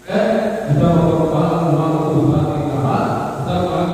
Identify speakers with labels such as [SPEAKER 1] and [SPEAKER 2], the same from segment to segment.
[SPEAKER 1] Kita magpapahal ng mga sa ating lahat sa pag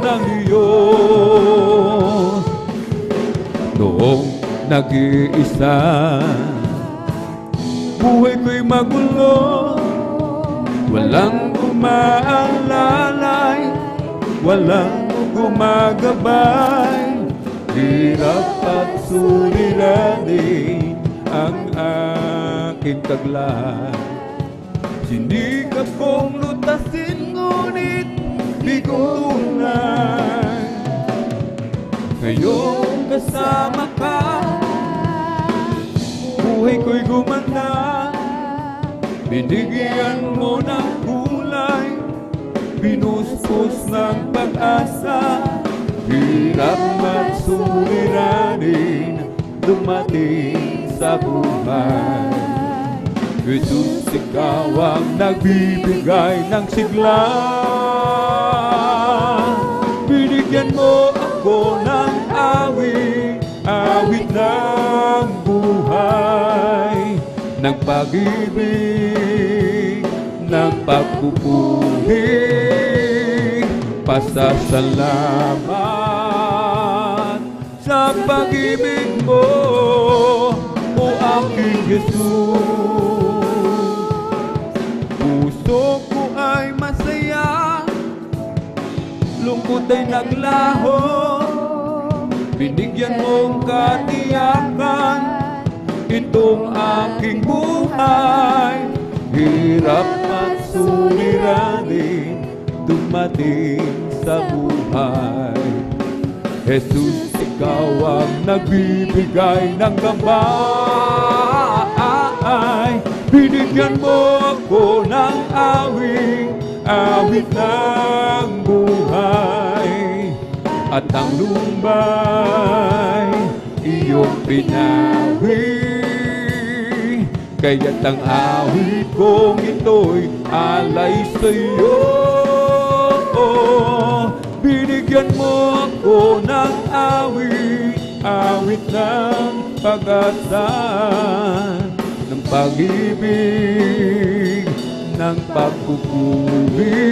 [SPEAKER 2] ng Diyos. Noong nag-iisa, buhay ko'y magulo, walang umaalalay, walang gumagabay. Hirap at suliranin ang aking taglay. Sinikap kong lutasin, ngunit di ko tunay. Ngayong kasama ka, buhay ko'y gumanda. Binigyan mo ng kulay, binuspos ng pag-asa. Hirap at suliranin dumating sa buhay. Jesus, ikaw ang nagbibigay ng sigla. Binigyan mo ako ng awit, awit ng buhay, ng pag-ibig, ng pagpupuri. Pasasalamat sa pag-ibig mo, o aking Jesus. Puso ko ay masaya, lungkot ay naglaho. Binigyan mong katiyakan itong aking buhay. Hirap at suliranin dumating sa buhay. Jesus, ikaw ang nagbibigay ng gabay. Binigyan mo ako ng awit, awit ng buhay. At ang lumbay, iyong pinawi. Kaya't ang awit kong ito'y alay sa'yo. Binigyan mo ako ng awit, awit ng pag-asa, ng pag-ibig, ng pagpupuri.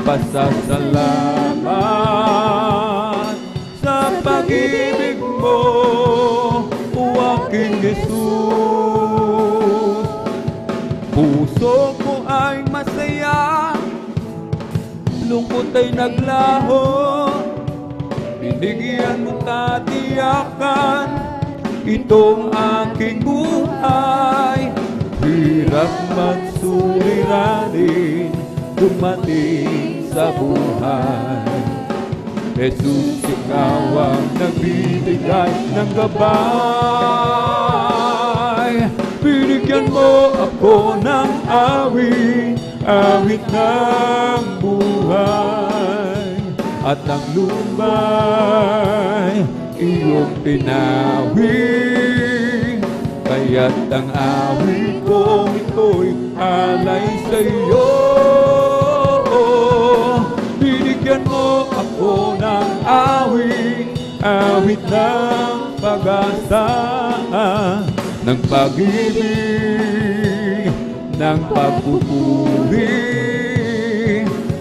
[SPEAKER 2] Pasasalamat sa pag-ibig mo, o aking Jesus. Puso ko ay masaya, lungkot ay naglaho. Binigyan mo katiyakan itong aking buhay. Hirap at suliranin dumating sa buhay. Jesus, ikaw ang nagbibigay ng gabay. Binigyan mo ako ng awit, awit ng buhay. At ang lumbay, iyong pinawi. Kaya't ang awit kong ito'y alay sa'yo. Binigyan mo ako ng awit, awit ng pag-asa, ng pag-ibig, ng pagpupuri.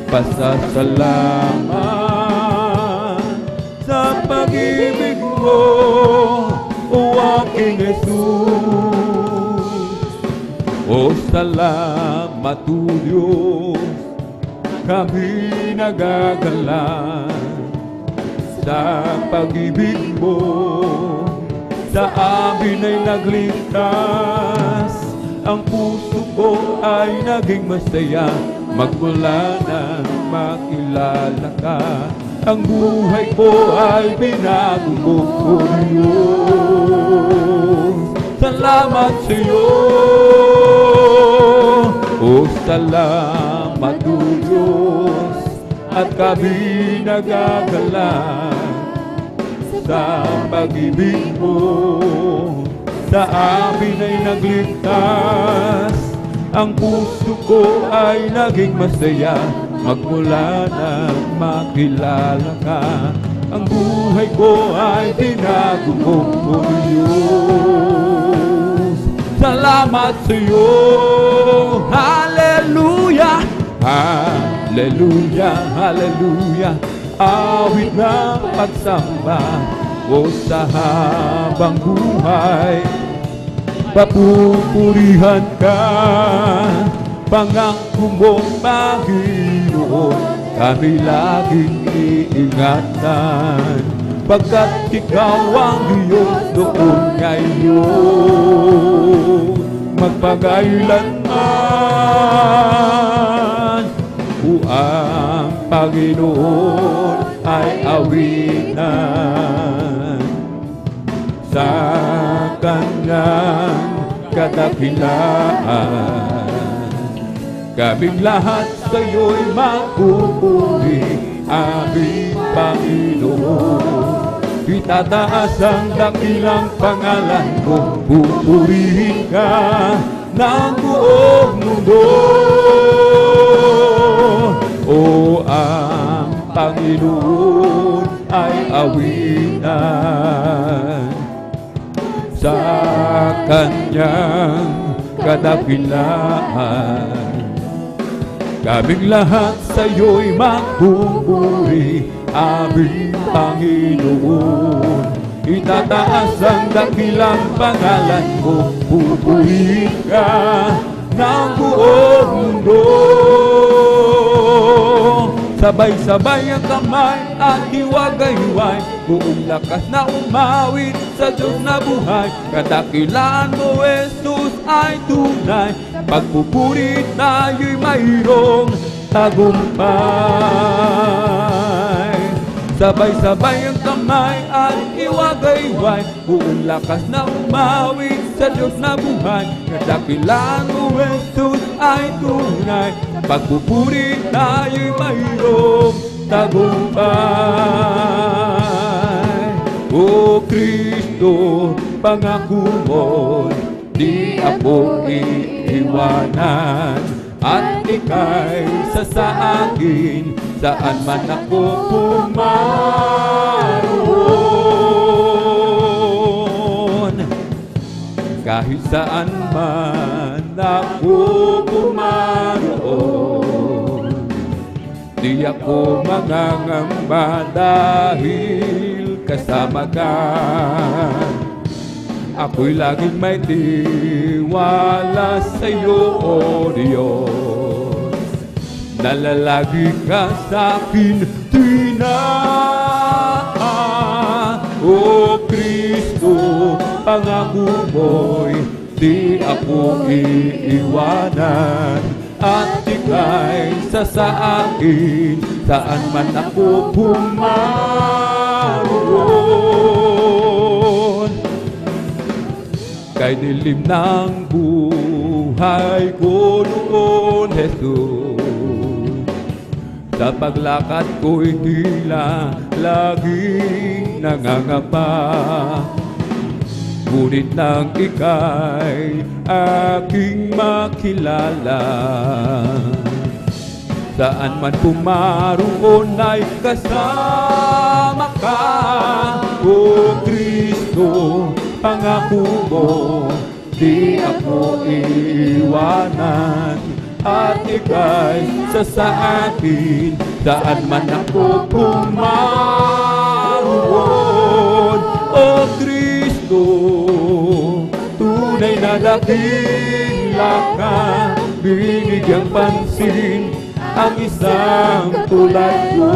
[SPEAKER 2] Pasasalamat sa pag-ibig mo, o aking Jesus. O salamat, O Diyos, kami nagagalang sa pag-ibig mo. Sa amin ay nagligtas, ang puso ko ay naging masaya. Magmula nang makilala ka, ang buhay ko ay binago mo, O Diyos. Salamat sa iyo, o salamat, O Diyos, at kami nagagalang sa pag-ibig mo. Sa amin ay nagligtas, ang puso ko ay naging masaya. Magmula nang makilala ka, ang buhay ko ay binago mo, O Diyos. Salamat sa iyo, hallelujah, Hallelujah, hallelujah, awit ng pagsamba o sa habang buhay. Papupurihan ka, pangako mong Panginoon, kami laging iingatan. Pagkat ikaw ang Diyos noon ngayon, magpagailanman. O ang Panginoon ay awitan sa kanyang kadakilaan. Kaming lahat sa'yo'y magpupuri, aming Panginoon. Itataas ang dakilang pangalan mo, pupurihin ka ng buong mundo. O ang Panginoon ay awitan sa kanyang kadakilaan. Kaming lahat sa'yo'y magpupuri, aming Panginoon. Itataas ang dakilang pangalan mo, pupurihin ka ng buong mundo. Sabay-sabay ang kamay at hiwagay-hiway, buong lakas na umawit sa Diyos na buhay. Kadakilaan mo, Jesus, ay tunay, pagpupuri tayo'y mayroong tagumpay. Sabay-sabay ang kamay at hiwagay-hiway, buong lakas na umawit sa Diyos na buhay. Kadakilaan mo, Jesus, ay tunay, pagpupuri tayo'y mayroong tagumpay. O Kristo, pangako mo'y di ako iiwanan, at ika'y sa akin, saan man ako pumaroon. Kahit saan man ako pumaroon, di ako mangangamba dahil kasama ka. Ako'y laging may tiwala sa'yo, O Diyos. Nalalagi ka sa'kin, O Kristo, pangako mo'y di ako iiwanan, at ika'y sa akin, saan man ako pumaroon. Kay dilim ng buhay ko noon, Jesus, sa paglakad ko'y tila laging nangangapa. Ngunit nang ika'y aking makilala, saan man pumaroon ay kasama ka. O Kristo, pangako mo, di ako iiwanan, at ika'y sa akin, saan man ako pumaroon. O Kristo, tunay na dakila ka, binigyang pansin ang isang tulad ko.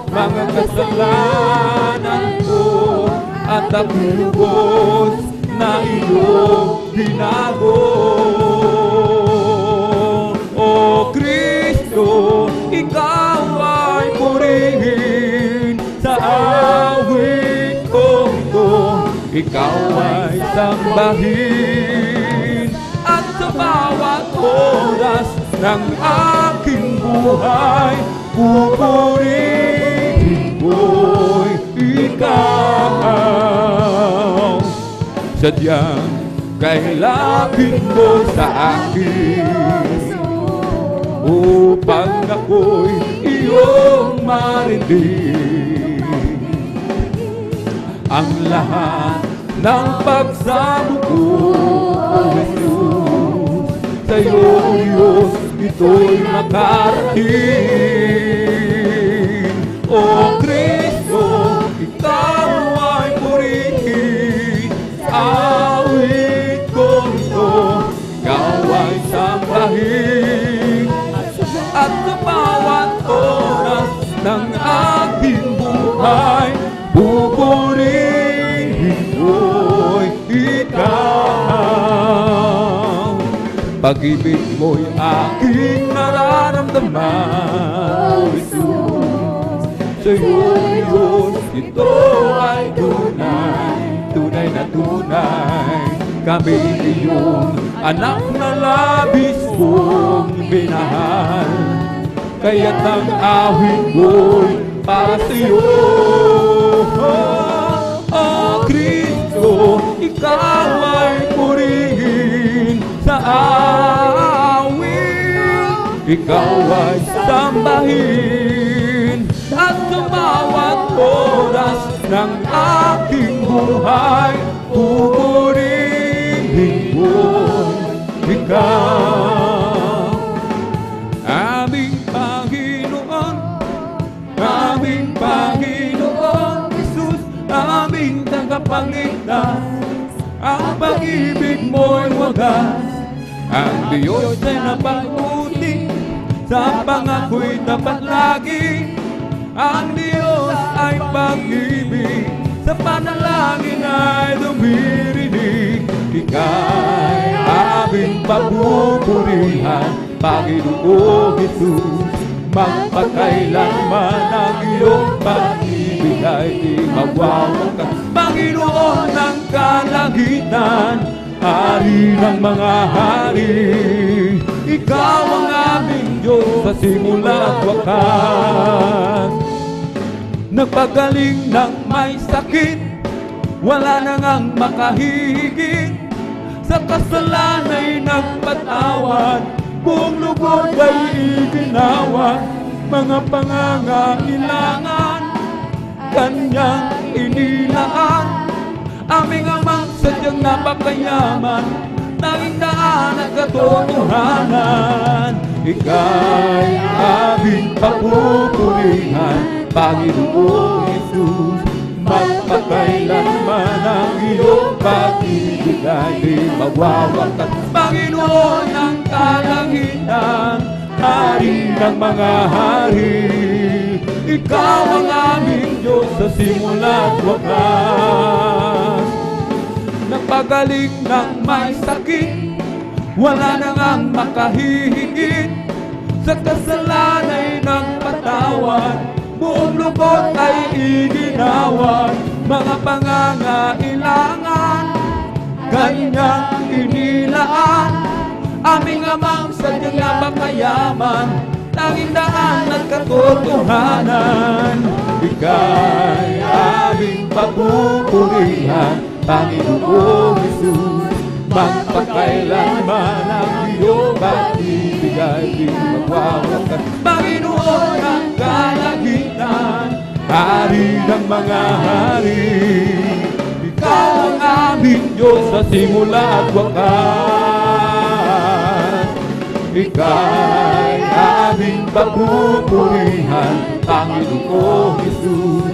[SPEAKER 2] Mga kasalanan ko at ang lubos na iyong binago. O Kristo, ikaw ay purihin sa awit kong ito. Ikaw ay sambahin, at sa bawat oras ng aking buhay, pupurihin ko'y ikaw. Sadyang kailapit mo sa akin, upang ako'y iyong marinig. Ang lahat ng pagsamo ko, O Jesus. Sa'yo, O Diyos, ito'y makarating. O Kristo, Ikaw ay purihin. Awit ko ito, Ikaw ay sambahin. At sa bawat oras ng aking buhay, pupurihin ko'y Ikaw. Pag-ibig mo'y aking nararamdaman, O Jesus. Sa'yo, Diyos, ito ay tunay, tunay na tunay. Kami iyong anak na labis kong minahal. Kaya't ang awit ko'y para sa'yo. O Kristo, Ikaw ay purihin sa awit. Ikaw ay sambahin. At sa bawat oras ng aking buhay, pupurihin ko'y Ikaw. Aming Panginoon, aming Panginoon Jesus, aming tagapagligtas. Ang pag-ibig mo'y wagas. Ang Diyos ay napag-uti, sa pangako'y tapat lagi. Ang Diyos ay pag-ibig, sa panalangin ay dumirinig. Ika'y aming papupurihan, Panginoong Jesus. Magpakailanman ang iyong pag-ibig ay di mawawakas. Panginoon ng kalangitan, Hari ng mga hari, Ikaw ang aming Diyos sa simula at wakas. Nagpagaling ng may sakit, wala na ngang makahigit. Sa kasalanay nagpatawad, buong lubog ay iginawa. Mga pangangailangan, Kanyang inilaan. Aming amang sadyang napakayaman, tanging daan at katotohanan. Ika'y aming papupurihan, Panginoong Jesus. Magpakailanman ang iyong pag-ibig ay di mawawakas. Panginoon ng kalangitan, Hari ng mga hari, Ikaw ang aming Diyos sa simula at wakas. Nagpagaling ng may sakit, wala na ngang makahihigit. Sa kasalanay ng patawad, buong lubot ay iginawan. Mga pangangailangan, Kanyang inilaan. Aming amang sadyang napakayaman, tanging daan at katotohanan. Ika'y aming papupurihan, Panginoong Jesus. Magpakailanman ang iyong pag-ibig ay di magwawakas. Panginoon ng kalangitan, Hari ng mga hari, Ikaw ang aming Diyos sa simula at wakas. Ika'y aming papupurihan, Panginoong Jesus.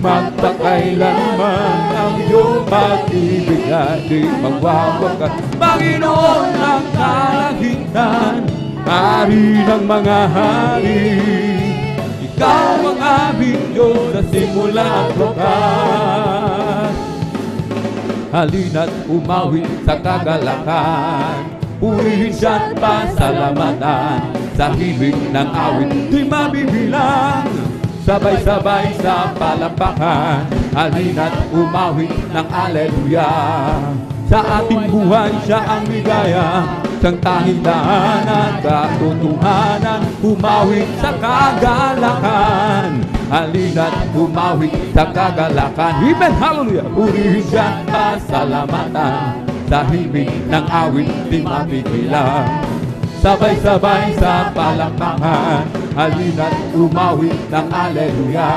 [SPEAKER 2] Magpakailanman ang iyong pag-ibig ay di magwawakas. Panginoon ng kalangitan, Hari ng mga hari, Ikaw ang aming Diyos sa simula at wakas. Halina't umawit sa kagalakan, purihin siya't pasalamatan. Sa himig ng awit di mabibilang, sabay-sabay sa palakpakan. Halina't umawit ng aleluya. Sa ating buhay siya ang ligaya, siyang tanging daan at katotohanan. Umawit sa kagalakan, halina't umawit sa kagalakan. Amen, hallelujah. Purihin siya pasalamatan. Sa himig ng awit di mabibilang, sabay-sabay sa palakpakan. Halina't umawit ng aleluya.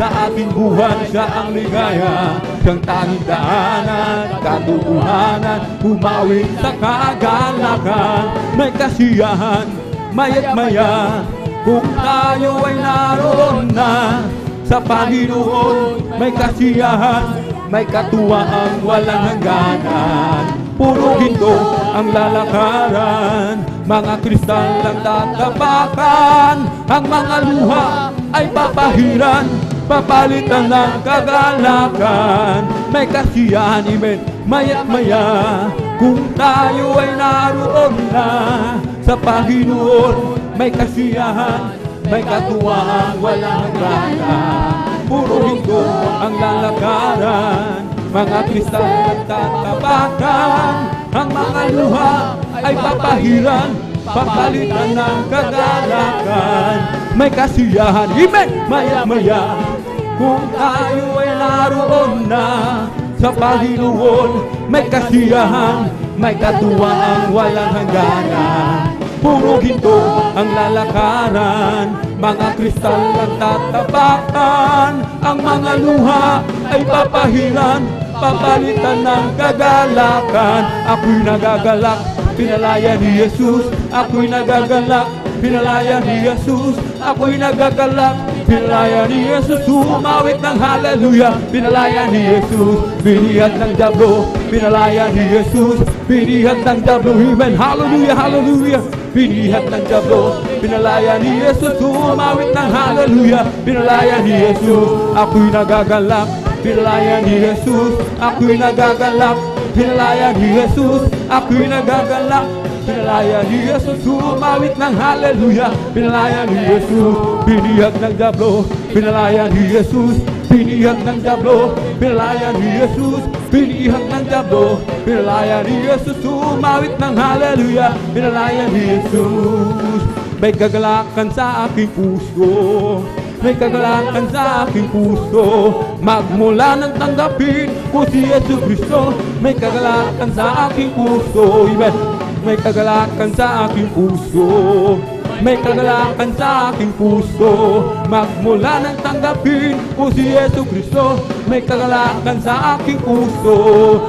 [SPEAKER 2] sa ating buhay, siya ang ligaya. Siyang tanging daanan, katotohanan, humawin sa kagalakan. May kasiyahan, maya't maya, kung tayo ay naroon na sa Panginoon. May kasiyahan, may katuwaan, walang hangganan. Puro ginto ang lalakaran, mga kristal ang tatapakan. Ang mga luha ay papahiran, papalitan ng kagalakan. May kasiyahan, amen, maya't maya, kung tayo ay naroon na sa Panginoon. May kasiyahan, may katuwaan, walang hangganan. Puro ginto ang lalakaran, mga kristal ang tatapakan. Ang mga luha ay papahiran, papalitan ng kagalakan. May kasiyahan, amen, maya-maya, kung tayo ay naroon na sa Panginoon. May kasiyahan, may katuwaan, walang hangganan. Puro ginto ang lalakaran, mga kristal ang tatapakan. Ang mga luha ay papahiran, papalitan ng kagalakan. Ako'y nagagalak, pinalaya ni Jesus. Ako'y nagagalak, pinalaya ni Jesus. Ako'y nagagalak, pinalaya ni Jesus. Umawit ng hallelujah, pinalaya ni Jesus. Binihat ng diablo, pinalaya ni Jesus. Binihat ng diablo, amen, hallelujah, hallelujah. Binihat ng diablo, pinalaya ni Jesus. Umawit ng hallelujah, pinalaya ni Jesus. Ako'y nagagalak, pinalaya ni Jesus. Ako'y nagagalak, pinalaya ni Jesus. Ako'y nagagalak, pinalaya ni Jesus. Umawit ng hallelujah, pinalaya ni Jesus. Binihat ng diablo, pinalaya ni Jesus. Binihat ng diablo, pinalaya ni Jesus. Binihat ng diablo, pinalaya ni Jesus. Umawit ng hallelujah, pinalaya ni Jesus. May kagalakan sa aking puso, may kagalakan sa aking puso. Magmula ng tanggapin ko si Yesu Cristo. May kagalakan sa aking puso, amen. May kagalakan sa aking puso, may kagalakan sa aking puso. Magmula ng tanggapin ko si Yesu Cristo. May kagalakan sa aking puso.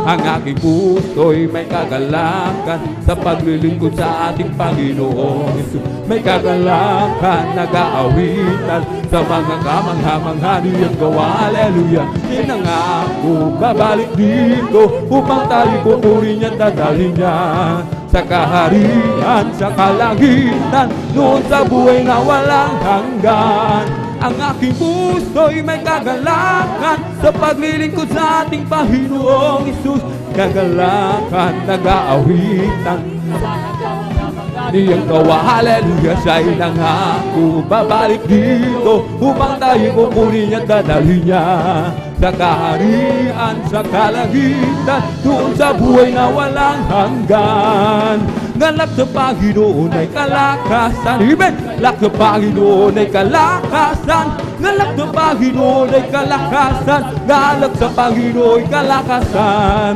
[SPEAKER 2] Ang aking puso'y may kagalakan sa paglilingkod sa ating Panginoon Jesus. May kagalakan, nag-aawitan sa mga kamangha-mangha niyang gawa. Hallelujah. Tinangako, babalik dito upang tayo pupurin niya, dadalhin niya sa kaharian, sa kalangitan, noon sa buhay na walang hanggan. Ang aking puso'y may kagalakan sa paglilingkod sa ating Panginoong Isus. Kagalakan, nag-aawitan niyang gawa. Hallelujah, siya'y nangako, babalik dito upang tayo kukunin niya, dadalhin niya sa kaharian, sa kalangitan, doon sa buhay na walang hanggan. Galak sa Panginoon ay kalakasan, amen. Galak sa Panginoon ay kalakasan. Galak sa Panginoon ay kalakasan. Galak sa Panginoon ay kalakasan.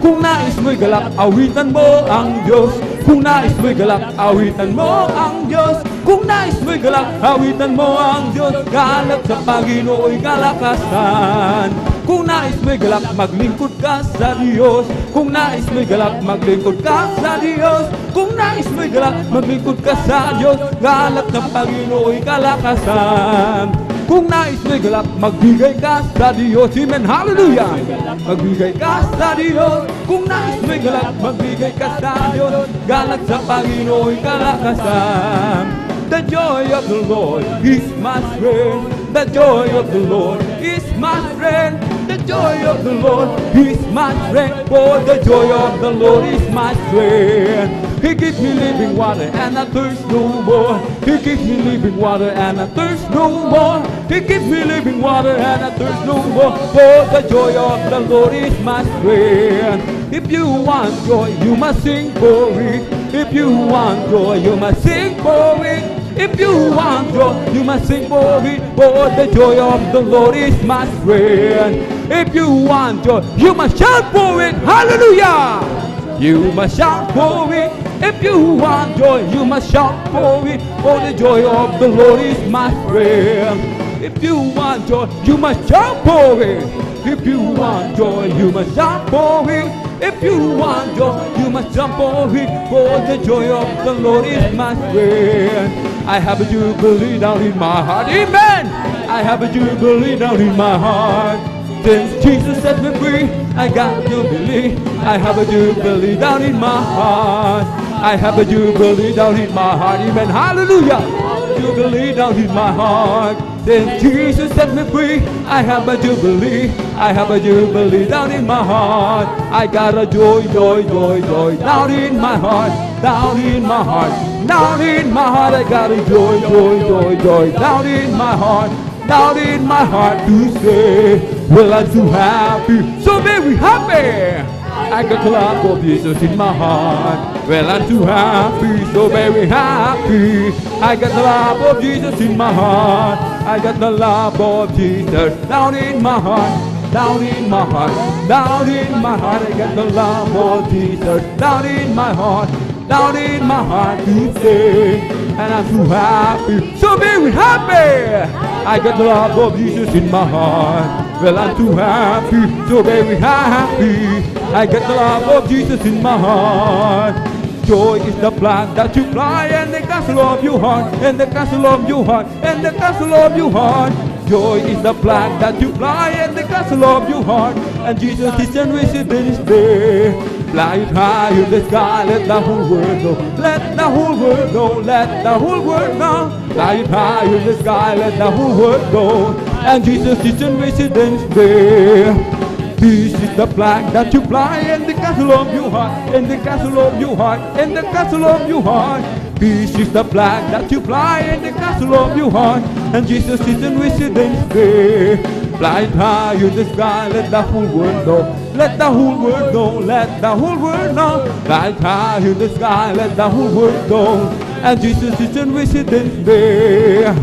[SPEAKER 2] Kung nais mo'y galak, awitan mo ang Diyos. Kung nais mo'y galak, awitan mo ang Diyos. Kung nais mo'y galak, awitan mo ang Diyos. Galak sa Panginoon ay kalakasan. Kung nais mo'y galak, maglingkod ka sa Diyos. Kung nais mo'y galak, maglingkod ka sa Diyos. Kung nais mo'y galak, maglingkod ka sa Diyos. Galak ng Panginoon ay kalakasan. Kung nais mo'y galak, magbigay ka sa Diyos. Amen, hallelujah. Magbigay ka sa Diyos. Kung nais mo'y galak, magbigay ka sa Diyos. Galak sa Panginoon ay kalakasan. The joy of the Lord is my strength. The joy of the Lord is my strength. The joy of the Lord is my strength. For the joy of the Lord is my strength. He gives me living water and I thirst no more. He gives me living water and I thirst no more. He gives me living water and I thirst no more. For the joy of the Lord is my strength. If you want joy, you must sing for it. If you want joy, you must sing for it. If you want joy, you must sing for it. For the joy of the Lord is my strength. If you want joy, you must shout for it. Hallelujah! You must shout for it. If you want joy, you must shout for it. For the joy of the Lord is my strength. If you want joy, you must jump for it. If you want joy, you must jump for it. If you want joy, you must jump for it. For the joy of the Lord is my strength. I have a jubilee down in my heart. Amen. I have a jubilee down in my heart. Since Jesus set me free, I got jubilee. I have a jubilee down in my heart. I have a jubilee down in my heart. Amen. Hallelujah. Jubilee down in my heart. Since Jesus set me free, I have a jubilee. I have a jubilee down in my heart. I got a joy, joy, joy, joy down in my heart. Down in my heart. Down in my heart. I got a joy, joy, joy, joy down in my heart. Down in my heart to say, well, I'm so happy, so very happy. I got the love of Jesus in my heart. Well, I'm too happy, so very happy. I got the love of Jesus in my heart. I got the love of Jesus down in my heart. Down in my heart. Down in my heart. I got the love of Jesus down in my heart. Down in my heart to say, and I'm so happy, so very happy. I got the love of Jesus in my heart. Well, I'm too happy, so very happy. I got the love of Jesus in my heart. Joy is the flag that you fly, and the castle of your heart, and the castle of your heart, and the castle of your heart. Joy is the flag that you fly, and the castle of your heart, and Jesus is in residence there. Fly it high in the sky, let the whole world know. Let the whole world know, let the whole world know. Fly it high in the sky, let the whole world know. And Jesus is in residence there. Peace is the flag that you fly in the castle of your heart, in the castle of your heart, in the castle of your heart. Peace is the flag that you fly in the castle of your heart, and Jesus is in residence there. Fly high in the sky, let the whole world know. Let the whole world know, let the whole world know. Fly high in the sky, let the whole world know. And Jesus is in residence there.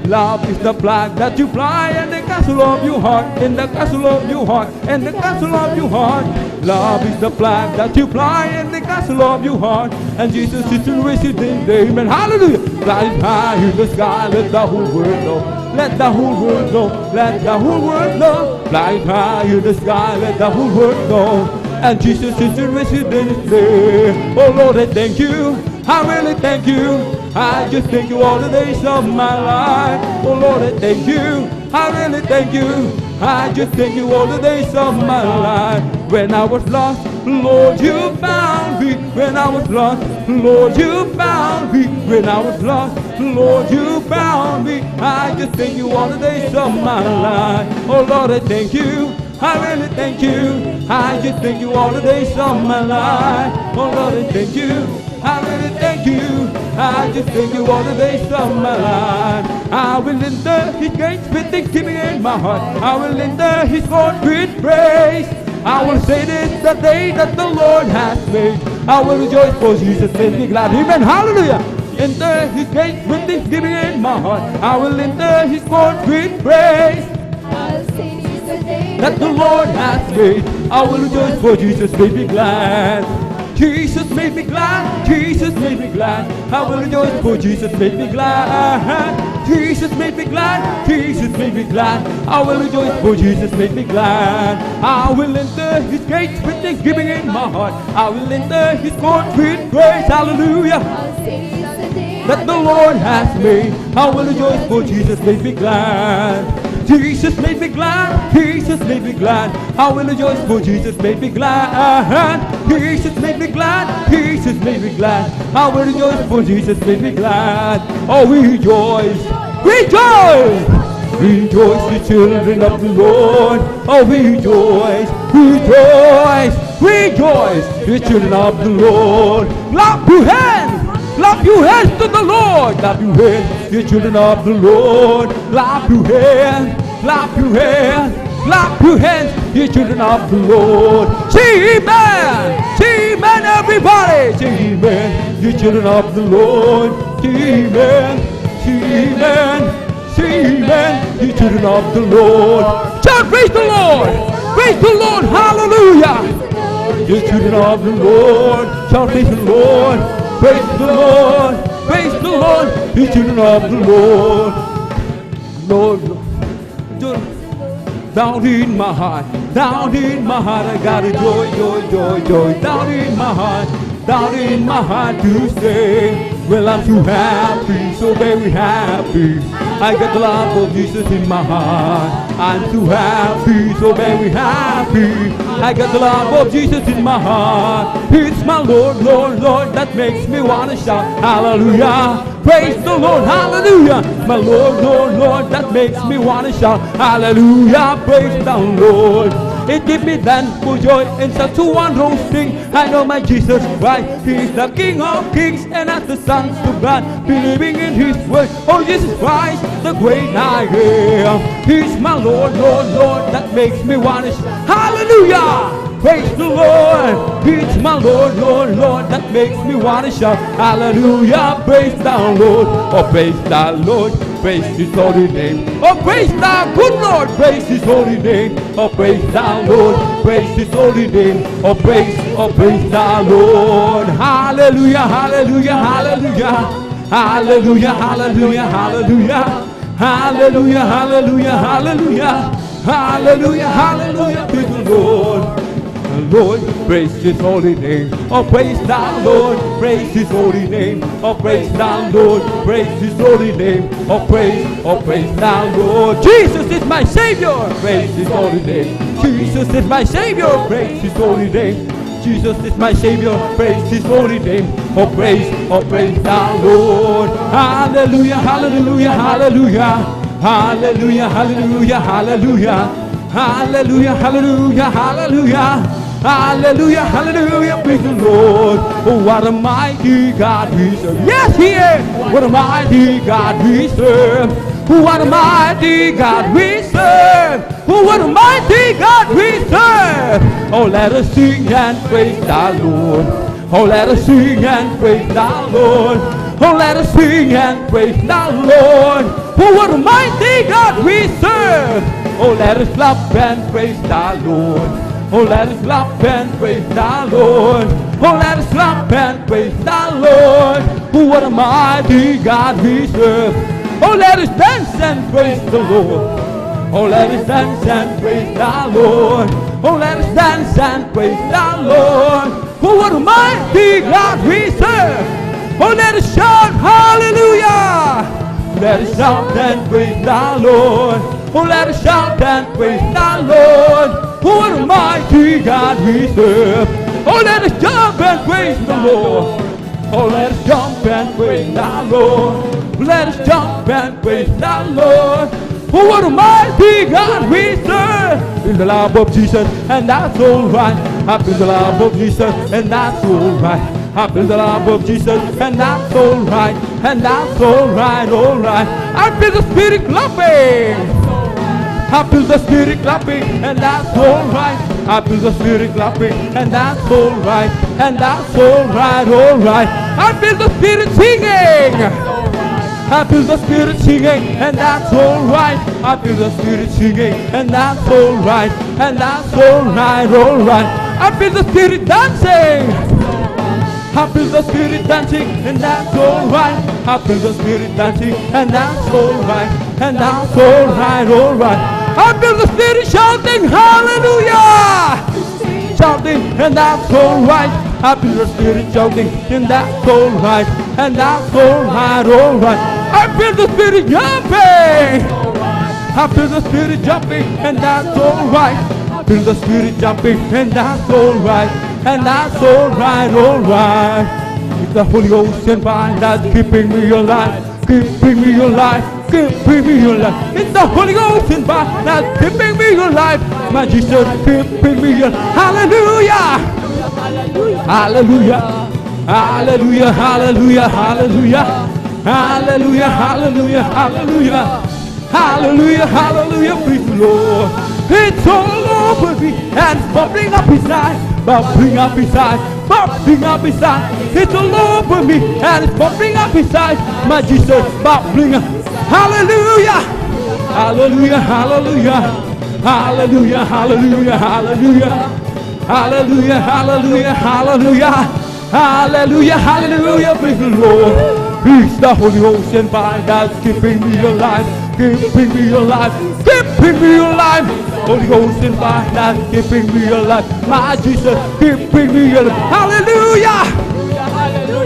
[SPEAKER 2] Love is the flag that you fly in the castle of your heart, in the castle of your heart, in the castle of your heart. Love is the flag that you fly in the castle of your heart, and Jesus is in residence there. Amen. Hallelujah. Fly high in the sky, let the whole world know. Let the whole world know, let the whole world know. Fly high in the sky, let the whole world know. And Jesus is in residence there. Oh Lord, I thank you. I really thank you. I just thank you all the days of my life. Oh Lord, I thank you. I really thank you. I just thank you all the days of my life. When I was lost, Lord, you found me. When I was lost, Lord, you found me. When I was lost, Lord, you found me. I just thank you all the days of my life. Oh Lord, I thank you. I really thank you. I just thank you all the days of my life. Oh Lord, I thank you. I really thank you. I just thank you all the days of my life. I will enter His gates with thanksgiving in my heart. I will enter His court with praise. I will say this the day that the Lord has made. I will rejoice for Jesus made me glad. Amen. Hallelujah. Enter His gates with thanksgiving in my heart. I will enter His court with praise.
[SPEAKER 3] I'll say this the day
[SPEAKER 2] That the Lord has made. I will rejoice for Jesus made me glad. Jesus made me glad, Jesus made me glad. I will rejoice for Jesus made me glad. Jesus made me glad, Jesus made me glad. I will rejoice for Jesus made me glad. I will enter His gates with thanksgiving in my heart. I will enter His courts with praise. Hallelujah.
[SPEAKER 3] I'll say this the day
[SPEAKER 2] That the Lord has made. I will rejoice for Jesus made me glad. Jesus made me glad, Jesus made me glad. I will rejoice for Jesus made me glad. Jesus made me glad, Jesus made me glad. I will rejoice for Jesus made me glad. Oh, we rejoice, rejoice, rejoice, the children of the Lord. Oh, we rejoice, rejoice, rejoice, the children of the Lord. Clap your hands. Clap your hands to the Lord. Clap your hands, you children of the Lord. Clap your hands, clap your hands, clap your hands, you children of the Lord. Say amen, say amen, everybody. Say amen, you children of the Lord. Say amen, say amen, say amen, you children of the Lord. Shout praise the Lord, praise the Lord, hallelujah. You children of the Lord, shout praise the Lord. Praise the Lord, praise the Lord, the children of the Lord. Lord, joy. Down in my heart, I got a joy, joy, joy, joy. Down in my heart to say, well, I'm so happy, so very happy. I got the love of Jesus in my heart. I'm so happy, so very happy. I got the love of Jesus in my heart. It's my Lord, Lord, Lord, that makes me wanna shout hallelujah. Praise the Lord, hallelujah. My Lord, Lord, Lord, that makes me wanna shout hallelujah. Praise the Lord. It gives me then for joy in such a wondrous thing. I know my Jesus Christ, He is the King of Kings, and as the sons of God, believing in His word. Oh, Jesus Christ, the great I am. He's my Lord, Lord, Lord, that makes me wanna shout hallelujah. Praise the Lord. He's my Lord, Lord, Lord, that makes me wanna shout hallelujah. Praise the Lord. Oh, praise the Lord. Praise His holy name. Oh, praise the good Lord. Praise His holy name. Oh, praise the Lord. Praise His holy name. Oh, praise the Lord. Hallelujah, hallelujah, hallelujah. Hallelujah, hallelujah, hallelujah. Hallelujah, hallelujah, hallelujah. Hallelujah, hallelujah, praise the Lord. Lord, praise His holy name. Oh, praise the Lord, praise His holy name. Oh, praise the Lord, praise His holy name. Oh, praise the Lord. Jesus is my Savior, praise His holy name. Jesus is my Savior, praise His holy name. Jesus is my Savior, praise His holy name. Oh, praise the Lord. Hallelujah, hallelujah, hallelujah. Hallelujah, hallelujah, hallelujah. Hallelujah, hallelujah, hallelujah. Hallelujah, hallelujah, praise the Lord. Oh, what a mighty God we serve. Yes, He is. What a mighty God we serve. Oh, what a mighty God we serve. Oh, what a mighty God we serve. Oh, let us sing and praise the Lord. Oh, let us sing and praise the Lord. Oh, let us sing and praise the Lord. Oh, what a mighty God we serve. Oh, let us clap and praise the Lord. Oh, let us clap and praise the Lord. Oh, let us clap and praise the Lord. Oh, what a mighty God we serve. Oh, let us dance and praise the Lord. Oh, let us dance and praise the Lord. Oh, let us dance and praise the Lord. Oh, what a mighty God we serve. Oh, let us shout hallelujah. Let us shout and praise the Lord. Oh, let us shout and praise the Lord. Oh, what a mighty God we serve. Oh, let us jump and praise the Lord. Oh, let us jump and praise the Lord. Let us jump and praise the Lord. Oh, what a mighty God we serve. In the love of Jesus, and that's all right. I feel the love of Jesus, and that's all right. I feel the love of Jesus, and that's all right. And that's all right, all right. I feel the Spirit clapping. I feel the Spirit clapping, and that's all right. I feel the Spirit clapping, and that's all right. And that's all right, all right. I feel the Spirit singing. I feel the Spirit singing, and that's all right. I feel the Spirit singing, and that's all right. And that's all right, all right. I feel the Spirit dancing. I feel the Spirit dancing, and that's all right. I feel the Spirit dancing, and that's all right. And that's all right, all right. I feel the Spirit shouting hallelujah. Shouting, and that's all right. I feel the Spirit shouting, and that's all right. And that's all right, all right. I feel the Spirit jumping. I feel the Spirit jumping, and that's all right. I feel the Spirit jumping, and that's all right. And that's all right, all right. It's the Holy Ghost and fire that's keeping me alive. Keeping me alive. Keeping me alive. It's the Holy Ghost and fire that's keeping me alive. My Jesus keeping me alive. Hallelujah. Hallelujah. Hallelujah. Hallelujah. Hallelujah. Hallelujah. Hallelujah. Hallelujah. Hallelujah. Hallelujah. Praise the Lord. It's all over me and it's bubbling up inside. Bubbling up inside. Bubbling up inside. It's all over me and it's bubbling up inside. My Jesus bubbling up. Hallelujah. Hallelujah. Hallelujah. Hallelujah. Hallelujah. Hallelujah. Hallelujah. Hallelujah. Hallelujah. Hallelujah. Hallelujah. Praise the Lord. He's the Holy Ghost and fire that's keeping me alive, keeping me alive, keeping me alive. Holy Ghost and fire that's keeping me alive. My Jesus, keeping me alive. Hallelujah!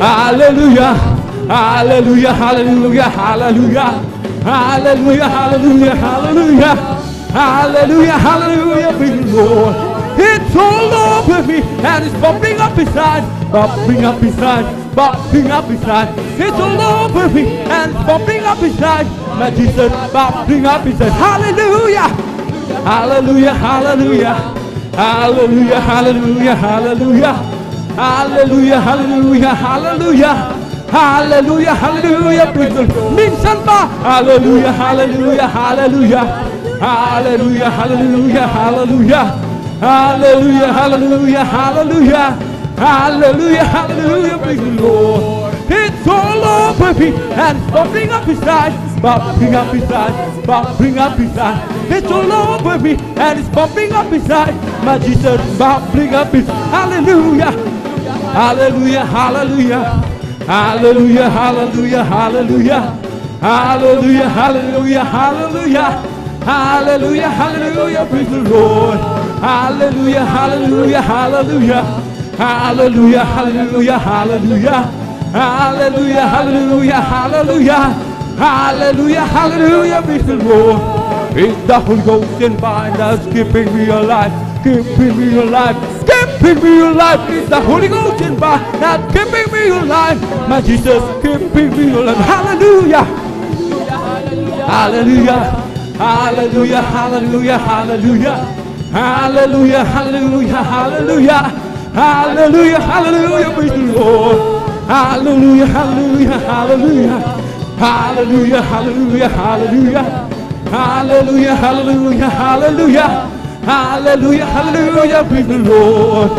[SPEAKER 2] Hallelujah! Hallelujah! Hallelujah! Hallelujah! Hallelujah! Hallelujah! Hallelujah! Hallelujah! Hallelujah! Big Lord. It's all over me and it's bumping up inside, bumping up inside, bumping up inside. It's all over me and it's bumping up inside. My Jesus, bumping up inside. Hallelujah! Hallelujah! Hallelujah! Hallelujah! Hallelujah! Hallelujah! Hallelujah! Hallelujah! Hallelujah! Hallelujah! Hallelujah! Minsan pa! Hallelujah! Hallelujah! Hallelujah! Hallelujah! Hallelujah! Hallelujah! Hallelujah, hallelujah, hallelujah, hallelujah, hallelujah, praise the Lord. It's all over me and it's bumping up inside, bumping up inside, bumping up inside. It's all over me and it's bumping up inside. My Jesus, bumping up inside. Hallelujah, hallelujah, hallelujah, hallelujah, hallelujah, hallelujah, hallelujah, hallelujah, hallelujah, hallelujah, hallelujah, praise the Lord. Hallelujah, hallelujah, hallelujah, hallelujah, hallelujah, hallelujah, hallelujah, hallelujah, hallelujah, hallelujah, hallelujah, praise the Lord. It's the Holy Ghost and fire that's keeping me alive, keeping me alive, keeping me alive. It's the Holy Ghost and fire that's keeping me alive. My Jesus, keeping me alive. Hallelujah, hallelujah, hallelujah, hallelujah, hallelujah. Hallelujah, hallelujah, hallelujah, hallelujah, hallelujah, praise the Lord. Hallelujah, hallelujah, hallelujah, hallelujah, hallelujah, hallelujah, hallelujah, hallelujah, hallelujah, hallelujah, hallelujah, praise the Lord.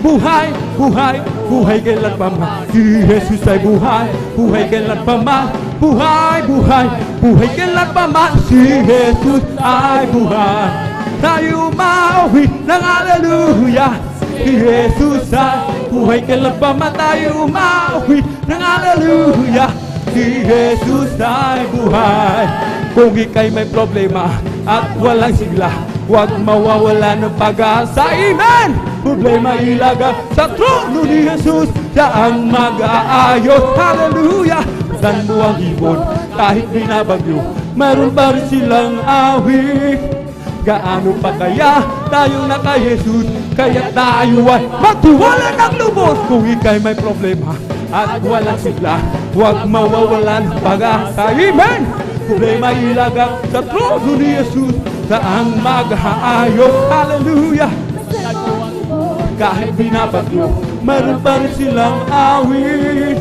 [SPEAKER 2] Buhay, buhay, buhay kailan pa man. Si Jesus ay buhay, buhay kailan pa man. Buhay, buhay, buhay kailan pa man. Si Jesus ay buhay. Tayo mauwi ng hallelujah. Si Jesus ay buhay kailan pa man. Tayo mauwi ng hallelujah. Si Jesus ay buhay. Kung ika'y may problema at walang sigla, huwag mawawala ng pag-asa. Amen! Problema ilaga sa trono ni Jesus, siya ang mag-aayos. Hallelujah! Saan mo ang ibon kahit binabagyo, meron pa rin silang awit. Gaano pa kaya tayo na kay Jesus, kaya tayo ay magtiwala ng lubos. Kung ika'y may problema at walang sigla, huwag mawawala ng pag-asa. Amen! Problema ilagak sa trono ni Jesus, saang mag-aayos. Hallelujah! Kahit binabagyo, meron pa rin silang awit.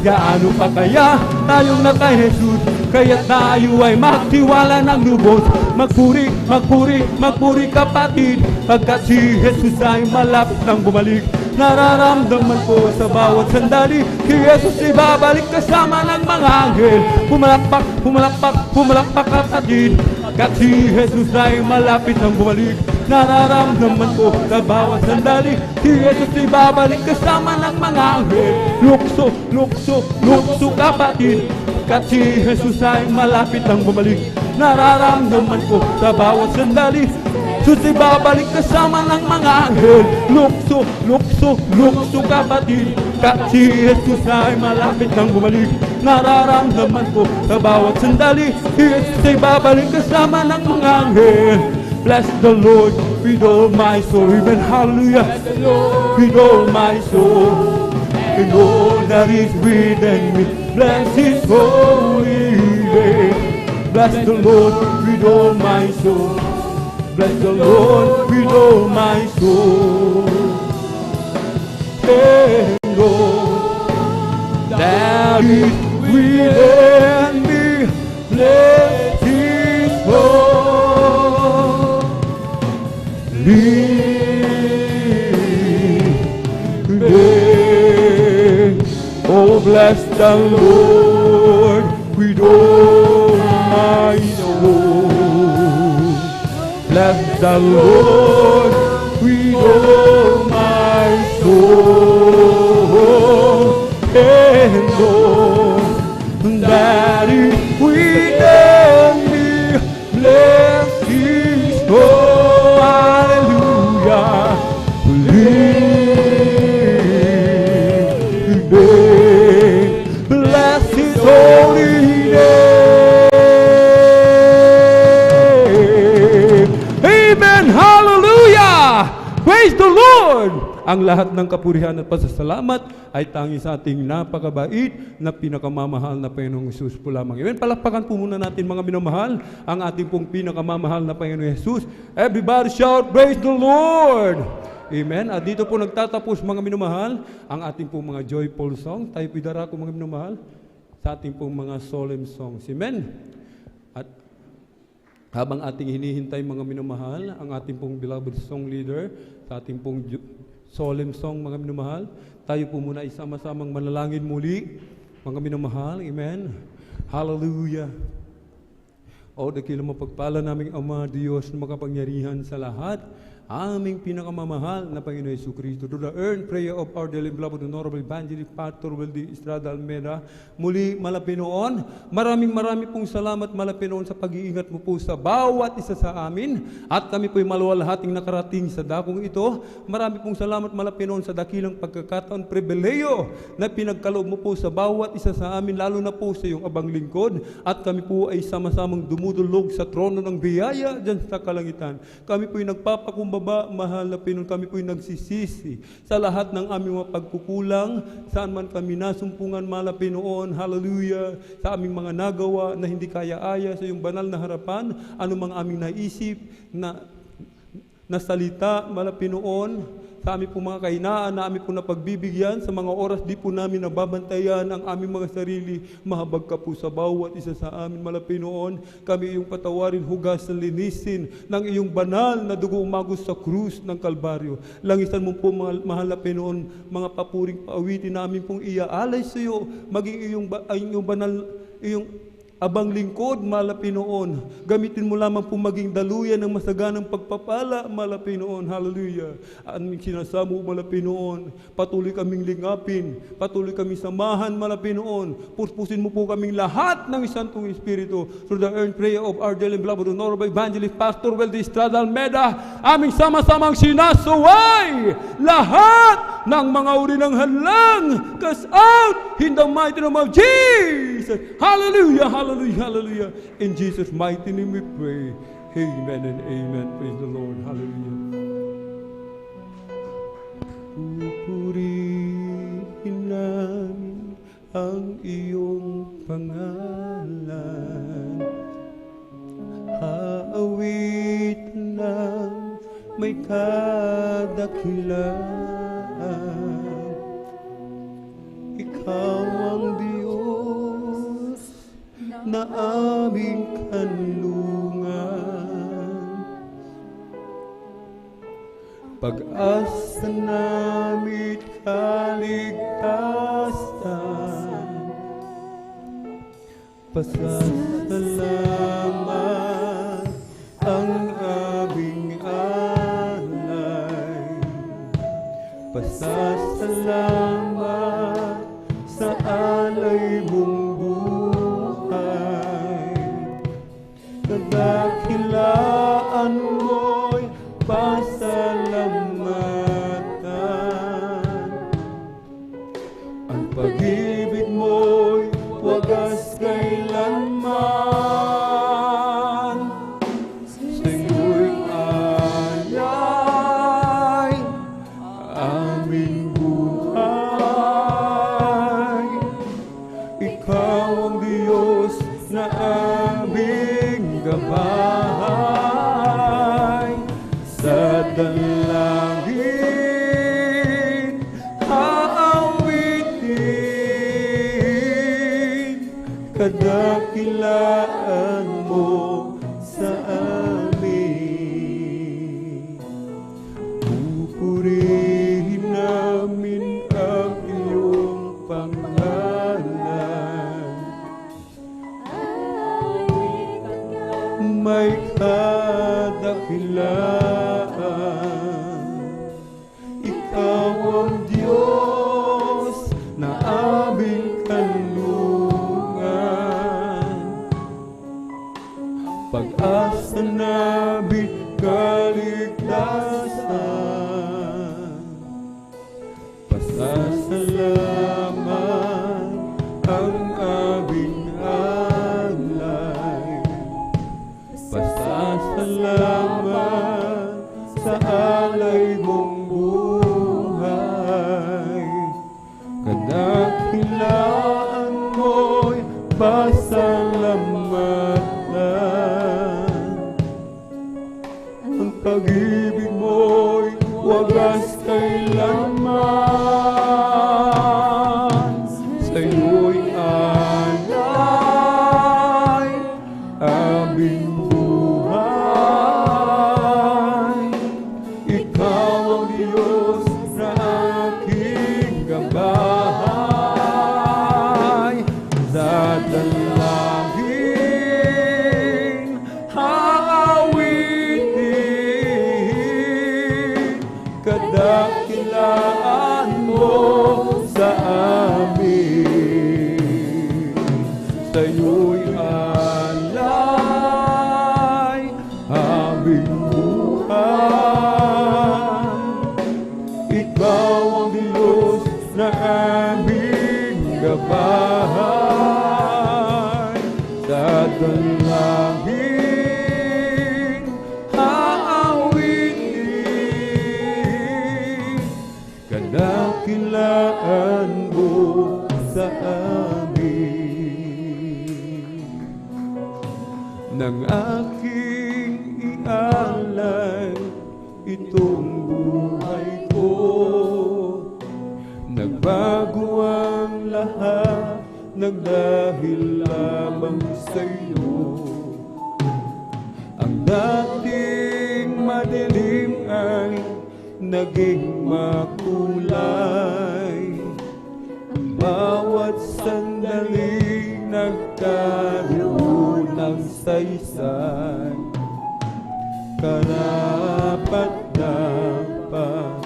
[SPEAKER 2] Gaano pa kaya tayong na kay Jesus, kaya tayo ay magtiwala ng lubos. Magpuri, magpuri, magpuri kapatid, pagkat si Jesus ay malapit nang bumalik. Nararamdaman ko sa bawat sandali, si Jesus ay babalik kasama ng mga anghel. Pumalakpak, pumalakpak, pumalakpak kapatid, pagkat si Jesus ay malapit nang bumalik. Nararamdaman ko sa bawat sandali, si Jesus ay babalik kasama ng mga anghel. Lukso, lukso, lukso kapatid, pagkat si Jesus ay malapit nang bumalik. Nararamdaman ko sa bawat sandali, Jesus ay babalik kasama ng mga anghel. Lukso, lukso, lukso kapatid, pagkat si Jesus ay malapit nang bumalik. Nararamdaman ko sa bawat sandali, si Jesus ay babalik kasama ng mga anghel. Bless the Lord with all my soul. Amen. Hallelujah. With all my soul and all that is within me. Bless His holy name. Bless the Lord with all my soul. Bless the Lord with all my soul. And all that is within me. Bless His holy. Oh, bless the Lord with all my soul. Bless the Lord with all my soul. And all holy name. Amen. Hallelujah. Praise the Lord. Ang lahat ng kapurihan at pasasalamat ay tanging sa ating napakabait na pinakamamahal na Panginoong Hesus po lamang. Amen. Palakpakan po muna natin mga minamahal ang ating pong pinakamamahal na Panginoong Hesus. Everybody shout, praise the Lord. Amen. At dito po nagtatapos mga minamahal ang ating pong mga joyful song. Tayo po darako mga minamahal sa ating pong mga solemn songs. Amen. At habang ating hinihintay mga minamahal ang ating pong beloved song leader sa ating pong solemn song mga minamahal, tayo po muna isama-samang manalangin muli mga minamahal. Amen. Hallelujah. O dakilang mapagpala naming Ama Diyos na makapangyarihan sa lahat, aming pinakamamahal na Panginoon Jesucristo. To the earned prayer of our dearly beloved Honorable Evangelist Pastor Weldy Estrada Almeida, muli malapinoon, maraming pong salamat malapinoon sa pag-iingat mo po sa bawat isa sa amin, at kami po'y maluwalhating nakarating sa dakong ito. Marami pong salamat malapinoon sa dakilang pagkakataon, pribileyo na pinagkaloob mo po sa bawat isa sa amin, lalo na po sa iyong abang lingkod, at kami po ay sama-samang dumudulog sa trono ng biyaya dyan sa kalangitan. Kami po'y nagpapakumbaba, mahal na Pinoon, kami po'y nagsisisi sa lahat ng aming mga pagkukulang, saan man kami nasumpungan, mahal na Pinoon, hallelujah, sa aming mga nagawa na hindi kaya-aya sa iyong banal na harapan, anumang aming naisip na salita, mahal na Pinoon, sa aming po mga kahinaan na aming po napagbibigyan, sa mga oras di po namin nababantayan ang aming mga sarili, mahabag ka po sa bawat isa sa amin, mahal na Pinoon. Kami iyong patawarin, hugasan, linisin ng iyong banal na dugo umagos sa krus ng Kalbaryo. Langisan mo po, mahal na Pinoon, mga papuring paawitin namin pong iaalay sa iyo, maging iyong banal, iyong abang lingkod, mahal na Pinoon. Gamitin mo lamang po maging daluyan ng masaganang pagpapala, mahal na Pinoon. Hallelujah. Aming sinasamo, mahal na Pinoon. Patuloy kaming lingapin, patuloy kaming samahan, mahal na Pinoon. Puspusin mo po kaming lahat ng Santong Espiritu. Through the earned prayer of our dearly beloved Honorable Evangelist Pastor Weldy Estrada Almeida, aming sama-samang sinasaway lahat ng mga uri ng hadlang. Cast out in the mighty name of Jesus. Hallelujah, hallelujah. Hallelujah. In Jesus' mighty name we pray. Amen and amen. Praise the Lord. Hallelujah. Pupurihin namin ang iyong pangalan. Haawitin ng may kadakilaan. Ikaw ang Diyos na aming kanlungan, pag-asa namit kaligtasan, pasasalamat ang aming alay, pasasalamat sa alay mong kadakilaan mo'y pasalamatan. Ang pag-ibig mo'y wagas kailanman. Sa'yo'y alay aming buhay. Ikaw ang Diyos na aming gabay, sa dalangin aawitin, kadakilaan mo sa amin. Pupurihin namin ang iyong pangalan, may kadakilaan. Ikaw ang Diyos na aming kanlungan, pag-asa namin kaligtasan, pasasalamat ang aming aming alay. Pasasalamat sa alay mong buhay. Kadakilaan mo'y pasalamatan. Ang pag-ibig mo'y wagas kailanman. Sa'yo'y alay aming buhay. Ikaw ang Diyos na aking gabay. Dadalangin, haawitin, kadakilaan mo sa amin. Sa'yo'y alay aming buhay. Ikaw ang Diyos na aming gabay. Dadalangin, haawitin, kadakilaan mo sa amin. Nang aking ialay itong buhay ko, nagbago ang lahat ng dahil lamang sa'yo. Ang dating madilim ay naging makulay. Bawat sandali nagkaroon ng saysay. Karapat-dapat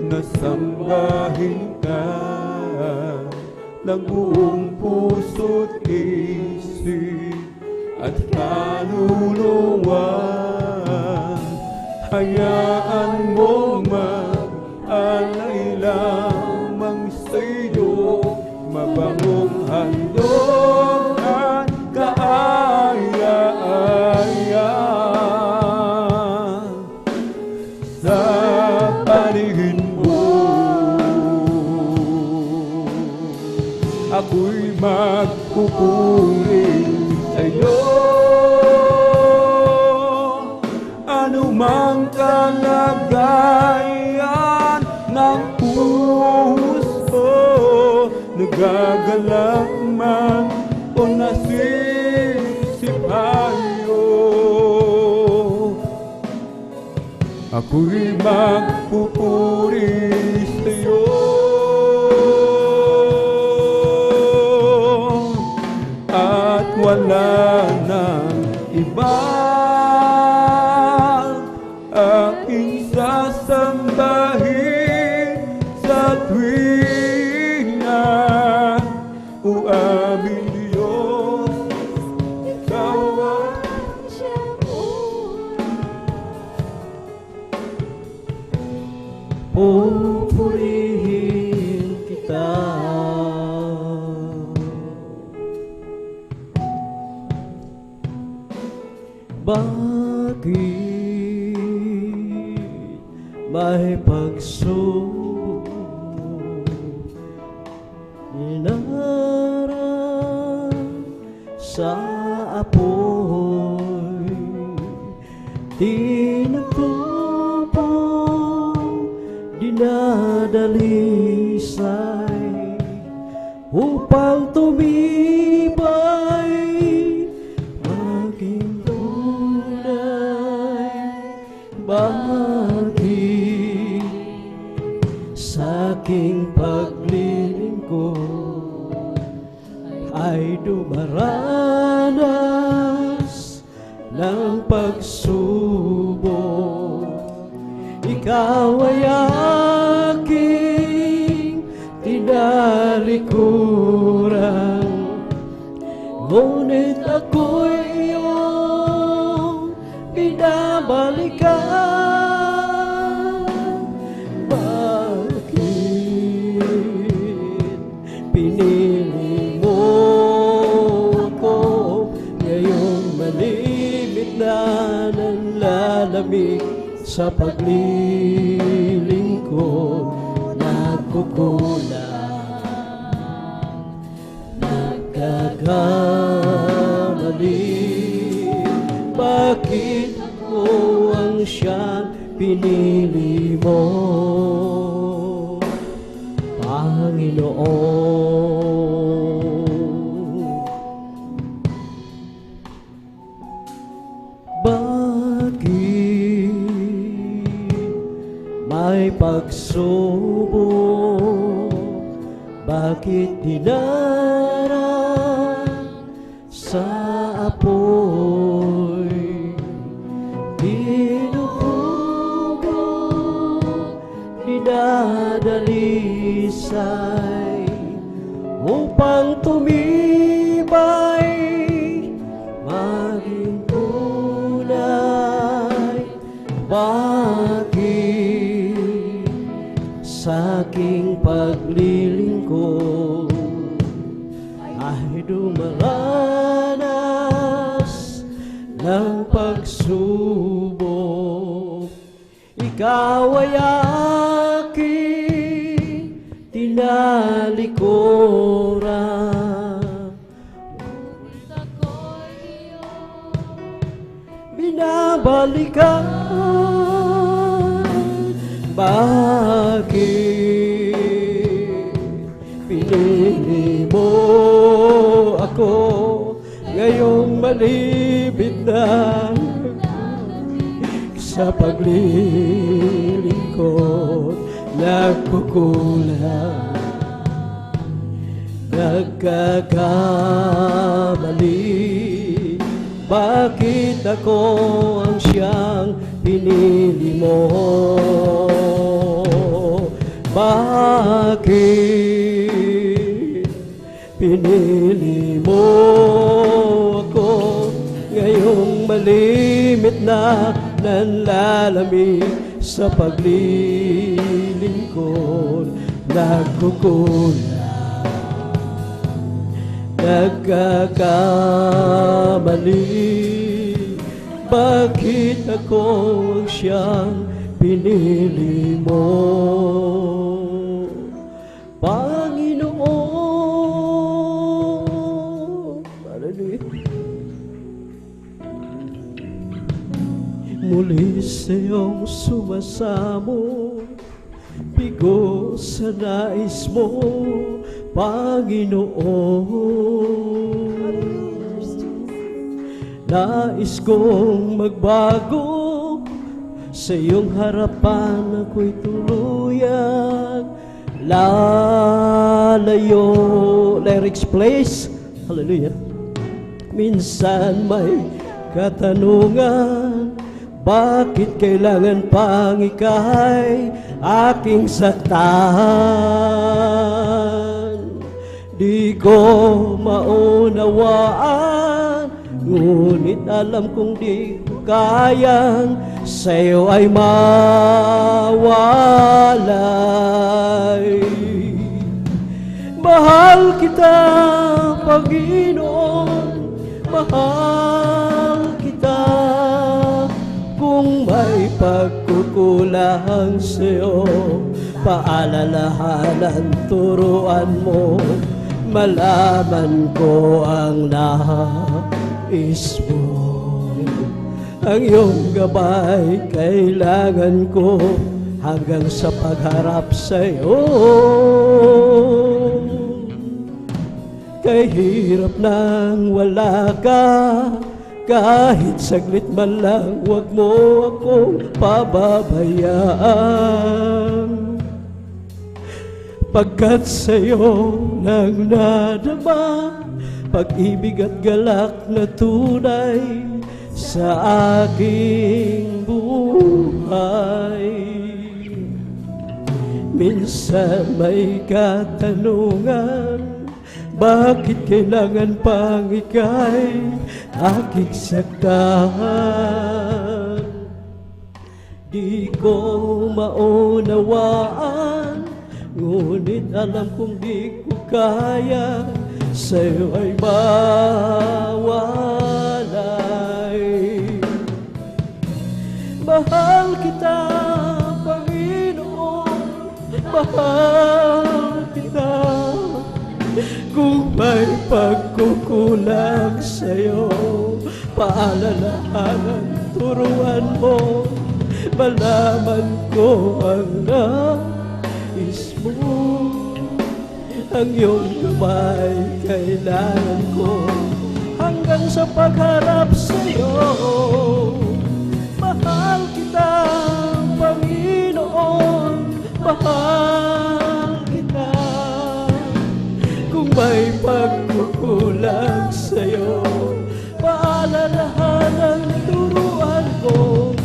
[SPEAKER 2] nasambahin ka ng buong puso't isip at kaluluwa. Hayaan mong mag-alay lamang sa'yo, mabangong handog at kaaya-aya. Sa paningin mo, ako'y magpupuri sa'yo. Anumang kalagayan ng puso, nagagalak man o nasisipayo, ako'y magpupuri sa'yo. At wala nang iba aking sasambahin sa tuwing na o aming Diyos, ikaw ang
[SPEAKER 4] pupurihin kita. Bakit may pagsubok inarang sa apoy, tinagtupang dinadalisay upang tumibay aking tunay. Bakit sa aking paglilingkod ay dumaranas ng pagsubok? Ikaw ay aking tinalikuran, ngunit ako'y iyong binabalikan. Bakit pinili mo sa paglilingkod nagkukulang, nagkakamali. Bakit ako ang siyang pinili mo, Panginoon? Bakit may pagsubok? Bakit dinarang sa apoy? Binuhugot, dinadalisay upang tumibay, maging tunay. Bakit sa aking paglilingkod ay dumaranas ng pagsubok? Ikaw ay aking tinalikuran, binabalikan. Bakit pinili mo ako ngayong malibit na sa paglilingkod nagkukulang, nagkakamali? Bakit ako ang siyang pinili mo? Bakit pinili mo ako ngayong malimit na nanlalamig sa paglilingkod nagkukulang, nagkakamali? Bakit ako ang siyang pinili mo, Panginoon? Hallelujah. Muli sa iyong sumasamo, bigo sa nais mo, Panginoon. Nais kong magbago, sa iyong harapan ako'y tuluyan lalayo. Lyrics please. Hallelujah. Minsan may katanungan, bakit kailangan pang ika'y aking saktan? Di ko maunawaan, ngunit alam kong di ko kayang sa'yo ay mawalay. Mahal kita, Panginoon, mahal kita. Kung may pagkukulang sa'yo, paalalahanan, turuan mo, malaman ko ang nais mo. Ang iyong gabay kailangan ko hanggang sa pagharap sa'yo. Kay hirap nang wala ka, kahit saglit man lang, huwag mo akong pababayaan. Pagkat sa'yo nang nadama, pag-ibig at galak na tunay sa aking buhay. Minsan may katanungan, bakit kailangan pang ika'y aking saktan? Di ko maunawaan, ngunit alam kong di ko kaya sa'yo ay mawalay. Mahal kita, lang sa'yo. Paalalahanan, turuan mo, malaman ko ang nais mo. Ang iyong gabay kailangan ko hanggang sa pagharap sa'yo. Mahal kita, Panginoon, mahal kita. Kung may pagkukulang sa'yo, paalalahanan, turuan ko,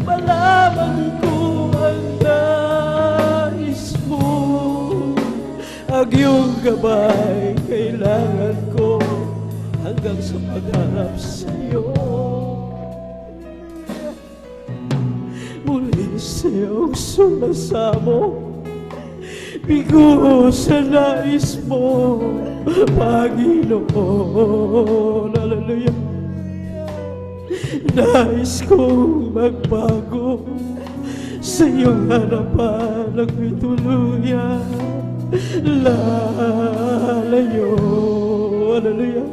[SPEAKER 4] malaman ko ang nais mo. Ang iyong gabay kailangan ko hanggang sa pagharap sa'yo. Muli sa'yong sumasamo, bigo sa nais mo, Panginoon. Hallelujah. Nais kong magbago sa iyong harapan, ako'y tuluyan lalayo. Hallelujah.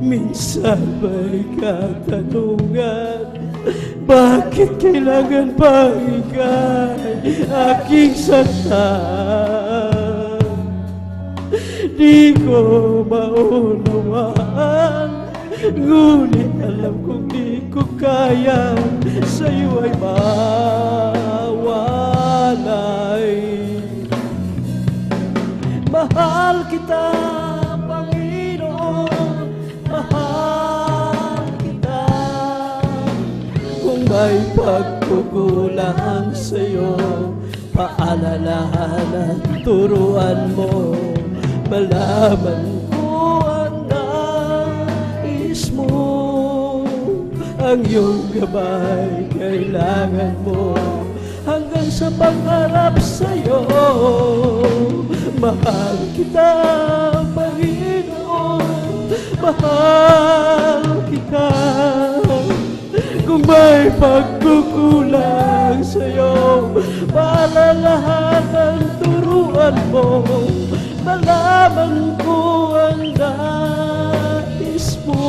[SPEAKER 4] Minsan may katanungan, bakit kailangan pang ika'y aking saktan? Di ko maunawaan, ngunit alam kong di ko kaya sa'yo ay mawalay. Mahal kita, Panginoon, mahal kita. Kung may pagkukulang sa'yo, paalalahanan, turuan mo, malaman ko ang nais mo. Ang iyong gabay kailangan mo hanggang sa pagharap sa'yo. Mahal kita, Panginoon, mahal kita. Kung may pagkukulang sa'yo, paalalahanan, turuan mo, malaman ko ang nais mo.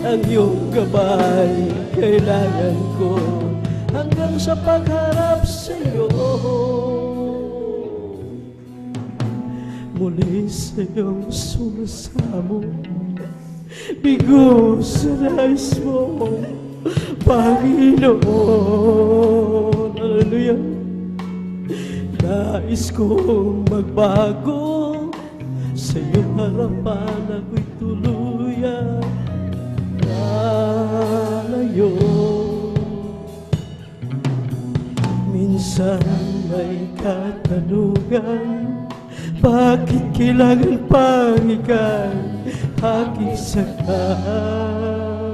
[SPEAKER 4] Ang iyong gabay kailangan ko hanggang sa pagharap sa'yo. Muli sa iyong sumasamo, bigo sa nais mo, Panginoon. Hallelujah. Nais kong magbago sa iyong harapan, ako'y tuluyan lalayo. Minsan may katanungan, bakit kailangan pang ika'y aking saktan?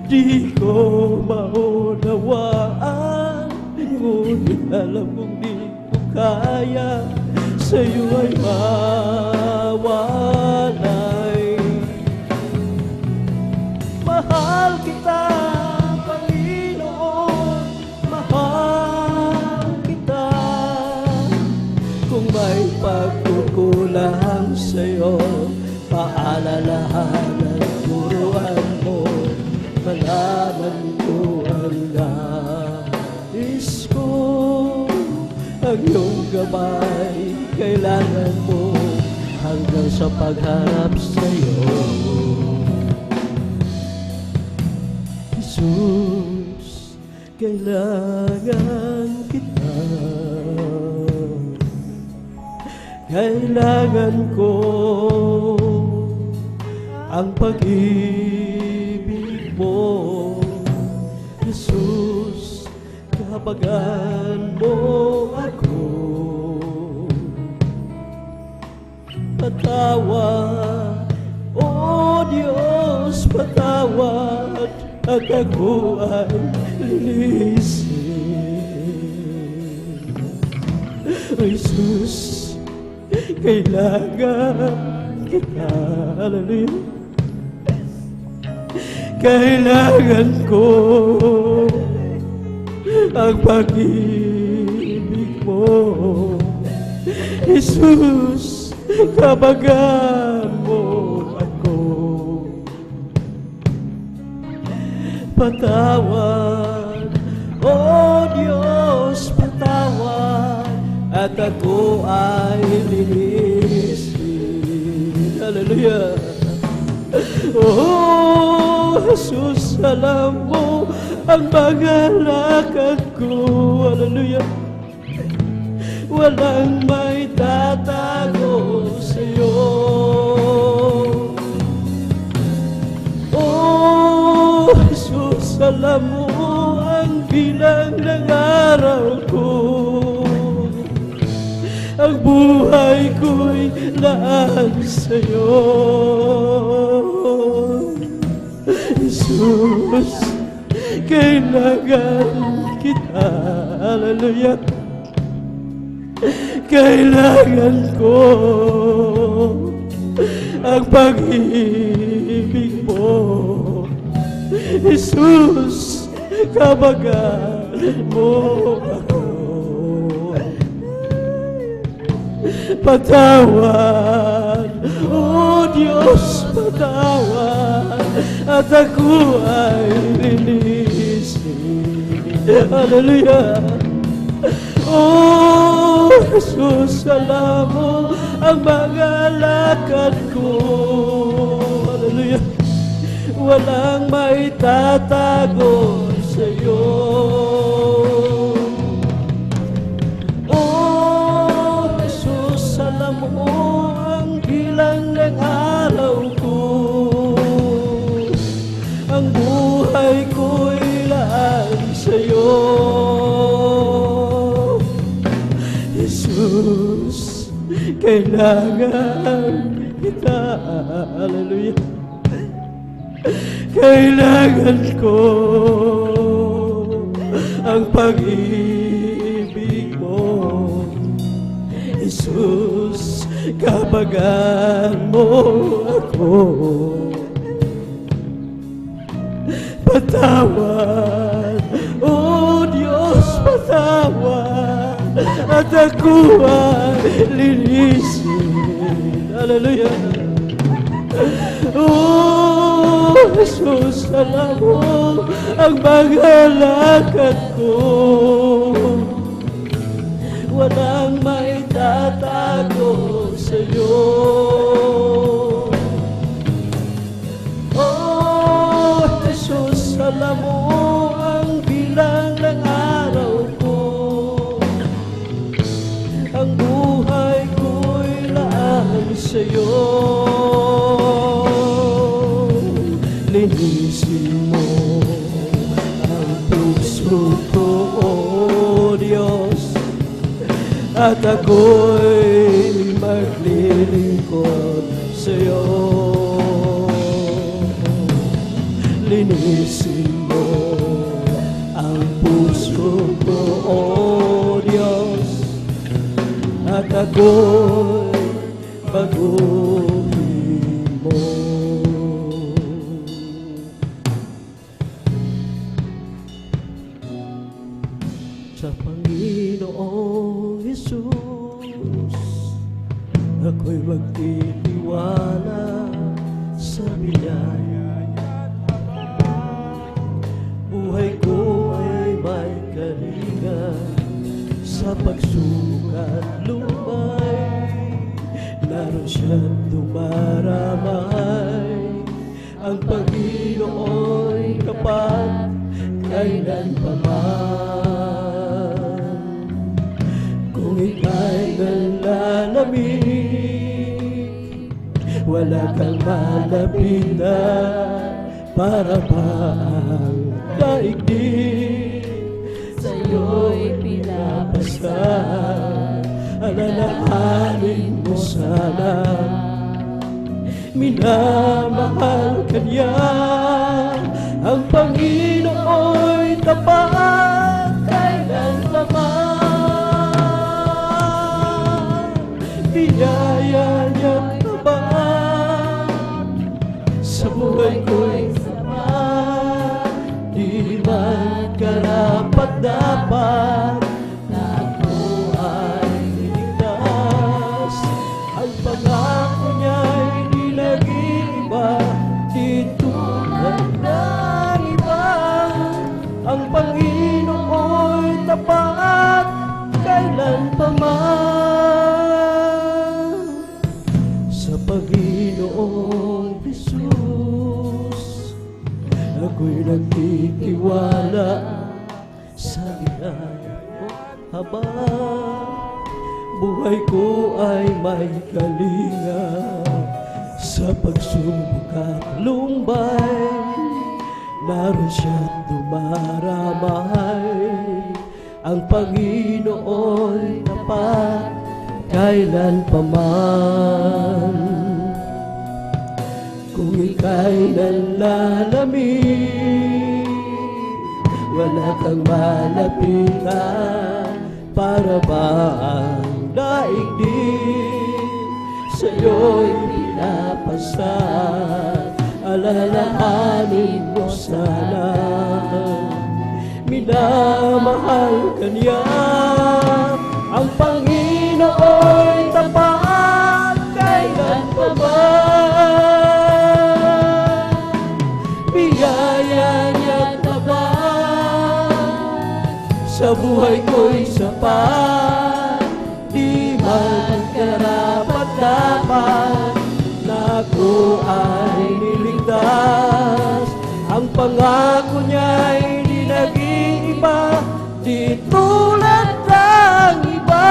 [SPEAKER 4] Di ko maunawaan, ngunit alam kong di ko kaya sa'yo ay mawalay. Mahal kita, Panginoon, mahal kita. Kung may pagkukulang sa'yo, paalalahanan, turuan mo, malaman ko ang nais ko. Ang iyong gabay kailangan mo hanggang sa pagharap sa'yo. Jesus, kailangan kita. Kailangan ko ang pag-ibig mo. Jesus, kabagan mo ako. Patawad, O Diyos, patawad, at ako ay linisin. Jesus, kailangan kita. Hallelujah. Kailangan ko ang pag-ibig mo. Jesus, kabagan mo ako. Patawad, O Diyos, patawad, at ako ay linisin. Hallelujah. Oh, Jesus, alam mo ang mga lakad ko. Hallelujah. Walang may tatago sa'yo. Oh, Jesus, alam mo ang bilang ng araw ko. Ang buhay ko'y laan sa'yo. Jesus, kailangan kita. Hallelujah. Kailangan ko ang pag-ibig mo. Jesus, kabagan mo ako. Patawad, O Diyos, patawad, at ako ay linisin. Hallelujah. Oh, Jesus, alam mo ang mga lakad ko. Hallelujah. Walang may tatago sa'yo. Oh, Jesus, alam mo ang bilang ng araw ko. Ang buhay ko'y laan sa'yo. Jesus, kailangan kita. Hallelujah. Kailangan ko ang pag-ibig mo. Jesus, kabagan mo ako. Patawad, O Diyos, patawad, at ako ay linisin. Hallelujah. Oh, Jesus, alam mo ang mga lakad ko. Walang may tatago sa'yo. Oh, Jesus, alam mo ang bilang ng araw ko. Ang buhay ko'y laan sa'yo. Linisin mo ang puso ko, O Diyos, at ako'y maglilingkod sa'yo. Linisin mo ang puso ko, O Diyos, at ako'y baguhin mo. Sa Panginoong Jesus, ako'y magtitiwala sa biyaya. Buhay ko ay may kalinga sa pagsukat lumay. Naroon siyang dumaramay. Ang Panginoon'y kapag kailan pa man. Kung ika'y nalalamig, wala kang malapitan para bang daigdig. Sa'yo'y pinapasan, alalahanin mo sana. Minamahal ka niya, ang Panginoon'y tapat kailan pa man. Biyaya niya'y tapat sa buhay ko'y sapat. Di man karapat-dapat na ako ay niligtas. Ang sa Panginoong Jesus. Ako'y nagtitiwala sa biyaya mo habang buhay ko ay may kalinga. Sa pagsubok at lumbay, naroon siya't dumaramay. Ang Panginoon tapat kailan pa man. Kung ika'y nalalamig, wala kang malapitan. Para ba ang daigdig sa'yo'y pinapasad? Alalahanin mo sana, minamahal ka niya. Ang Panginoon tapat kailan pa ba? Biyaya niya tapat sa buhay ko'y sapat. Di man karapat-dapat na ako ay niligtas. Ang pangako niya'y di nag-iiba, di tulad ng iba.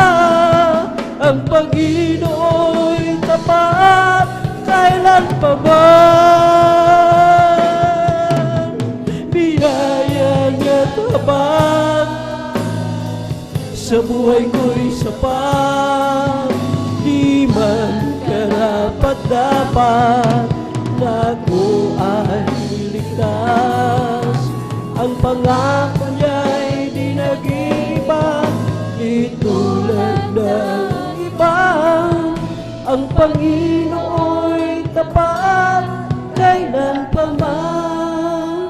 [SPEAKER 4] Ang Panginoon'y tapat kailan pa ba? Biyaya niya tapat sa buhay ko'y sapat. Di man karapat-dapat na ako ay ligtas. Ang pangako niya'y di nag-iba, di tulad ng iba. Ang Panginoon'y tapat kailan pa man.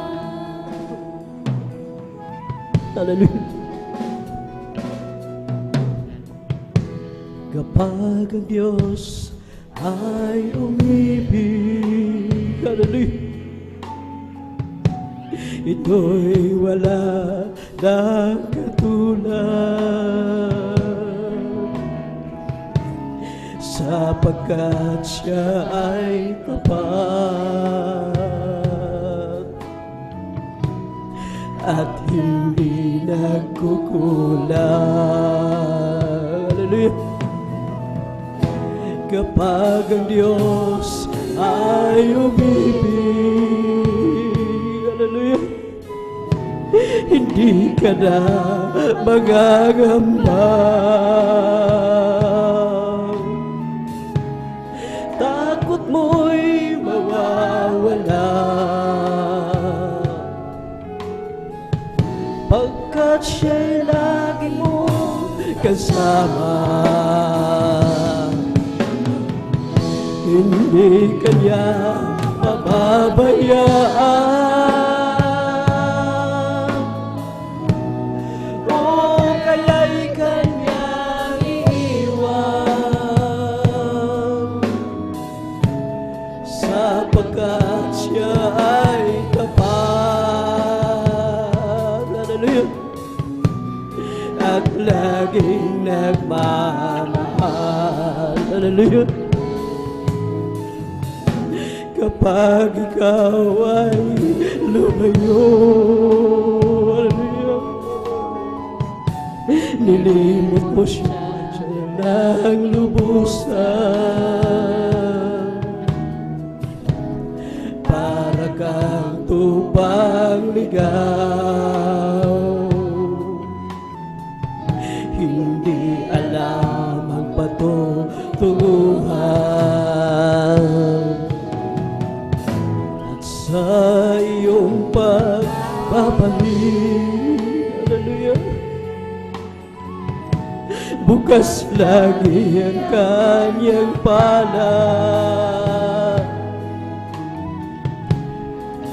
[SPEAKER 4] Hallelujah. Kapag ang Diyos ay umibig, hallelujah, ito'y wala na katulad. Sapagkat siya ay tapat at hindi nagkukulang. Hallelujah. Kapag ang Diyos ay umibig, hallelujah, hindi ka na magagamba. Takot mo'y mawawala, pagkat siya'y lagi mong kasama. Hindi kanya pababayaan, o kaya'y kanyang iiwan. Sapagkat siya ay tapat, hallelujah, at laging nagmamahal, hallelujah. Kapag ikaw ay lumayo, hallelujah, nilimot mo siya ng lubusan. Para kang tupang ligaw, hindi alam ang patutunguhan. Sa iyong pagbabalik, hallelujah, bukas lagi ang kanyang palad.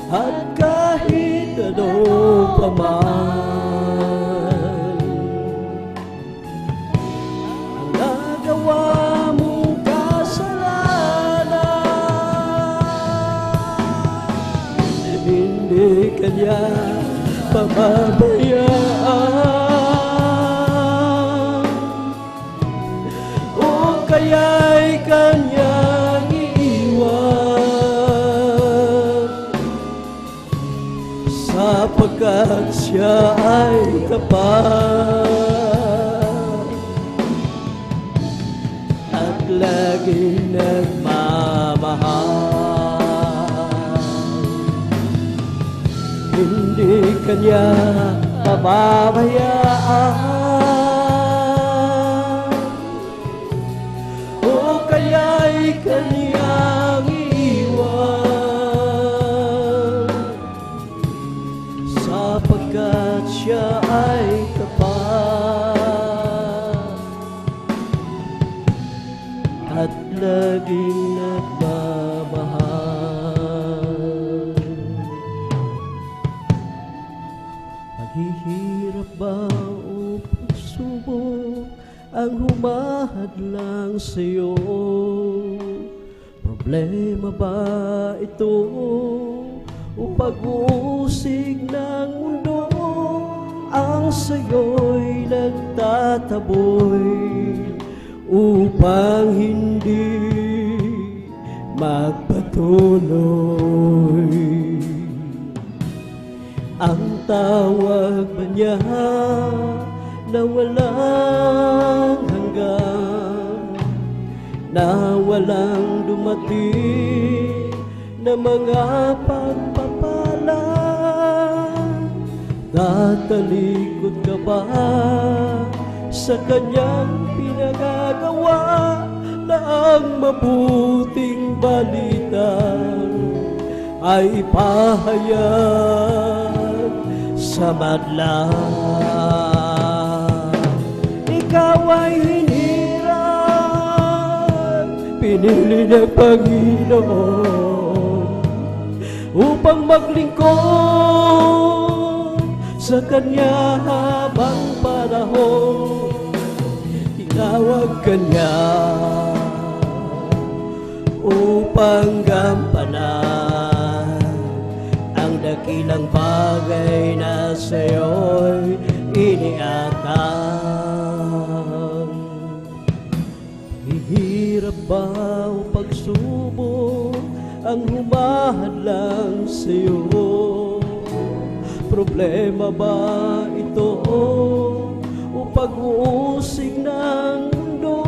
[SPEAKER 4] At kahit ano pa man ang nagawa mong kasalanan, hindi kanya pababayaan, o kaya'y kanyang siya ay tapat at laging nagmamahal. Hindi kanya pababayaan o kaya'y kanyang iwan, sapagkat siya ay tapat at laging nagmamahal. Maghihirap ba o pagsubok ang humahadlang sa'yo? Problema ba ito o pag-uusig ng mundo ang sa'yo'y nagtataboy upang hindi magpatuloy? Ang tawag ba niya na walang hanggan, na walang dumating na mga pagpapala? Tatalikod ka ba sa kanyang pinagagawa na ang mabuting balita ay ipahayag sa madla? Ikaw ay hinirang, pinili ng Panginoon upang maglingkod sa Kanya habang panahon. Tinawag Kanya upang gampanan ang dakilang bagay na sa'yo'y iniatang. Hihirap ba o pagsubok ang humahadlang sa'yo? Problema ba ito o pag-uusig ng mundo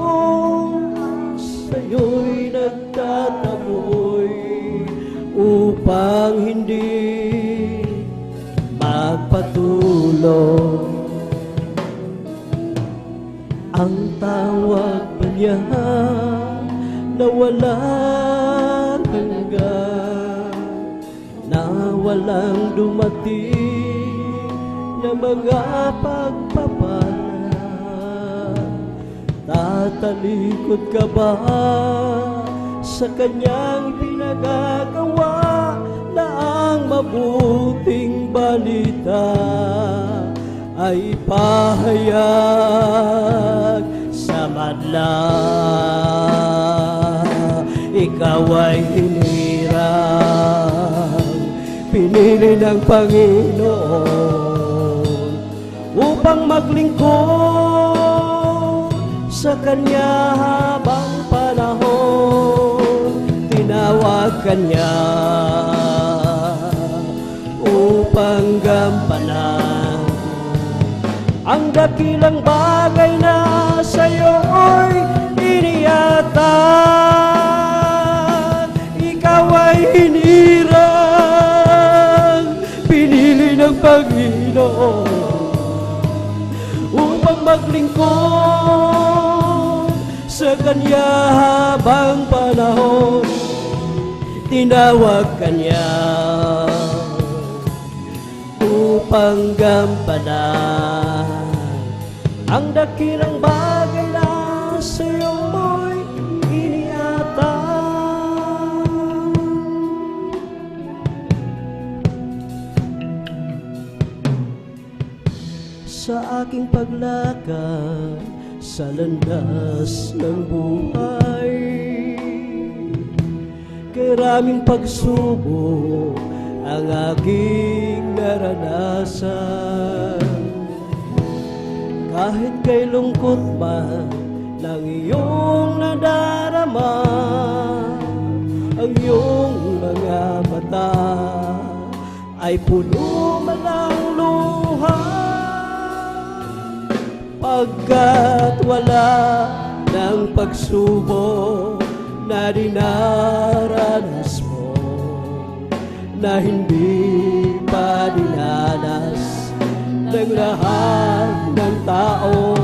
[SPEAKER 4] sa'yo'y nagtataboy upang hindi magpatuloy? Ang tawag ba niya na walang hanggan, na walang dumating na mga pagpapala? Tatalikod ka ba sa kanyang pinagagawa na ang mabuting balita ay pahayag sa madla? Ikaw ay hinirang, pinili ng Panginoon upang maglingkod sa Kanya habang panahon. Tinawag Kanya upang gampanan ang dakilang bagay na sa'yo'y iniyatan. Ikaw ay hinirang, pinili ng Panginoon upang maglingkod sa Kanya habang panahon. Tinawag Kanya upang gampanan ang dakilang bagay na sa'yo'y iniatang. Sa aking paglakad sa landas ng buhay, karaming pagsubok ang aking naranasan. Kahit kay lungkot man ng iyong nadarama, ang iyong mga mata ay puno man ng luha. Pagkat wala ng pagsubok na dinaranas mo, na hindi pa dinanas ng lahat ng tao.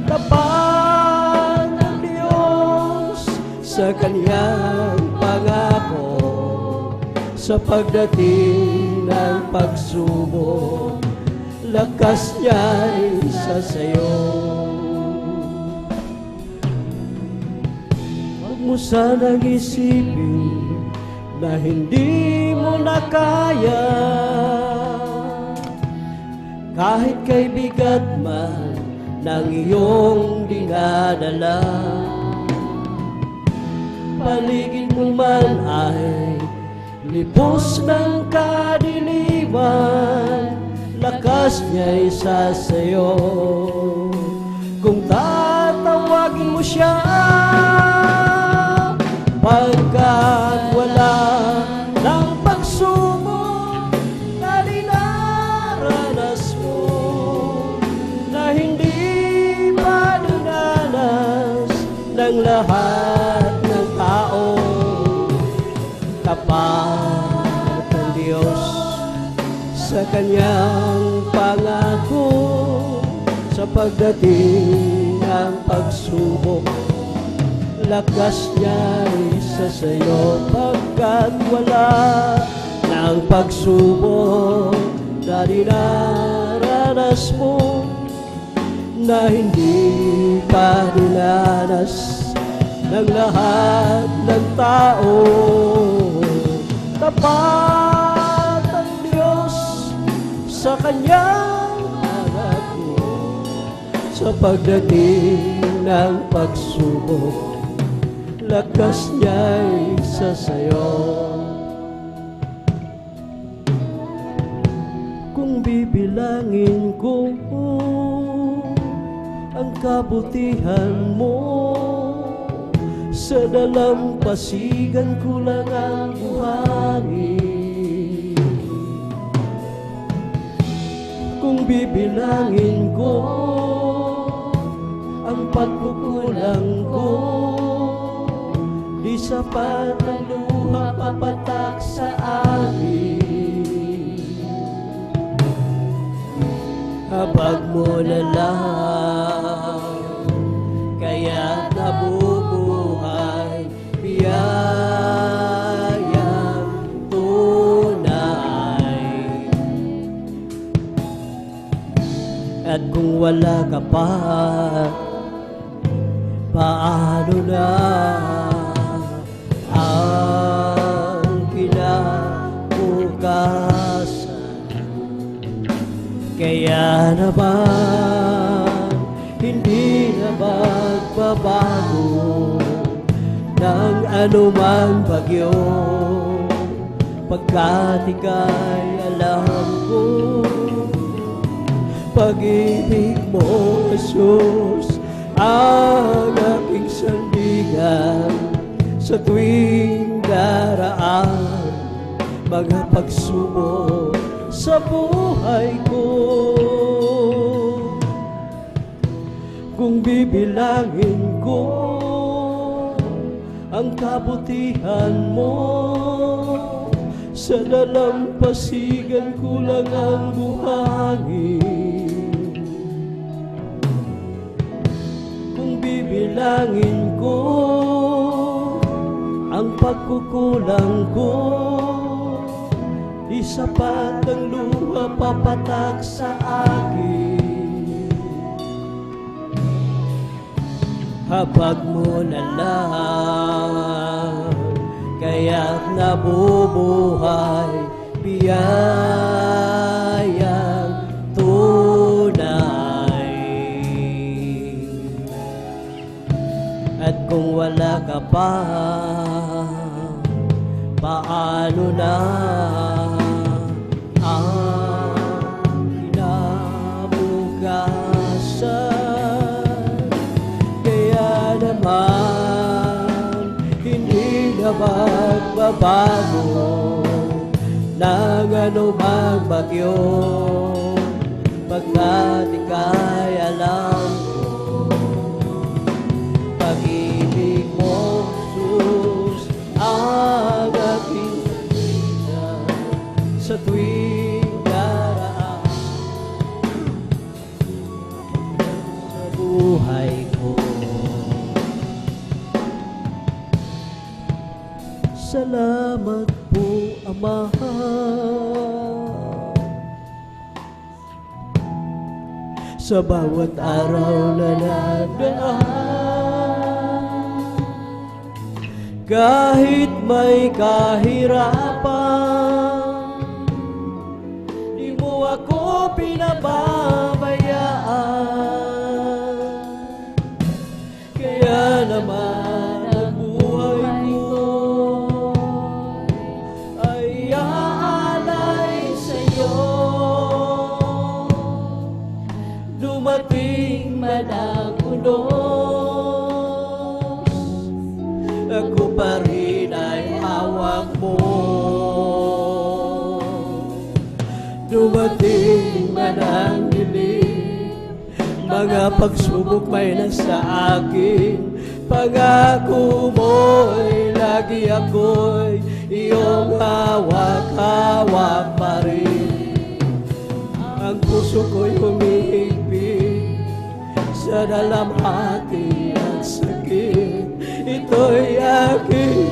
[SPEAKER 4] Tapat ng Diyos sa Kanyang pangako, sa pagdating ng pagsubok, lakas niya'y isa sa'yo. Huwag mo sanang isipin na hindi mo na kaya, kahit kay bigat man ng iyong dinadala. Paligid mo man ay lipos ng kadiliman, lakas niya'y isa sa'yo. Kung tatawagin mo siya, pagkat wala ng pagsubok na dinaranas mo, na hindi pa dinanas ng lahat ng tao. Tapat ang Diyos sa Kanyang pangako, sa pagdating ng pagsubok, lakas niya'y isa sa'yo. Pagkat wala ng pagsubok na dinaranas mo, na hindi pa dinanas ng lahat ng tao. Tapat ang Diyos sa Kanyang pangako, sa pagdating ng pagsubok, lakas niya'y isa sa'yo. Kung bibilangin ko ang kabutihan mo, sa dalampasigan ko lang ang buhangin. Kung bibilangin ko ang pagkukulang ko, di sapat ang luha papatak sa akin. Habag mo na lang, kaya nabubuhay, biyayang tunay. At kung wala ka pa, paano na ang kinabukasan? Kaya naman hindi na magbabago ng anumang bagyo, pagkat ika'y alam ko, pag-ibig mo, Jesus, ang aking sandigan sa tuwing daraan mga pagsubok sa buhay ko. Kung bibilangin ko ang kabutihan mo, sa dalampasigan ko lang ang buhangin. Kung bibilangin ko ang pagkukulang ko, di sapat ang luha papatak sa akin. Habag mo na lang, kaya't nabubuhay, biyayang tunay. At kung wala ka pa, paano na ang kinabukasan? Hindi na magbabago ng anumang bagyo, Pagkat ika'y alam ko, pag-ibig mo, Jesus, ang aking pagkita sa tuwing daraan sa buhay ko. Salamat po, Ama, sa bawat araw na nagdaan. Kahit may kahirapan, di mo ako pinababayaan. Kaya naman ang buhay ko ay aalay sa'yo. Dumating man ang unos, ako pa rin ay hawak mo. Dumating man ang dilim, mga pagsubok may nasa akin. Pangako mo'y lagi ako'y iyong hawak-hawak pa rin. Ang puso ko'y humihigpit sa dalamhati at sakit. Ito'y aking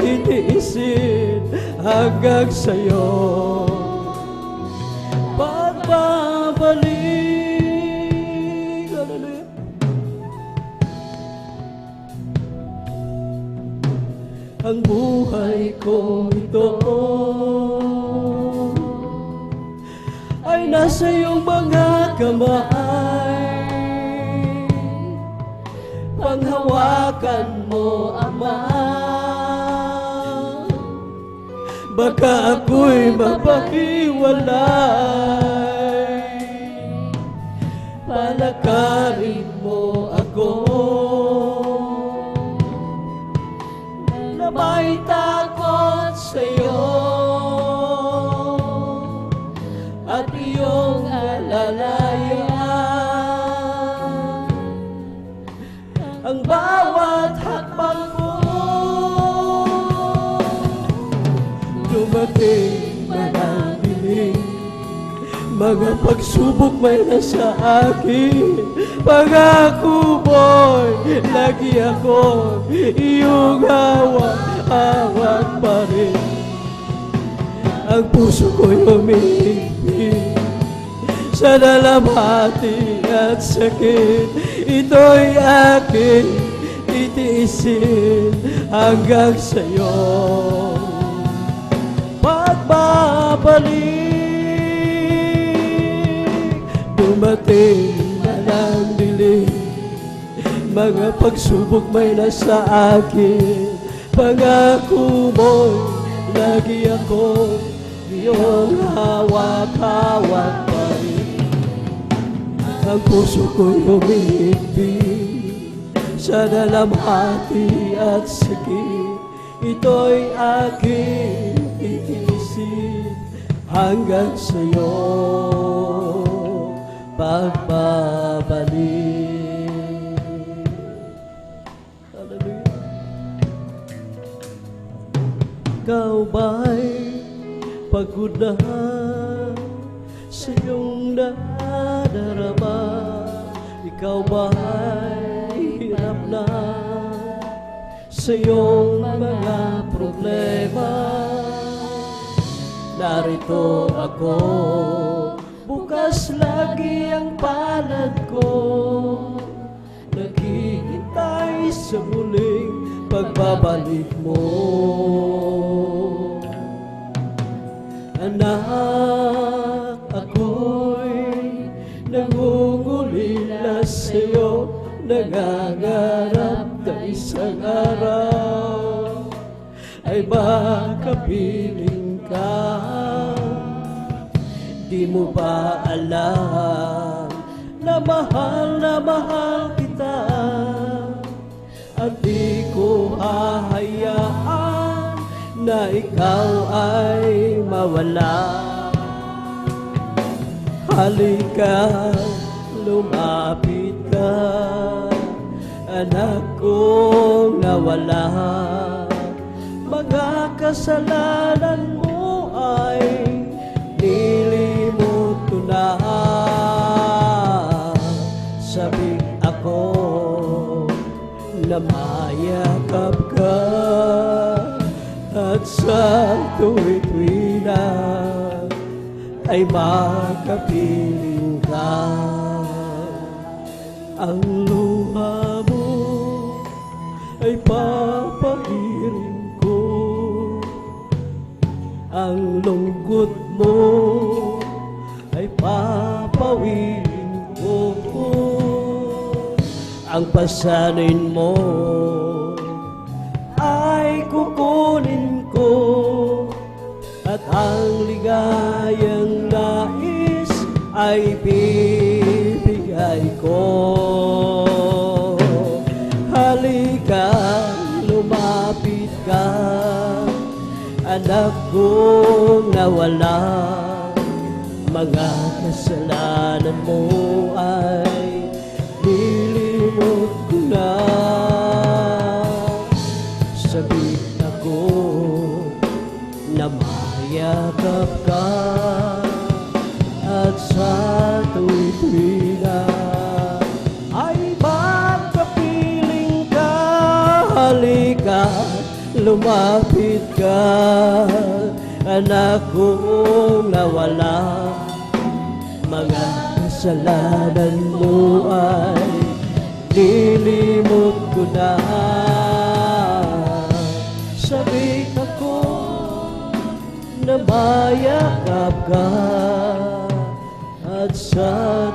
[SPEAKER 4] titiisin hanggang sa'yo pagbabalik. Hallelujah. Ang buhay ko ito ay nasa iyong mga kamay. Panghawakan mo, Ama, baka ako'y mapahiwalay. Palakarin mo ako na may takot sa'yo at iyong alalayan ang bawat hakbang ko. Dumating man ang dilim, mga pagsubok may nasa akin. Pangako mo'y lagi ako iyong hawak-hawak pa rin. Ang puso ko'y humihigpit sa dalamhati at sakit. Ito'y aking titiisin hanggang sa'yo pagbabalik. Dumating na ng dilim, mga pagsubok may nasa akin. Pangako mo'y lagi ako iyong hawak-hawak pa rin. Ang puso ko'y humihigpit sa dalamhati at sakit. Ito'y aking titiisin hanggang sa'yo pagbabalik. Hallelujah. Ikaw ba'y pagod na sa iyong nadarama? Ikaw ba'y hirap na sa iyong mga problema? Narito ako, bukas lagi ang palad ko, naghihintay sa muling pagbabalik mo. Anak, ako'y nangungulila sa'yo, nangangarap na isang araw ay makapiling ka. Di mo ba alam na mahal kita, at di ko hahayaan na ikaw ay mawala. halika, lumapit ka, anak kong nawala. Mga kasalanan mo ay nilimot ko na. Sabik ako na mayakap ka, at sa tuwi-tuwi na ay makapiling ka. Ang luha mo ay papahirin ko, ang lungkot mo ay papawirin ko, ang pasanin mo ay kukunin ko, at ang ligayang nais ay bibigay ko. Halika, lumapit ka, anak kong nawala. Mga kasalanan mo ay nilimot ko na. Sabik ako na mayakap ka, at sa tuwi-tuwi na ay magkapiling ka. Halika, lumapit ka, anak kong nawala. Mga kasalanan mo ay nilimot ko na. Sabik ako na mayakap ka, at sa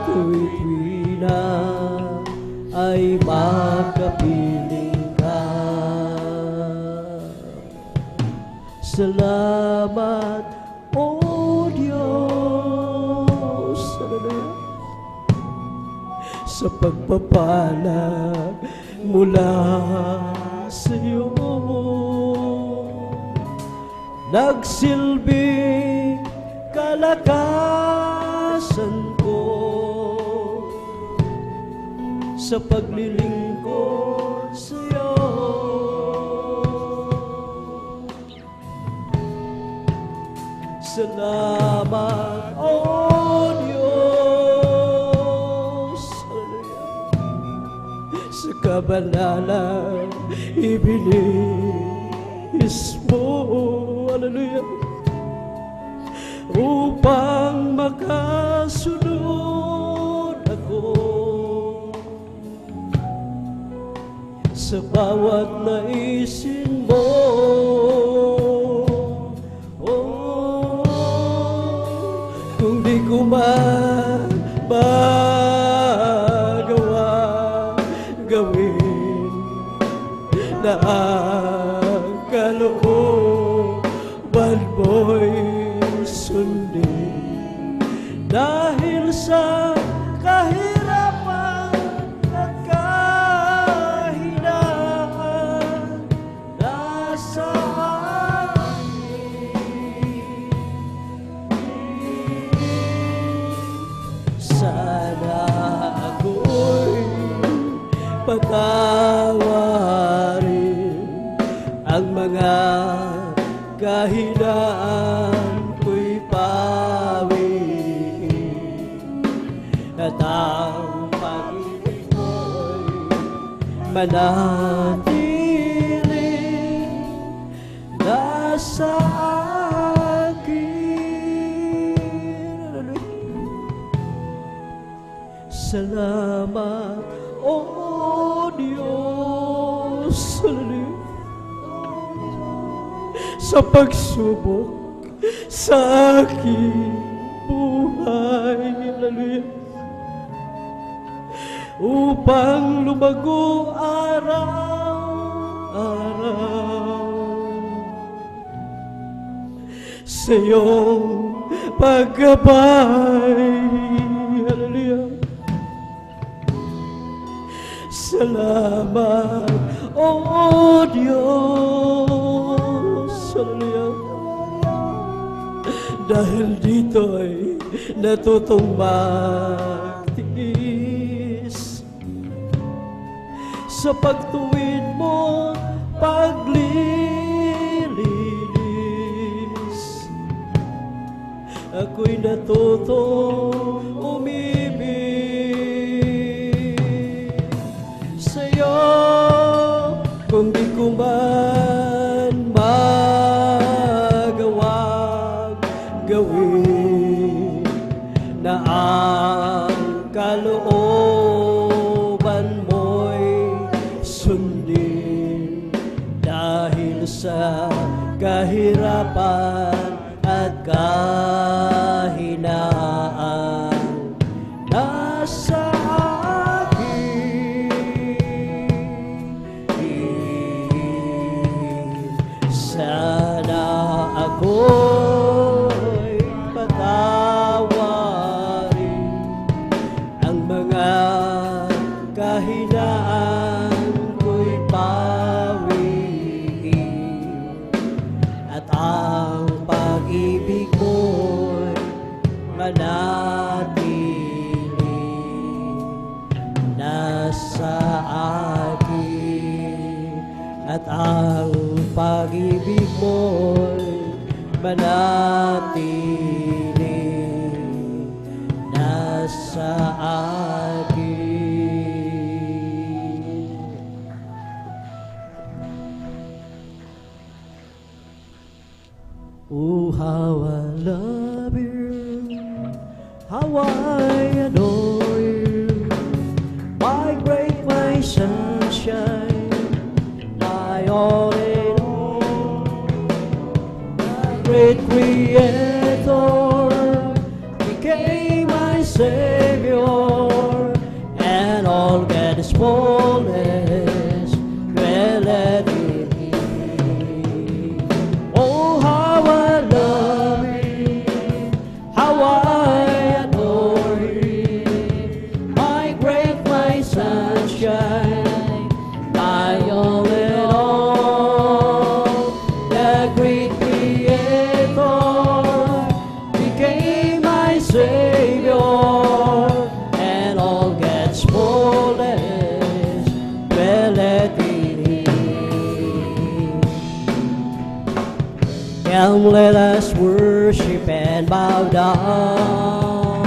[SPEAKER 4] tuwi-tuwi na ay makapiling ka. Salamat, O Diyos, sa pagpapala mula sa iyo. Nagsilbing kalakasan ko sa paglilingkod sa iyo. Salamat, O Diyos, sa kabanalang ibinis mo, hallelujah, upang makasunod ako sa bawat naisin mo. Kung di ko magawa gawin na ang kalooban mo'y sundin, dahil sa kahirapan at kahinaan nasa sana ako'y patawarin ang mga kahinaan ko'y pawiin, at ang pag-ibig mo'y manatili nasa akin. Salamat, O Diyos, sa pagsubok sa aking buhay, hallelujah, upang lumago araw-araw sa iyong paggabay, hallelujah. Salamat, O Diyos, hallelujah, dahil dito'y natutong magtiis sa pagtuwid mo, paglilinis. Ako'y natutong umibig sa'yo kung di ko man magawang gawin na ang kalooban mo'y sundin dahil sa kahirapan at kahinaan nasa akin. Sana ako'y patawarin ang mga kahinaan ko'y pawiin at ang pag-ibig mo'y manatili nasa akin at ang pag-ibig mo'y manatili nasa akin. Oh, how I love you, how I adore you, my great, my sunshine, my all in all, my great creator became my savior, and all God's fullness dwelleth in me. Oh, how I love you, how I adore you, my great, my sunshine, my all in all, the great creator became my savior, and all God's fullness dwelleth in him. Come, let us worship and bow down.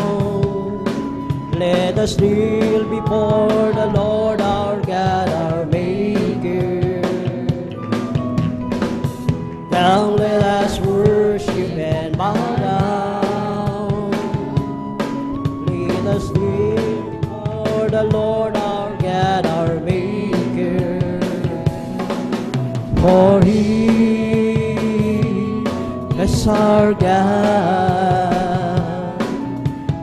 [SPEAKER 4] Let us kneel before the Lord our God, our Maker. Come, let us worship and bow down. Let us kneel before the Lord our God, our Maker. For He is our God,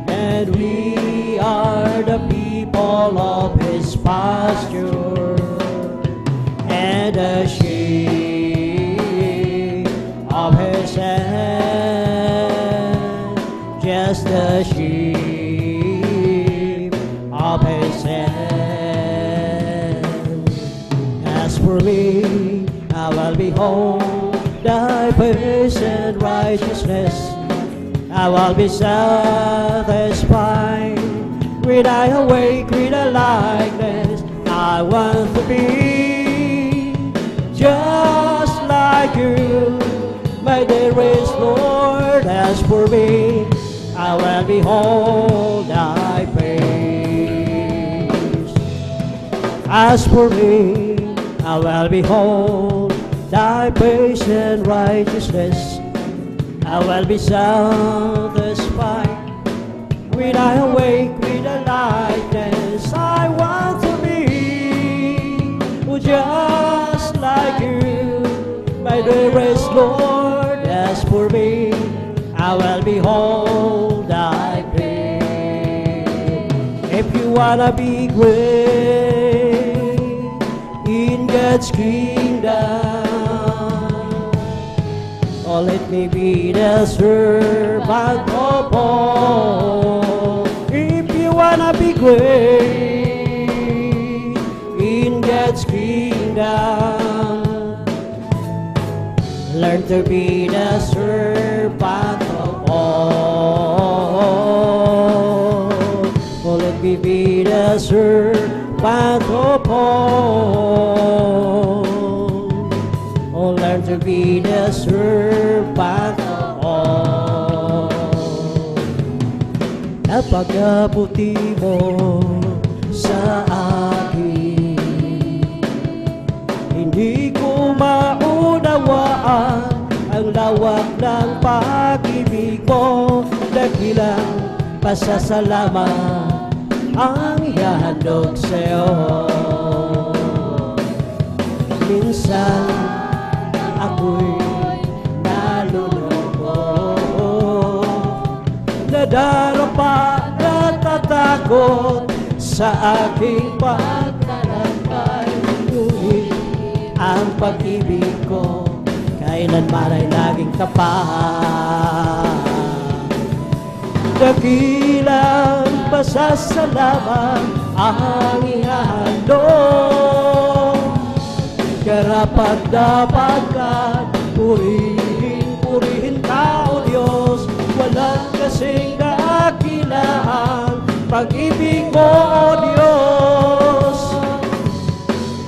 [SPEAKER 4] and we are the people of His pasture, and the sheep of His hand, just the sheep of His hand. As for me, I will behold thy face and righteousness. I will be satisfied when I awake with a likeness. I want to be just like you, my dearest Lord. As for me, I will behold thy face. As for me, I will behold thy face and righteousness. I will be satisfied when I awake with a likeness. I want to be just like you, my dearest Lord. As for me, I will behold thy face. If you wanna be great in God's kingdom, oh, let me be the servant of all. If you wanna be great in God's kingdom, learn to be the servant of all. the servant of all. Oh, learn to be the servant of all. Napag-abuti mo sa akin, hindi ko maunawaan ang lawak ng pag-ibig mo. Dakilang pasasalamat ang ihahandog sa'yo. Minsan ako'y naluloko, nadarapa, natatakot sa aking paglalakbay. Ngunit ang pag-ibig ko kailanman ay laging tapat. Dakilang pasasalamat ang ihahandog. Karapat dapat ka, purihin ka, O Diyos. Walang kasing dakilaan pag-ibig mo, O Diyos.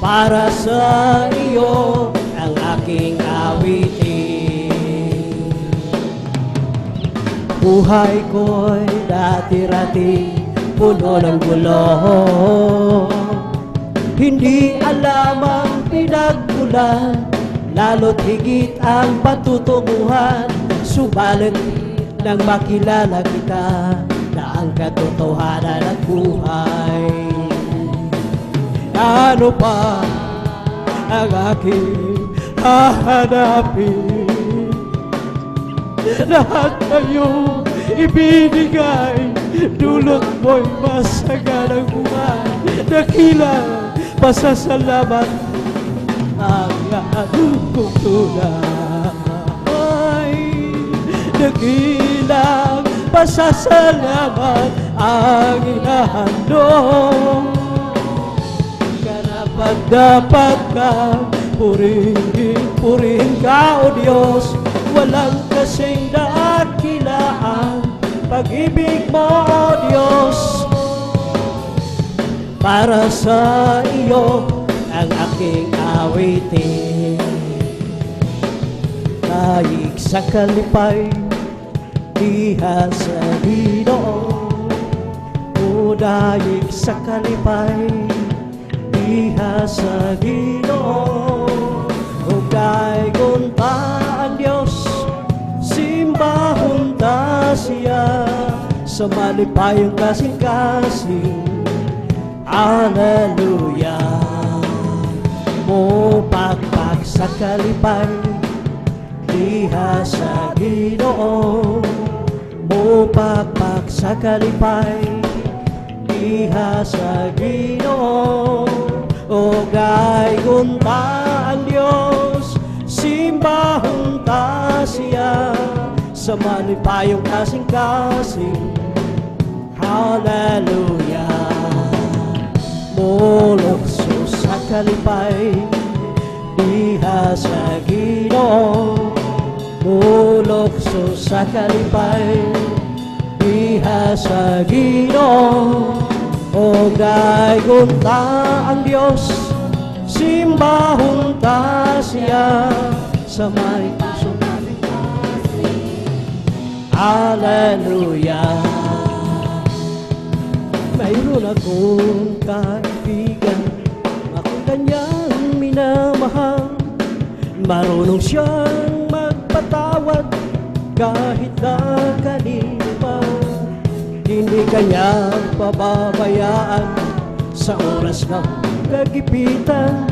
[SPEAKER 4] Para sa iyo ang aking awitin. Buhay ko'y dati-rati puno ng gulo, hindi alam ang pinagmulan, lalo't higit ang patutunguhan. Subalit nang makilala kita na ang katotohanan at buhay, ano pa ang aking hahanapin? Lahat ngayong ibinigay, dulot mo'y masaganang buhay. Dakilang pasasalamat ang ating tunay. Dakilang pasasalamat ang ihahandog. Karapat dapat ka, purihin ka, O Diyos. Walang kasing dakilaan pag-ibig mo, O Diyos. Para sa iyo ang aking awitin. Daig sa kalipay, diha sa Ginoo. O daig sa kalipay, diha sa Ginoo. O daig ang Diyos, simbahon ta siya sa malipayong kasing-kasing. Hallelujah. Mo pakpak sa kalipay, diha sa Ginoo. Mo pakpak sa kalipay, diha sa Ginoo. O gaygon ta ang Diyos, simbahon ta siya sa malipayong kasing-kasing. Hallelujah. Mulokso sa kalipay, diha sa Ginoo. Mulokso sa kalipay, diha sa Ginoo. O gaygon ta ang Diyos, simbahon ta siya sa may puso. Hallelujah. Mayroon akong kaibigan, akong kanyang minamahal. Marunong siyang magpatawad kahit na kanino pa. Hindi kanya pababayaan sa oras ng kagipitan.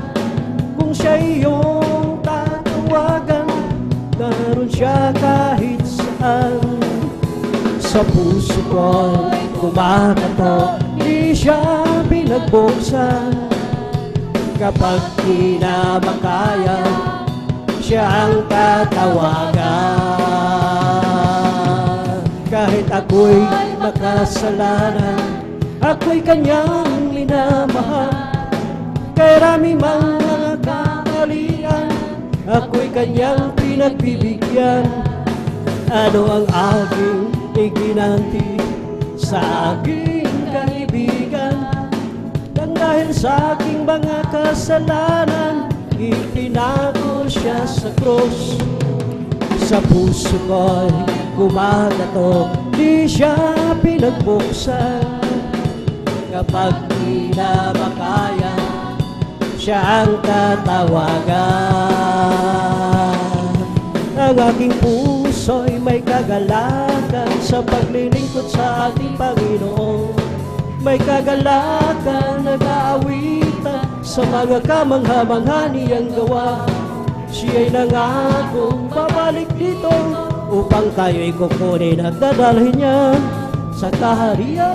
[SPEAKER 4] Kung siya iyong tatawagan, naroon siya kahit saan. Sa puso ko'y kumakatok, di siya pinagbuksan. Kapag di na makaya, siya ang tatawagan. Kahit ako'y makasalanan, ako'y kanyang minamahal. Kay rami mang mga kamalian, ako'y kanyang pinagbibigyan. Ano ang aking iginanti sa aking kaibigan? dahil sa aking mga kasalanan, ipinako siya sa krus. Sa puso ko'y kumagatok, di siya pinagbuksan. Kapag di na makaya, siya ang tatawagan. Ang aking puso'y may kagalakan sa paglilingkod sa ating Panginoon. May kagalakan, nag-aawitan sa mga kamangha-mangha niyang gawa. Siya'y nangakong babalik dito upang tayo'y kukunin at dadalhin niya sa kaharian,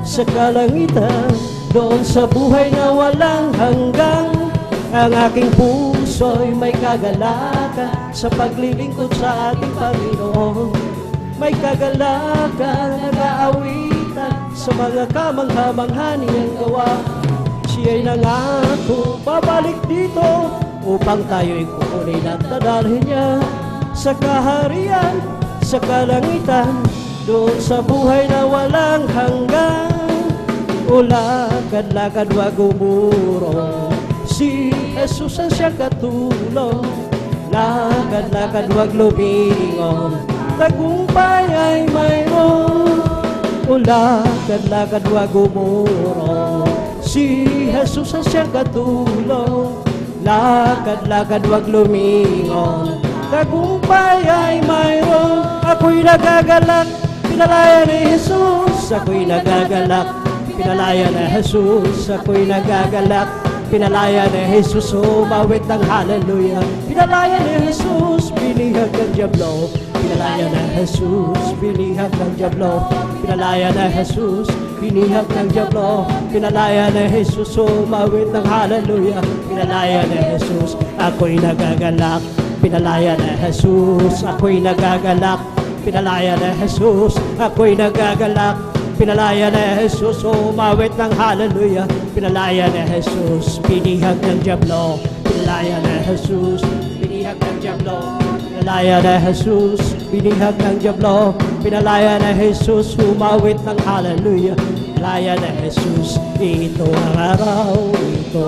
[SPEAKER 4] sa kalangitan, doon sa buhay na walang hanggang. Ang aking puso'y may kagalakan sa paglilingkod sa ating Panginoon. May kagalakan, nag-aawitan sa mga kamangha-mangha niyang gawa. Siya'y nangako babalik dito upang tayo'y kukunin at dadalhin niya sa kaharian, sa kalangitan, doon sa buhay na walang hanggan. O lakad-lakad wag umurong, si Jesus ang siyang katulong. Lakad-lakad wag lumingon, tagumpay ay mayroon. O lakad-lakad wag umurong, si Jesus ang siyang katulong. Lakad-lakad wag lumingon, tagumpay ay mayroon. Ako'y nagagalak, pinalaya ni Jesus. Ako'y nagagalak, pinalaya ni Jesus. Ako'y nagagalak, pinalaya ni Jesus. Umawit ng hallelujah. Pinalaya ni Jesus, binihag ng diablo. Pinalaya ni Jesus, binihag ng diablo. Pinalaya ni Jesus, binihag ng diablo. Pinalaya ni Jesus, umawit ng hallelujah. Pinalaya ni Jesus, ako'y nagagalak. Pinalaya ni Jesus, ako'y nagagalak. Pinalaya ni Jesus, ako'y nagagalak. Pinalaya ni Jesus, umawit ng hallelujah. Pinalaya ni Jesus, binihag ng diablo. Pinalaya ni Jesus, binihag ng diablo. Pinalaya ni Jesus, binihag ng diablo. Pinalaya ni Jesus, umawit ng hallelujah. Pinalaya ni Jesus, ito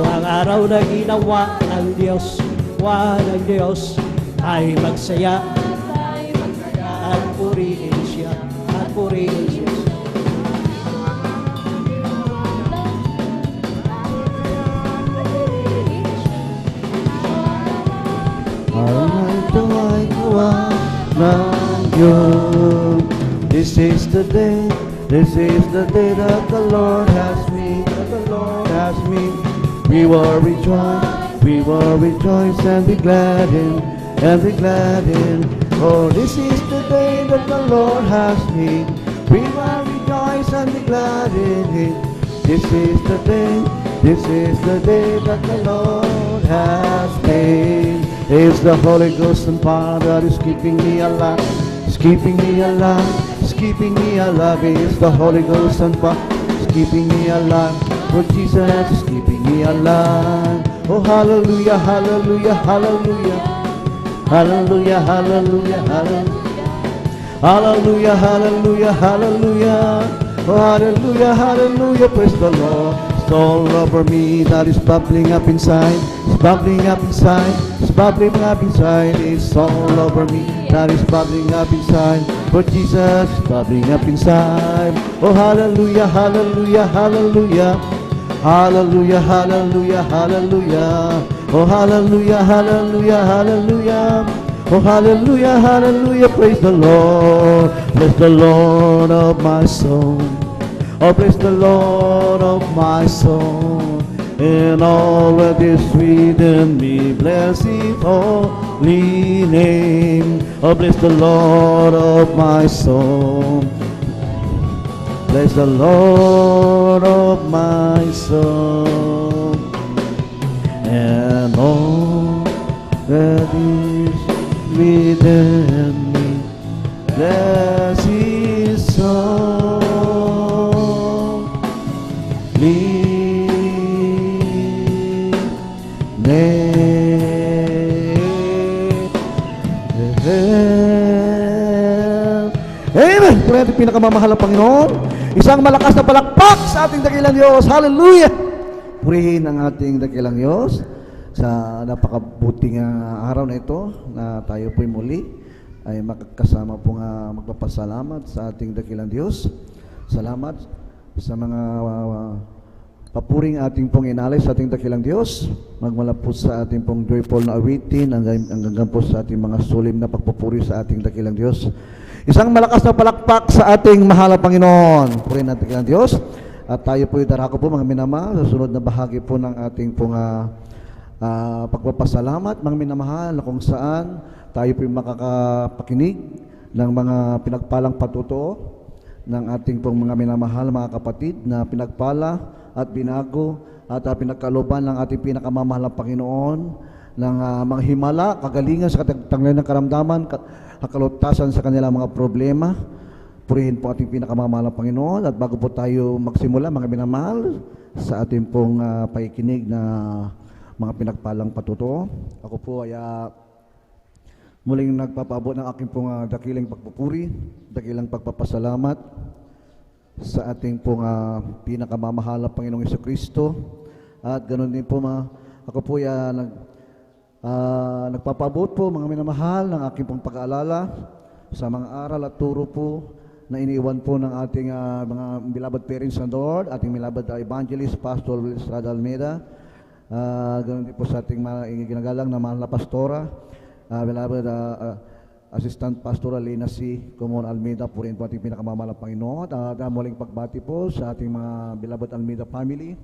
[SPEAKER 4] ang araw na ginawa ng Diyos. Ng Diyos ay magsaya at purihin siya, at purihin siya.
[SPEAKER 5] Ay gawa ng Diyos. This is the day that the Lord has made, We will rejoice and be glad in, Oh, this is the day that the Lord has made. We will rejoice and be glad in it. This is the day that the Lord has made. It's the Holy Ghost and power that is keeping me alive. It's keeping me alive. It's keeping me alive. It's the Holy Ghost and power. It's keeping me alive. For Jesus is keeping me alive. Oh, hallelujah, hallelujah, hallelujah. Hallelujah, hallelujah, hallelujah. Hallelujah, hallelujah, hallelujah. Oh, hallelujah, hallelujah. Praise the Lord. It's all over me that is bubbling up inside. It's bubbling up inside. It's bubbling up inside. It's all over me that is bubbling up inside. For Jesus is bubbling up inside. Oh, hallelujah, hallelujah, hallelujah. Hallelujah, hallelujah, hallelujah. Oh, hallelujah, hallelujah, hallelujah. Oh, hallelujah, hallelujah. Praise the Lord. Bless the Lord of my soul. Oh, bless the Lord of my soul. And all that is within me, bless His holy name. Oh, bless the Lord of my soul. Bless the Lord of my soul. And all that is within me, bless His holy name. Amen! Kung natin pinakamamahal ang Panginoon, isang malakas na palakpak sa ating dakilang Diyos. Hallelujah! purihin ang ating dakilang Diyos sa napakabuting araw na ito na tayo po'y muli ay makakasama po nga magpapasalamat sa ating dakilang Diyos. Salamat sa mga papuring ating pong inalay sa ating dakilang Diyos. Magmula po sa ating pong joyful na awitin hanggang po sa ating mga sulim na pagpupuri sa ating dakilang Diyos. Isang malakas na palakpak sa ating mahal na Panginoon. Purihin natin dakilang Diyos. At tayo po darako po mga minamahal sa sunod na bahagi po ng ating pong pagpapasalamat mga minamahal na kung saan tayo po makakapakinig ng mga pinagpalang patutuo ng ating pong mga minamahal mga kapatid na pinagpala at binago at pinagkaluban ng ating pinakamamahal na Panginoon ng mga himala, kagalingan sa katagtanglay ng karamdaman, kakalutasan sa kanilang mga problema. Purihin po ating pinakamamahal na Panginoon. At bago po tayo magsimula mga minamahal sa ating pong pakikinig na mga pinagpalang patutuo, ako po ay muling nagpapaabot ng aking pong dakilang pagpupuri, dakilang pagpapasalamat sa ating pong pinakamamahal na Panginoong Jesucristo. At ganoon din po ako po ay nagpapaabot po mga minamahal ng aking pong pag-aalala sa mga aral at turo po na iniwan po ng ating mga beloved parents and Lord, ating beloved evangelist, Pastor Will Estrada Almeida. Ganoon din po sa ating ginagalang na mahal na pastora, beloved Assistant Pastor Lina C. Comon Almeida, purihin po ating pinakamamahal na Panginoon. Muling pagbati po sa ating mga beloved Almeida family,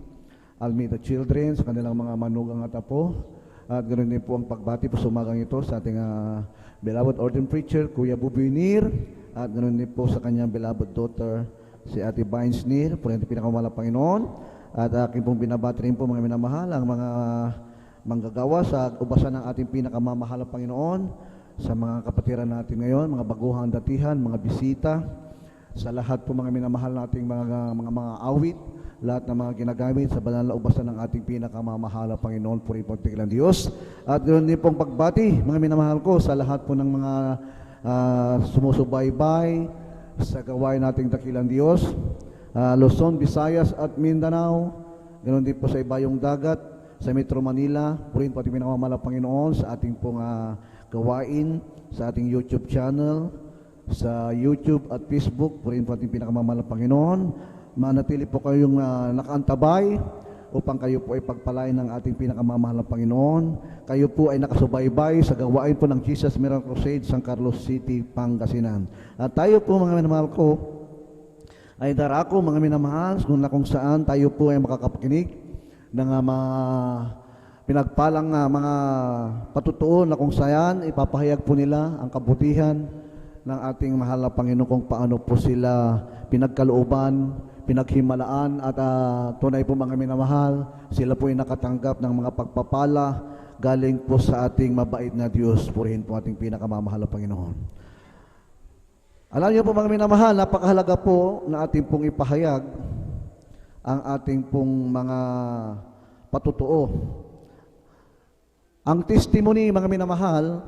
[SPEAKER 5] Almeida children, sa kanilang mga manugang at apo. At ganoon din po ang pagbati po sa umagang ito sa ating beloved ordained preacher, Kuya Bubinir. At ganoon din po sa kanyang beloved daughter, si Ate Vines Nir, purihin ating pinakamamahal na Panginoon. At aking pong binabati rin po mga minamahal ang mga manggagawa sa ubasan ng ating pinakamamahal na Panginoon, sa mga kapatiran natin ngayon, mga baguhang datihan, mga bisita, sa lahat po mga minamahal nating mga awit, lahat ng mga ginagamit sa banal na ubasan ng ating pinakamamahal na Panginoon, puri po ang Diyos. At ganoon din pong pagbati, mga minamahal ko, sa lahat po ng mga sumusubaybay sa gawain nating dakilang Diyos, Luzon, Visayas at Mindanao, ganoon din po sa ibayong dagat, sa Metro Manila, purihin po ating pinakamamahal na Panginoon sa ating pong gawain, sa ating YouTube channel, sa YouTube at Facebook, purihin po ating pinakamamahal na Panginoon. Manatili po kayong nakaantabay upang kayo po ay pagpalain ng ating pinakamamahal na Panginoon. Kayo po ay nakasubaybay sa gawain po ng Jesus Miracle Crusade, San Carlos City, Pangasinan. At tayo po mga minamahal ko, ay darako mga minamahal kung saan tayo po ay makakapakinig ng mga pinagpalang mga patutuo na kung saan ipapahayag po nila ang kabutihan ng ating mahal na Panginoon kung paano po sila pinagkalooban, pinaghimalaan at tunay po mga minamahal, sila po ay nakatanggap ng mga pagpapala galing po sa ating mabait na Diyos. Purihin po ating pinakamamahal na Panginoon. Alam niyo po mga minamahal, napakahalaga po na ating pong ipahayag ang ating pong mga patutuo. Ang testimony, mga minamahal,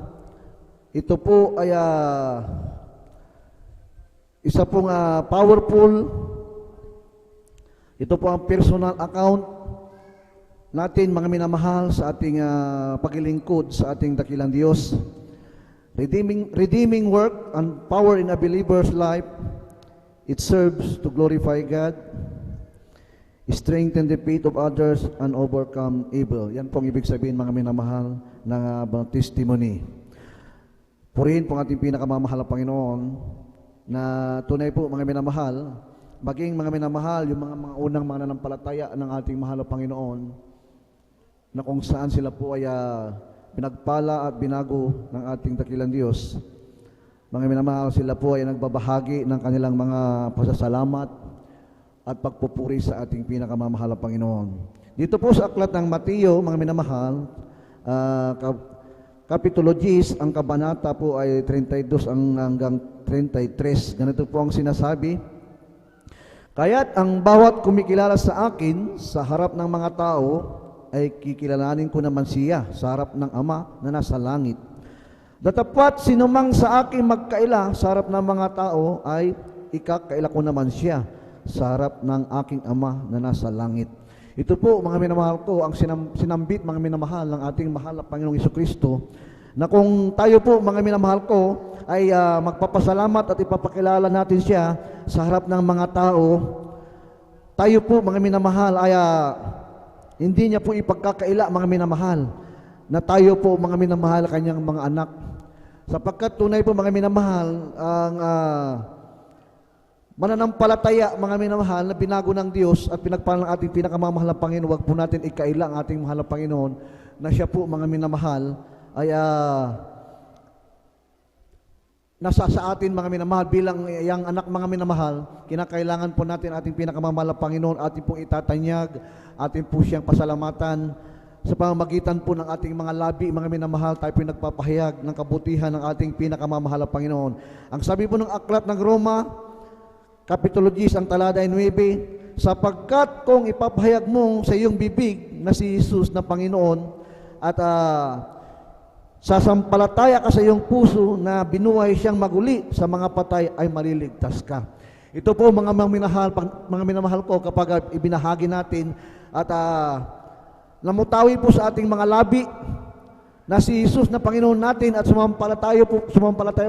[SPEAKER 5] ito po ay isa pong powerful. Ito po ang personal account natin, mga minamahal, sa ating paglilingkod sa ating dakilang Diyos. Redeeming work and power in a believer's life. It serves to glorify God, strengthen the faith of others, and overcome evil. Yan pong ibig sabihin, mga minamahal, ng testimony. Purihin po ang ating pinakamamahal na Panginoon na tunay po, mga minamahal, maging mga minamahal, yung mga unang mga nanampalataya ng ating mahal na Panginoon, na kung saan sila po ay pinagpala at binago ng ating dakilang Diyos. Mga minamahal, sila po ay nagbabahagi ng kanilang mga pasasalamat at pagpupuri sa ating pinakamamahal na Panginoon. Dito po sa aklat ng Mateo, mga minamahal, Kapitulo 10, ang kabanata po ay 32 hanggang 33. Ganito po ang sinasabi: kaya't ang bawat kumikilala sa akin sa harap ng mga tao ay kikilalanin ko naman siya sa harap ng Ama na nasa langit. Datapwat sinumang sa akin magkaila sa harap ng mga tao ay ikakaila ko naman siya sa harap ng aking Ama na nasa langit. Ito po, mga minamahal ko, ang sinambit, mga minamahal ng ating mahal na Panginoong Jesucristo, na kung tayo po, mga minamahal ko, ay magpapasalamat at ipapakilala natin siya sa harap ng mga tao, tayo po, mga minamahal, ay hindi niya po ipagkakaila, mga minamahal, na tayo po, mga minamahal, kanyang mga anak. Sapagkat tunay po, mga minamahal, ang mananampalataya, mga minamahal, na binago ng Diyos at pinagpala ng ating pinakamamahal na Panginoon, huwag po natin ikaila ang ating mahal na Panginoon, na siya po, mga minamahal, ay nasa sa atin, mga minamahal, bilang yang anak, mga minamahal, kinakailangan po natin ating pinakamamahal na Panginoon, ating pong itatanyag, ating po siyang pasalamatan, sa pamamagitan po ng ating mga labi, mga minamahal, tayo po nagpapahayag ng kabutihan ng ating pinakamamahal na Panginoon. Ang sabi po ng aklat ng Roma, Kapitulo 10, ang talada 9, sapagkat kung ipapahayag mo sa iyong bibig na si Jesus na Panginoon at sasampalataya ka sa iyong puso na binuhay siyang maguli sa mga patay, ay maliligtas ka. Ito po, mga minamahal ko, kapag ibinahagi natin at namutawi po sa ating mga labi na si Jesus na Panginoon natin at sumampalataya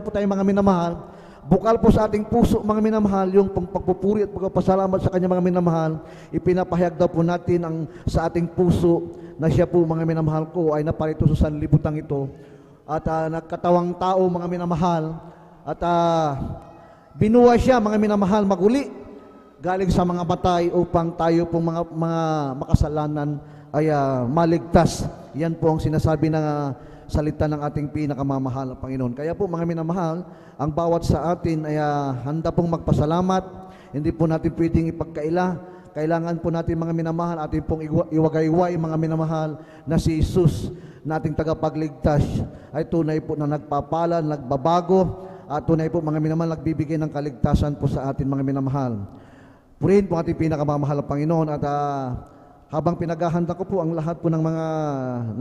[SPEAKER 5] po tayo, mga minamahal, bukal po sa ating puso, mga minamahal, yung pagpupuri at pagpapasalamat sa kanya, mga minamahal, ipinapahayag daw po natin sa ating puso na siya po, mga minamahal ko, ay naparito sa sanlibutan ito at nagkatawang tao, mga minamahal, at binuhay siya, mga minamahal, maguli galing sa mga patay upang tayo po, mga makasalanan ay maligtas. Yan po ang sinasabi ng salita ng ating pinakamamahal na Panginoon. Kaya po, mga minamahal, ang bawat sa atin ay handa pong magpasalamat. Hindi po natin pwedeng ipagkaila. Kailangan po natin, mga minamahal, ating pong iwagayway, mga minamahal, na si Jesus, nating tagapagligtas, ay tunay po na nagpapala, nagbabago, at tunay po, mga minamahal, nagbibigay ng kaligtasan po sa atin, mga minamahal. Purihin po ating pinakamamahal na Panginoon at habang pinaghahanda ko po ang lahat po ng mga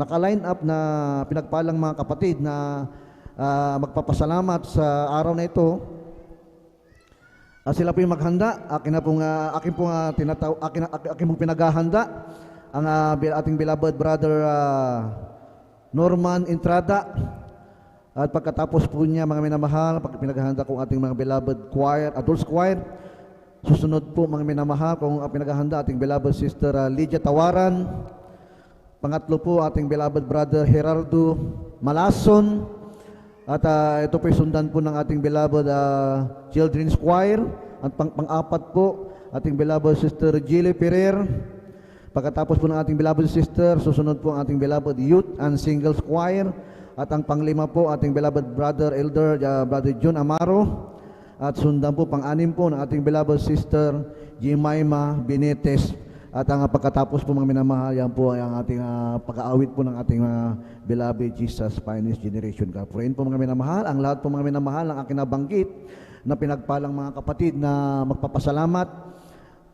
[SPEAKER 5] naka-line up na pinagpalang mga kapatid na magpapasalamat sa araw na ito, sila po yung maghanda. Akin pong pinaghahanda ang ating beloved brother Norman Entrada. At pagkatapos po niya, mga minamahal, pinaghahanda ko ating mga beloved choir, adults choir. Susunod po, mga minamahal, kung pinaghahanda ating beloved sister Lydia Tawaran. Pangatlo po, ating beloved brother Gerardo Malason. At ito po sundan po ng ating beloved children's choir. At pang-apat po, ating beloved sister Jilly Ferrer. Pagkatapos po ng ating beloved sister, susunod po ang ating beloved youth and singles choir. At ang panglima po, ating beloved brother elder brother John Amaro. At sundan po, pang-anim po ng ating beloved sister Jemima Benetes. At ang pagkatapos po, mga minamahal, yan po ay ang ating pag-aawit po ng ating beloved Jesus Finest Generation. Kapurihin po, mga minamahal, ang lahat po, mga minamahal, ang aking nabanggit na pinagpalang mga kapatid na magpapasalamat,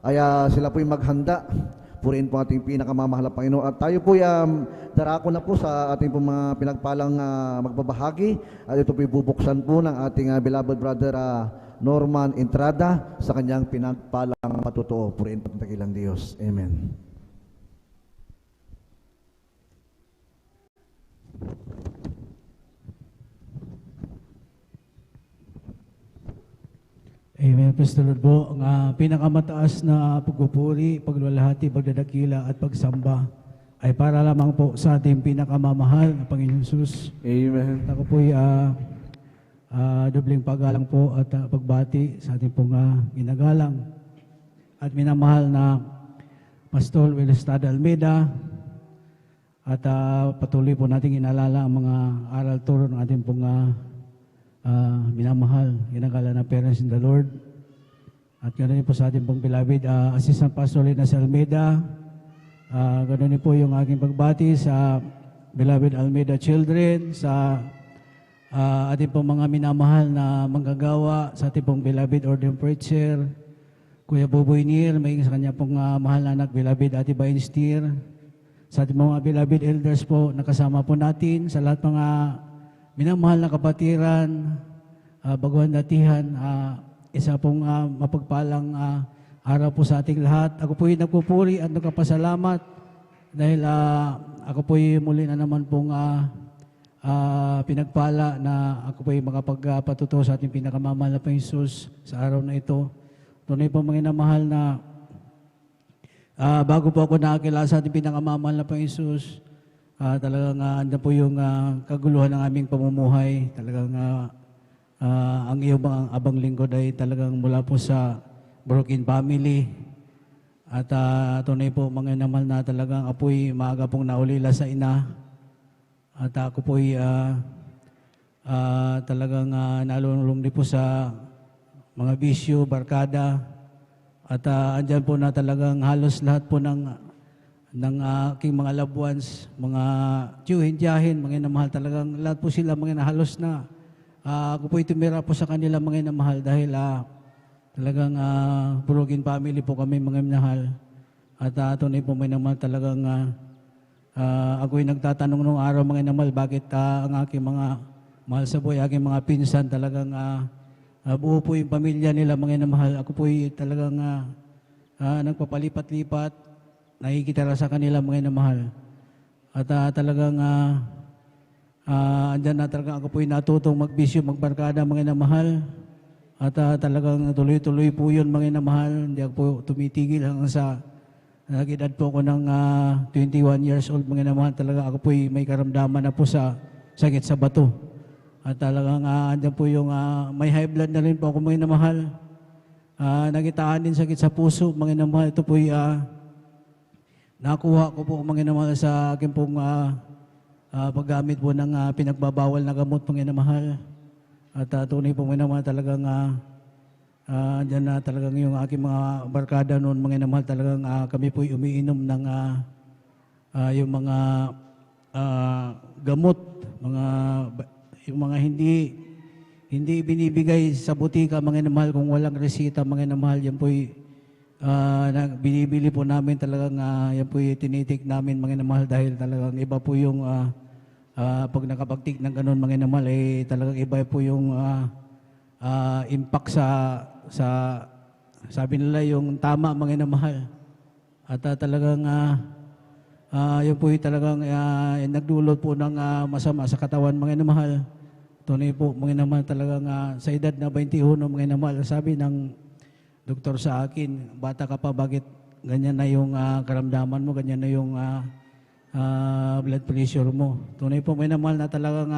[SPEAKER 5] ay sila po yung maghanda. Purihin po ating pinakamamahal na Panginoon. At tayo po darako na po sa ating po mga pinagpalang magbabahagi. At ito po bubuksan po ng ating beloved brother Norman Entrada sa kanyang pinagpalang matutuo. Purihin po ang dakilang Diyos. Amen.
[SPEAKER 4] Amen. Praise the Lord po. Ang pinakamataas na pagpupuri, paglalahati, pagdadakila at pagsamba ay para lamang po sa ating pinakamamahal na Panginoon Jesus.
[SPEAKER 5] Amen.
[SPEAKER 4] Ako po'y dobling paggalang po at pagbati sa ating pong ginagalang at minamahal na Pastor Wilestad Almeida at patuloy po nating inalala ang mga aral turo ng ating pong minamahal, ginagala na parents in the Lord. At ganoon po sa ating pong beloved Assistant Pastor Linas Almeida. Ganoon po yung aking pagbati sa beloved Almeida children, sa ating pong mga minamahal na manggagawa, sa ating pong beloved ordained preacher, Kuya Boboy Nir, may sa kanya pong mahal na anak, beloved Ate Bainsteer, sa ating mga beloved elders po, nakasama po natin, sa lahat mga minamahal na kapatiran, baguhan datihan, isa pong mapagpalang araw po sa ating lahat. Ako po nagpupuri at nagpapasalamat dahil ako po muli na naman pong pinagpala na ako po makapagpatuto sa ating pinakamamahal na Panginoong Jesus sa araw na ito. Tunay po mga inamahal na bago po ako nakakilala sa ating pinakamamahal na Panginoong Jesus, talagang andyan po yung kaguluhan ng aming pamumuhay. Talagang ang iyong mga abang lingkod ay talagang mula po sa broken family. At tunay po mga namal na talagang apoy maaga pong naulila sa ina. At ako po'y talagang nalulong din po sa mga bisyo, barkada. At andyan po na talagang halos lahat po ng aking mga loved ones, mga tiyuhin-tiyahin, mga inamahal talagang lahat po sila mga halos na. Ako po'y tumira po sa kanila mga inamahal dahil talagang broken family po kami mga minahal. At tunay po may naman talagang ako'y nagtatanong nung araw mga namal bakit ang aking mga mahal sa buhay, aking mga pinsan talagang buo po yung pamilya nila mga namahal. Ako po'y talagang nagpapalipat-lipat, nakikitara sa kanila mga namahal. At talagang andyan na talagang ako po'y natutong magbisyo, magbarkada mga namahal. At talagang tuloy-tuloy po yun mga namahal. Hindi ako po tumitigil hanggang sa nag-edad po ako ng 21 years old mga namahal. Talaga ako po'y may karamdaman na po sa sakit sa bato. At talagang andyan po yung may high blood na rin po ako mga namahal. Nagitaan din sakit sa puso mga namahal. Ito po'y nakuha ko po mga namahal sa akin pong paggamit po ng pinagbabawal na gamot mga namahal. At tunay po mga naman talagang dyan na talagang yung aking mga barkada noon mga namahal talagang kami po umiinom ng yung mga gamot, yung mga hindi binibigay sa butika mga namahal kung walang resita mga namahal. Yan po binibili po namin talagang yan po tinitik namin mga namahal dahil talagang iba po yung pag nakapagtik ng ganun mga namal, talagang iba po yung impact sa sabi nila yung tama mga namahal. At talagang yun po talagang nagdulot po ng masama sa katawan mga namahal. Tunay po mga namal talagang sa edad na 21 mga namal, sabi ng doktor sa akin, bata ka pa, bakit ganyan na yung karamdaman mo, ganyan na yung blood pressure mo. Tunay po may namahal na talagang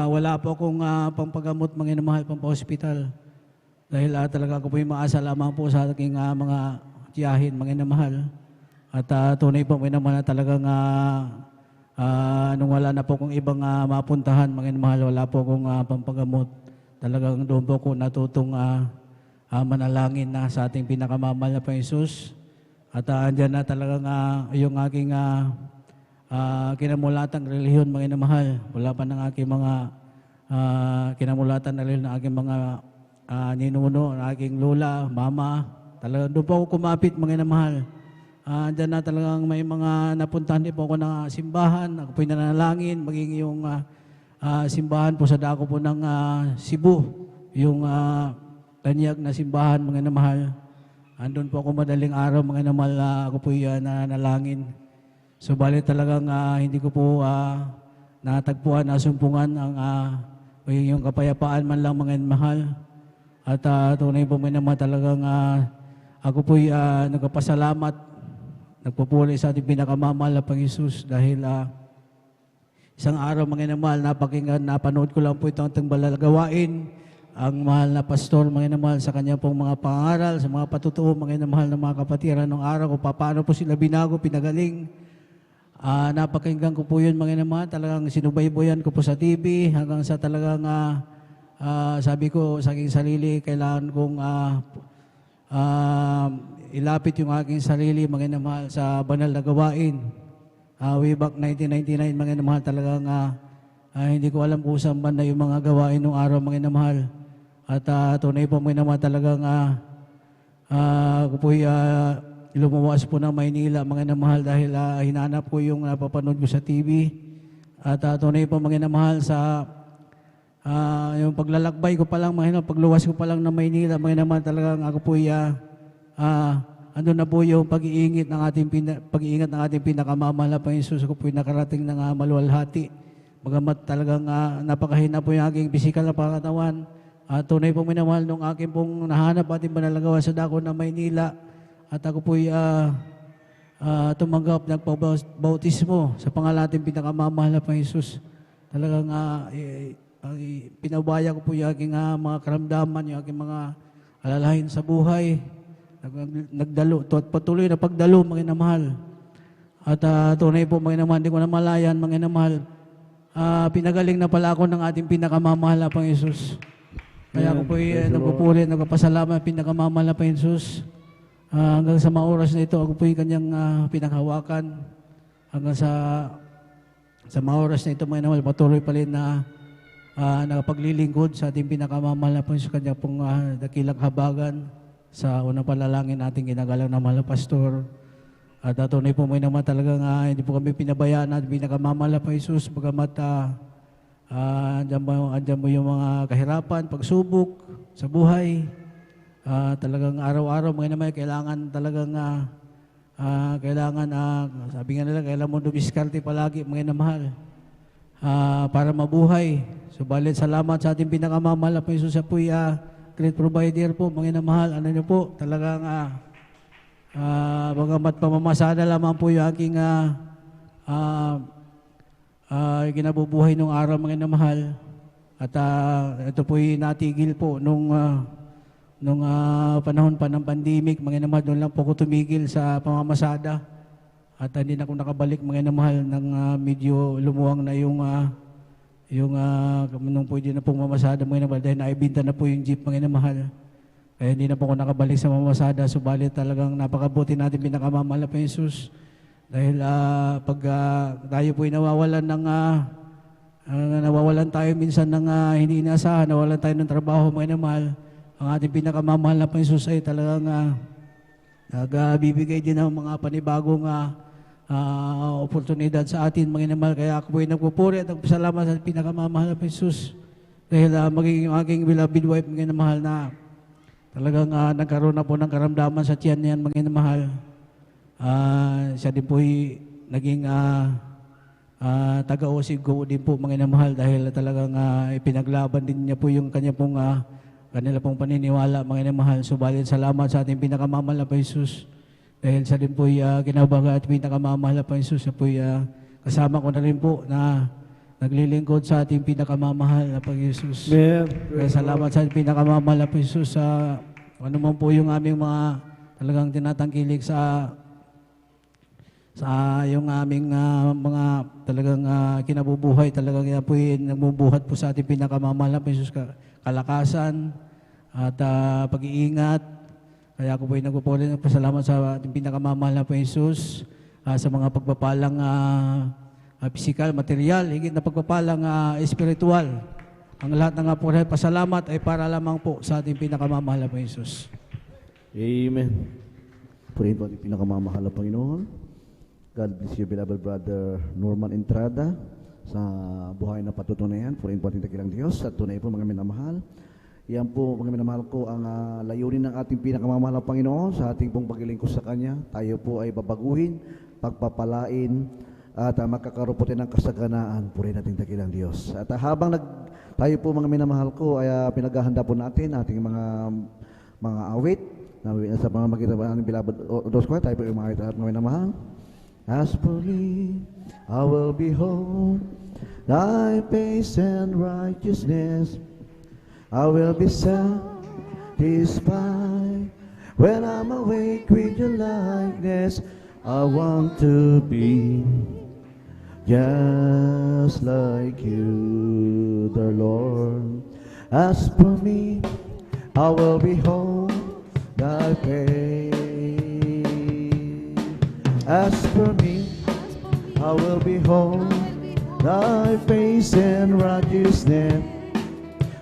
[SPEAKER 4] wala po akong pampagamot mga namahal, pampa-hospital. Dahil talaga ako po yung maasa lamang po sa aking mga tiyahin mga namahal. At tunay po may namahal na talagang nung wala na po akong ibang mapuntahan mga namahal, wala po akong pampagamot. Talagang doon po ako natutong manalangin na sa ating pinakamamahal na Panginoong Jesus. At andyan na talagang yung aking kinamulatang relihiyon mga namahal. Wala pa ng aking mga kinamulatan na relihiyon ng aking mga ninuno, ng aking lola, mama. Talagang doon po ako kumapit mga namahal. Andyan na talagang may mga napuntahan din po ako ng simbahan. Ako po'y nanalangin, maging yung simbahan po sa dako po ng Cebu. Yung tanyag na simbahan mga namahal. Andun po ako madaling araw mga namal, ako po nanalangin. Subalit talagang hindi ko po natagpuan, nasumpungan ang yung kapayapaan man lang mga mahal. At tunay po mga naman talagang ako po nagpapasalamat, nagpupuli sa ating pinakamamahal na Panginoong Jesus dahil isang araw mga namal, napanood ko lang po itong balagawain. Ang mahal na pastor, mga namahal, sa kanya pong mga pangaral, sa mga patutuo, mga namahal na mga kapatiran ng araw, kung paano po sila binago, pinagaling. Napakinggan ko po yun, mga namahal. Talagang sinubayboyan ko po sa TV, hanggang sa talagang sabi ko sa aking sarili, kailangan kong ilapit yung aking sarili, mga namahal, sa banal na gawain. Way back 1999, mga namahal, talagang hindi ko alam kung saan ba na yung mga gawain ng araw, mga namahal. At tunay po mga naman talagang ako po'y lumuwas po ng Maynila mga namahal dahil hinanap ko yung napapanood ko sa TV. At tunay po mga namahal sa yung paglalakbay ko pa lang, Panginoon, pagluwas ko pa lang ng Maynila, Panginoon, talagang ako po andun na po yung pag-iingat ng ating pinakamamahal na Panginoon Jesus. Ako po nakarating ng maluwalhati. Bagamat talagang napakahina po yung aking pisikal na pangatawan. Tunay po minamahal nung aking pong nahanap ating manalagawa sa dako ng Maynila. At ako po tumanggap ng bautismo sa pangalan ating pinakamamahal na Panginoon Jesus. Talagang pinabaya ko po yung aking mga karamdaman, yung aking mga alalahain sa buhay. Nagdalo, patuloy na pagdalo, mga inamahal. At tunay po, mga inamahal, hindi ko na malayan, mga inamahal. Pinagaling na pala ako ng ating pinakamamahal na Panginoon Jesus. Kaya ako po nagpupuri, nagpapasalamat, pinakamamahal na Panginoon Jesus. Hanggang sa mga oras na ito, ako po yung kanyang pinanghawakan. Hanggang sa mga oras na ito, mga inamahal, patuloy pa rin na nakapaglilingkod sa ating pinakamamahal na Panginoon Jesus, kanya pong dakilang habagan sa unang panalangin nating ginagalang na mahal na pastor. At tunay po may naman talagang hindi po kami pinabayaan at pinakamamahal na Panginoon Jesus, bagamat andyan mo yung mga kahirapan, pagsubok sa buhay. Talagang araw-araw mga naman kailangan talagang sabi nga nila, kailangan mo dumiskarte palagi mga namahal para mabuhay. Subalit salamat sa ating pinakamamahal na Panginoon Jesus, po great provider po, mga namahal. Ano niyo po, talagang bagamat pamamasada lamang po yung aking kinabubuhay nung araw, mga namahal. At ito po yung natigil po nung panahon pa ng pandemic, mga namahal. Doon lang po ako tumigil sa pamamasada. At hindi na ako nakabalik, mga namahal, nang medyo lumuwang na nung pwede na pong mamasada, mga namahal, dahil naibinta na po yung jeep, mga namahal. Kaya hindi na po ako nakabalik sa mamasada. Subalit talagang napakabuti natin pinakamamahal na Panginoon Jesus. Dahil pag tayo po nawawalan nawawalan tayo minsan ng hindi inaasahan, nawawalan tayo ng trabaho, mga namahal, ang ating pinakamamahal na Panginoon Jesus ay talagang nagbibigay din ng mga panibagong oportunidad sa atin, mga namahal. Kaya ako po ay nagpupuri at nagpasalamat sa pinakamamahal na Panginoon Jesus. Dahil magiging aking beloved wife, mga namahal, na talagang nagkaroon na po ng karamdaman sa tiyan niyan, mga namahal. Siya din po naging taga-osig ko din po, mga namahal, dahil talagang ipinaglaban din niya po yung kanila pong paniniwala, mga namahal. Subalit salamat sa ating pinakamamahal na Panginoon Jesus. Dahil siya din po kinabaga at pinakamamahal na Panginoon Jesus. Siya po kasama ko na rin po na naglilingkod sa ating pinakamamahal na Panginoon Jesus. Kaya salamat sa ating pinakamamahal na Panginoon Jesus sa ano man po yung aming mga talagang tinatangkilik sa yung aming mga talagang kinabubuhay. Talagang yan po nagbubuhat po sa ating pinakamamahal na Panginoon Jesus, kalakasan at pag-iingat. Kaya ako po nagpupuli ng pasalamat sa ating pinakamamahal na Panginoon Jesus sa mga pagpapalang pisikal, material, higit na pagpapalang espiritual. Ang lahat ng pasalamat ay para lamang po sa ating pinakamamahal na Panginoon Jesus.
[SPEAKER 5] Amen. Purihin po ating pinakamamahal na Panginoon. God bless you, beloved brother Norman Entrada, sa buhay na patutunayan. Purihin po ating dakilang Diyos at tunay po mga minamahal. Yan po, mga minamahal ko, ang layunin ng ating pinakamamahal na Panginoon sa ating pong paglilingkod sa Kanya. Tayo po ay babaguhin, pagpapalain, at makakaroon po tayo ng kasaganaan. Purihin natin dakilang Diyos. At habang tayo po, mga minamahal ko, ay pinaghahanda po natin ating mga awit na sa pamamagitan ng beloved Diyos ko. Tayo po yung mga awit at mga minamahal. As for me, I will behold thy face and righteousness. I will be satisfied when I'm awake with your likeness. I want to be just like you, the Lord. As for me, I will behold thy face. As for me, I will behold thy face and righteousness.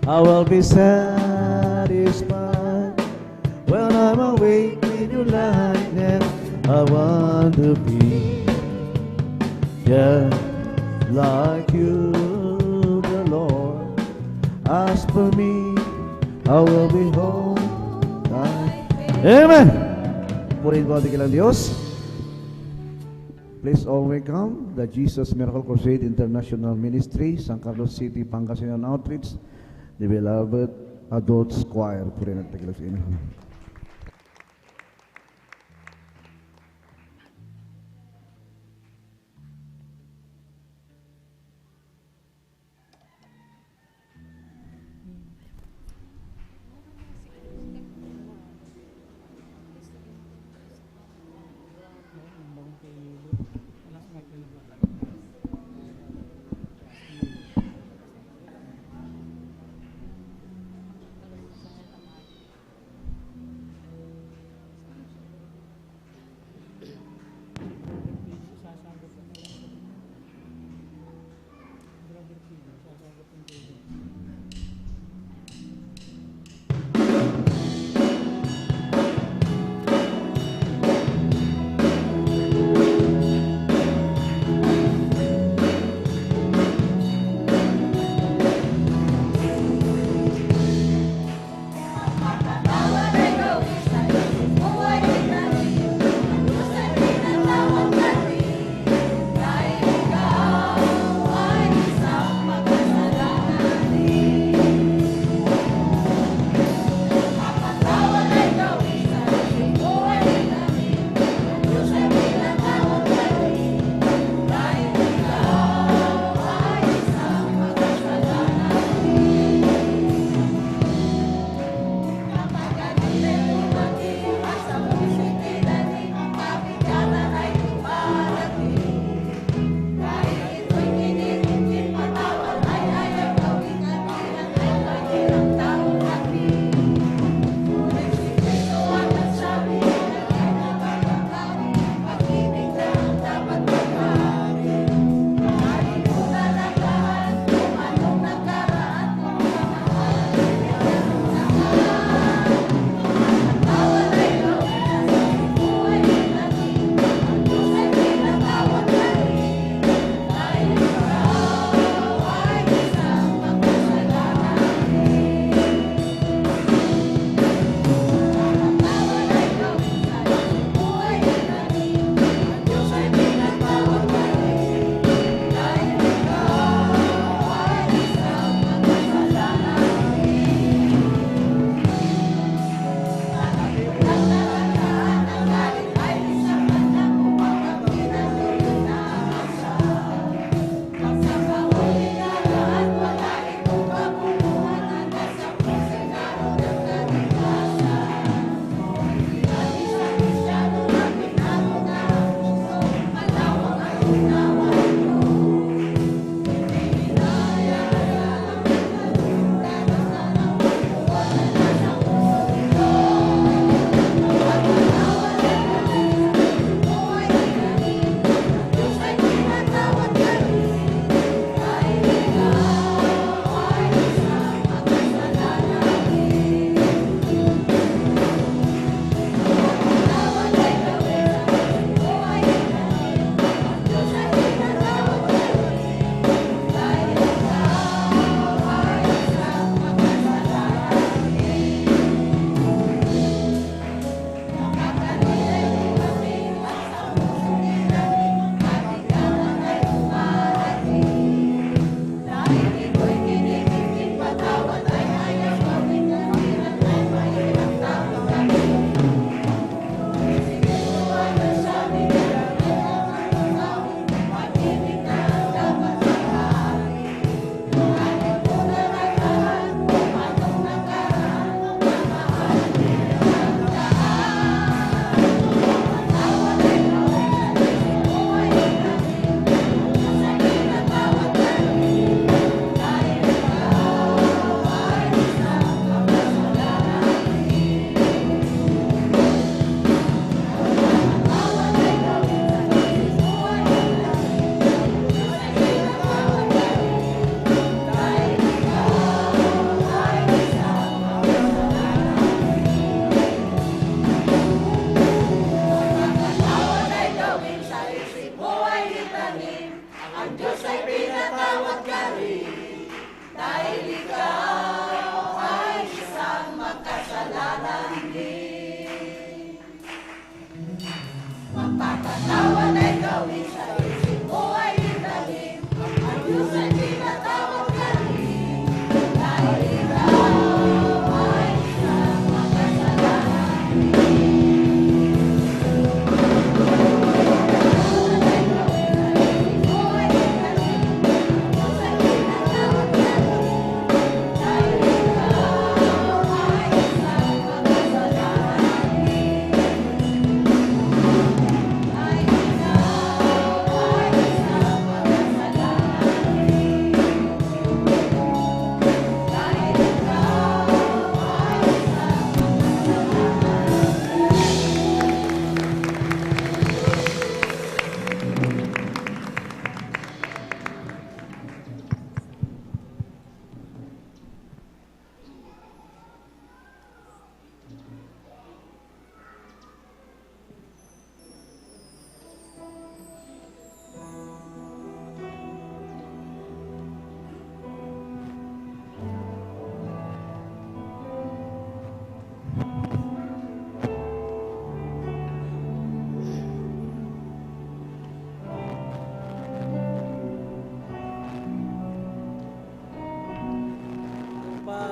[SPEAKER 5] I will be satisfied when I'm awake with your likeness. I want to be just like you, the Lord. for me, I will be home. Amen. Purihin po ating kilang Diyos. Please all welcome the Jesus Miracle Crusade International Ministry, San Carlos City, Pangasinan Outreach, the beloved Adults Choir. Purihin ating kilang sa inyo.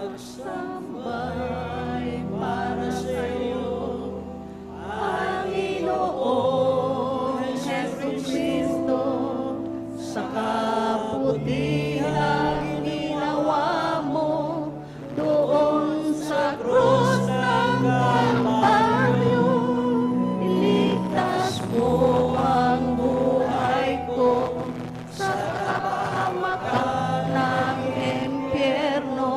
[SPEAKER 4] magsambay para sa iyo, Panginoon Jesucristo, sa kabutihang ginawa mo doon sa krus ng Kalbaryo. Iligtas mo ang buhay ko sa kapahamakan ng impyerno.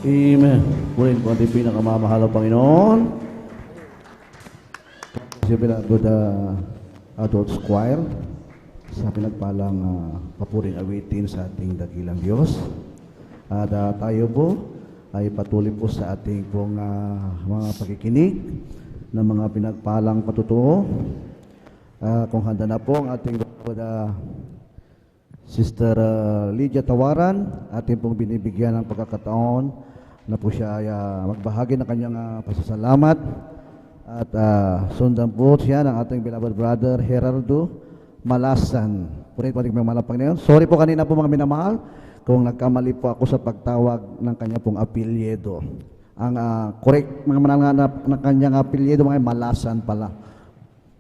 [SPEAKER 5] Amen. Purihin po ating pinakamamahal ng Panginoon. Siya pinagod adults choir sa pinagpalang papuring awitin sa ating dakilang Diyos. At tayo po ay patuloy po sa ating pong mga pakikinig ng mga pinagpalang patutuo. Kung handa na po ang ating Sister Lydia Tawaran, ating pong binibigyan ng pagkakataon na po siya ay magbahagi ng kanyang pasasalamat. At sundan po siya ng ating beloved brother Gerardo Malasan. Purihin po ating mga Panginoon. Sorry po kanina po mga minamahal kung nagkamali po ako sa pagtawag ng kanya pong apelyido. Ang correct mga mananganap ng kanyang apelyido mga Malasan pala.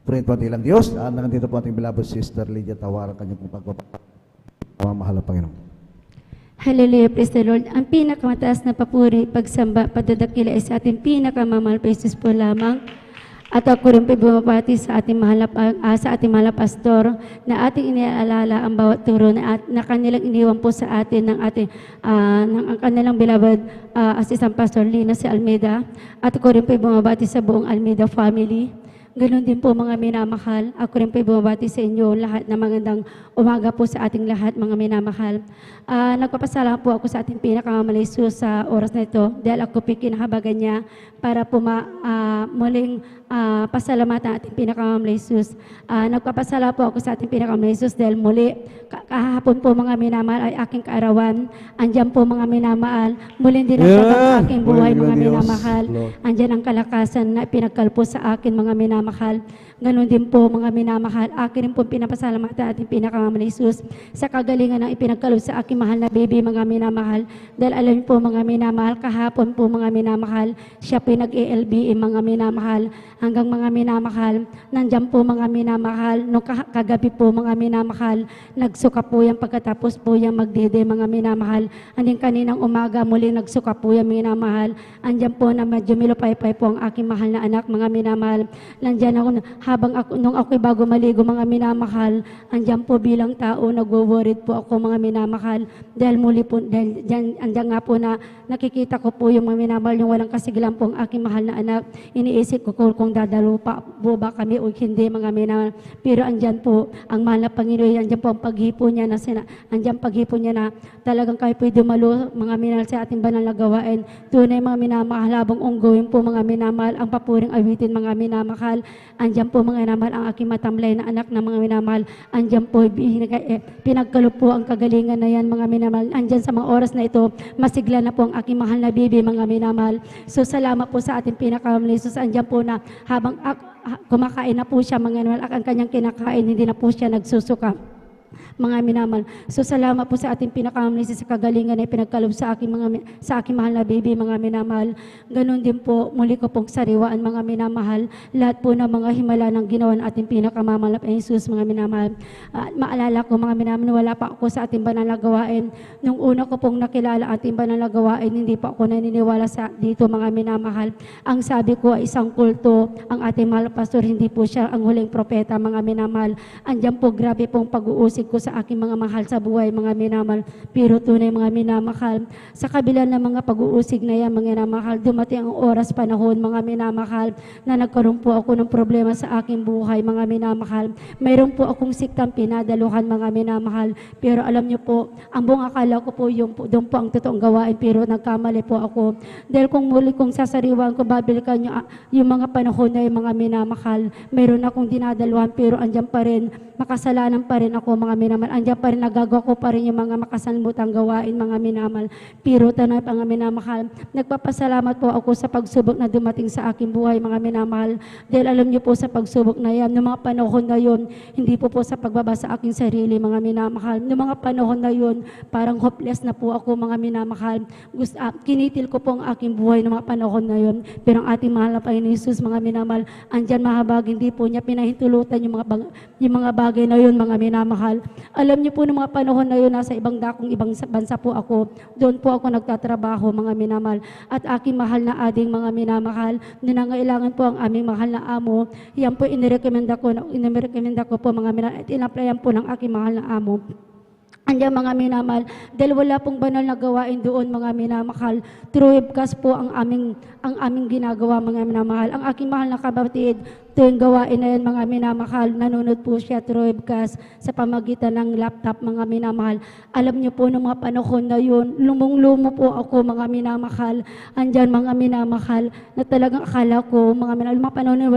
[SPEAKER 5] Purihin po ating Diyos. Nandito po ating beloved Sister Lydia Tawaran, kanyang pong pagpapamahal ng Panginoon.
[SPEAKER 3] Hallelujah, praise the Lord. Ang pinakamataas na papuri, pagsamba, padadakila ay sa ating pinakamamahal Jesus po lamang. At ako rin po bumabati sa ating mahal na pastor na ating iniaalala ang bawat turo na kanilang iniwan po sa atin ng kanilang beloved assistant pastor Lina si Almeida. At ako rin po bumabati sa buong Almeida family. Ganon din po mga minamahal. Ako rin po bumabati sa inyo lahat na magandang umaga po sa ating lahat mga minamahal. Nagpapasalamat po ako sa ating pinakamamahal Jesus sa oras na ito dahil ako po kinahabagan niya para po muling pasalamatan ating pinakamamahal Jesus. Nagpapasalamat po ako sa ating pinakamamahal Jesus dahil muli kahapon po mga minamahal ay aking kaarawan. Andyan po mga minamahal. Muli din ang aking buhay mga minamahal. Andyan ang kalakasan na pinagkalpo sa akin mga minamahal. Ganon din po mga minamahal. Akin rin po pinapasalamatan ating pinakamamahal Jesus sa kagalingan ng ipinagkaloob sa aking mahal na baby mga minamahal. Dahil alam niyo po mga minamahal, kahapon po mga minamahal, siya po nag-ELBE mga minamahal. Hanggang mga minamahal, nandyan po mga minamahal, nung kagabi po mga minamahal, nagsuka po yan pagkatapos po yan magdede mga minamahal. Andyan kaninang umaga muli nagsuka po yan minamahal. Andyan po na medyo milupay-pay po ang aking mahal na anak mga minamahal. Nandyan ako, nung ako'y bago maligo mga minamahal, andyan po bilang tao, nagwo-worried po ako mga minamahal. Dahil muli po, andyan nga po na nakikita ko po yung mga minamahal, yung walang kasigilan po ang aking mahal na anak. Iniisip ko kung dadalo pa po ba kami o hindi mga minamahal. Pero andyan po ang mahal na Panginoon, andyan po ang paghipo niya na andyan paghipo niya na talagang kayo po dumalo mga minamahal sa ating banal na gawain. Tunay mga minamahal, habang ungguin po mga minamahal, ang papuring awitin mga minamahal. Andyan po mga minamahal ang aking matamlay na anak na mga minamahal. Andyan po pinagkaloob po ang kagalingan na yan mga minamahal. Andyan sa mga oras na ito, masigla na po ang aking mahal na bibi mga minamahal. So salamat po sa ating pinakamamahal Jesus. Andyan po na habang kumakain na po siya mga minamahal, ang kanyang kinakain, hindi na po siya nagsusuka mga minamahal. So salamat po sa ating pinakamamahal sa kagalingan na pinagkaloob sa aking mahal na baby mga minamahal. Ganon din po muli ko pong sariwaan mga minamahal lahat po ng mga himala ng ginawa ng ating pinakamamahal na Jesus mga minamahal. Maalala ko mga minamahal, wala pa ako sa ating banal na gawain. Nung una ko pong nakilala ating banal na gawain, hindi pa ako naniniwala sa dito mga minamahal. Ang sabi ko ay isang kulto, ang ating mahal pastor, hindi po siya ang huling propeta mga minamahal. Andyan po grabe pong pag-uusig ko sa aking mga mahal sa buhay mga minamahal, pero tunay mga minamahal, sa kabila ng mga pag-uusig na yan mga minamahal, dumating ang oras panahon mga minamahal na nagkaroon po ako ng problema sa aking buhay mga minamahal. Mayroon po akong siktang pinadaluhan mga minamahal, pero alam niyo po, ang buong akala ko po doon po ang totoong gawain, pero nagkamali po ako. Dahil kung muli kong sasariwan ko, babalikan niyo yung mga panahon na yung mga minamahal, mayroon akong dinadaluhan, pero andyan pa rin, makasalanan pa rin ako mga minamahal. Andiyan pa rin, nagagawa ko pa rin yung mga makasanbutang gawain mga minamahal. Pero tanay pa mga minamahal, nagpapasalamat po ako sa pagsubok na dumating sa aking buhay mga minamahal. Dahil alam niyo po sa pagsubok na yan, noong mga panahon na yun, hindi po sa pagbaba sa aking sarili mga minamahal. Noong mga panahon na yun, parang hopeless na po ako mga minamahal. Kinitil ko po ang aking buhay noong mga panahon na yun. Pero ang ating mahal na Panginoon Jesus mga minamahal, andyan mahabag, hindi po niya pinahintulutan yung mga bagay na yun mga minamahal. Alam niyo po ng mga panahon na yun, nasa ibang bansa po ako. Doon po ako nagtatrabaho mga minamahal. At aking mahal na ading mga minamahal, nangangailangan po ang aming mahal na amo. Yan po inirekomenda ko po mga minamahal at inaplayan po ng aking mahal na amo. Andiyan mga minamahal, dahil wala pong banal na gawain doon mga minamahal. True webcast po ang aming ginagawa mga minamahal. Ang aking mahal na kapatid, tuwing gawain na yan mga minamahal, nanonood po siya through webcast sa pamagitan ng laptop mga minamahal. Alam niyo po ng mga panahon na yun, lumong-lumo po ako mga minamahal. Andyan mga minamahal na talagang akala ko mga minamahal, mga panahon na yun,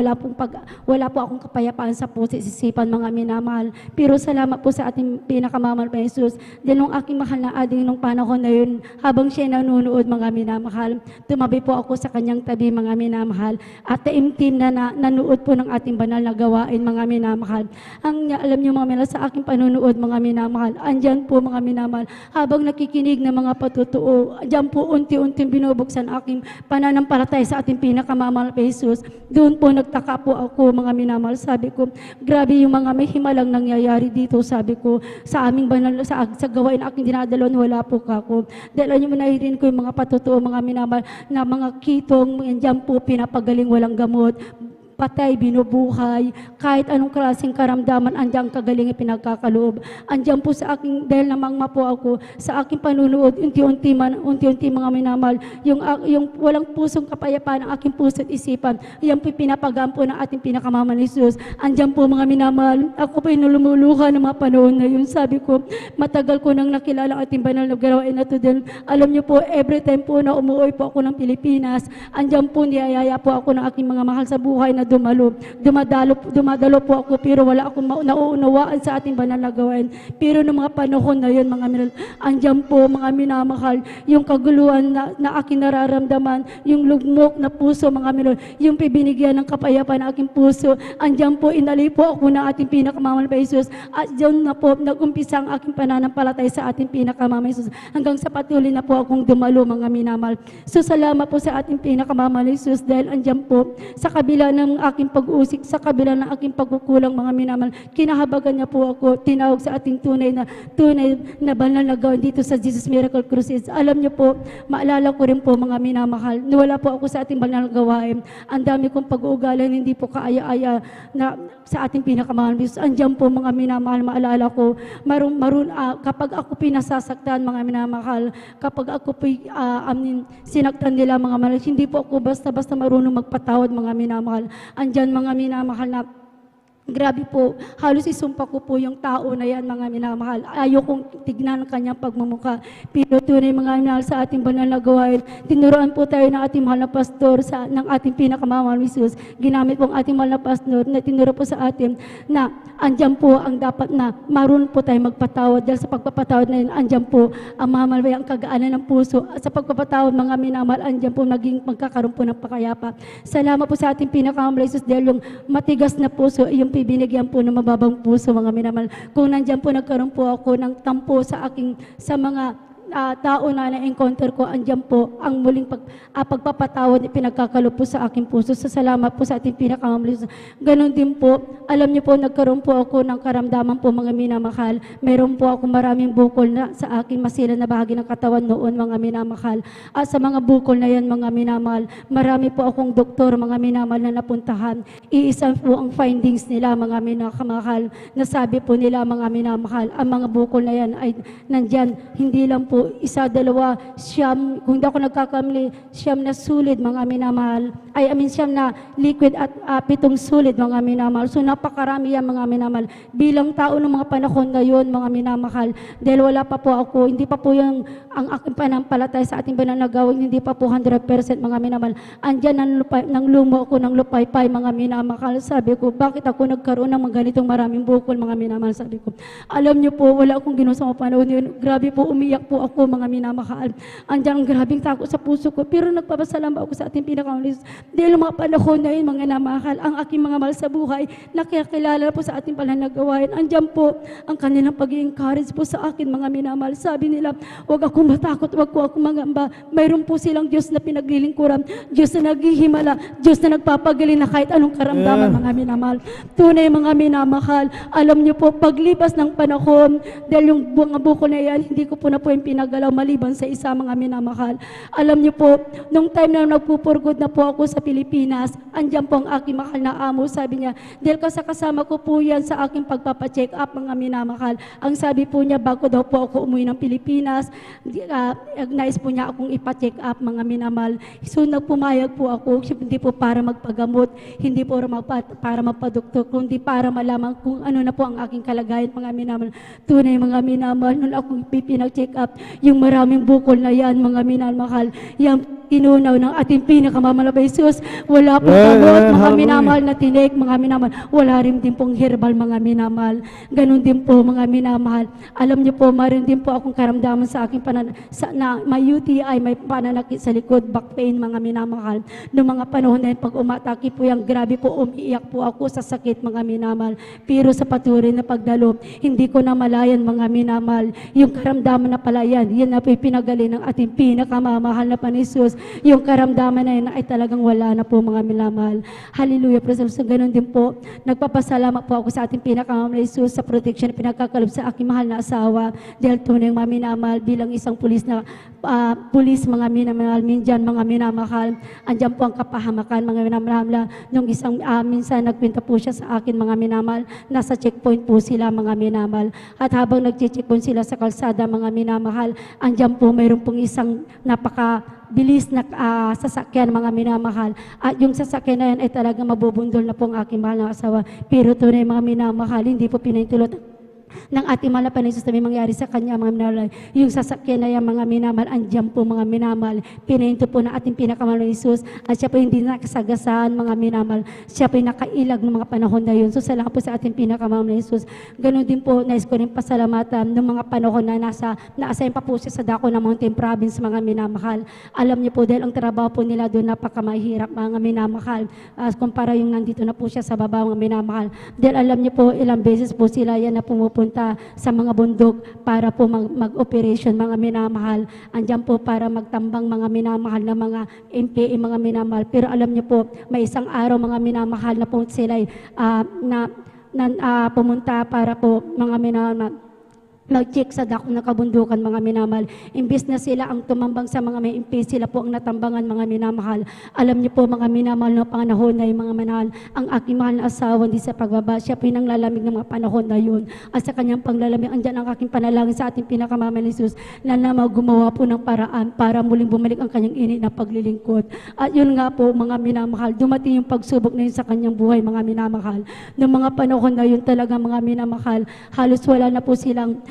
[SPEAKER 3] wala po akong kapayapaan sa puso isipan mga minamahal. Pero salamat po sa ating pinakamamahal na Jesus. Dahil nung aking mahal na ading nung panahon na yun, habang siya nanonood mga minamahal, tumabi po ako sa kanyang tabi mga minamahal. At taimtim na nanood po ng ating banal na gawain mga minamahal. Alam niyo mga minamahal, sa aking panunood mga minamahal, andyan po mga minamahal, habang nakikinig ng mga patutuo, andyan po unti-unting binubuksan aking pananampalataya sa ating pinakamamahal na Jesus. Doon po nagtaka po ako mga minamahal. Sabi ko, grabe yung mga may himalang nangyayari dito. Sabi ko, sa aming banal, sa gawain aking dinadalon, wala po kako. Dahil alam niyo, nahirin ko yung mga patutuo mga minamahal na mga kitong, andyan po pinapagaling walang gamot, patay, binubuhay, kahit anong klaseng karamdaman, andyan kagaling pinagkakaloob. Andyan po sa aking, dahil namangma po ako, sa aking panunood, unti-unti mga minamahal, yung walang pusong kapayapaan ng aking puso at isipan, yan po pinapagaan po ng ating pinakamamahal na Jesus. Andyan po mga minamahal, ako po lumuluha ng mga panahon na yun. Sabi ko, matagal ko nang nakilala ang ating banal na gawain na to din. Alam niyo po, every time po na umuwi po ako ng Pilipinas, andyan po niyayaya po ako ng aking mga mahal sa buhay na dumadalo po ako, pero wala akong nauunawaan sa ating banal na gawain. Pero noong mga panahon na yun mga minamahal, andyan po mga minamahal, yung kaguluhan na aking nararamdaman, yung lugmok na puso mga minamahal, yung pibinigyan ng kapayapaan ng aking puso, andyan po inali po ako ng ating pinakamamahal na Jesus. At dyan na po nag-umpisa ang aking pananampalataya sa ating pinakamamahal na Jesus, hanggang sa patuloy na po akong dumalo mga minamahal. So salamat po sa ating pinakamamahal na Jesus, dahil andyan po sa kabila ng aking pag-uusik, sa kabila ng aking pagkukulang mga minamahal, kinahabagan niya po ako, tinawag sa ating tunay na banal na gawain dito sa Jesus Miracle Cruces. Alam niyo po, maalala ko rin po mga minamahal, wala po ako sa ating banal na gawain, ang dami kong pag-uugalan, hindi po kaaya-aya na sa ating pinakamahal Jesus. Andyan po mga minamahal, maalala ko, kapag ako pinasasaktan mga minamahal, kapag ako sinaktan nila mga minamahal, hindi po ako basta-basta marunong magpatawad mga minamahal. Andyan mga minamahal na grabe po, halos isumpa ko po yung tao na yan mga minamahal. Ayaw kong tignan ang kanyang pagmumukha. Pero tunay mga minamahal, sa ating banal na gawain, tinuruan po tayo ng ating mahal na pastor ng ating pinakamamahal Jesus. Ginamit po ang ating mahal na pastor na tinuro po sa atin na andyan po ang dapat na marunong po tayo magpatawad. Dahil sa pagpapatawad na yun, andyan po ang mamalway, ang kagaanan ng puso. At sa pagpapatawad mga minamahal, andyan po naging magkakaroon po ng pakayapa. Salamat po sa ating pinakamamahal Jesus, dahil yung matigas na puso, yung binigyan po ng mababang puso mga minamahal. Kung nandyan po nagkaroon po ako ng tampo sa mga tao na na-encounter ko, andyan po ang muling pagpapatawad na pinagkakalob po sa aking puso. So salamat po sa ating pinakamamahal. Ganon din po, alam niyo po, nagkaroon po ako ng karamdaman po mga minamahal. Meron po ako maraming bukol na sa aking masilan na bahagi ng katawan noon mga minamahal. At sa mga bukol na yan mga minamahal, marami po akong doktor mga minamahal na napuntahan. Iisa po ang findings nila mga minamahal. Nasabi po nila mga minamahal, ang mga bukol na yan ay nandyan, hindi lang po isa, dalawa, siyam, kung hindi ako nagkakamali, siyam na sulit mga minamahal, siyam na liquid at 7 sulit mga minamahal. So napakarami yan mga minamahal. Bilang tao ng mga panahon na yun mga minamahal, dahil wala pa po ako, hindi pa po yung ang aking panampalataya sa ating banal na gawain, hindi pa po 100% mga minamahal. Andyan nang lumo ako ng lupaypay mga minamahal. Sabi ko, bakit ako nagkaroon ng mga ganitong maraming bukol mga minamahal? Sabi ko, alam niyo po, wala akong ginawa sa mga panahon yun. Grabe po, umiyak po ako mga minamahal. Andyan ang grabing takot sa puso ko, pero nagpapasalamat ako sa ating pinakamahal. Dahil mga panahon na yun, mga minamahal, ang aking mga mahal sa buhay, nakikilala po sa ating pananagawain. Andyan po ang kanilang pag-i-encourage po sa akin, mga minamahal. Sabi nila, huwag akong matakot, huwag ko akong mangamba. Mayroon po silang Diyos na pinaglilingkuran, Diyos na naghihimala, Diyos na nagpapagaling na kahit anong karamdaman, mga minamahal. Tunay mga minamahal, alam niyo po, paglipas ng panahon, dahil yung mga bukol na yan, hindi ko po na po yung ginagalaw maliban sa isa, mga minamahal. Alam niyo po, nung time na nagpupurgod na po ako sa Pilipinas, andyan po ang aking mahal na amo. Sabi niya, dahil kasama ko po yan sa aking pagpapacheck up, mga minamahal. Ang sabi po niya, bago daw po ako umuwi ng Pilipinas, nais po niya akong ipacheck up, mga minamahal. So nagpumayag po ako, hindi po para magpagamot, hindi po para magpadoktor, kundi para malaman kung ano na po ang aking kalagayan, mga minamahal. Tunay, mga minamahal, nung akong pinag-check up, yung maraming bukol na yan, mga minamahal, yan tinunaw ng ating pinakamamahal na Jesus. Wala pong gamot, mga minamahal na tinik, mga minamahal. Wala rin din pong herbal, mga minamahal. Ganon din po, mga minamahal. Alam niyo po, maroon din po akong karamdaman sa aking na may UTI, may pananakit sa likod, back pain, mga minamahal. Noong mga panahon na yun, pag umatake po yan, grabe po, umiiyak po ako sa sakit, mga minamahal. Pero sa patuloy na pagdalo, hindi ko na malayan, mga minamahal. Yung karamdaman na pala yan na po pinagaling ng ating pinakamamahal na Panisus. Yung karamdaman na yun ay talagang wala na po, mga minamahal. Hallelujah, praise the Lord. So, ganun din po, nagpapasalamat po ako sa ating pinakamamahal na Jesus sa protection na pinagkakalob sa aking mahal na asawa. Dahil tunay, mga minamahal, bilang isang pulis, mga minamahal, minsan, mga minamahal, andyan po ang kapahamakan, mga minamahal. Nung isang minsan, nagkwenta po siya sa akin, mga minamahal, nasa checkpoint po sila, mga minamahal. At habang nag-checkpoint sila sa kalsada, mga minamahal, andyan po mayroon pong isang napakabilis na sasakyan, mga minamahal. At yung sasakyan na yan ay talagang mabubundol na po ang aking mahal na asawa. Pero tunay, mga minamahal, hindi po pinahintulot ng ating mahal na Panginoon na may mangyari sa kanya, mga minamahal. Yung sasakyan na yan, mga minamahal, andyan po, mga minamahal. Pinahinto po ng ating pinakamahal na Jesus at siya po hindi nakasagasaan, mga minamahal. Siya po nakailag ng mga panahon na yun. So salamat po sa ating pinakamahal na Jesus. Ganon din po, nais ko rin pasalamatan ng mga panahon na na-assign pa po siya sa dako ng Mountain Province, mga minamahal. Alam niyo po, dahil ang trabaho po nila doon napakamahirap, mga minamahal. Kumpara yung nandito na po siya sa baba, mga minamahal. Dahil alam niyo po, ilang beses po sila yan na pumupunta sa mga bundok para po mag-operation, mga minamahal. Andyan po para magtambang, mga minamahal, na mga MPA, mga minamahal. Pero alam niyo po, may isang araw, mga minamahal, na po sila pumunta para po, mga minamahal, mag-check sa dako ng kabundukan, mga minamahal. Imbis na sila ang tumambang sa mga may MP, sila po ang natambangan, mga minamahal. Alam niyo po, mga minamahal, na panahon na yung mga minamahal, ang aking mahal na asawa hindi sa pagbaba, siya po yung nanglalamig ng mga panahon na yun. At sa kanyang panglalamig, andyan ang aking panalangin sa ating pinakamamahal na Jesus, na gumawa po ng paraan para muling bumalik ang kanyang init na paglilingkod. At yun nga po, mga minamahal, dumating yung pagsubok na yun sa kanyang buhay, mga minamahal. Noong mga panahon na yun talaga, mga minamahal, halos wala na po silang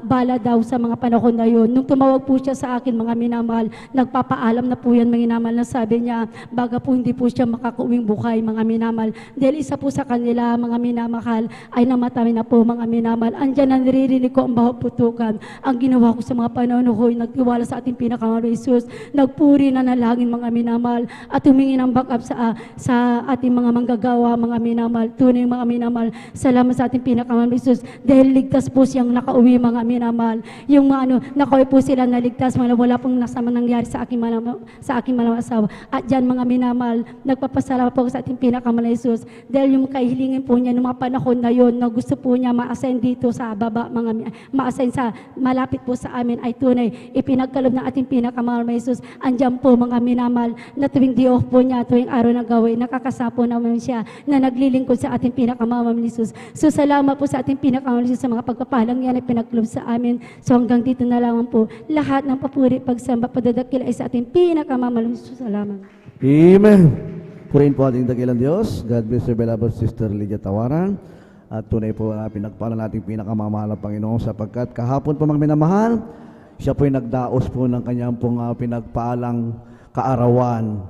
[SPEAKER 3] bala daw sa mga panahon na yun. Nung tumawag po siya sa akin, mga minamahal, nagpapaalam na po yan, mga minamahal, na sabi niya, baga po hindi po siya makakauwing buhay, mga minamahal. Dahil isa po sa kanila, mga minamahal, ay namatay na po, mga minamahal. Andyan na naririnig ko ang bawat putukan. Ang ginawa ko sa mga panahon ko, nagtiwala sa ating pinakamahal na Jesus, nagpuri na nalangin, mga minamahal, at humingi ng backup sa ating mga manggagawa, mga minamahal. Tunay, mga minamahal, salamat sa ating pinakamahal na Jesus, dahil ligtas po siyang nakauwi, mga minamahal. Yung mga nakauwi po sila naligtas, wala pong nasama nangyari sa aking malang asawa. At dyan, mga minamahal, nagpapasalamat po sa ating pinakamahal na Jesus, dahil yung kahilingin po niya ng mga panahon na yun, na gusto po niya ma-assign dito sa baba, ma-assign sa malapit po sa amin, ay tunay, ipinagkalob ng ating pinakamahal na Jesus. Andyan po, mga minamahal, na tuwing di off po niya, tuwing araw ng gawin, nakakasapo naman siya na naglilingkod sa ating pinakamahal na Jesus. So salamat po sa ating pinakamahal na Jesus sa mga pagpapalang yan ay pinagkalob sa amin. So hanggang dito na lamang po, lahat ng papuri, pagsamba, padadakil ay sa ating pinakamamahal na Jesus. Salamat.
[SPEAKER 5] Amen. Purihin po ating dakilang Diyos. God bless your beloved Sister Lydia Tawaran. At tunay po na pinagpala natin pinakamamahal na Panginoon, sapagkat kahapon po, mga minamahal, siya po yung nagdaos po ng kanyang pong pinagpalang kaarawan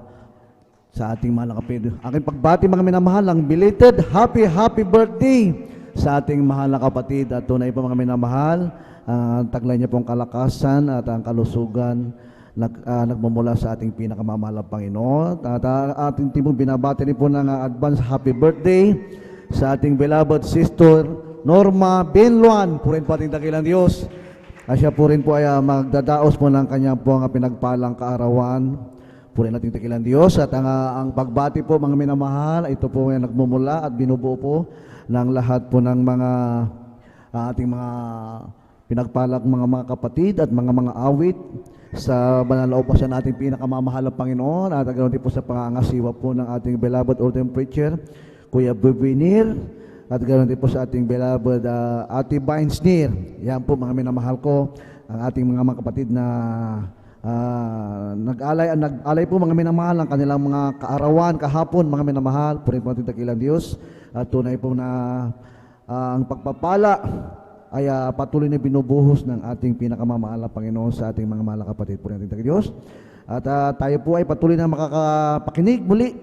[SPEAKER 5] sa ating mahal na kapatid. Aking pagbati, mga minamahal, ang belated happy birthday sa ating mahal na kapatid. At tunay po, mga minamahal, taglay niya pong kalakasan at ang kalusugan nagmumula sa ating pinakamamahal na Panginoon. At ating timong binabati rin po ng advance happy birthday sa ating beloved sister Norma Benluan. Purin po ating dakilang Diyos. At siya po rin po ay magdadaos po ng kanyang po ang pinagpalang kaarawan. Purin natin dakilang Diyos. At ang pagbati po, mga minamahal, ito po ay nagmumula at binubuo po ng lahat po ng mga ating mga pinagpalang mga kapatid at mga awit sa banal na upasan nating pinakamamahal na Panginoon at ganoon din po sa pangangasiwa po ng ating beloved ordained preacher, Kuya Bubinir, at ganoon din po sa ating beloved Ate Bainsnir. Yan po mga minamahal ko, ang ating mga kapatid na nag-alay po mga minamahal ang kanilang mga kaarawan, kahapon mga minamahal, purihin po natin dakilang Diyos at tunay po na ang pagpapala ay patuloy na binubuhos ng ating pinakamamahal na Panginoon sa ating mga mahal na kapatid. Purihin natin dakilang Diyos at tayo po ay patuloy na makakapakinig muli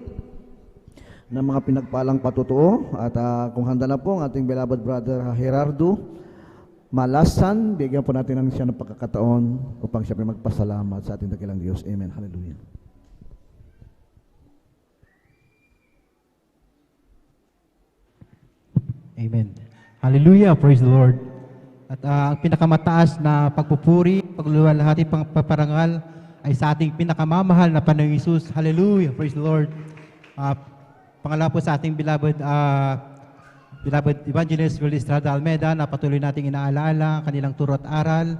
[SPEAKER 5] ng mga pinagpalang patutuo at kung handa na po ang ating beloved brother Gerardo Malasan, bigyan po natin siya ng pagkakataon upang siya magpasalamat sa ating dakilang Diyos. Amen. Hallelujah.
[SPEAKER 6] Amen. Hallelujah. Praise the Lord. At ang pinakamataas na pagpupuri, pagluluwalhati, paparangal ay sa ating pinakamamahal na Panginoong Hesus. Hallelujah. Praise the Lord. Pangalawa po sa ating beloved Evangelist Will Estrada Almeida na patuloy nating inaalaala kanilang turo at aral,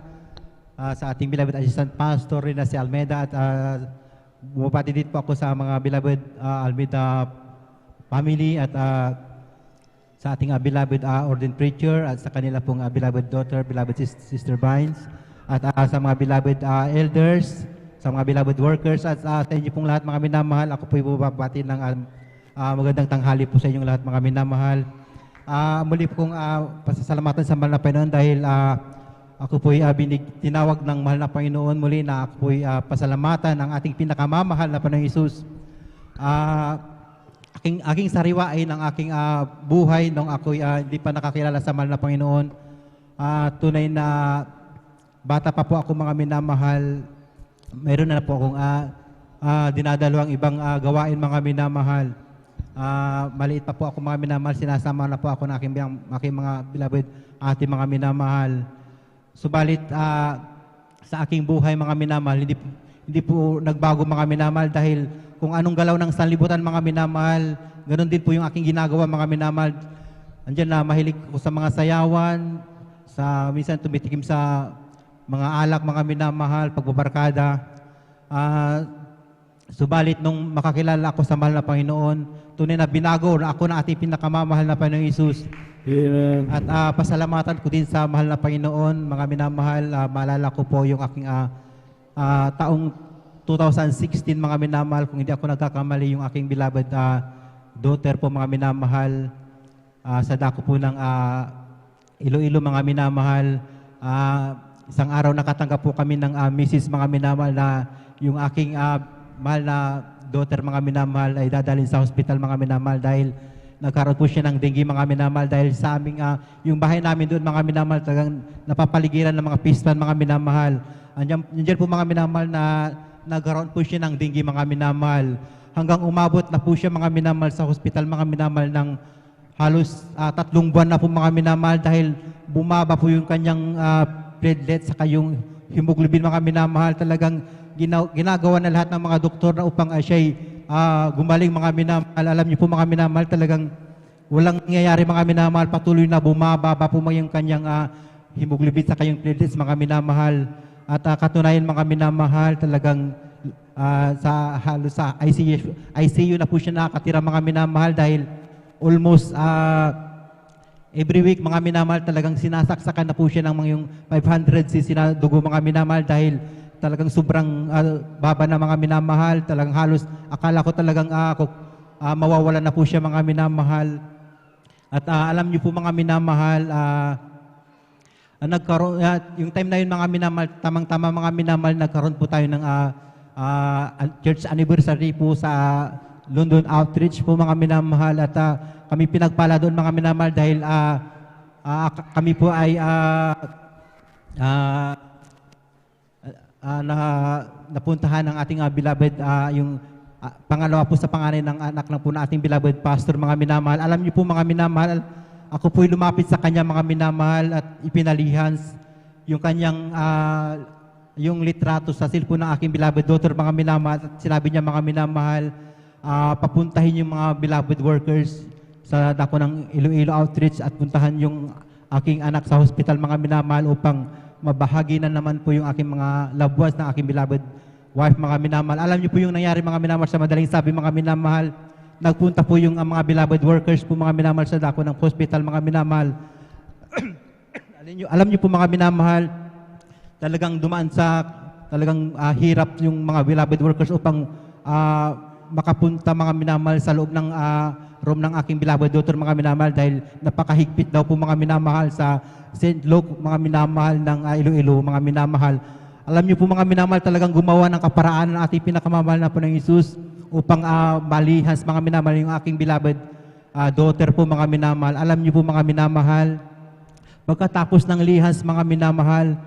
[SPEAKER 6] sa ating beloved Assistant Pastor rin na si Almeida at bumabati din po ako sa mga beloved Almeida family at sa ating beloved ordained preacher at sa kanila pong beloved daughter, beloved Sister Vines at sa mga beloved elders, sa mga beloved workers at sa inyo pong lahat mga minamahal. Ako po bumabati ng magandang tanghali po sa inyong lahat mga minamahal. Muli po kong pasasalamatan sa mahal na Panginoon dahil ako po'y tinawag ng mahal na Panginoon muli na ako po'y pasalamatan ng ating pinakamamahal na Panginoong Hesus. Aking sariwa ay ng aking buhay nung ako'y hindi pa nakakilala sa mahal na Panginoon. Tunay na bata pa po ako mga minamahal, mayroon na po akong dinadalawang ibang gawain mga minamahal. Maliit pa po ako mga minamahal, sinasama na po ako ng aking mga beloved ating mga minamahal. Subalit sa aking buhay mga minamahal, hindi po nagbago mga minamahal dahil kung anong galaw ng sanlibutan mga minamahal, ganoon din po yung aking ginagawa mga minamahal. Andiyan na mahilig ko sa mga sayawan, minsan tumitikim sa mga alak mga minamahal, pagbabarkada. Subalit nung makakilala ako sa mahal na Panginoon, tunay na binago na ako na ating pinakamamahal na Panginoong Hesus.
[SPEAKER 5] Amen.
[SPEAKER 6] At pasalamatan ko din sa mahal na Panginoon, mga minamahal. Maalala ko po yung aking taong 2016 mga minamahal, kung hindi ako nagkakamali, yung aking beloved daughter po mga minamahal, sa dako po ng Iloilo mga minamahal. Isang araw nakatanggap po kami ng Mrs. mga minamahal na yung aking mahal na daughter mga minamahal ay dadalhin sa hospital mga minamahal dahil nagkaroon po siya ng dengue mga minamahal dahil sa aming yung bahay namin doon mga minamahal talagang napapaligiran ng mga pispan mga minamahal. Andiyan po mga minamahal na nagkaroon po siya ng dengue mga minamahal. Hanggang umabot na po siya mga minamahal sa hospital mga minamahal ng halos 3 buwan na po mga minamahal dahil bumaba po yung kanyang platelets saka yung hemoglobin mga minamahal. Talagang ginagawa na lahat ng mga doktor na upang siya'y gumaling mga minamahal. Alam niyo po mga minamahal, talagang walang nangyayari mga minamahal. Patuloy na bumababa po yung kanyang hemoglobin sa kanyang platelets mga minamahal. At katunayan mga minamahal, talagang halos sa ICU na po siya nakatira mga minamahal dahil almost every week mga minamahal talagang sinasaksakan na po siya ng yung 500cc na dugo mga minamahal dahil talagang sobrang baba na mga minamahal. Talagang halos akala ko talagang mawawala na po siya mga minamahal. At alam niyo po mga minamahal, nagkaroon, yung time na yun mga minamahal, tamang-tama mga minamahal, nagkaroon po tayo ng church anniversary po sa London Outreach po mga minamahal. At kami pinagpala doon mga minamahal dahil kami po ay napuntahan ng ating beloved, yung pangalawa po sa panganay ng anak lang po na ating beloved pastor mga minamahal. Alam niyo po mga minamahal, ako po'y lumapit sa kanya mga minamahal at ipinalihan yung kanyang yung litrato sa cellphone ng aking beloved daughter mga minamahal. At sinabi niya mga minamahal, papuntahin yung mga beloved workers sa dako ng Iloilo Outreach at puntahan yung aking anak sa hospital mga minamahal upang mabahagi na naman po yung aking mga loved ones ng aking beloved wife mga minamahal. Alam niyo po yung nangyari mga minamahal sa madaling sabi mga minamahal. Nagpunta po yung mga beloved workers po mga minamahal sa dako ng hospital mga minamahal. Alam niyo po mga minamahal, talagang dumaan sa talagang hirap yung mga beloved workers upang makapunta mga minamahal sa loob ng room ng aking beloved daughter mga minamahal dahil napakahigpit daw po mga minamahal sa St. Luke mga minamahal ng Iloilo mga minamahal. Alam niyo po mga minamahal, talagang gumawa ng kaparaan ng ating pinakamamahal na po ng Jesus upang malihas mga minamahal yung aking beloved daughter po mga minamahal. Alam niyo po mga minamahal, pagkatapos ng lihas mga minamahal,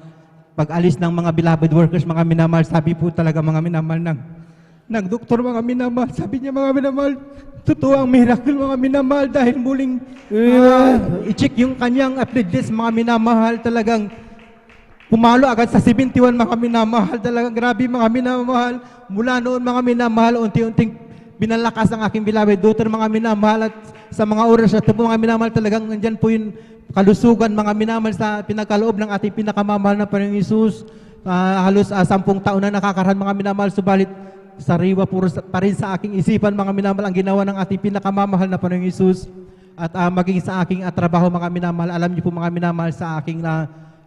[SPEAKER 6] pag-alis ng mga beloved workers mga minamahal, sabi po talaga mga minamahal ng doktor mga minamahal, sabi niya mga minamahal, totoo ang miracle mga minamahal dahil muling i-check yung kanyang blood test mga minamahal, talagang pumalo agad sa 71 mga minamahal, talagang grabe mga minamahal. Mula noon mga minamahal, unti-unting binalakas ang aking beloved daughter mga minamahal, at sa mga oras na ito po mga minamahal, talagang nandyan po yung kalusugan mga minamahal sa pinagkaloob ng ating pinakamamahal na Panginoong Hesus. Halos 10 taon na nakakaraan mga minamahal, subalit sariwa puro pa rin sa aking isipan mga minamahal ang ginawa ng ating pinakamamahal na Panginoong Hesus. At maging sa aking trabaho mga minamahal, alam niyo po mga minamahal, sa aking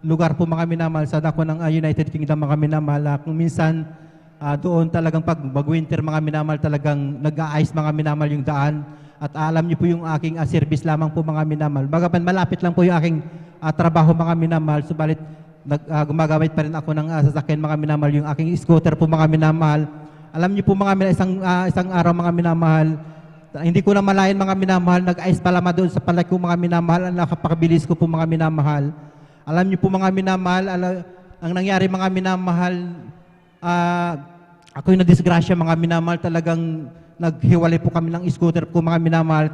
[SPEAKER 6] lugar po mga minamahal sa dako ng United Kingdom mga minamahal, kung minsan doon talagang pag mag-winter mga minamahal, talagang nag-a-ice mga minamahal yung daan. At alam niyo po yung aking service lamang po mga minamahal. Bagaman malapit lang po yung aking trabaho mga minamahal, subalit gumagamit pa rin ako ng sasakyan mga minamahal, yung aking scooter po mga minamahal. Alam niyo po mga minamahal, isang araw mga minamahal, hindi ko na malayan mga minamahal, nag-ice pala doon sa palay ko mga minamahal, ang nakapakabilis ko po mga minamahal. Alam niyo po mga minamahal, ang nangyari mga minamahal, ako yung nadisgrasya mga minamahal, talagang naghiwalay po kami ng scooter ko mga minamahal.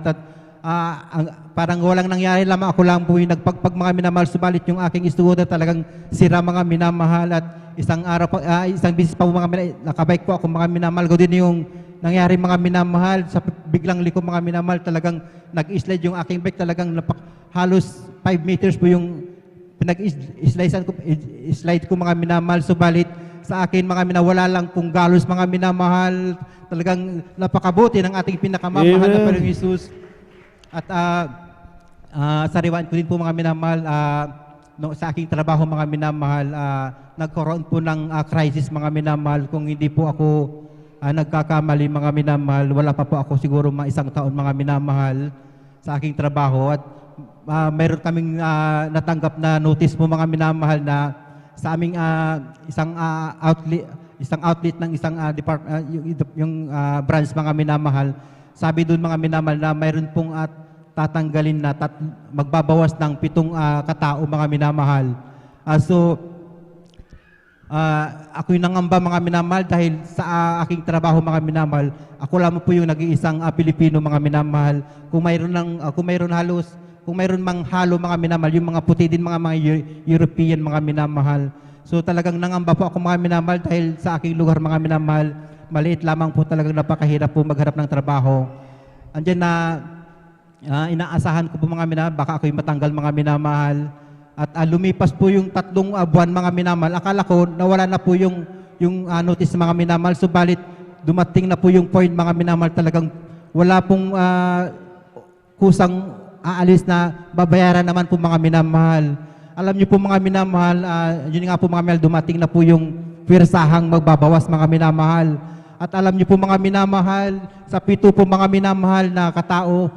[SPEAKER 6] Parang walang nangyari, lamang ako lang po yung nagpagpag mga minamahal, subalit yung aking scooter talagang sira mga minamahal. At isang bisis pa po mga minamahal, nakabike po ako mga minamahal. Gawin din yung nangyari mga minamahal, sa biglang liko mga minamahal, talagang nag-slide yung aking bike, talagang halos 5 meters po yung pinag-slide ko mga minamahal, subalit sa akin mga minamahal, wala lang pong galos mga minamahal, talagang napakabuti ng ating pinakamamahal na Panginoong Hesus. At sariwaan ko din po mga minamahal, sa aking trabaho mga minamahal, nagkaroon po ng crisis mga minamahal. Kung hindi po ako nagkakamali mga minamahal, wala pa po ako siguro mga 1 taon mga minamahal sa aking trabaho. At mayroon kaming natanggap na notice po mga minamahal na sa aming isang outlet ng isang yung branch mga minamahal. Sabi doon mga minamahal na mayroon pong tatanggalin na magbabawas ng 7 katao mga minamahal. Ako'y nangamba mga minamahal dahil sa aking trabaho mga minamahal, ako lamang po yung nag-iisang Pilipino mga minamahal. Kung mayroon mang halo mga minamahal, yung mga puti din mga European mga minamahal. So talagang nangamba po ako mga minamahal dahil sa aking lugar mga minamahal, maliit lamang po, talagang napakahirap po magharap ng trabaho. Andiyan na inaasahan ko po mga minamahal, baka ako'y matanggal mga minamahal. At lumipas po yung 3 buwan mga minamahal, akala ko nawala na po yung notice mga minamahal, subalit dumating na po yung point mga minamahal, talagang wala pong kusang aalis na babayaran naman po mga minamahal. Alam niyo po mga minamahal, yun nga po mga minamahal, dumating na po yung pirsahang magbabawas mga minamahal. At alam niyo po mga minamahal, sa 7 po mga minamahal na katao,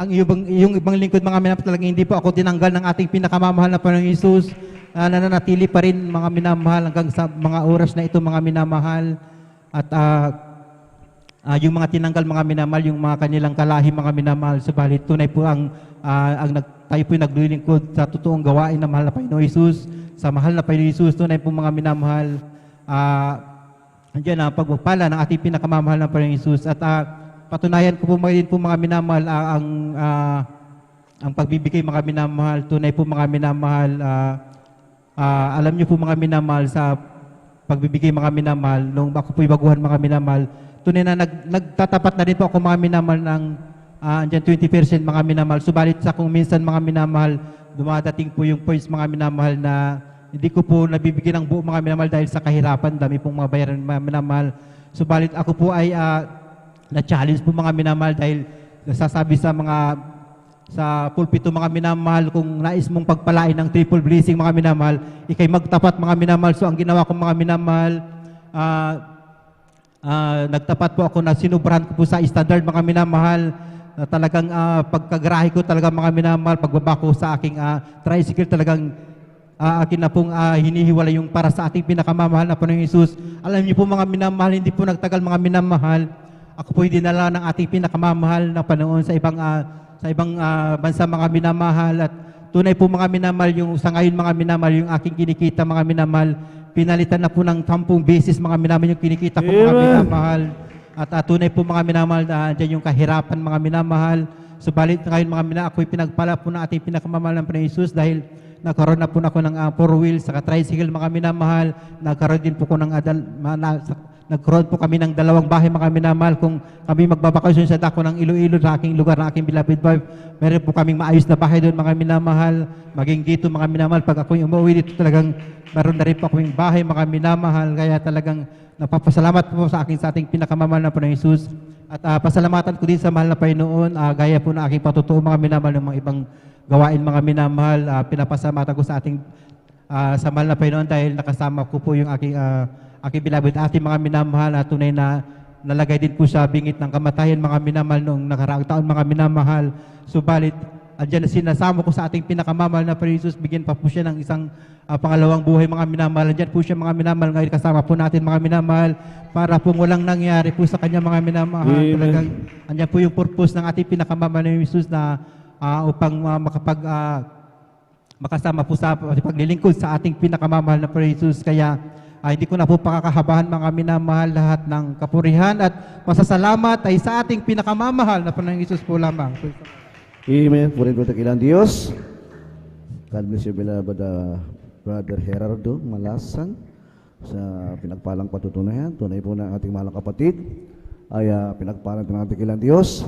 [SPEAKER 6] yung ibang lingkod mga minamahal, talagang hindi po ako tinanggal ng ating pinakamamahal na Panginoong Hesus. Nananatili pa rin mga minamahal hanggang sa mga oras na ito mga minamahal. At yung mga tinanggal mga minamahal, yung mga kanilang kalahi mga minamahal, subalit tunay po tayo po naglilingkod sa totoong gawain na mahal na Panginoong Hesus. Sa mahal na Panginoong Hesus, tunay po mga minamahal, andyan ang pagpapala ng ating pinakamamahal na Panginoong Hesus. At patunayan ko po din po mga minamahal, ang pagbibigay mga minamahal, tunay po mga minamahal, alam niyo po mga minamahal, sa pagbibigay mga minamahal, nung ako po'y baguhan mga minamahal, tunay na nagtatapat na rin po ako mga minamahal ng andyan 20% mga minamahal. Subalit sa kung minsan mga minamahal, dumadating po yung points mga minamahal na hindi ko po nabibigyan ng buo mga minamahal dahil sa kahirapan, dami pong mga bayaran mga minamahal. Subalit ako po ay na-challenge po mga minamahal dahil nasasabi sa pulpito mga minamahal, kung nais mong pagpalain ng triple blessing mga minamahal, ikay magtapat mga minamahal. So ang ginawa ko mga minamahal, nagtapat po ako na sinubrahan ko po sa standard mga minamahal, na talagang pagkagarahe ko talaga mga minamahal, pagbaba ko sa aking tricycle, talagang akin na pong hinihiwala yung para sa ating pinakamamahal na Panginoong Hesus. Alam niyo po mga minamahal, hindi po nagtagal mga minamahal, ako po dinala ng ating pinakamamahal na Panginoon sa ibang bansa mga minamahal, at tunay po mga minamahal, yung sa ngayon mga minamahal, yung aking kinikita mga minamahal, pinalitan na po ng 10 beses mga minamahal yung kinikita ko mga minamahal. At tunay po mga minamahal, dyan yung kahirapan mga minamahal. Subalit ngayon mga minamahal, ako'y pinagpala po ng ating pinakamamahal ng Panginoong Hesus dahil nagkaroon na po ako ng 4 wheels sa tricycle mga minamahal. Nagkaroon din po ko ng nagkaroon po kami ng 2 bahay mga minamahal. Kung kami magbabakasyon sa dako ng Iloilo, sa aking lugar, na aking beloved wife, meron po kaming maayos na bahay doon mga minamahal. Maging dito mga minamahal, pag ako'y umuwi dito, talagang meron na rin po kaming bahay mga minamahal. Kaya talagang napapasalamat po sa ating pinakamamahal na Panginoong Hesus. At pasalamatan ko din sa mahal na Panginoon, gaya po na aking patutuo mga minamahal ng mga ibang gawain mga minamahal. Pinapasalamatan ko sa sa mahal na Panginoon dahil nakasama ko po yung aking beloved ating mga minamahal, at tunay na nalagay din po sa bingit ng kamatayan mga minamahal noong nakaraang taon mga minamahal. Subalit, andyan na sinasama ko sa ating pinakamamahal na Panginoon Hesus, bigyan pa po siya ng isang pangalawang buhay mga minamahal. Andyan po siya mga minamahal, ngayon kasama po natin mga minamahal, para po walang nangyari po sa kanya mga minamahal. Talagang andyan po yung purpose ng ating pinakamamahal na Hesus na upang makasama po sa paglilingkod sa ating pinakamamahal na Panginoon Hesus. Kaya hindi ko na po pakakahabahan mga minamahal, lahat ng kapurihan at pasasalamat ay sa ating pinakamamahal na Panginoong Hesus po lamang.
[SPEAKER 5] Amen. Purihin po takilang Diyos. God bless you, beloved Brother Gerardo Malasan, sa pinagpalang patutunayan. Tunay po na ating mahal kapatid ay pinagpalang ng ating takilang Diyos.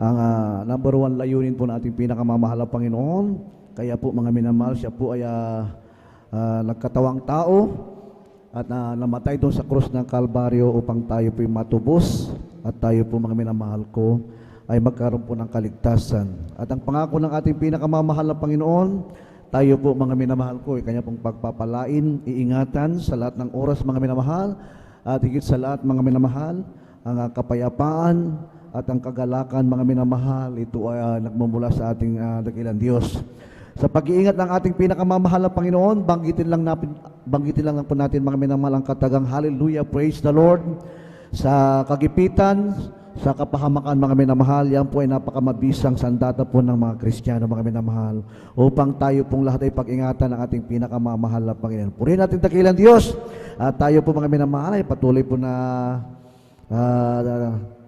[SPEAKER 5] Ang number 1 layunin po na ating pinakamamahal na Panginoon. Kaya po mga minamahal, siya po ay nagkatawang tao at namatay doon sa krus ng Kalbaryo upang tayo po matubos at tayo po mga minamahal ko ay magkaroon po ng kaligtasan. At ang pangako ng ating pinakamamahal na Panginoon, tayo po mga minamahal ko ay kanya pong pagpapalain, iingatan sa lahat ng oras mga minamahal, at higit sa lahat mga minamahal, ang kapayapaan at ang kagalakan mga minamahal, ito ay nagmumula sa ating dakilang Diyos. Sa pag-iingat ng ating pinakamamahal na Panginoon, banggitin lang po natin mga minamahal ang katagang Hallelujah, praise the Lord. Sa kagipitan, sa kapahamakan mga minamahal, yan po ay napakamabisang sandata po ng mga Kristiyano mga minamahal, upang tayo pong lahat ay pag-ingatan ng ating pinakamamahal na Panginoon. Purihin natin dakilang Diyos, at tayo po mga minamahal ay patuloy po na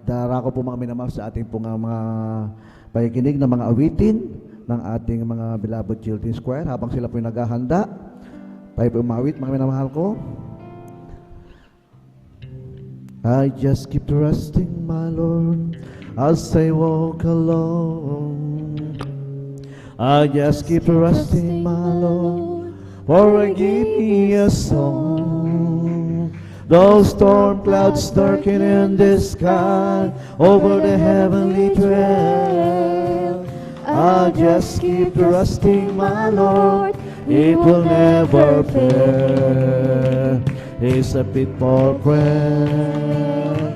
[SPEAKER 5] darako po mga minamahal sa ating pong mga pakikinig ng mga awitin ng ating mga beloved Children's Choir. Habang sila po yung naghahanda, tayo po umawit mga minamahal ko. I just keep trusting my Lord as I walk alone. I just keep trusting my Lord, for I give me a song. Those storm clouds darken in the sky over the heavenly trail. I just keep trusting my Lord, it will never fail. It's a pitfall prayer,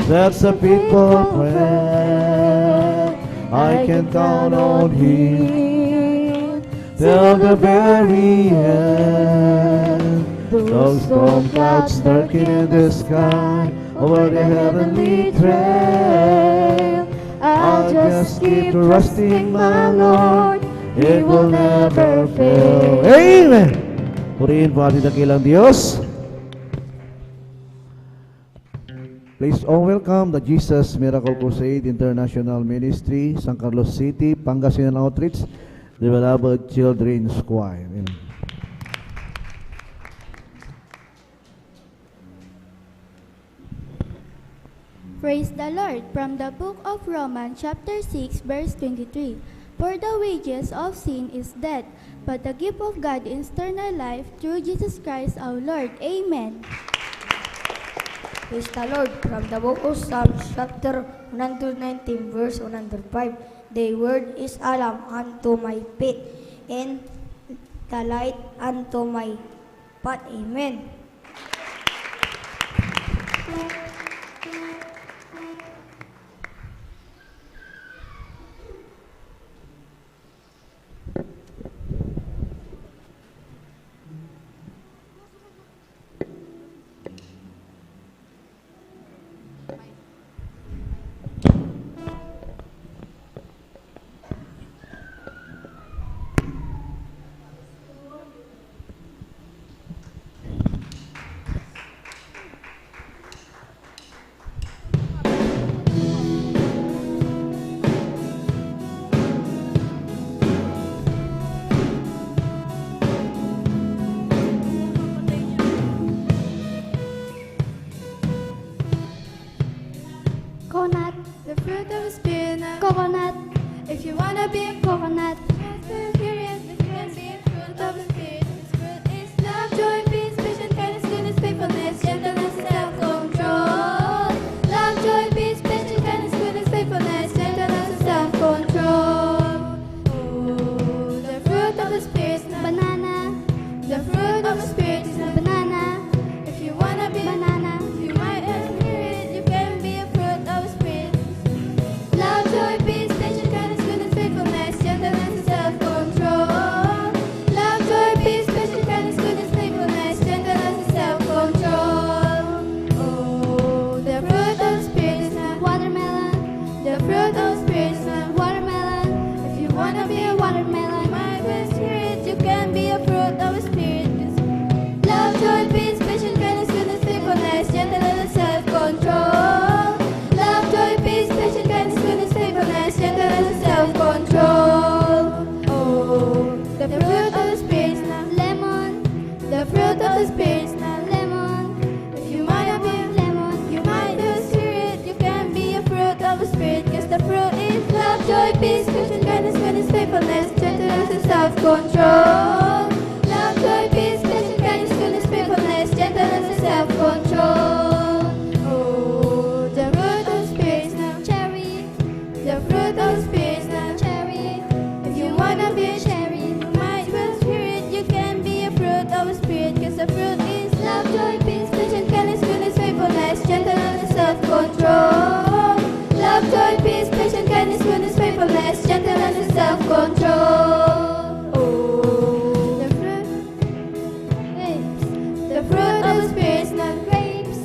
[SPEAKER 5] that's a pitfall prayer. I can count on Him till the very end. Those storm clouds darken in the sky over the heavenly trail. I'll just keep trusting my Lord, it will never fail. Amen! Purihin po ating dakilang Diyos. Please all welcome the Jesus Miracle Crusade International Ministry, San Carlos City, Pangasinan Outreach, the beloved Children's Choir. Amen.
[SPEAKER 7] Praise the Lord. From the book of Romans chapter 6 verse 23. For the wages of sin is death, but the gift of God is eternal life through Jesus Christ our Lord. Amen.
[SPEAKER 8] Praise the Lord. From the book of Psalms, chapter 119, verse 105. The word is a lamp unto my feet, and the light unto my path. Amen.
[SPEAKER 7] Coconut, the fruit of the spirit. Coconut, if you wanna be a coconut. Spirit, the fruit of the spirit. This fruit is love, joy, peace, patience, kindness, goodness, faithfulness, gentleness, self-control. Love, joy, peace, patience, kindness, goodness, faithfulness, gentleness, and self-control. Oh, the fruit of the spirit is banana. The fruit of the spirit is a banana. If you wanna be banana, you might have spirit. You can be a fruit of the spirit. Love, joy, peace, patience, kindness, goodness, faithfulness, gentleness, and self-control. Love, joy, peace, patience, kindness, goodness, faithfulness, gentleness, and self-control. Oh, the fruit of the spirit is not watermelon. The fruit of the spirit is not watermelon. If you wanna be a watermelon, you might be a spirit. You can be a fruit of the spirit. Love, joy, peace, patience, kindness, goodness, faithfulness, gentleness, and self-control. Love, joy, peace, patience, kindness, goodness, faithfulness, gentleness, and self-control. Oh, the fruit of the spirit is not lemon. The fruit of the spirit is not lemon. If you wanna be a lemon, you might be a spirit. You can be a fruit of the spirit, 'cause the fruit is love, joy, peace, patience, kindness, goodness, faithfulness, gentleness, and self-control. Love, joy, peace, patience, kindness, goodness, faithfulness, gentleness, and self-control. Oh, the fruit of the spirit is not cherry. The fruit of the spirit is not cherry. If you wanna be a cherry, you might be a spirit. You can be a fruit of the spirit, 'cause the fruit is love, joy, peace, patience, kindness, goodness, faithfulness, gentleness, and self-control. Love, joy, peace, patience, kindness, goodness, faithfulness, gentleness, and self-control. Oh, the fruit. The fruit of the spirit is not grapes.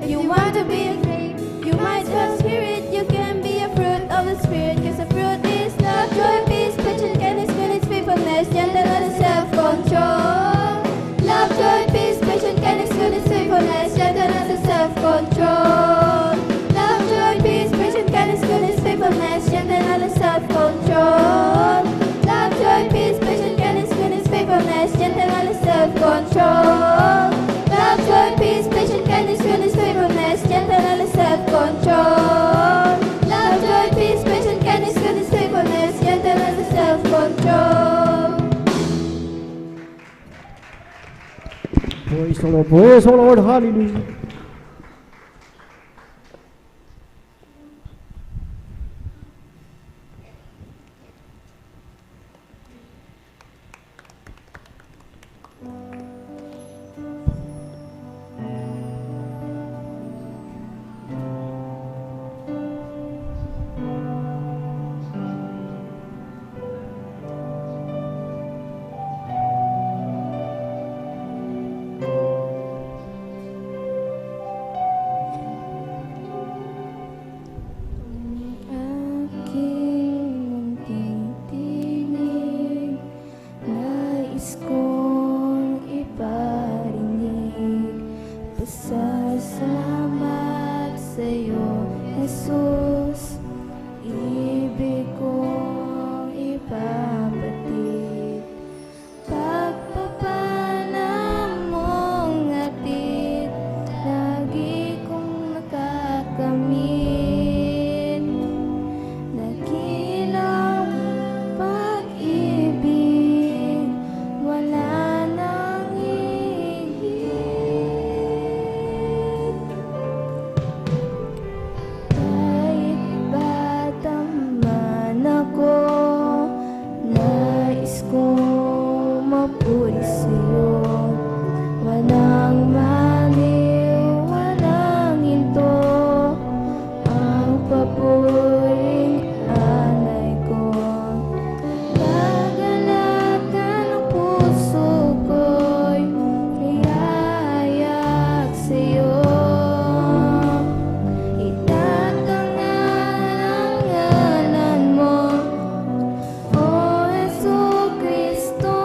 [SPEAKER 7] If you want to be a grape, you might have spirit. You can be a fruit of the spirit, 'cause the fruit is love, joy, peace, patience, kindness, goodness, faithfulness, gentleness, and self-control. Love, joy, peace, patience, kindness, goodness, faithfulness, gentleness, and self-control. Love, joy, peace, patience, kindness, goodness, faithfulness, gentleness, and self-control. Love, joy, peace, patience, kindness, goodness, faithfulness, gentleness, and self-control. Love, joy, peace, patience, kindness, goodness, faithfulness, gentleness, and self-control. Love, joy, peace, patience, kindness, goodness, faithfulness, gentleness, and self-control.
[SPEAKER 4] Praise the Lord. Praise the Lord. Hallelujah.
[SPEAKER 7] kong mapuri sa'yo. Walang mali, walang hinto, ang papuring alay ko. Gagalakan ang puso ko'y iyayak sa'yo. Itatangan ang ngalan mo, O Jesucristo.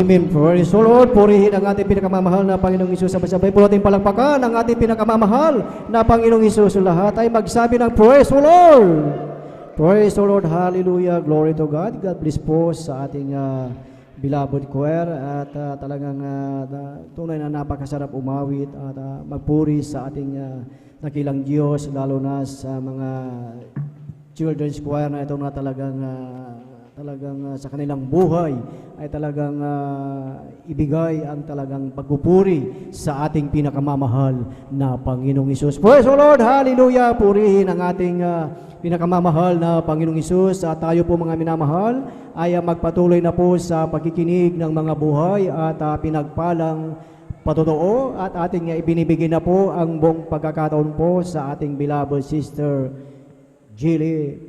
[SPEAKER 4] Amen. Praise the Lord. Purihin ang ating pinakamamahal na Panginoong Hesus. Sabay-sabay po natin palakpakan ang ating pinakamamahal na Panginoong Hesus. Lahat ay magsabi ng Praise the Lord. Praise the Lord. Hallelujah. Glory to God. God bless po sa ating beloved choir at talagang tunay na napakasarap umawit at magpuri sa ating nakilang Diyos, lalo na sa mga children's choir na ito na talagang sa kanilang buhay ay talagang ibigay ang talagang pagpupuri sa ating pinakamamahal na Panginoong Hesus. Praise the Lord! Hallelujah! Purihin ang ating pinakamamahal na Panginoong Hesus. At tayo po mga minamahal ay magpatuloy na po sa pagkikinig ng mga buhay at pinagpalang patotoo at ating ibinibigay na po ang buong pagkakataon po sa ating beloved sister Jilly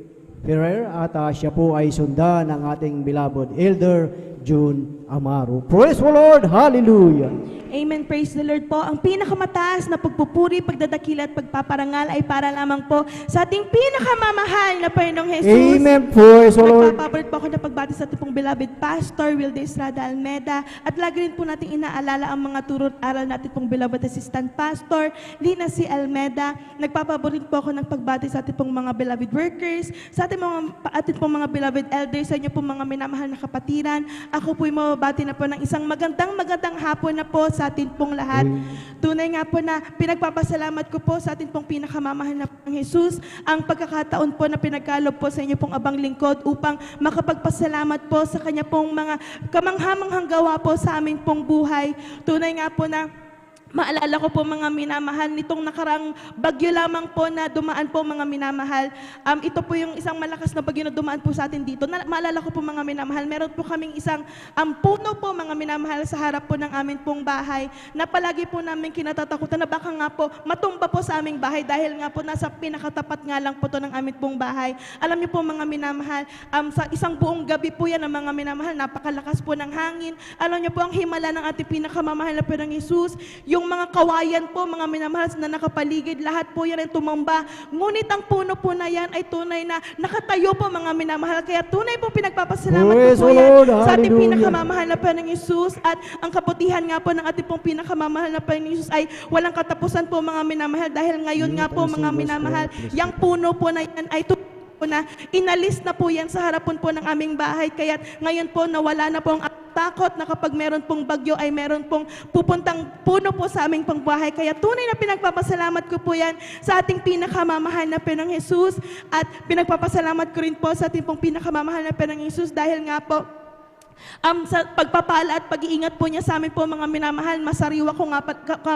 [SPEAKER 4] Ferrer at siya po ay sundan ng ating beloved Elder June Amaro. Praise the Lord! Hallelujah!
[SPEAKER 9] Amen. Praise the Lord po. Ang pinakamataas na pagpupuri, pagdadakila at pagpaparangal ay para lamang po sa ating pinakamamahal na Panginoong Jesus.
[SPEAKER 4] Amen. Praise the Lord!
[SPEAKER 9] Nagpapabarit po ako na pagbati sa ating pong beloved Pastor Wilde Estrada Almeda at lagi rin po natin inaalala ang mga turo at aral natin pong beloved Assistant Pastor Lina C. Almeda. Nagpapabarit po ako ng pagbati sa ating pong mga beloved workers, sa ating pong mga beloved elders, sa inyo pong mga minamahal na kapatiran. Ako po'y mababati na po ng isang magandang hapon na po sa atin pong lahat. Tunay nga po na pinagpapasalamat ko po sa atin pong pinakamamahal na Panginoong Jesus ang pagkakataon po na pinagkalob po sa inyo pong abang lingkod upang makapagpasalamat po sa kanya pong mga kamanghamanghang gawa po sa aming pong buhay. Tunay nga po na maalala ko po mga minamahal, nitong nakarang bagyo lamang po na dumaan po mga minamahal. Ito po yung isang malakas na bagyo na dumaan po sa atin dito. Maalala ko po mga minamahal, meron po kaming isang puno po mga minamahal sa harap po ng amin pong bahay na palagi po namin kinatatakutan na baka nga po matumba po sa aming bahay dahil nga po nasa pinakatapat nga lang po to ng amin pong bahay. Alam niyo po mga minamahal, sa isang buong gabi po yan ng mga minamahal, napakalakas po ng hangin. Alam niyo po ang himala ng ating pinakamamahal na Panginoong Jesus, yung mga kawayan po, mga minamahal na nakapaligid, lahat po yan ay tumamba. Ngunit ang puno po na yan ay tunay na nakatayo po mga minamahal. Kaya tunay po pinagpapasalamat ko po yan sa ating pinakamamahal na Panginoong Jesus. At ang kabutihan nga po ng ating pong pinakamamahal na Panginoong Jesus ay walang katapusan po mga minamahal. Dahil ngayon nga po mga minamahal, yung puno po na yan ay po na inalis na po yan sa harapon po ng aming bahay. Kaya ngayon po nawala na po ang takot na kapag meron pong bagyo ay meron pong pupuntang puno po sa aming pangbahay. Kaya tunay na pinagpapasalamat ko po yan sa ating pinakamamahal na Panginoong Jesus at pinagpapasalamat ko rin po sa ating pong pinakamamahal na Panginoong Jesus dahil nga po sa pagpapala at pag-iingat po niya sa amin po mga minamahal, masariwa ko nga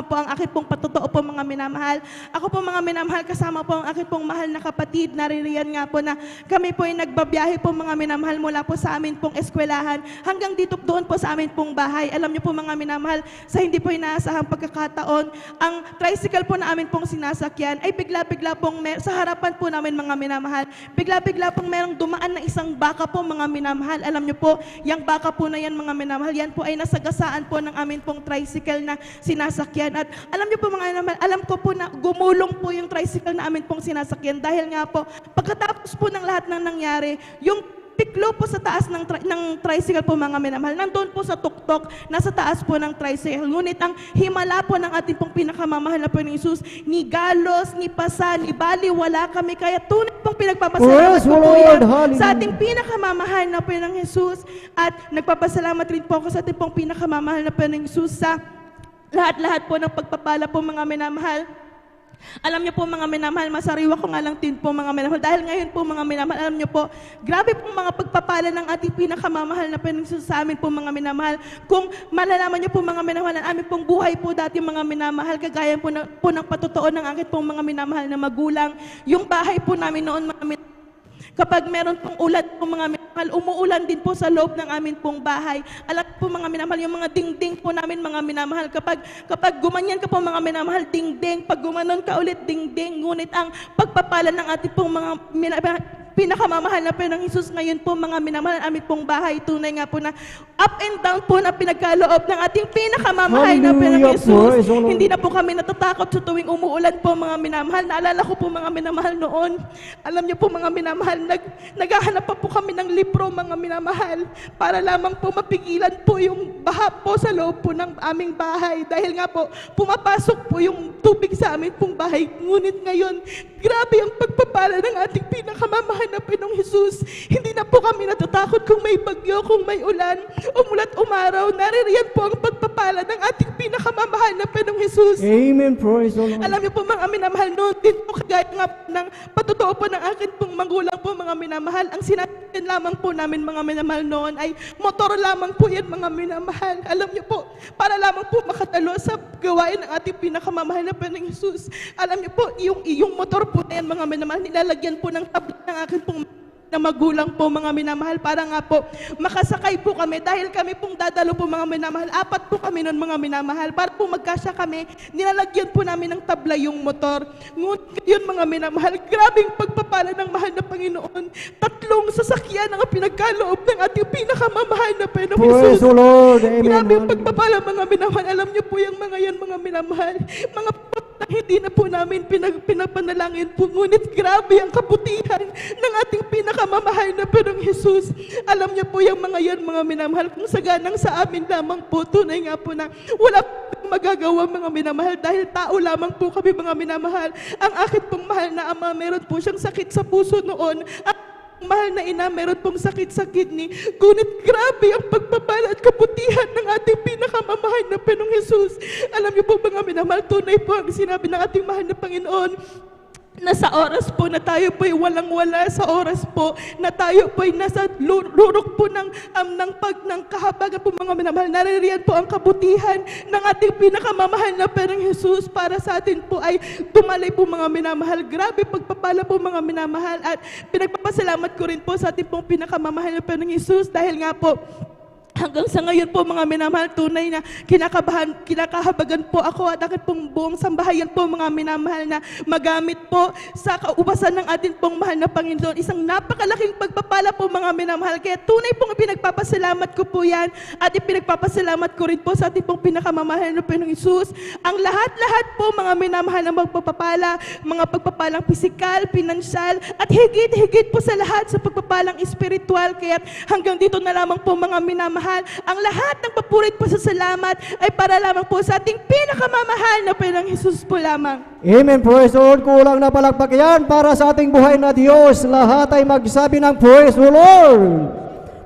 [SPEAKER 9] po ang aking pong patotoo po mga minamahal. Ako po mga minamahal, kasama po ang aking pong mahal na kapatid, naririyan nga po na kami po ay nagbabiyahe po mga minamahal mula po sa amin pong eskwelahan hanggang dito doon po sa amin pong bahay. Alam niyo po mga minamahal, sa hindi po inaasahang pagkakataon, ang tricycle po na amin pong sinasakyan ay bigla-bigla pong sa harapan po namin mga minamahal, bigla-bigla pong merong dumaan na isang baka po mga minamahal. Alam niyo po, yung baka po na yan mga minamahal, yan po ay nasagasaan po ng amin pong tricycle na sinasakyan. At alam niyo po mga minamahal, alam ko po na gumulong po yung tricycle na amin pong sinasakyan dahil nga po, pagkatapos po ng lahat ng nangyari, yung piklo po sa taas ng tricycle po mga minamahal, nandun po sa tuktok, nasa taas po ng tricycle. Ngunit ang himala po ng ating pong pinakamamahal na Panginoong Jesus, ni galos, ni pasa, ni bali, wala kami. Kaya tunay pong pinagpapasalamat ko po yan sa ating pinakamamahal na Panginoong Jesus. At nagpapasalamat rin po ako sa ating pong pinakamamahal na Panginoong Jesus sa lahat-lahat po ng pagpapala po mga minamahal. Alam niyo po mga minamahal, masariwa ko nga lang din po mga minamahal. Dahil ngayon po mga minamahal, alam niyo po, grabe po mga pagpapala ng ating pinakamamahal na Panginoong Jesus sa amin po mga minamahal. Kung malalaman niyo po mga minamahal, ang aming pong buhay po dati mga minamahal, kagaya po ng patotoo ng aking pong mga minamahal na magulang. Yung bahay po namin noon mga minamahal, kapag meron pong ulan po mga minamahal, umuulan din po sa loob ng amin pong bahay. Alam po mga minamahal, yung mga dingding po namin mga minamahal, kapag gumanyan ka po mga minamahal, dingding, pag gumanon ka ulit, dingding. Ngunit ang pagpapala ng ating pong mga minamahal, pinakamamahal na Panginoong Hesus. Ngayon po mga minamahal, aming pong bahay, tunay nga po na up and down po na pinagkaloob ng ating pinakamamahal na Panginoong
[SPEAKER 4] Hallelujah,
[SPEAKER 9] Hesus.
[SPEAKER 4] praise the Lord.
[SPEAKER 9] Hindi na po kami natatakot sa tuwing umuulan po mga minamahal. Naalala ko po mga minamahal noon. Alam niyo po mga minamahal, naghahanap pa po kami ng libro mga minamahal para lamang po mapigilan po yung baha po sa loob po ng aming bahay. Dahil nga po, pumapasok po yung tubig sa aming pong bahay. Ngunit ngayon, grabe ang pagpapala ng ating pinakamamahal na Panginoong Hesus. Hindi na po kami natatakot kung may bagyo, kung may ulan, umulat umaraw. Naririyan po ang pagpapala ng ating pinakamamahal na Panginoong Hesus.
[SPEAKER 4] Amen. Praise the Lord.
[SPEAKER 9] Alam niyo po mga minamahal, noon din po kagaya nga ng patotoo po ng akin pong magulang po mga minamahal. Ang sinatin lamang po namin mga minamahal noon ay motor lamang po yan mga minamahal. Alam niyo po, para lamang po makatalo sa gawain ng ating pinakamamahal na Panginoong Hesus. Alam niyo po, yung motor po na yan mga minamahal, nilalagyan po ng tabla ng akin pong na magulang po mga minamahal para nga po makasakay po kami dahil kami pong dadalo po mga minamahal. 4 po kami nun mga minamahal. Para po magkasya kami, nilalagyan po namin ng tabla yung motor. Ngunit yun mga minamahal, grabing pagpapala ng mahal na Panginoon. 3 sasakyan ang pinagkaloob ng ating pinakamamahal na Panginoong
[SPEAKER 4] Praise
[SPEAKER 9] Hesus.
[SPEAKER 4] the Lord. Amen.
[SPEAKER 9] Grabe ang pagpapala mga minamahal. Alam niyo po yung mga yan mga minamahal. Mga hindi na po namin pinapanalangin po. Ngunit grabe ang kabutihan ng ating pinakamamahal na Panginoong Hesus. Alam niyo po yung mga yan mga minamahal. Kung saganang sa amin lamang po, tunay nga po na wala pong magagawa mga minamahal dahil tao lamang po kami mga minamahal. Ang akin pong mahal na ama, meron po siyang sakit sa puso noon. Mahal na ina, meron pong sakit sa kidney. Ngunit grabe ang pagpapala at kabutihan ng ating pinakamamahal na Panginoong Hesus. Alam niyo po mga minamahal, tunay po ang sinabi ng ating mahal na Panginoon na sa oras po na tayo po'y walang-wala, sa oras po na tayo po'y nasa lurok po ng kahabagan po mga minamahal, naririyan po ang kabutihan ng ating pinakamamahal na Panginoong Hesus para sa atin po ay tumalay po mga minamahal. Grabe pagpapala po mga minamahal at pinagpapasalamat ko rin po sa ating pong pinakamamahal na Panginoong Hesus dahil nga po hanggang sa ngayon po mga minamahal, tunay na kinakahabagan po ako at aking pong buong sambahayan po mga minamahal na magamit po sa kaubasan ng ating pong mahal na Panginoon. Isang napakalaking pagpapala po mga minamahal. Kaya tunay pong pinagpapasalamat ko po yan at ipinagpapasalamat ko rin po sa ating pong pinakamamahal na Panginoong Hesus. Ang lahat-lahat po mga minamahal ng magpapapala, mga pagpapalang pisikal, pinansyal at higit-higit po sa lahat sa pagpapalang espiritual. Kaya hanggang dito na lamang po mga minamahal, ang lahat ng papurit po sa salamat ay para lamang po sa ating pinakamamahal na Panginoong Hesus po lamang.
[SPEAKER 4] Amen. Praise the Lord. Kulang na palakpak yan para sa ating buhay na Diyos. Lahat ay magsabi ng praise the Lord.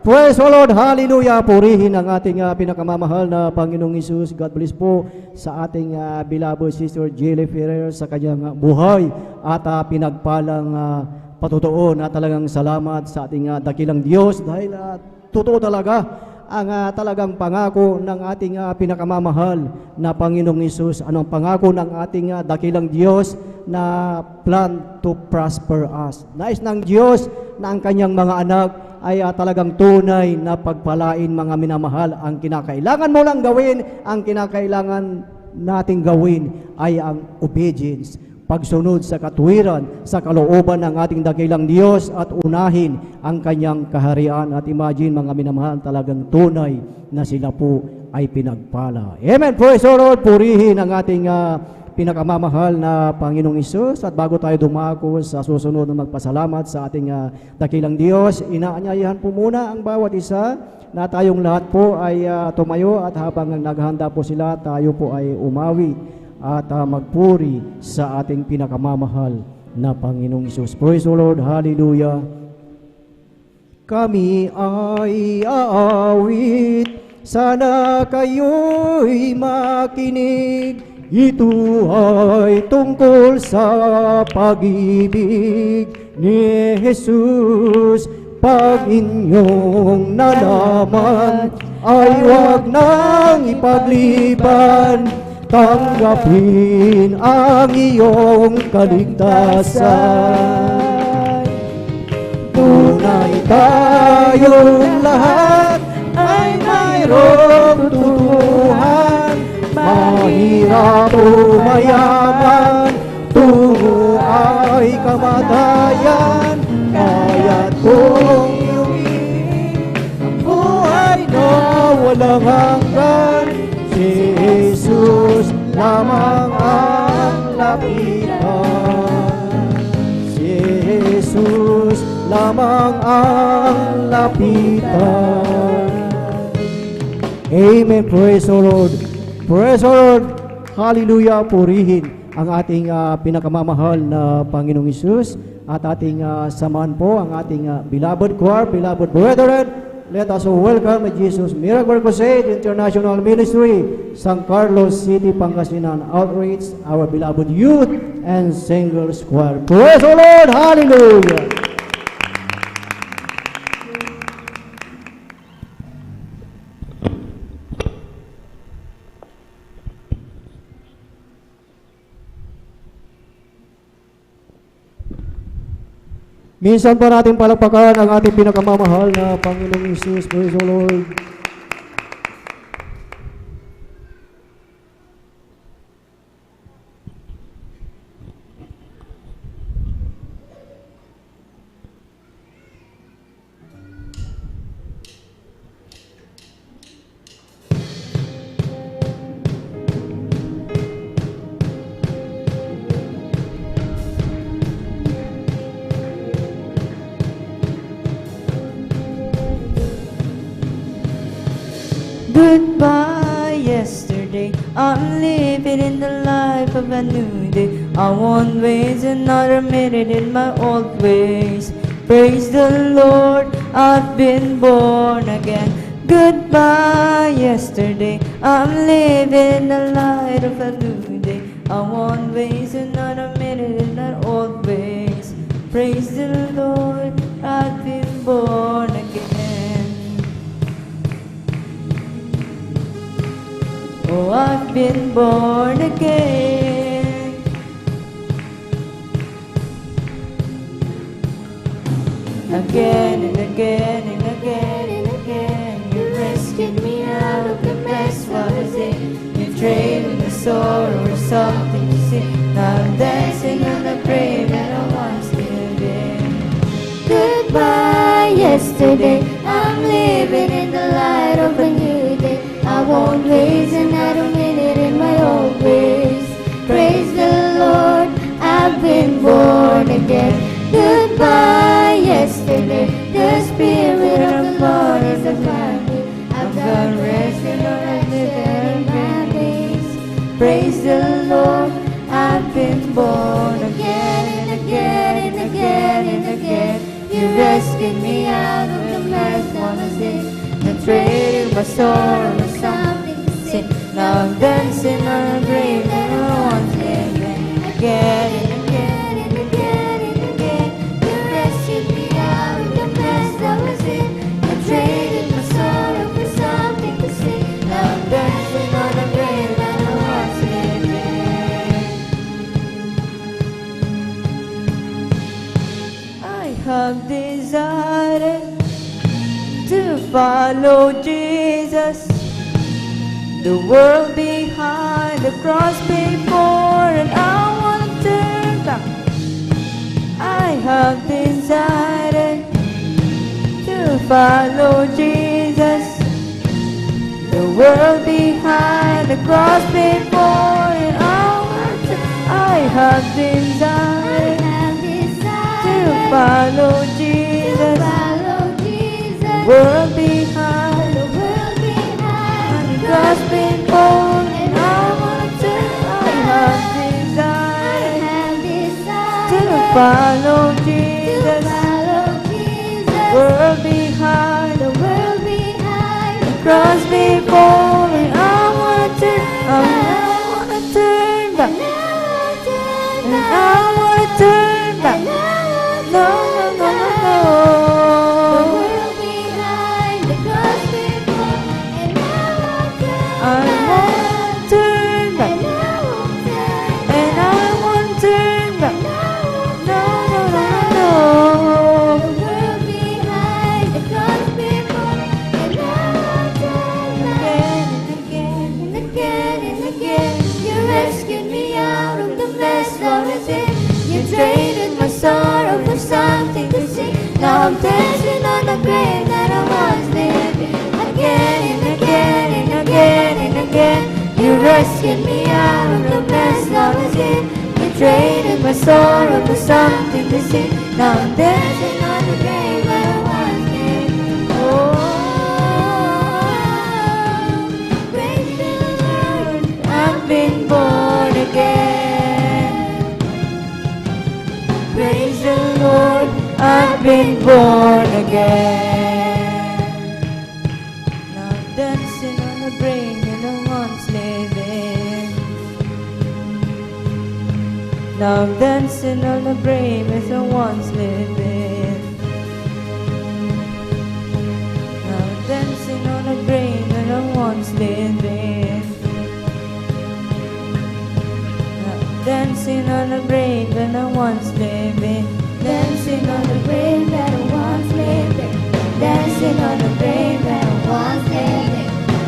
[SPEAKER 4] Praise the Lord. Hallelujah. Purihin ang ating pinakamamahal na Panginoong Hesus. God bless po sa ating beloved sister Jilly Ferrer sa kanyang buhay at pinagpalang patutuo na talagang salamat sa ating dakilang Diyos dahil totoo talaga ang talagang pangako ng ating pinakamamahal na Panginoong Hesus. Anong pangako ng ating dakilang Diyos na plan to prosper us. Nais ng Diyos na ang kanyang mga anak ay talagang tunay na pagpalain mga minamahal. Ang kinakailangan mo lang gawin, ang kinakailangan nating gawin ay ang obedience. Pagsunod sa katuwiran, sa kalooban ng ating dakilang Diyos at unahin ang kanyang kaharian. At imagine mga minamahal, talagang tunay na sila po ay pinagpala. Amen. Praise the Lord. Purihin ang ating pinakamamahal na Panginoong Hesus. At bago tayo dumako sa susunod na magpasalamat sa ating dakilang Diyos, inaanyayahan po muna ang bawat isa na tayong lahat po ay tumayo at habang naghahanda po sila, tayo po ay umawi at magpuri sa ating pinakamamahal na Panginoong Hesus. Praise the Lord. Hallelujah. Kami ay aawit, sana kayo'y makinig. Ito ay tungkol sa pag-ibig ni Jesus. Pag inyong nalaman, ay huwag nang ipagliban. Tanggapin ang iyong kaligtasan. Tunay tayong lahat ay mayroong tutuhan. Mahirap o mayaman, tungo ay kamatayan. Kaya kung iyong ibig ang buhay na walang hanggan. Si Jesus lamang ang lapitan. Si Jesus lamang ang lapitan. Amen. Praise the Lord. Praise the Lord. Hallelujah. Purihin ang ating pinakamamahal na Panginoong Hesus at ating samahan po ang ating beloved choir, beloved brethren. Let us welcome Jesus Miracle Crusade International Ministry, San Carlos City, Pangasinan Outreach, our beloved youth and singers choir. Praise the Lord. Hallelujah. Minsan pa natin palakpakan ang ating pinakamamahal na Panginoong Hesus. Praise the Lord.
[SPEAKER 10] Goodbye yesterday, I'm living in the life of a new day. I won't waste another minute in my old ways. Praise the Lord, I've been born again. Goodbye yesterday, I'm living in the light of a new day. I won't waste another minute in my old ways. Praise the Lord, I've been born again. Oh, I've been born again. Again and again and again and again, you rescued me out of the mess. What is it? You traded the sorrow or something to see. Now I'm dancing on the grave that I once lived in. Goodbye yesterday, I'm living in the light of a new day. I won't waste another minute in my old ways. Praise the Lord, I've been born again. Goodbye yesterday, the Spirit of the Lord is upon me. I've got rest and I've lived in my days. Praise the Lord, I've been born again and again and again and again. You rescued me out of the mess of sin. And traded my sorrow for something to sin. Now I'm dancing on a grave that I once lived in. Again and again and again and again, you rescued me out of the mess that was in. And traded my sorrow for something to sin. Now I'm dancing on a grave that I once lived in. I have decided to follow Jesus, the world behind, the cross before, and I want to turn back. I have decided to follow Jesus, the world behind, the cross before, and I have decided to follow Jesus. World behind, the cross before, and I want to I have decided to follow Jesus. World behind, the cross before, and I want to turn back, and I want to turn back. No, no, no, no, no. Traded my sorrow for something to see. Now Now I'm dancing on the grave that I once lived in. Again and again and again and again, you rescued me out of the mess I was in. You traded my sorrow for something to see. Now I'm dancing on the grave that I once lived in. Oh, praise the Lord, I've been born again. Praise the Lord, I've been born again. Now I'm dancing on the grave that I once lived in. Now I'm dancing on the grave as I once lived in. Now I'm dancing on the grave that I once lived in. Now I'm dancing on the grave that I once lived in. Dancing on the grave that I once lived in. Dancing on the grave that I once lived in.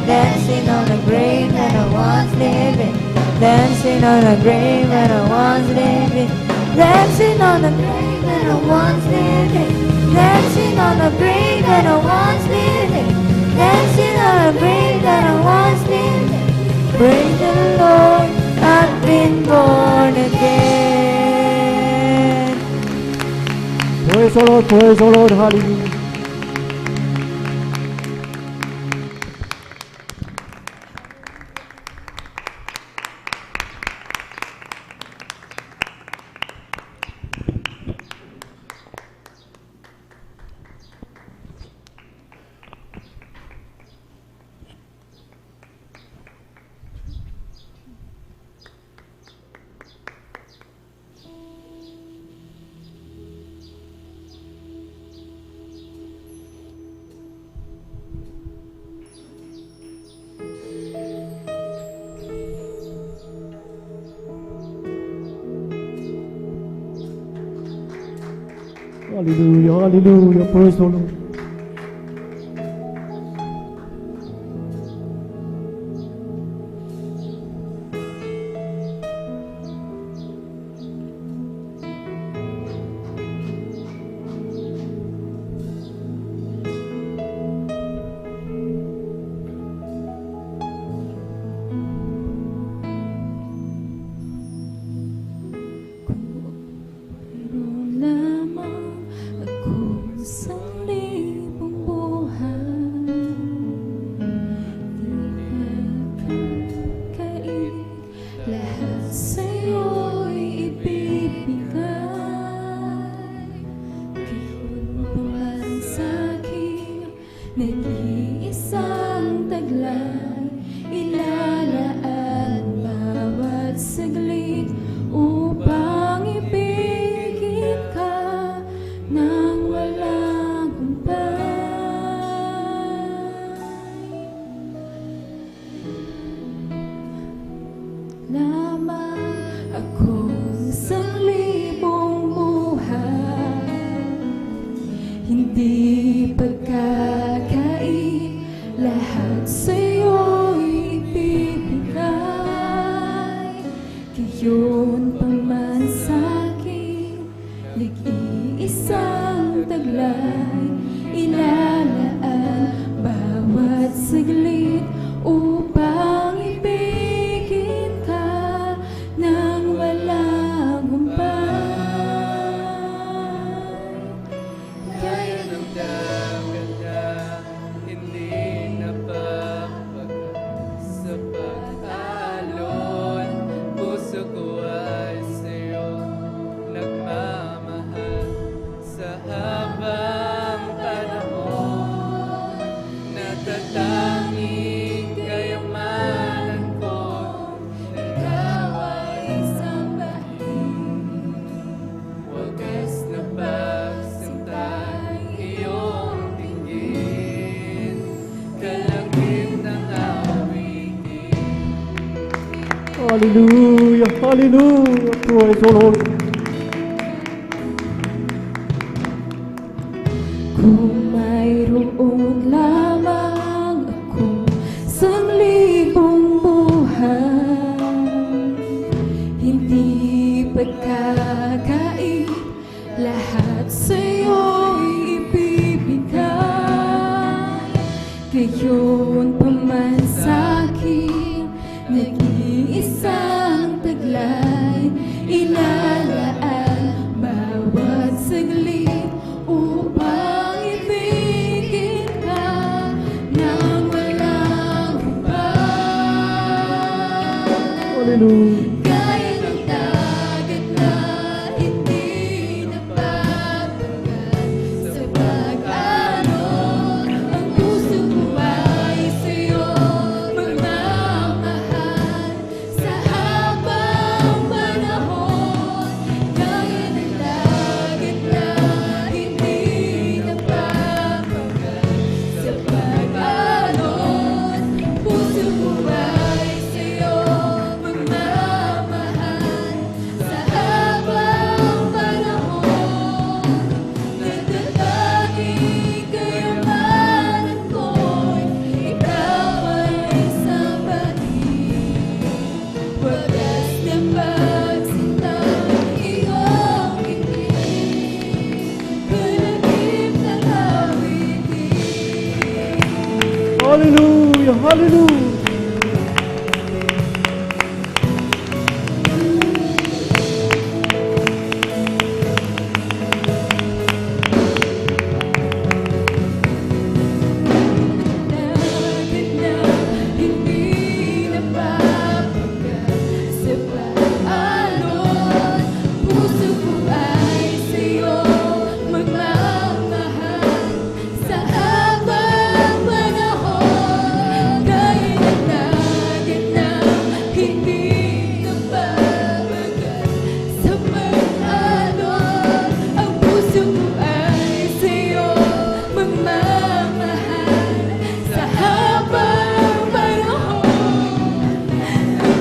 [SPEAKER 10] Dancing on the grave that I once lived in. Dancing on the grave that I once lived in. Dancing on the grave that I once lived in. Dancing on the grave that I once lived in. Dancing on the grave that I once lived in. Praise the Lord, I've been born again.
[SPEAKER 4] Praise the Lord, hallelujah. Hallelujah, hallelujah, praise the Lord.
[SPEAKER 11] Nag-iisang taglay, ilalaan bawat saglit upang ibigin ka nang walang humpay. Lamang akong sanglibong buhay, hindi pagkakain, lahat sa'yo'y ibibigay. Gayon pa man sa'kin, nag-iisang taglay, ilalaan bawat saglit upang ibigin ka nang walang humpay. Kaya
[SPEAKER 2] Damdamin na hindi napapagod sa pag-alon. Puso ko ay sa'yo nagmamahal sa habang panahon. Natatanging kayamanan ko, ikaw ay isang bahid. Wagas na pagsintay iyong tingin, kalangit ng awitin.
[SPEAKER 4] Hallelujah, hallelujah, praise the Lord.
[SPEAKER 11] kung mayroon lamang akong sanglibong buhay, hindi pagkakain, lahat sa'yo'y Gayon pa man sa'kin, nag-iisang taglay, inalaan bawat saglit upang ibigin ka nang walang hubad.
[SPEAKER 5] Hallelujah.
[SPEAKER 11] Gaya ng dagat na hindi napapagat sa pag-alon, ang puso ko ay sa'yo magmamahal sa habang panahon. Gaya ng dagat na hindi napapagat sa pag-alon, puso ko ay sa'yo magmamahal sa habang panahon. Nagtatanging kayamanan ko'y ikaw ay sambahin. Wagas na pagsintang iyong ngiti, kalagip ng awitin.
[SPEAKER 5] Hallelujah. Hallelujah.
[SPEAKER 11] Dagat na hindi napapagat sa pag-alon, puso ko ay sa'yo magmamahal sa habang panahon. Gaya ng dagat na hindi napapagat sa pag-alon, ang puso ko ay sa'yo magmamahal sa habang panahon.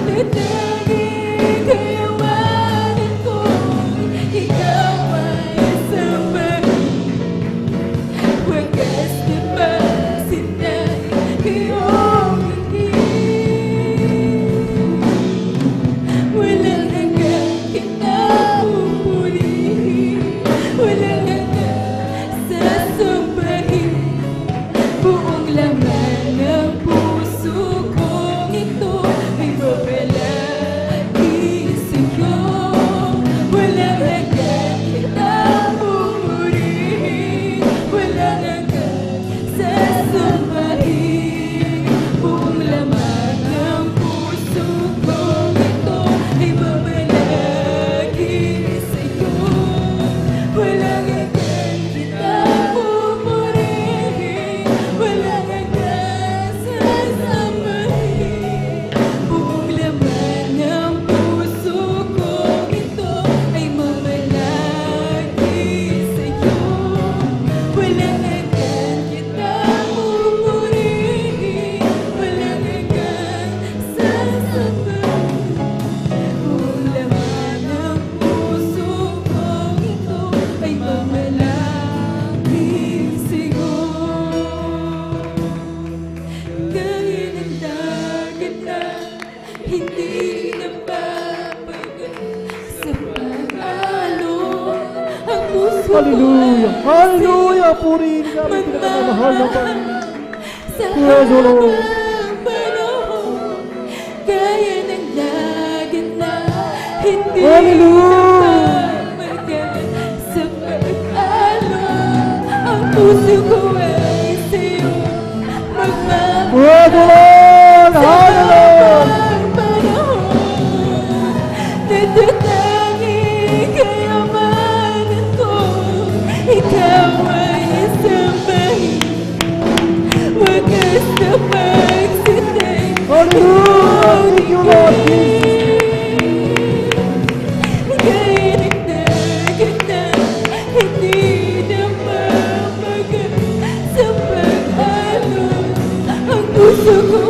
[SPEAKER 11] Nagtatanging kayamanan ko'y ikaw ay sambahin. Wagas na pagsintay iyong ngiti, walang hanggang kinapupurihin, walang hanggang sasambahin. Buong laman ng puso kong ito ay mabalagi sa'yo. Walang hanggang kinapupurihin, walang hanggang sasambahin. Buong laman ng puso kong ito ay mabalagi sa'yo. Walang hanggang kinapupurihin, walang hanggang sasambahin. Buong laman ng puso kong ito ay mamalagi sa'yo. Walang hanggang kinapupurihin, walang hanggang sasambahin. Buong laman ng puso kong ito ay mamalagi sa'yo. Gaya ng dagat na hindi napapagat sa pag-alon, ang puso ko
[SPEAKER 5] Hallelujah.
[SPEAKER 11] ay
[SPEAKER 5] Hallelujah. Purihin namin pinakamamahal na Panginoon.
[SPEAKER 11] sa
[SPEAKER 5] Praise the Lord.
[SPEAKER 11] habang panahon. Gaya ng dagat na hindi
[SPEAKER 5] Hallelujah.
[SPEAKER 11] napapagat sa pag-alon, ang puso ko ay sa'yo magmamahal
[SPEAKER 5] Praise the Lord.
[SPEAKER 11] sa
[SPEAKER 5] Hallelujah.
[SPEAKER 11] habang panahon. Nagtatanging kayamanan ko, ikaw ay sambahin. Wagas na pagsintay
[SPEAKER 5] Hallelujah. Thank you, Lord Jesus.
[SPEAKER 11] Gaya ng dagat na hindi napapagat sa pag-alon, ang puso ko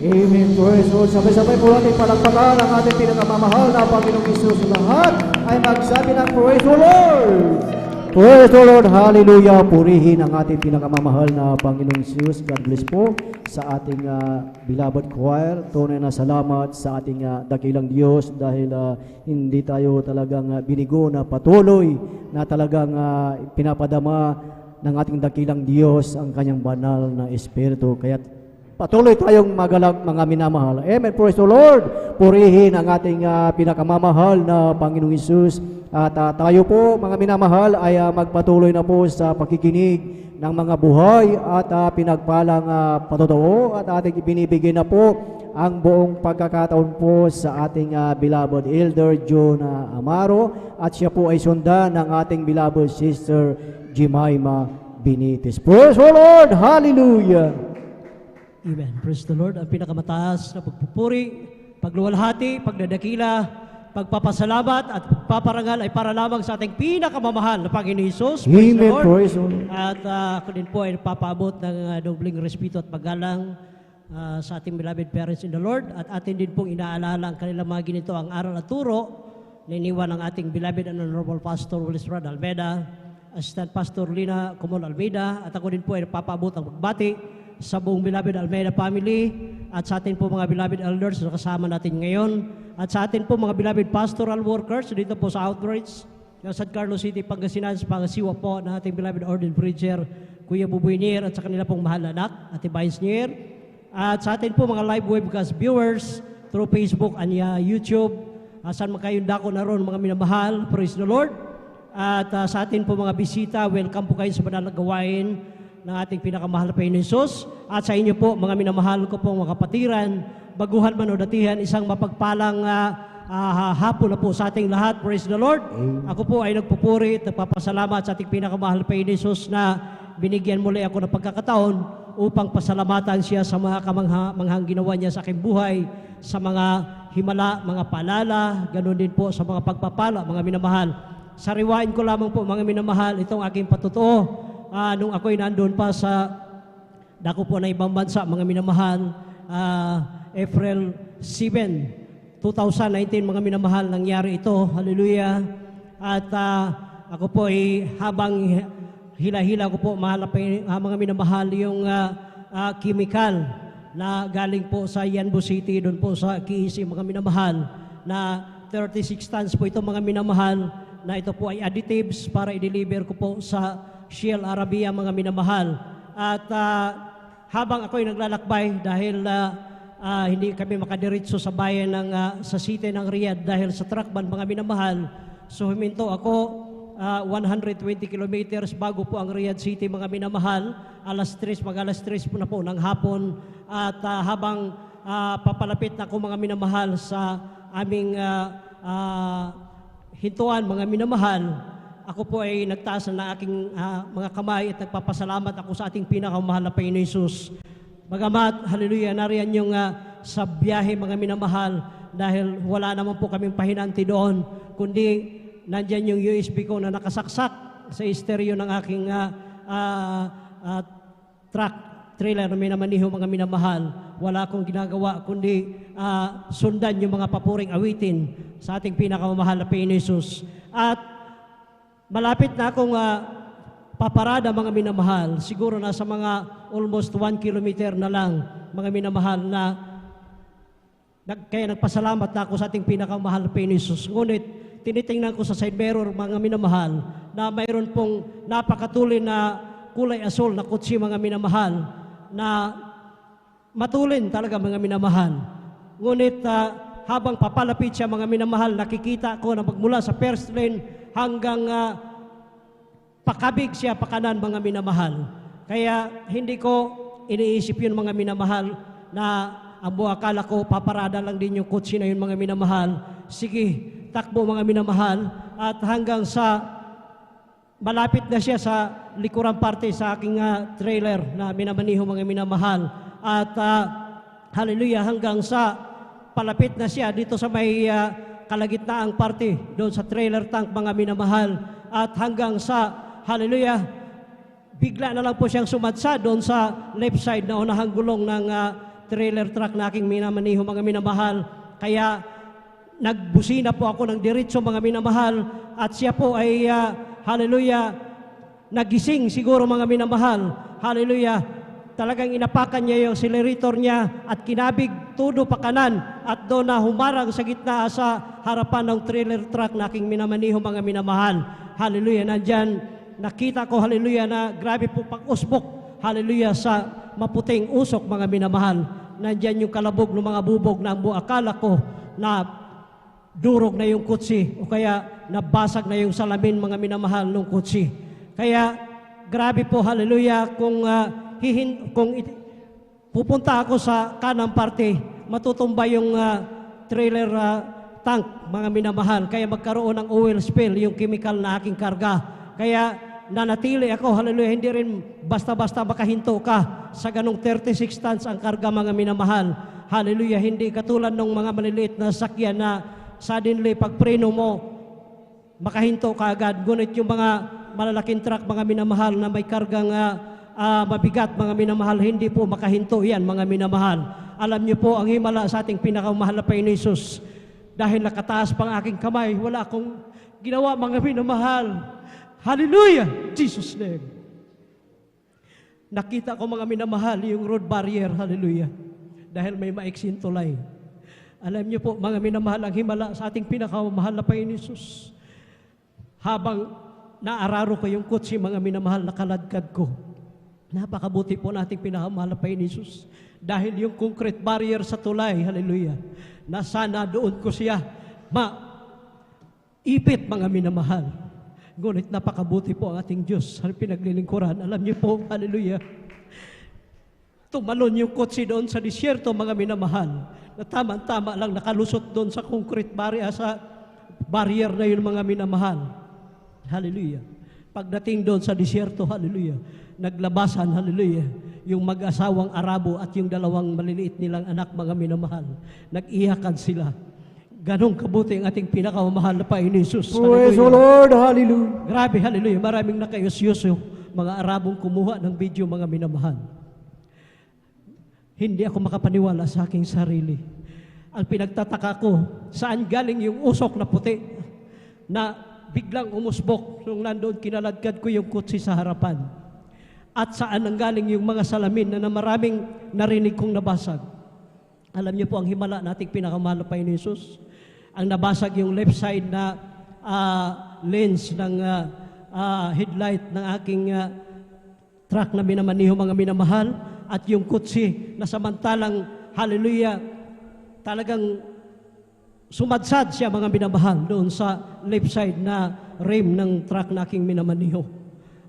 [SPEAKER 4] Amen. Praise the Lord. Sabay-sabay po natin palakpakan ang ating pinakamamahal na Panginoong Isus. Lahat ay magsabi ng Praise the Lord. Praise the Lord. Hallelujah. Purihin ang ating pinakamamahal na Panginoong Isus. God bless po sa ating beloved choir. Tunay na salamat sa ating dakilang Diyos dahil hindi tayo talagang binigo na patuloy na talagang pinapadama ng ating dakilang Diyos ang kanyang banal na Espiritu. Kaya patuloy tayong magalang mga minamahal. Amen. Praise the Lord. Purihin ang ating pinakamamahal na Panginoong Isus. At tayo po mga minamahal ay magpatuloy na po sa pakikinig ng mga buhay at pinagpalang patotoo at ating ibinibigay na po ang buong pagkakataon po sa ating beloved Elder John Amaro at siya po ay sundan ng ating beloved Sister Jemima Benitez. Praise the Lord! Hallelujah!
[SPEAKER 12] Amen. Praise the Lord. Ang pinakamataas na pagpupuri, pagluwalhati, pagdadakila, pagpapasalamat at pagpaparangal ay para lamang sa ating pinakamamahal na Panginoon Hesus. Praise the Lord.
[SPEAKER 4] Praise the Lord.
[SPEAKER 12] At ako din po ay papaabot ng dobling respeto at paggalang sa ating beloved parents in the Lord. At atin din pong inaalala ang kanilang mga ginito ang aral at turo na iniwan ng ating beloved and honorable Pastor Willis Rod Almeida, Assistant Pastor Lina Comon Almeida, at ako din po ay papaabot ang pagbati sa buong beloved Almeida family at sa atin po mga beloved elders na kasama natin ngayon at sa atin po mga beloved pastoral workers dito po sa Outreach ng San Carlos City, Pangasinan, sa pangasiwa po ng ating beloved Ordained Preacher Kuya Buboy Nier at sa kanila pong mahal na anak, Ate Vice Nier, at sa atin po mga live webcast viewers through Facebook and YouTube, saan man kayong dako na ron mga minamahal, praise the Lord. At sa atin po mga bisita, welcome po kayo sa banal na gawain ng ating pinakamahal na Panginoon Hesus. At sa inyo po, mga minamahal ko pong mga kapatiran, baguhan man o datihan, isang mapagpalang hapon na po sa ating lahat. Praise the Lord. Ako po ay nagpupuri at nagpapasalamat sa ating pinakamahal na Panginoon Hesus na binigyan muli ako ng pagkakataon upang pasalamatan siya sa mga kamanghang ginawa niya sa aking buhay, sa mga himala, mga paalala, ganoon din po sa mga pagpapala, mga minamahal. Sariwain ko lamang po, mga minamahal, itong aking patotoo. Nung ako'y nandun pa sa dako po na ibang bansa, mga minamahal, April 7, 2019, mga minamahal, nangyari ito. Hallelujah. At ako po ay habang hila-hila ko po, mga minamahal, yung chemical na galing po sa Yanbu City, doon po sa KEC, mga minamahal, na 36 tons po ito, mga minamahal, na ito po ay additives para i-deliver ko po sa Shell Arabia, mga minamahal. At habang ako'y naglalakbay dahil hindi kami makadiretso sa bayan sa city ng Riyadh dahil sa truck ban, mga minamahal, so huminto ako 120 kilometers bago po ang Riyadh City, mga minamahal. Alas 3 po na po ng hapon. At habang papalapit na ako, mga minamahal, sa aming hintuan, mga minamahal, ako po ay nagtaas na aking mga kamay at nagpapasalamat ako sa ating pinakamahal na Panginoon Hesus. Bagamat, hallelujah, nariyan yung sa biyahe, mga minamahal, dahil wala naman po kaming pahinanti doon, kundi nandyan yung USB ko na nakasaksak sa stereo ng aking truck, trailer na minamaniho, mga minamahal. Wala akong ginagawa, kundi sundan yung mga papuring awitin sa ating pinakamamahal na Panginoon Hesus. At malapit na akong paparada, mga minamahal. Siguro nasa mga almost 1 kilometer na lang, mga minamahal, na kaya nagpasalamat na ako sa ating pinakamahal na Panginoon Hesus. Ngunit tinitingnan ko sa side mirror, mga minamahal, na mayroon pong napakatulin na kulay asul na kutsi, mga minamahal, na matulin talaga, mga minamahal. Ngunit habang papalapit siya, mga minamahal, nakikita ko na magmula sa first lane hanggang pakabig siya pakanan, mga minamahal. Kaya hindi ko iniisip yun, mga minamahal, na akala ko paparada lang din yung kutsi na yun, mga minamahal. Sige, takbo, mga minamahal. At hanggang sa malapit na siya sa likurang parte sa aking trailer na minamaniho, mga minamahal. At hallelujah, hanggang sa palapit na siya dito sa may kalagitnaang parte doon sa trailer tank, mga minamahal. At hanggang sa, hallelujah, bigla na lang po siyang sumadsa doon sa left side na unahang gulong trailer truck na aking minamaniho, mga minamahal. Kaya nagbusina po ako ng diretso, mga minamahal, at siya po ay, hallelujah, nagising siguro, mga minamahal. Hallelujah. Talagang inapakan niya yung accelerator niya at kinabig todo pa kanan at doon na humarang sa gitna sa harapan ng trailer truck na aking minamaniho, mga minamahal. Hallelujah. Nandyan, nakita ko, hallelujah, na grabe po pag-usbok, hallelujah, sa maputing usok, mga minamahal. Nandyan yung kalabog ng mga bubog na akala ko na durog na yung kutsi o kaya nabasag na yung salamin, mga minamahal, ng kutsi. Kaya grabe po, hallelujah, kung pupunta ako sa kanang parte, matutumba yung trailer tank, mga minamahal. Kaya magkaroon ng oil spill, yung chemical na aking karga. Kaya nanatili ako, hallelujah, hindi rin basta-basta makahinto ka sa ganong 36 tons ang karga, mga minamahal. Hallelujah, hindi katulad ng mga maliliit na sakyan na suddenly pag preno mo, makahinto ka agad. Ngunit yung mga malalaking truck, mga minamahal, na may kargang mabigat, mga minamahal, hindi po makahinto yan, mga minamahal. Alam niyo po, ang himala sa ating pinakamahal na Panginoon Jesus, dahil nakataas pang aking kamay, wala akong ginawa, mga minamahal. Hallelujah! Jesus' name. Nakita ko, mga minamahal, yung road barrier, hallelujah, dahil may maiksin tulay. Alam niyo po, mga minamahal, ang himala sa ating pinakamahal na Panginoon Jesus, habang naararo ko yung kutsi, mga minamahal, nakaladkad ko. Napakabuti po nating pinakamahal na Panginoon Jesus. Dahil yung concrete barrier sa tulay, hallelujah, na sana doon ko siya maipit, mga minamahal. Ngunit napakabuti po ang ating Diyos sa pinaglilingkuran. Alam niyo po, hallelujah, tumalon yung kutsi doon sa disyerto, mga minamahal, na tama-tama lang nakalusot doon sa concrete barrier, sa barrier na yun, mga minamahal. Hallelujah. Pagdating doon sa disyerto, hallelujah, naglabasan, hallelujah, yung mag-asawang Arabo at yung dalawang maliliit nilang anak, mga minamahal. Nag-iyakan sila. Ganong kabuti ang ating pinakamahal na Panginoon Jesus.
[SPEAKER 4] Praise the Lord, hallelujah.
[SPEAKER 12] Grabe, hallelujah. Maraming nakayusyoso, mga Arabong kumuha ng video, mga minamahal. Hindi ako makapaniwala sa aking sarili. Ang pinagtataka ko, saan galing yung usok na puti na biglang umusbok nung nandoon kinaladkad ko yung kutsi sa harapan. At saan ang galing yung mga salamin na maraming narinig kong nabasag. Alam niyo po, ang himala nating pinakamahal na Panginoon Jesus, ang nabasag yung left side na lens ng headlight ng aking truck na minamaniho, mga minamahal, at yung kutsi na samantalang, hallelujah, talagang sumadsad siya, mga minamahal, doon sa left side na rim ng truck na aking minamaniho.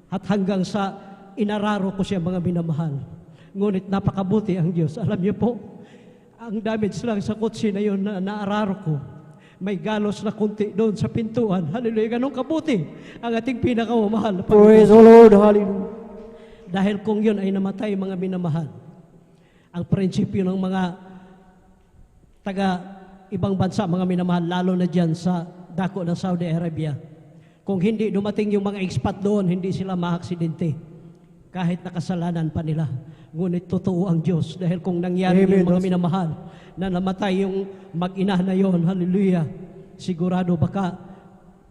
[SPEAKER 12] At hanggang sa inararo ko siya, mga minamahal. Ngunit napakabuti ang Diyos. Alam niyo po, ang damage lang sa kutsi na yun na naararo ko, may galos na kunti doon sa pintuan. Hallelujah, ganun kabuti ang ating pinakamamahal.
[SPEAKER 4] Praise the Lord, hallelujah.
[SPEAKER 12] Dahil kung yun ay namatay, mga minamahal, ang prinsipyo ng mga taga ibang bansa, mga minamahal, lalo na dyan sa dako ng Saudi Arabia, kung hindi dumating yung mga expat doon, hindi sila maaksidente kahit nakasalanan pa nila. Ngunit totoo ang Diyos, dahil kung nangyari yung mga minamahal na namatay yung mag-ina na yon, hallelujah, sigurado baka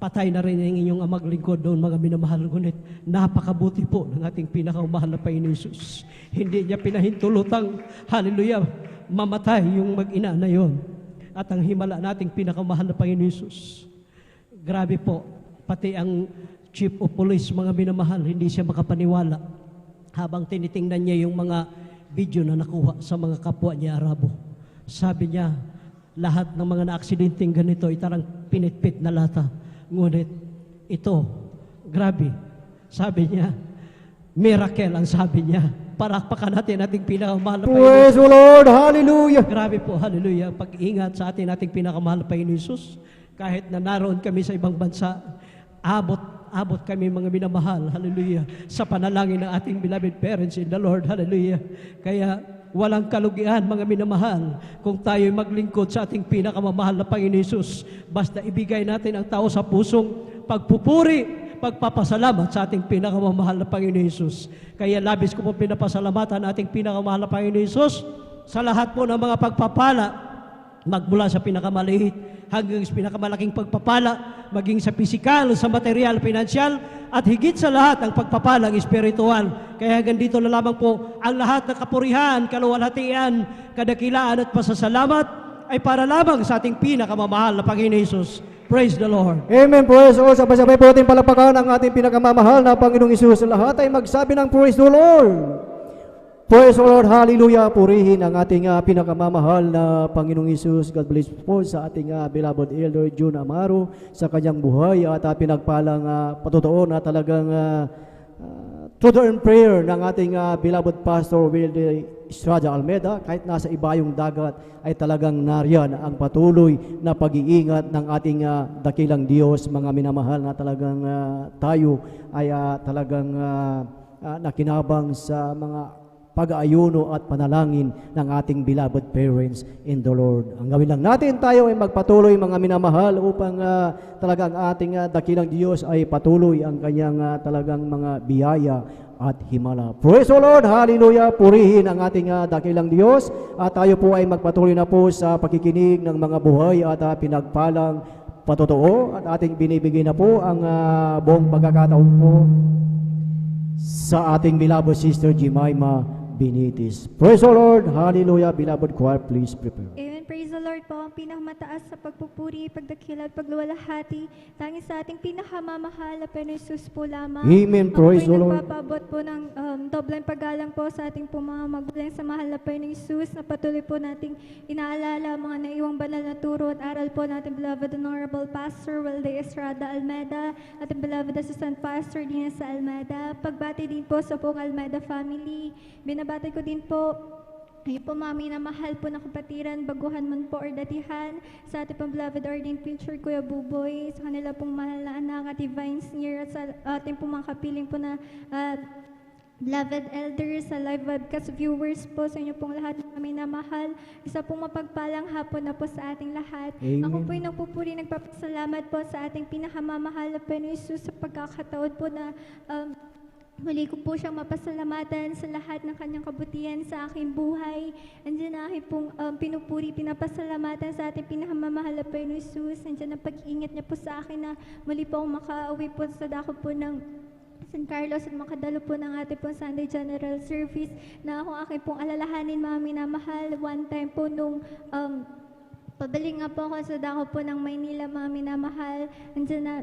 [SPEAKER 12] patay na rin ang inyong amang lingkod doon, mga minamahal. Ngunit napakabuti po ng ating pinakamahal na Panginoon Jesus. Hindi niya pinahintulutang, hallelujah, mamatay yung mag-ina na yon. At ang himala nating pinakamahal na Panginoon Jesus, grabe po, pati ang chief of police, mga minamahal, hindi siya makapaniwala habang tinitingnan niya yung mga video na nakuha sa mga kapwa niya Arabo. Sabi niya, lahat ng mga na-aksidenteng ganito ay tarang pinitpit na lata. Ngunit ito, grabe, sabi niya, miracle ang sabi niya. Palakpakan natin ating pinakamahal na Panginoon.
[SPEAKER 4] Praise the Lord, hallelujah.
[SPEAKER 12] Grabe po, hallelujah. Pag-ingat sa ating pinakamahal na Panginoon Jesus, kahit na naroon kami sa ibang bansa, abot kami, mga minamahal, hallelujah, sa panalangin ng ating beloved parents in the Lord, hallelujah. Kaya walang kalugian, mga minamahal, kung tayo'y maglingkod sa ating pinakamamahal na Panginoon Jesus, basta ibigay natin ang tao sa pusong pagpupuri, pagpapasalamat sa ating pinakamamahal na Panginoon Jesus. Kaya labis ko po pinapasalamatan ating pinakamamahal na Panginoon Jesus sa lahat po ng mga pagpapala, magmula sa pinakamaliit hanggang sa pinakamalaking pagpapala, maging sa pisikal, sa material, pinansyal, at higit sa lahat ang pagpapalang espiritual. Kaya hanggang dito na lamang po ang lahat ng kapurihan, kaluwalhatian, kadakilaan at pasasalamat ay para lamang sa ating pinakamamahal na Panginoon Hesus. Praise the Lord.
[SPEAKER 4] Amen. Praise the Lord. Sabay-sabay po ating palakpakan ang ating pinakamamahal na Panginoong Isus. Lahat ay magsabi ng Praise the Lord. Praise the Lord. Hallelujah. Purihin ang ating pinakamamahal na Panginoong Isus. God bless po sa ating beloved Elder June Amaro sa kanyang buhay at pinagpalang patotoo na talagang truth and prayer ng ating beloved Pastor Wilde Estrada Almeda. Kahit nasa ibayong dagat ay talagang nariyan ang patuloy na pag-iingat ng ating dakilang Diyos. Mga minamahal na talagang tayo ay talagang nakinabang sa mga pag-aayuno at panalangin ng ating beloved parents in the Lord. Ang gawin lang natin, tayo ay magpatuloy mga minamahal upang talagang ating dakilang Diyos ay patuloy ang kanyang talagang mga biyaya at himala. Praise the Lord! Hallelujah! Purihin ang ating dakilang Diyos at tayo po ay magpatuloy na po sa pakikinig ng mga buhay at pinagpalang patotoo at ating binibigay na po ang buong pagkakataon po sa ating beloved Sister Jemima Benites. Praise the Lord. Hallelujah. Beloved choir, please prepare.
[SPEAKER 7] Amen. Praise the Lord po. Ang pinakamataas sa pagpupuri, pagdakila at pagluwalhati, tanging sa ating pinakamamahal na Panginoon Hesus po lamang.
[SPEAKER 4] Amen. Praise the Lord.
[SPEAKER 7] Ako po nagpapabot po ng dobleng paggalang po sa ating po mga magulang sa mahal na Panginoon Hesus, na patuloy po nating inaalala mga naiwang banal na turo at aral po natin beloved Honorable Pastor Wilde Estrada Almeda, ating beloved Assistant Pastor Dina sa Almeda. Pagbati din po sa buong Almeda family. Binabati ko din po ay po mami na mahal po na kapatiran, baguhan man po or datihan, sa ating pong beloved ordained preacher Kuya Buboy, sa kanila pong mahal na anak at divine senior, at sa ating pong mga kapiling po na beloved elders, sa live webcast viewers po, sa inyo pong lahat kami na mahal. Isa pong mapagpalang hapon na po sa ating lahat.
[SPEAKER 4] Amen.
[SPEAKER 7] Ako po'y nagpupuri, nagpapasalamat po sa ating pinakamamahal na Panginoon Hesus sa pagkakataon po na muli ko po siyang mapasalamatan sa lahat ng kanyang kabutihan sa aking buhay. Andiyan na aking pong pinupuri, pinapasalamatan sa ating pinakamamahal na Panginoon Hesus. Andiyan ang pag-iingat niya po sa akin na muli po akong makauwi po sa dako po ng San Carlos at makadalo po ng ating pong Sunday General Service, na ako aking pong alalahanin mga minamahal. One time po nung pabalik nga po ako sa dako po ng Maynila mga minamahal, andiyan na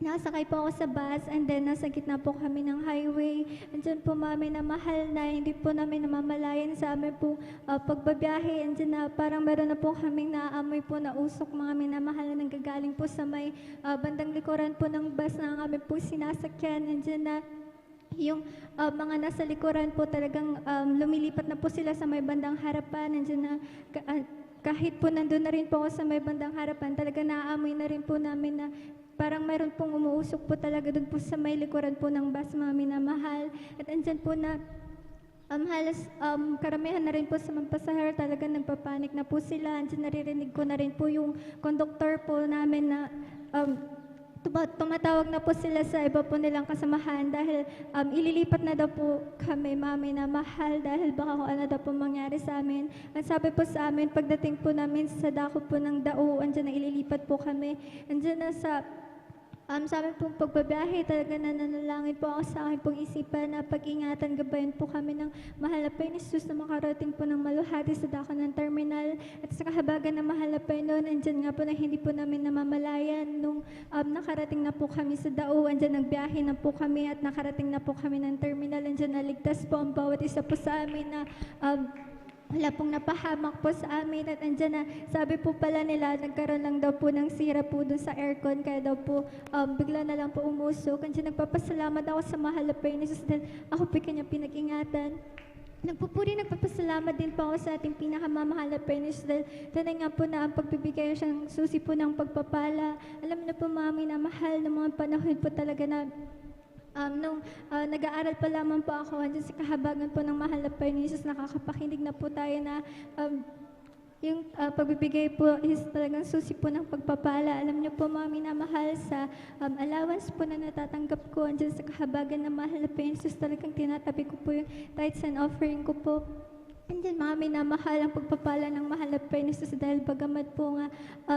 [SPEAKER 7] nasakay po ako sa bus, and then nasa gitna po kami ng highway. Andiyan po mami na mahal na hindi po namin namamalayan sa amin po pagbabiyahe. Andiyan na parang meron na po kaming naaamoy po na usok mga minamahal na nanggagaling po sa may bandang likuran po ng bus na kami po sinasakyan. Andiyan na yung mga nasa likuran po talagang lumilipat na po sila sa may bandang harapan. Andiyan na kahit po nandun na rin po ako sa may bandang harapan, talaga naaamoy na rin po namin na parang mayroon pong umuusok po talaga doon po sa may likuran po ng bus mga minamahal. At andyan po na halos karamihan na rin po sa mga pasahero talaga nagpapanik na po sila. Andyan naririnig ko na rin po yung conductor po namin na tumatawag na po sila sa iba po nilang kasamahan dahil ililipat na daw po kami mami na mahal dahil baka kung ano daw po mangyari sa amin. Ang sabi po sa amin, pagdating po namin sa dako po ng Dao, andyan na ililipat po kami. Andyan na sa sa amin pong pagbabiyahe, talaga nananalangin po ako sa akin pong isipan na pag-ingatan, gabayan po kami ng mahal na Panginoon Hesus na makarating po ng maluhati sa dako ng terminal. At sa kahabagan ng mahal na Panginoon, andyan nga po na hindi po namin namamalayan nung nakarating na po kami sa Dao, andyan nagbiyahe na po kami at nakarating na po kami ng terminal. Andyan naligtas po ang bawat isa po sa amin na wala pong napahamak po sa amin. At andyan na, sabi po pala nila, nagkaroon lang daw po ng sira po dun sa aircon, kaya daw po bigla na lang po umusok. Andyan nagpapasalamat ako sa mahal na Panginoon Hesus dahil ako po kanyang pinag-ingatan. Nagpupuri, nagpapasalamat din po ako sa ating pinakamamahal na Panginoon Hesus dahil tanay nga po na ang pagbibigay siyang susi po ng pagpapala. Alam na po mami na mahal ng mga panahon po talaga na nung nag-aaral pa lamang po ako, andyan sa kahabagan po ng mahal na Panginoon Hesus, nakakapakinig na po tayo na yung pagbibigay po is talagang susi po ng pagpapala. Alam niyo po mami na mahal sa allowance po na natatanggap ko, andyan sa kahabagan ng mahal na Panginoon Hesus, talagang tinatabi ko po yung tithes and offering ko po And then mga minamahal ang pagpapala ng mahal na Panginoon dahil bagamat po nga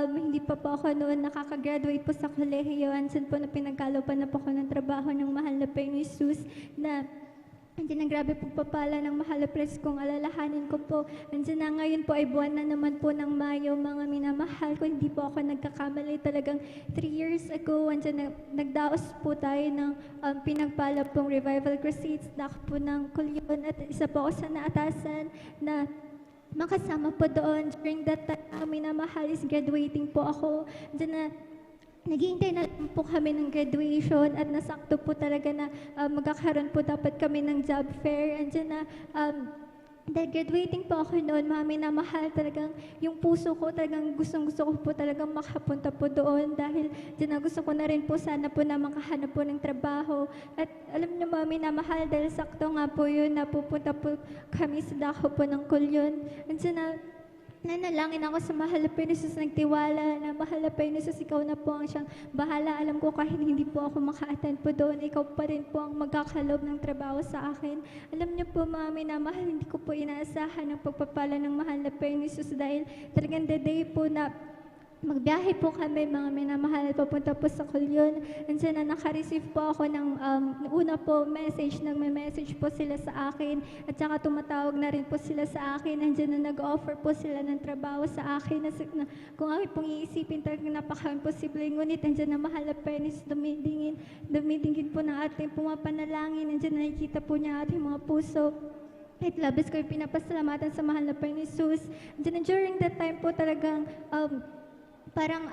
[SPEAKER 7] hindi pa po ako noon nakakagraduate po sa kolehiyo, andyan po na pinagkalopan na po ako ng trabaho ng mahal na Panginoon na hindi na grabe pagpapala ng mahal na Pres kung alalahanin ko po. Andyan na ngayon po ay buwan na naman po ng Mayo, mga minamahal ko. Hindi po ako nagkakamali talagang 3 years ago. Andyan na, nagdaos po tayo ng pinagpala pong Revival Crusades, dak po ng Kulyon at isa po ako sa naatasan na makasama po doon. During that time, minamahal is graduating po ako. Andyan na naghihintay na lang po kami ng graduation at nasakto po talaga na magkakaroon po dapat kami ng job fair. Andiyan na, dahil graduating po ako noon, mami na mahal talagang yung puso ko, talagang gustong-gusto ko po talagang makapunta po doon dahil dyan na gusto ko na rin po sana po na makahanap po ng trabaho. At alam niyo mami na mahal dahil sakto nga po yun na pupunta po kami sa dako po ng Kulyon. Andiyan na, nanalangin ako sa mahal na Panginoon, nagtiwala na mahal na Panginoon, ikaw na po ang siyang bahala. Alam ko kahit hindi po ako maka-attend po doon, ikaw pa rin po ang magkakalob ng trabaho sa akin. Alam niyo po, mami, na mahal, hindi ko po inaasahan ang pagpapala ng mahal na Panginoon dahil talagang the day po na magbiyahe po kami, mga minamahal, papunta po sa Kulyon. Andiyan na naka-receive po ako ng una po message, nagme-message po sila sa akin at saka tumatawag na rin po sila sa akin. Andiyan na nag-offer po sila ng trabaho sa akin na kung aking pong iisipin talagang napaka-imposible. Ngunit andiyan na mahal na penis, dumidingin po ng ating pumapanalangin. Andiyan na nakikita po niya ating mga puso. At labis ko yung pinapasalamatan sa mahal na Panginoon. Andiyan na during that time po talagang parang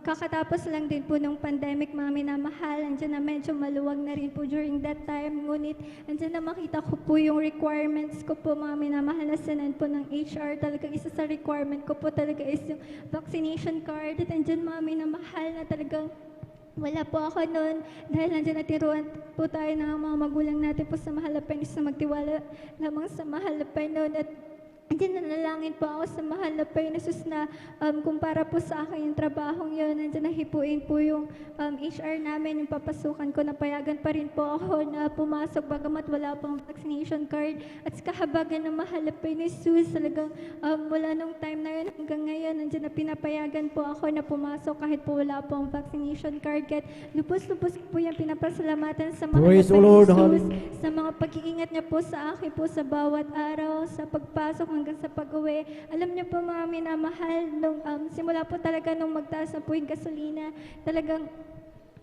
[SPEAKER 7] kakatapos lang din po ng pandemic, mga minamahal. Andiyan na medyo maluwag na rin po during that time. Ngunit andiyan na makita ko po yung requirements ko po, mga minamahal, na sinan po ng HR. Talagang isa sa requirement ko po talaga is yung vaccination card. At andiyan, mga minamahal, na talagang wala po ako noon dahil nandiyan natiruan po tayo ng mga magulang natin po sa mahal na Panginoon na magtiwala lamang sa mahal na Panginoon. At andiyan nanalangin po ako sa mahal na Panginoon na kumpara po sa akin yung trabahong yun, nandiyan nahipuin po yung HR namin, yung papasukan ko, napayagan pa rin po ako na pumasok bagamat wala pang vaccination card. At sa kahabagan ng mahal na Panginoon, talagang wala nung time na yun hanggang ngayon, nandiyan na pinapayagan po ako na pumasok kahit po wala pong vaccination card. Kahit lupos-lupos po yung pinapasalamatan sa mahal na Panginoon sa mga pag-iingat niya po sa akin po sa bawat araw, sa pagpasok hanggang sa pag-uwi. Alam niyo po, mga minamahal, nung simula po talaga nung magtaas na po yung gasolina, talagang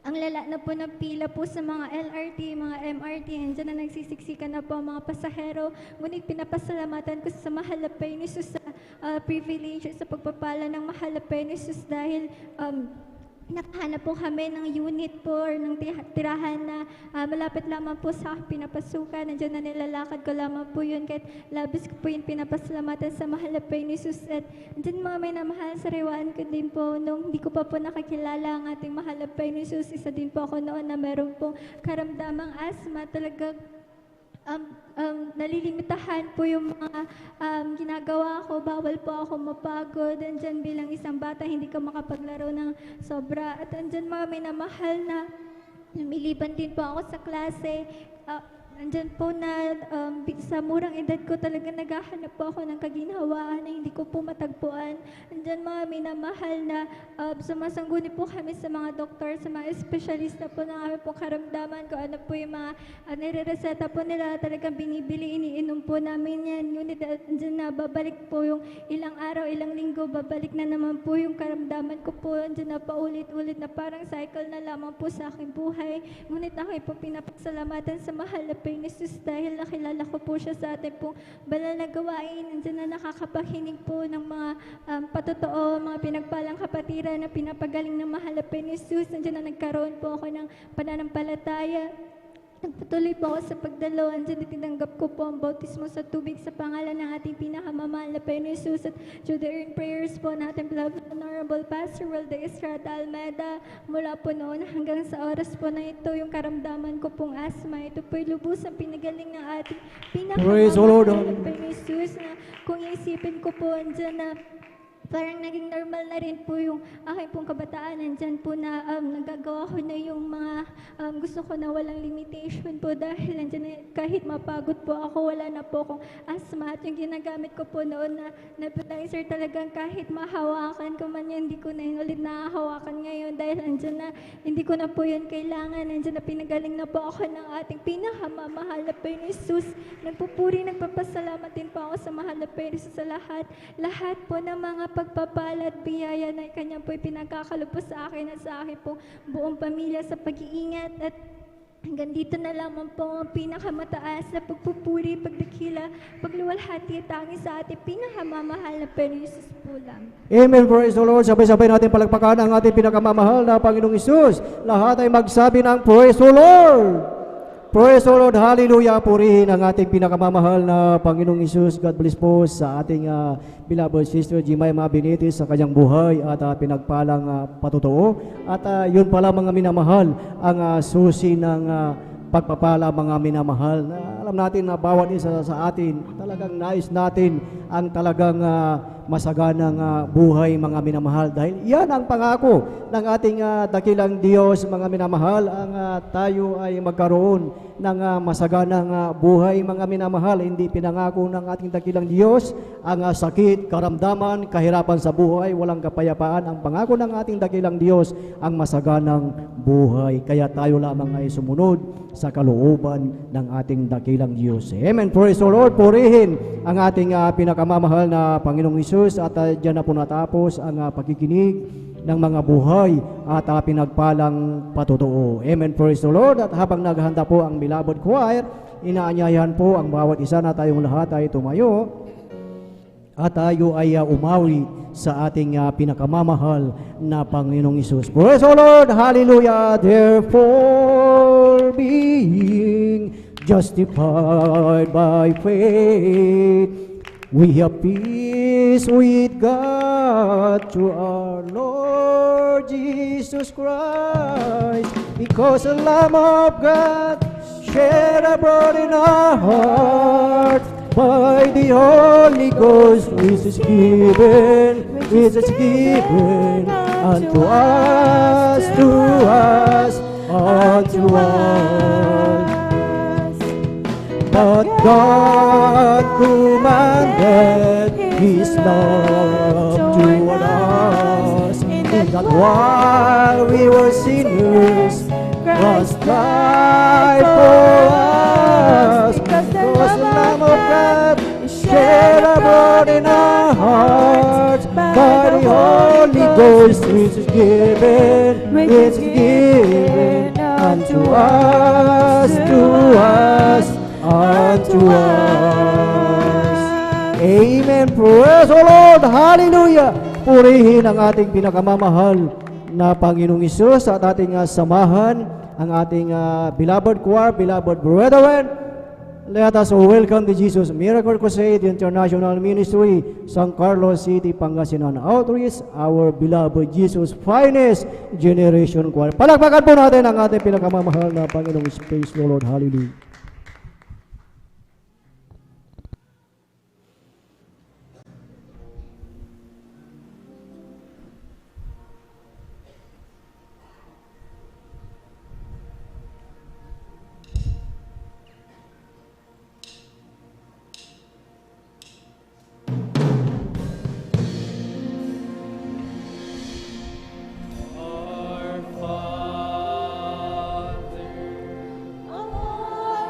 [SPEAKER 7] ang lala na po ng pila po sa mga LRT, mga MRT, nandiyan na nagsisiksikan na po ang mga pasahero. Ngunit pinapasalamatan ko sa mahal na Panginoon sa privilege, sa pagpapala ng mahal na Panginoon dahil nakahanap po kami ng unit po or ng tirahan na malapit lamang po sa pinapasukan. Nandiyan na nilalakad ko lamang po yun kahit labis ko po yun pinapasalamatan sa mahal na Panginoon. At nandiyan, mga may namahal, sa riwaan ko din po nung hindi ko pa po nakakilala ang ating mahal na Panginoon. Isa din po ako noon na meron pong karamdamang asthma. Talagang nalilimitahan po yung mga ginagawa ko. Bawal po ako mapagod. Andyan bilang isang bata, hindi ka makapaglaro ng sobra. At andyan, mga minamahal, na lumiliban din po ako sa klase. Andyan po na sa murang edad ko talaga naghahanap po ako ng kaginhawaan na hindi ko po matagpuan. Andyan, mga minamahal, na sumasangguni po kami sa mga doktor, sa mga espesyalista po ng aming po karamdaman, kung ano po yung mga nire-reseta po nila, talagang binibili, iniinom po namin yan. Ngunit andyan na, babalik po yung ilang araw, ilang linggo, babalik na naman po yung karamdaman ko po. Andyan na paulit-ulit na parang cycle na lamang po sa aking buhay. Ngunit ako po pinapagsalamatan sa mahal na Panginoon dahil nakilala ko po siya sa ating pong banal na gawain. Nandiyan na nakakapakinig po ng mga patotoo, mga pinagpalang kapatiran na pinapagaling ng mahal na Panginoon. Nandiyan na nagkaroon po ako ng pananampalataya. Nagpatuloy po ako sa pagdalo. Andiyan na tinanggap ko po ang bautismo sa tubig sa pangalan ng ating pinakamamahal na Panginoon. At through the earned prayers po natin, beloved Honorable Pastor Wilde Estrada Almeida, mula po noon hanggang sa oras po na ito, yung karamdaman ko pong asthma, ito po'y lubos ang pinagaling ng ating pinakamamahal na Panginoon. Na kung iisipin ko po, andyan na
[SPEAKER 13] parang naging normal na rin po yung aking pong kabataan. Nandyan po na nagagawa ko na yung mga gusto ko na walang limitation po dahil nandyan na, kahit mapagod po ako, wala na po akong asthma. At yung ginagamit ko po noon na nebulizer talagang kahit mahawakan ko man yan, hindi ko na yun ulit nahahawakan ngayon dahil nandyan na, hindi ko na po yun kailangan. Nandyan na pinagaling na po ako ng ating pinakamamahal na Panginoon Jesus. Nagpupuri, nagpapasalamat din po ako sa mahal na Panginoon Jesus sa lahat po ng mga pagpapala at biyaya na Kanya po pinagkakalupos sa akin at sa akin po buong pamilya sa pag-iingat. At hanggang dito na lamang po ang pinakamataas na pagpupuri, pagdakila, pagluwalhati at tanging sa ating pinakamamahal na Panginoon Jesus po lang.
[SPEAKER 4] Amen. Praise the Lord. Sabay-sabay natin palagpakan ang ating pinakamamahal na Panginoong Isus. Lahat ay magsabi ng Praise the Lord. Praise the Lord. Hallelujah. Purihin ang ating pinakamamahal na Panginoong Isus. God bless po sa ating beloved sister Jemima Benitez sa kanyang buhay at pinagpalang patotoo. At yun pala mga minamahal ang susi ng pagpapala mga minamahal. Alam natin na bawat isa sa atin talagang nais natin ang talagang masaganang buhay mga minamahal dahil yan ang pangako ng ating dakilang Diyos mga minamahal ang tayo ay magkaroon ng masaganang buhay mga minamahal. Hindi pinangako ng ating dakilang Diyos ang sakit, karamdaman, kahirapan sa buhay, walang kapayapaan. Ang pangako ng ating dakilang Diyos ang masaganang buhay. Kaya tayo lamang ay sumunod sa kalooban ng ating dakilang Diyos. Amen. Praise the Lord. Purihin ang ating pinakamamahal na Panginoong Isus at dyan na po natapos ang pakikinig ng mga buhay at pinagpalang patotoo. Amen. Praise the Lord. At habang naghahanda po ang beloved choir, inaanyayahan po ang bawat isa na tayong lahat ay tumayo at tayo ay umawi sa ating pinakamamahal na Panginoong Isus. Praise the Lord. Hallelujah. Therefore, being justified by faith, we have peace with God through our Lord Jesus Christ, because the Lamb of God shed abroad in our hearts by the Holy Ghost, which is given unto us, unto us. But God commanded His love toward us, in that while we were sinners, Christ died for us. Because the Lamb of God shed abroad in our hearts by the Holy Ghost, which is given unto us, unto us. Amen. Praise the Lord. Hallelujah. Purihin ang ating pinakamamahal na Panginoong Isus at ating samahan ang ating beloved choir, beloved brethren. Let us welcome the Jesus Miracle Crusade International Ministry, San Carlos City, Pangasinan Outreach, our beloved Jesus Finest Generation Choir. Palakpakan po natin ang ating pinakamamahal na Panginoong Isus. Praise the Lord. Hallelujah.
[SPEAKER 11] Our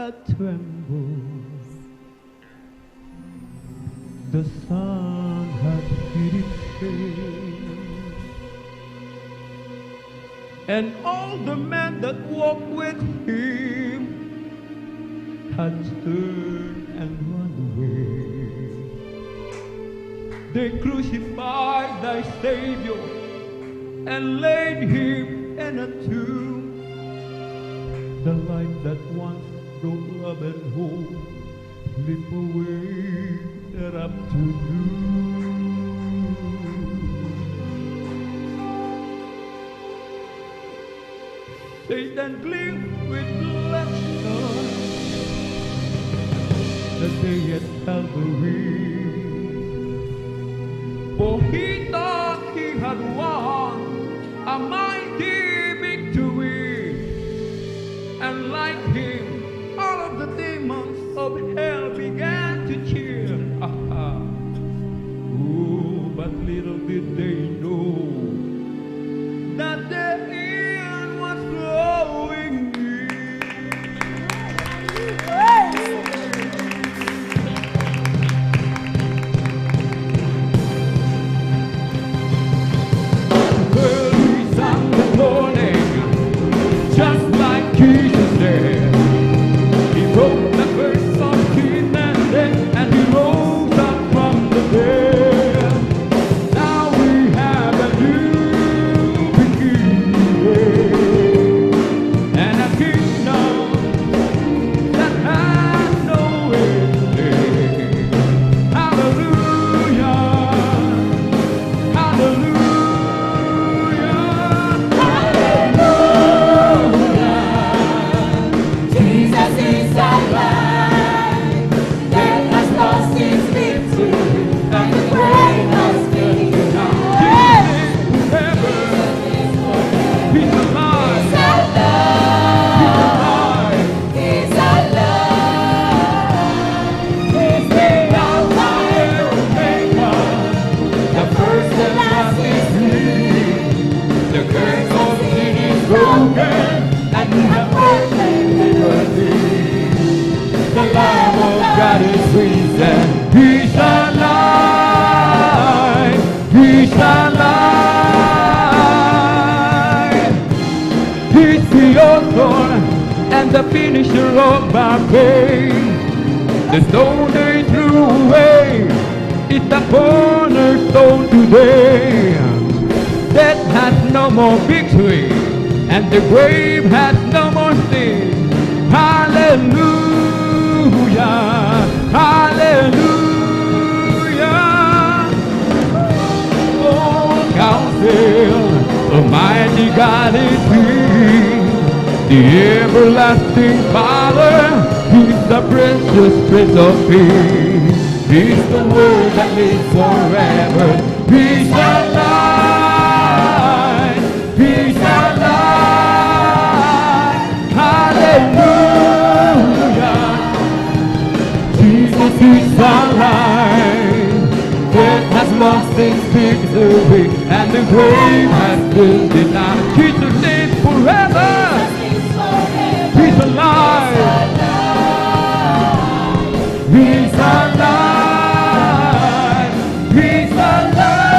[SPEAKER 2] that trembles. The sun has hid its face, and all the men that walked with him had turned and run away. They crucified thy Savior and laid him in a tomb. The light that once brought love and hope slip away that afternoon. Satan gleamed with blessing the day at Calvary, for he thought he had won a mighty victory. And like him, all of the demons of hell began to cheer. Oh, but little did they know that the end was drawing near. Early Sunday morning, just like Jesus said, he wrote the verse on King and death, and he rose up from the dead. Now we have a new beginning, and a kingdom that has no ending. Hallelujah, hallelujah.
[SPEAKER 11] Jesus is alive. Death has lost its victory, and the grave has been denied.
[SPEAKER 2] He's alive.
[SPEAKER 11] He's alive. He's the Alpha and Omega, the first and last is He.
[SPEAKER 2] The curse of sin is broken, and we have perfect liberty. The Lamb of God is risen. He's alive. He's alive. He's the author and the finisher of our faith. The stone they threw away is the cornerstone today. Death has no more victory, and the grave has no more sting. Hallelujah, hallelujah. Oh, counsel, Almighty God is He, the everlasting Father. He's the precious Prince of Peace. He's the Word that lives forever. He's alive. He's alive. Hallelujah. Jesus is alive. Death has lost its victory, and the grave has been denied. Jesus lives forever. He's alive. He's alive. He's alive.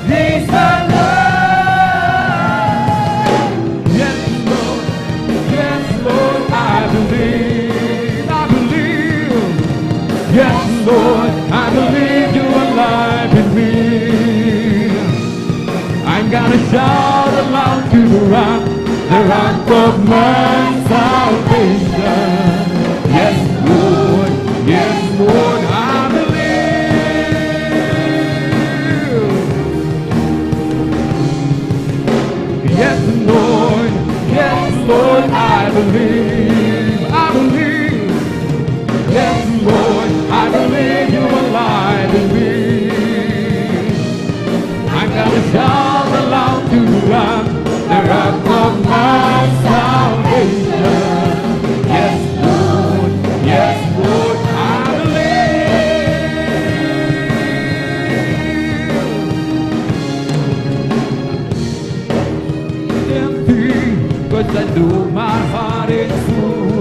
[SPEAKER 2] He's alive. Yes, Lord. Yes, Lord. I believe. I believe. Yes, Lord. I believe you're alive in me. I'm gonna shout aloud to the rock of my salvation. Yes, Lord. Yes, Lord. I believe. Yes, Lord. Yes, Lord. I believe. I believe. Yes, Lord. I believe you're alive in me. I'm gonna shout aloud to the rock of my salvation. Yes, Lord. Yes, Lord. I believe. Empty, but I know my heart is full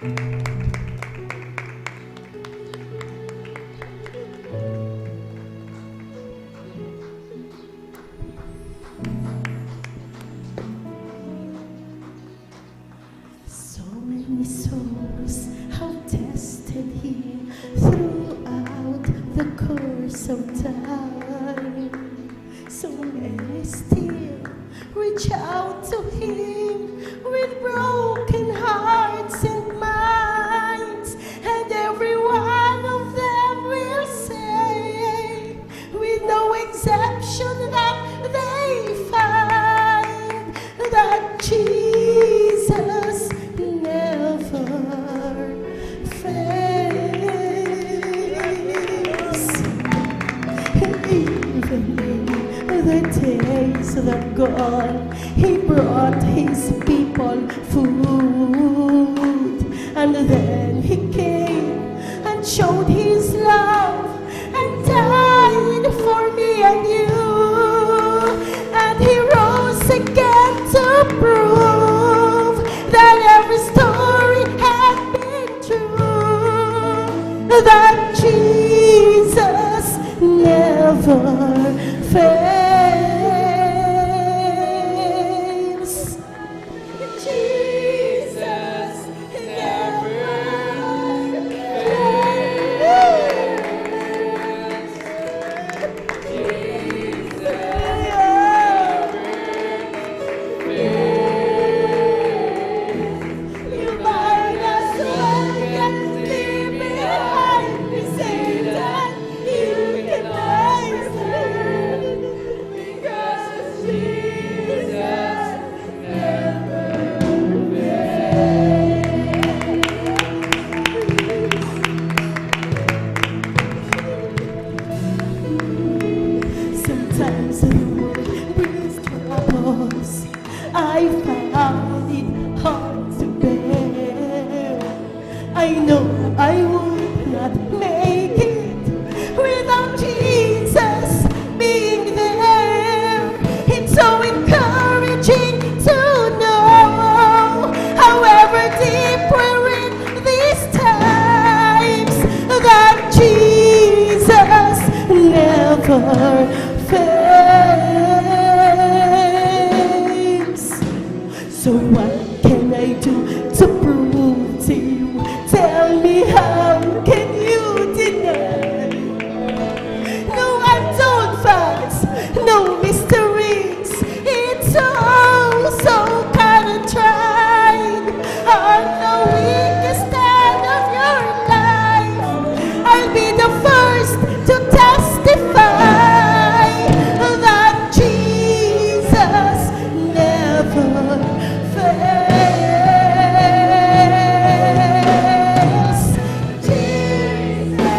[SPEAKER 9] So many souls have tested him throughout the course of time. So many still reach out to him with broken hearts and minds, and every one of them will say, with no exception, that they find that Jesus never fails. Even in the days that gone, he brought his people food, and then he came and showed his love and died for me and you, and he rose again to prove that every story had been true, that Jesus never fails. Jesus never You might as well get leave behind me, Satan. You can rise because Jesus never fails. Sometimes the world brings troubles. I found it hard to bear. I know I would not make it without Jesus being there. It's so encouraging to know, however deep we're in these times, that Jesus never fails. So what can I do to prove to you? Tell me, how can you deny? No untold facts, no mysteries. It's so kind of tried. On the weakest stand of your life, I'll be the first to testify that Jesus never fails. Jesus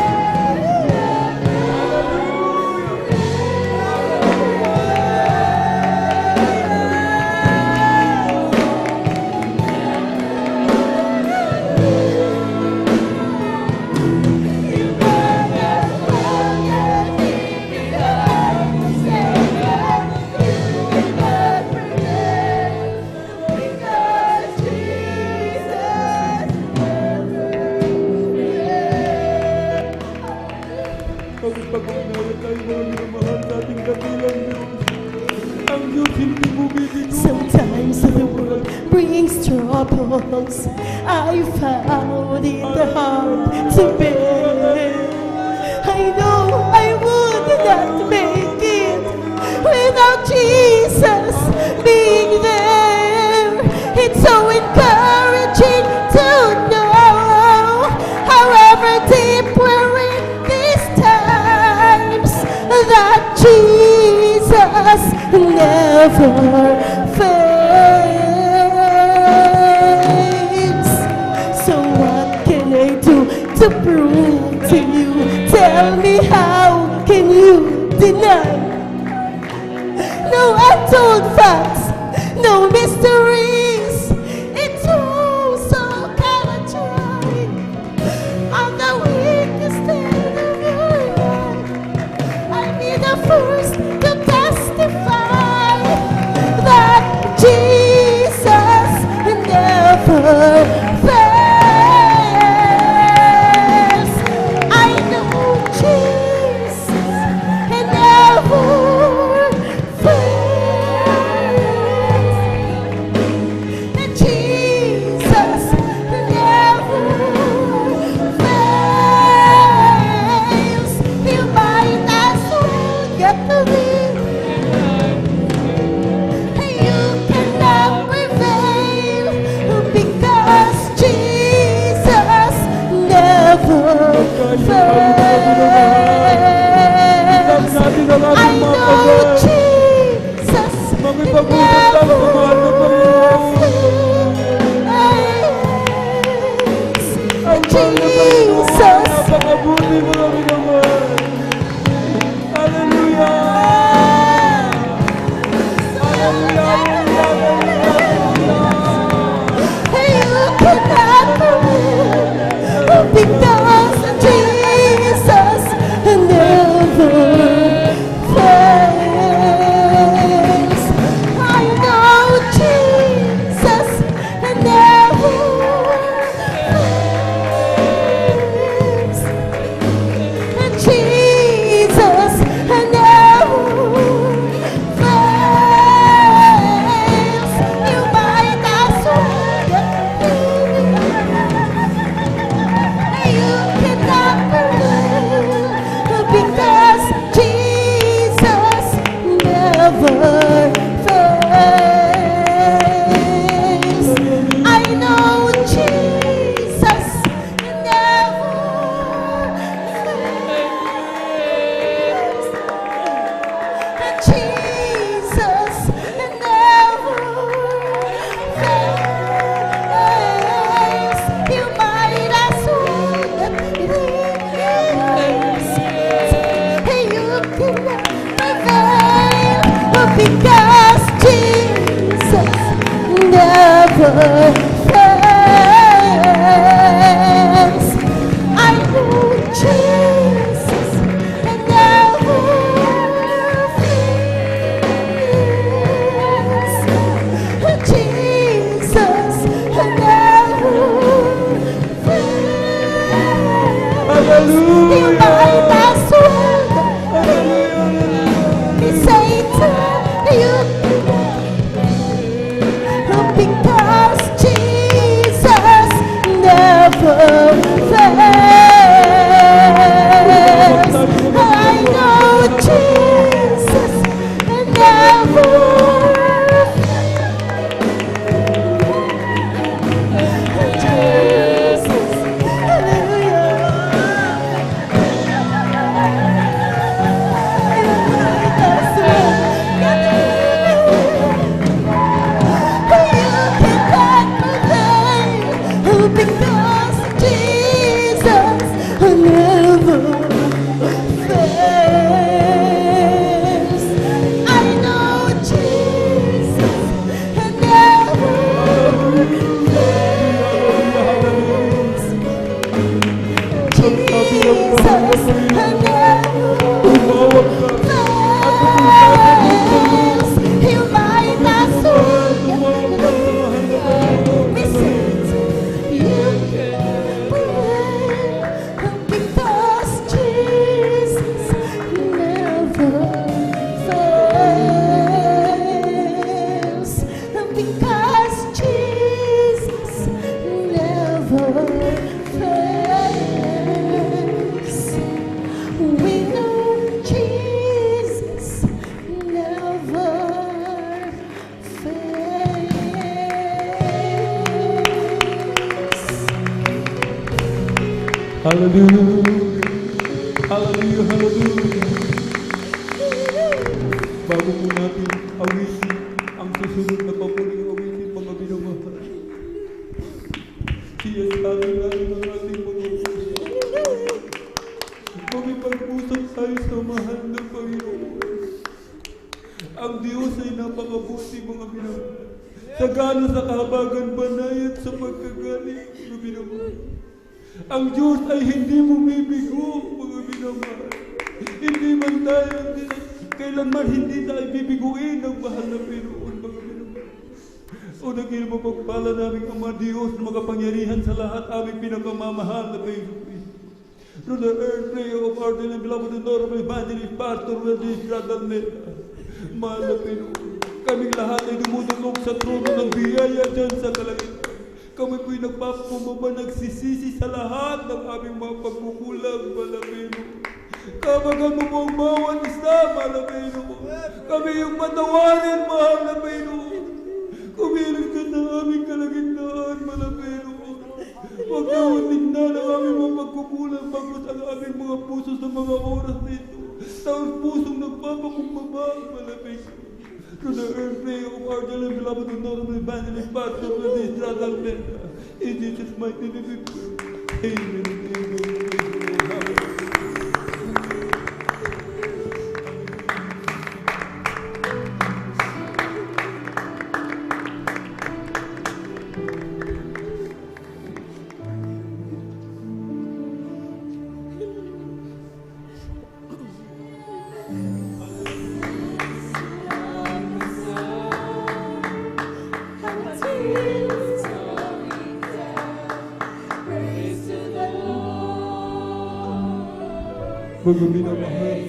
[SPEAKER 9] Sometimes the world brings troubles. I found it hard to bear. I know I would not make it without Jesus being there. It's so encouraging to know, however deep we're in these times, that Jesus never fails. So what can I do to prove to you? Tell me, how can you deny? No untold facts, no mysteries. It's all so kind of tried. On the weakest end of your life, I'll be the first to testify that Jesus never fails.
[SPEAKER 11] Jesus.
[SPEAKER 2] Napakabuti mga minamahal. Hallelujah!
[SPEAKER 11] You cannot prevent because Jesus never fails. I know Jesus never fails. Jesus never fails. You might as well you cannot prevent because Jesus never fails. I know Jesus never fails. Jesus never fails. You might as well praise. You cannot prevail because Jesus never fails. I know Jesus never fails. Jesus never fails. You might as well Satan, you because Jesus never fails. I know Jesus never Jesus, because Jesus never fails. I know Jesus never fails. Jesus never fails. You might as well miss it. You will because Jesus never fails. Because Jesus never fails. We know Jesus never fails.
[SPEAKER 2] Hallelujah. Hallelujah, hallelujah. Bago po natin awisin ang susunod na papuling awisin, mga minamahal. Siya sa atin ng ating mga puso. Magipag-usap tayo sa mahal na Panginoon. Ang Diyos ay napakabuti, mga minamahal. Sagana sa kahabagan banay at sa pagkagaling, mga minamahal. Ang Diyos ay hindi bumibigo, mga minamahal. Hindi man tayo, kailanman hindi tayo bibiguin ng mahal na Panginoon, mga minamahal. O naging mapagpala namin ang mga Diyos na makapangyarihan sa lahat aming pinakamamahal na Panginoon. Through the earth, prayer of our dear and beloved and honorable evangelist, Pastor Wendy Radalneta. Mahal na Panginoon, kaming lahat ay dumudulog sa trono ng biyaya dyan sa kalangitan. Kami po'y nagpapumbaba, nagsisisi sa lahat ng aming mga pagkukulang, mahal na Panginoon. Kabagan mo po ang bawat isa, mahal na Panginoon. Kami yung patawarin, mahal na Panginoon. Kumilos ka na aming kalagitnaan, mahal na Panginoon. Huwag na tingnan ang aming mga pagkukulang, bagos ang aming mga puso sa mga oras nito. Taos pusong nagpapakumbaba, mahal na Panginoon. To the earth, prayer of our dear and beloved and honorable evangelist, Pastor Wendy Radalneta. In Jesus' mighty name we pray. Mga minamahal,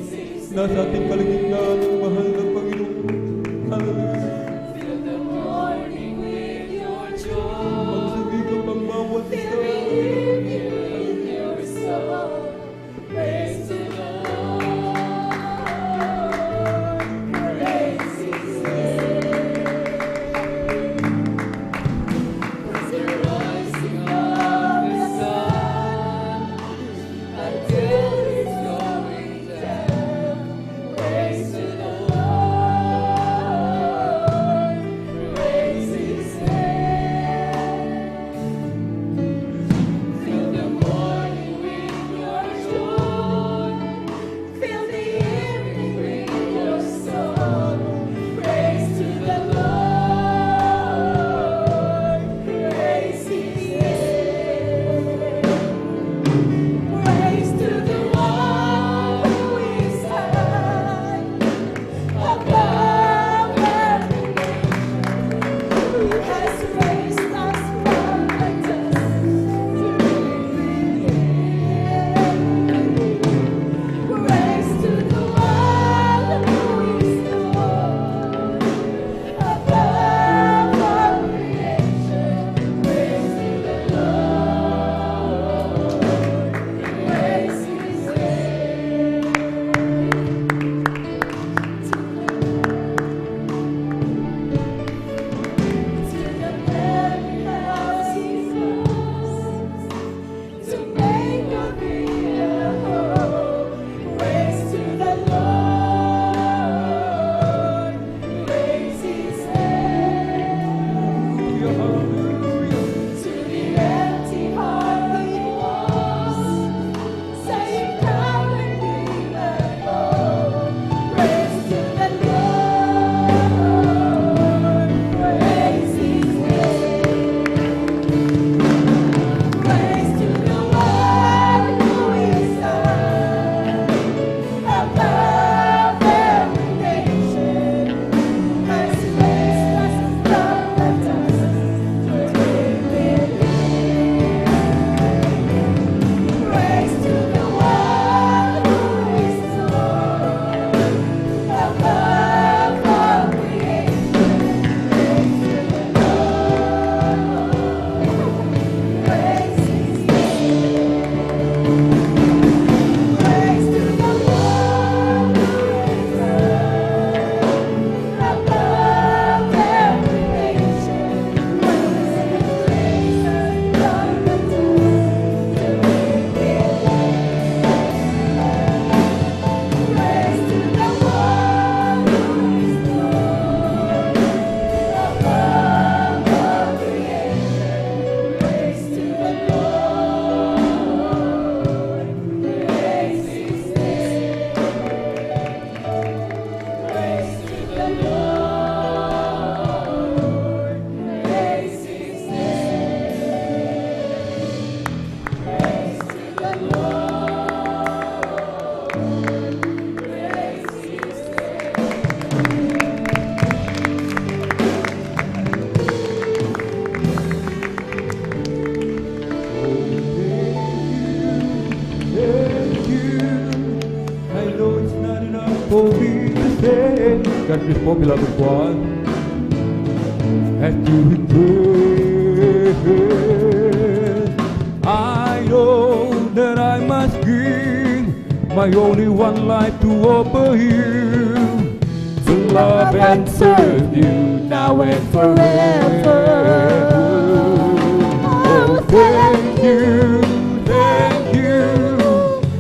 [SPEAKER 2] nasa ating kalagitnaan ng mahal ng Panginoon. Hallelujah. Magsabik ang pagmawat isa. for me to say. God bless po, beloved one. And to return, I know that I must give my only one life to offer you, to love and serve you now and forever. Oh, thank you, thank you.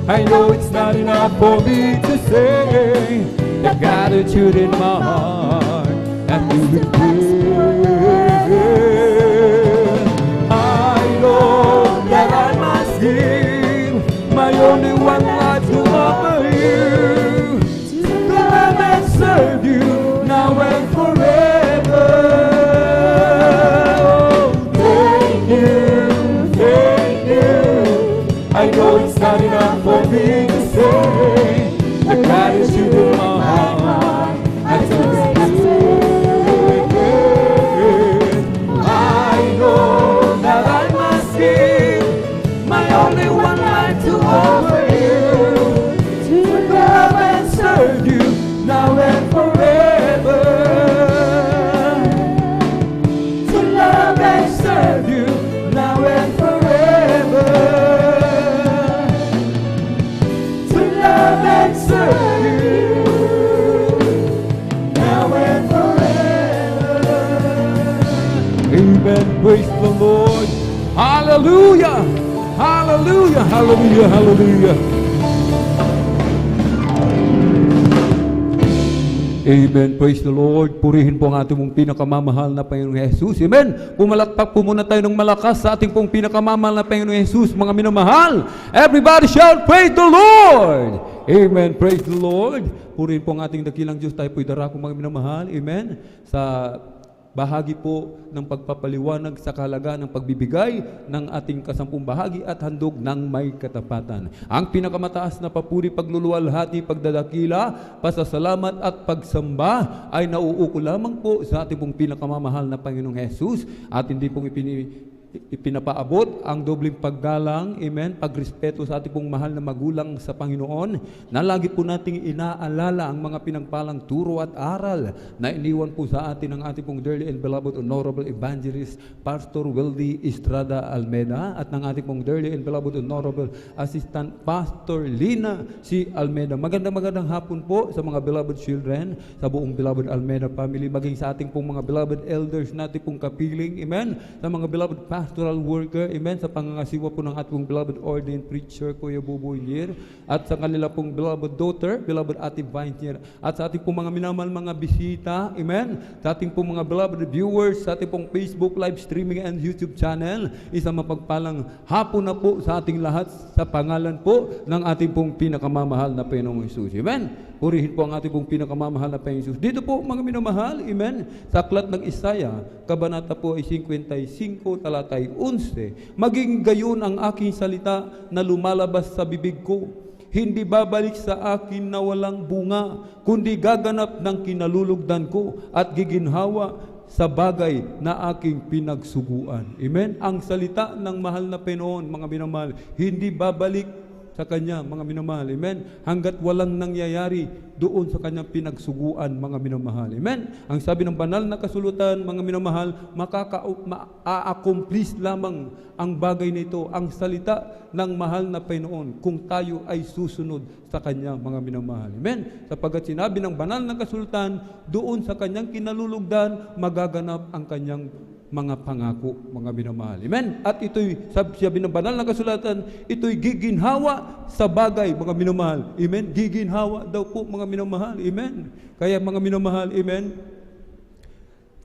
[SPEAKER 2] I know it's not enough for me to say the gratitude in my heart and to return. I know that I must I know it's not enough for me to say the gratitude in my heart. I just I know that I must give my only one life to offer you, to love and serve you now and forever. To love and serve you now and forever. To love and serve you now and forever. Amen. Praise the Lord. Hallelujah. Hallelujah. Hallelujah. Hallelujah. Amen. Praise the Lord. Purihin po ang ating pong pinakamamahal na Panginoong Jesus. Amen. Pumalakpak po muna tayo ng malakas sa ating pong pinakamamahal na Panginoong Jesus, mga minamahal. Everybody shout, praise the Lord. Amen. Praise the Lord. Purihin po ang ating dakilang Diyos. Tayo po'y darako, mga minamahal. Amen. Sa bahagi po ng pagpapaliwanag sa kahalagaan ng pagbibigay ng ating kasampung bahagi at handog ng may katapatan. Ang pinakamataas na papuri, pagluluwalhati, pagdadakila, pasasalamat at pagsamba ay nauuko lamang po sa ating pong pinakamamahal na Panginoong Jesus, at hindi pong ipinapaabot ang dobling paggalang, amen, pagrespeto sa ating pong mahal na magulang sa Panginoon, na lagi po nating inaalala ang mga pinagpalang turo at aral na iniwan po sa atin ng ating pong dearly and beloved Honorable Evangelist Pastor Weldy Estrada Almeda at ng ating pong dearly and beloved Honorable Assistant Pastor Lina C. Almeda. Magandang hapon po sa mga beloved children, sa buong beloved Almeda family, maging sa ating pong mga beloved elders natin pong kapiling, amen, sa mga beloved pastoral worker, amen, sa pangangasiwa po ng ating beloved ordained preacher, Kuya Buboy Nier, at sa kanila pong beloved daughter, beloved Ate Vine Nier, at sa ating pong mga minamahal mga bisita, amen, sa ating pong mga beloved viewers, sa ating pong Facebook live streaming and YouTube channel, isang mapagpalang hapon na po sa ating lahat sa pangalan po ng ating pong pinakamamahal na Panginoong Jesus, amen. Purihin po ang ating pong pinakamamahal na Panginoong Jesus. Dito po, mga minamahal, amen, sa aklat ng Isaya, kabanata po ay 55, talatay 11, maging gayon ang aking salita na lumalabas sa bibig ko. Hindi babalik sa akin na walang bunga, kundi gaganap ng kinalulugdan ko at giginhawa sa bagay na aking pinagsuguan. Amen? Ang salita ng mahal na Panginoon, mga minamahal, hindi babalik sa Kanya, mga minamahal. Amen? Hanggat walang nangyayari doon sa Kanyang pinagsuguan, mga minamahal. Amen? Ang sabi ng banal na kasulatan, mga minamahal, ma-accomplish lamang ang bagay nito, ang salita ng mahal na Panginoon, kung tayo ay susunod sa Kanya, mga minamahal. Amen? Sapagkat sinabi ng banal na kasulatan, doon sa Kanyang kinalulugdan, magaganap ang Kanyang mga pangako, mga minamahal. Amen? At ito'y, sabi ng banal na kasulatan, ito'y giginhawa sa bagay, mga minamahal. Amen? Giginhawa daw po, mga minamahal. Amen? Kaya, mga minamahal, amen,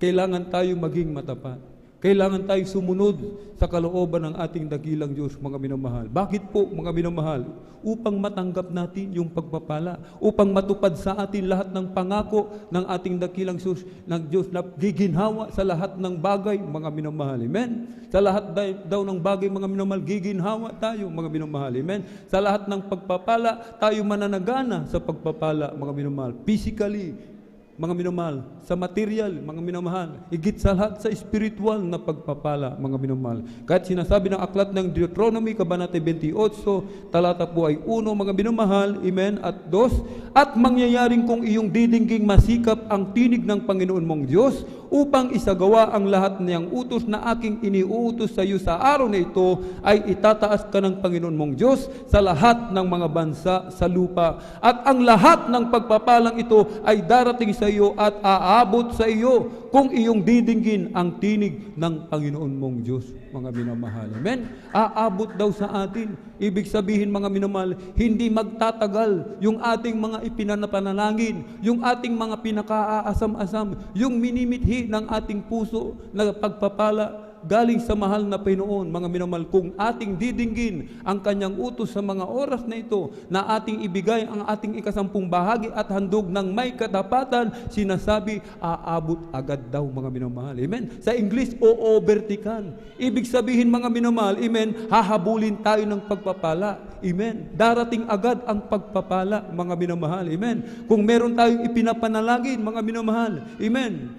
[SPEAKER 2] kailangan tayo maging matapat. Kailangan tayong sumunod sa kalooban ng ating dakilang Diyos, mga minamahal. Bakit po, mga minamahal? Upang matanggap natin yung pagpapala, upang matupad sa atin lahat ng pangako ng ating dakilang Diyos, ng Diyos na giginhawa sa lahat ng bagay, mga minamahal. Amen? Sa lahat daw ng bagay, mga minamahal, giginhawa tayo, mga minamahal. Amen? Sa lahat ng pagpapala, tayo mananagana sa pagpapala, mga minamahal. Physically, mga minamahal, sa material, mga minamahal, higit sa lahat sa spiritual na pagpapala, mga minamahal. Kahit sinasabi ng aklat ng Deuteronomy, kabanata 28, talata po ay 1, mga minamahal, amen, at 2, at mangyayaring kung iyong didingging masikap ang tinig ng Panginoon mong Diyos, upang isagawa ang lahat niyang utos na aking iniuutos sa iyo sa araw na ito, ay itataas ka ng Panginoon mong Diyos sa lahat ng mga bansa sa lupa. At ang lahat ng pagpapalang ito ay darating sa iyo at aabot sa iyo kung iyong didinggin ang tinig ng Panginoon mong Diyos, mga minamahal. Amen? Aabot daw sa atin. Ibig sabihin, mga minamahal, hindi magtatagal yung ating mga ipinapanalangin, yung ating mga pinaka-aasam-asam, yung minimithi ng ating puso na pagpapala galing sa mahal na Panginoon, mga minamahal, kung ating didinggin ang kanyang utos sa mga oras na ito, na ating ibigay ang ating ikasampung bahagi at handog ng may katapatan, sinasabi, aabot agad daw, mga minamahal. Amen? Sa English, overtikan. Ibig sabihin, mga minamahal, amen, hahabulin tayo ng pagpapala. Amen? Darating agad ang pagpapala, mga minamahal. Amen? Kung meron tayong ipinapanalangin, mga minamahal, amen,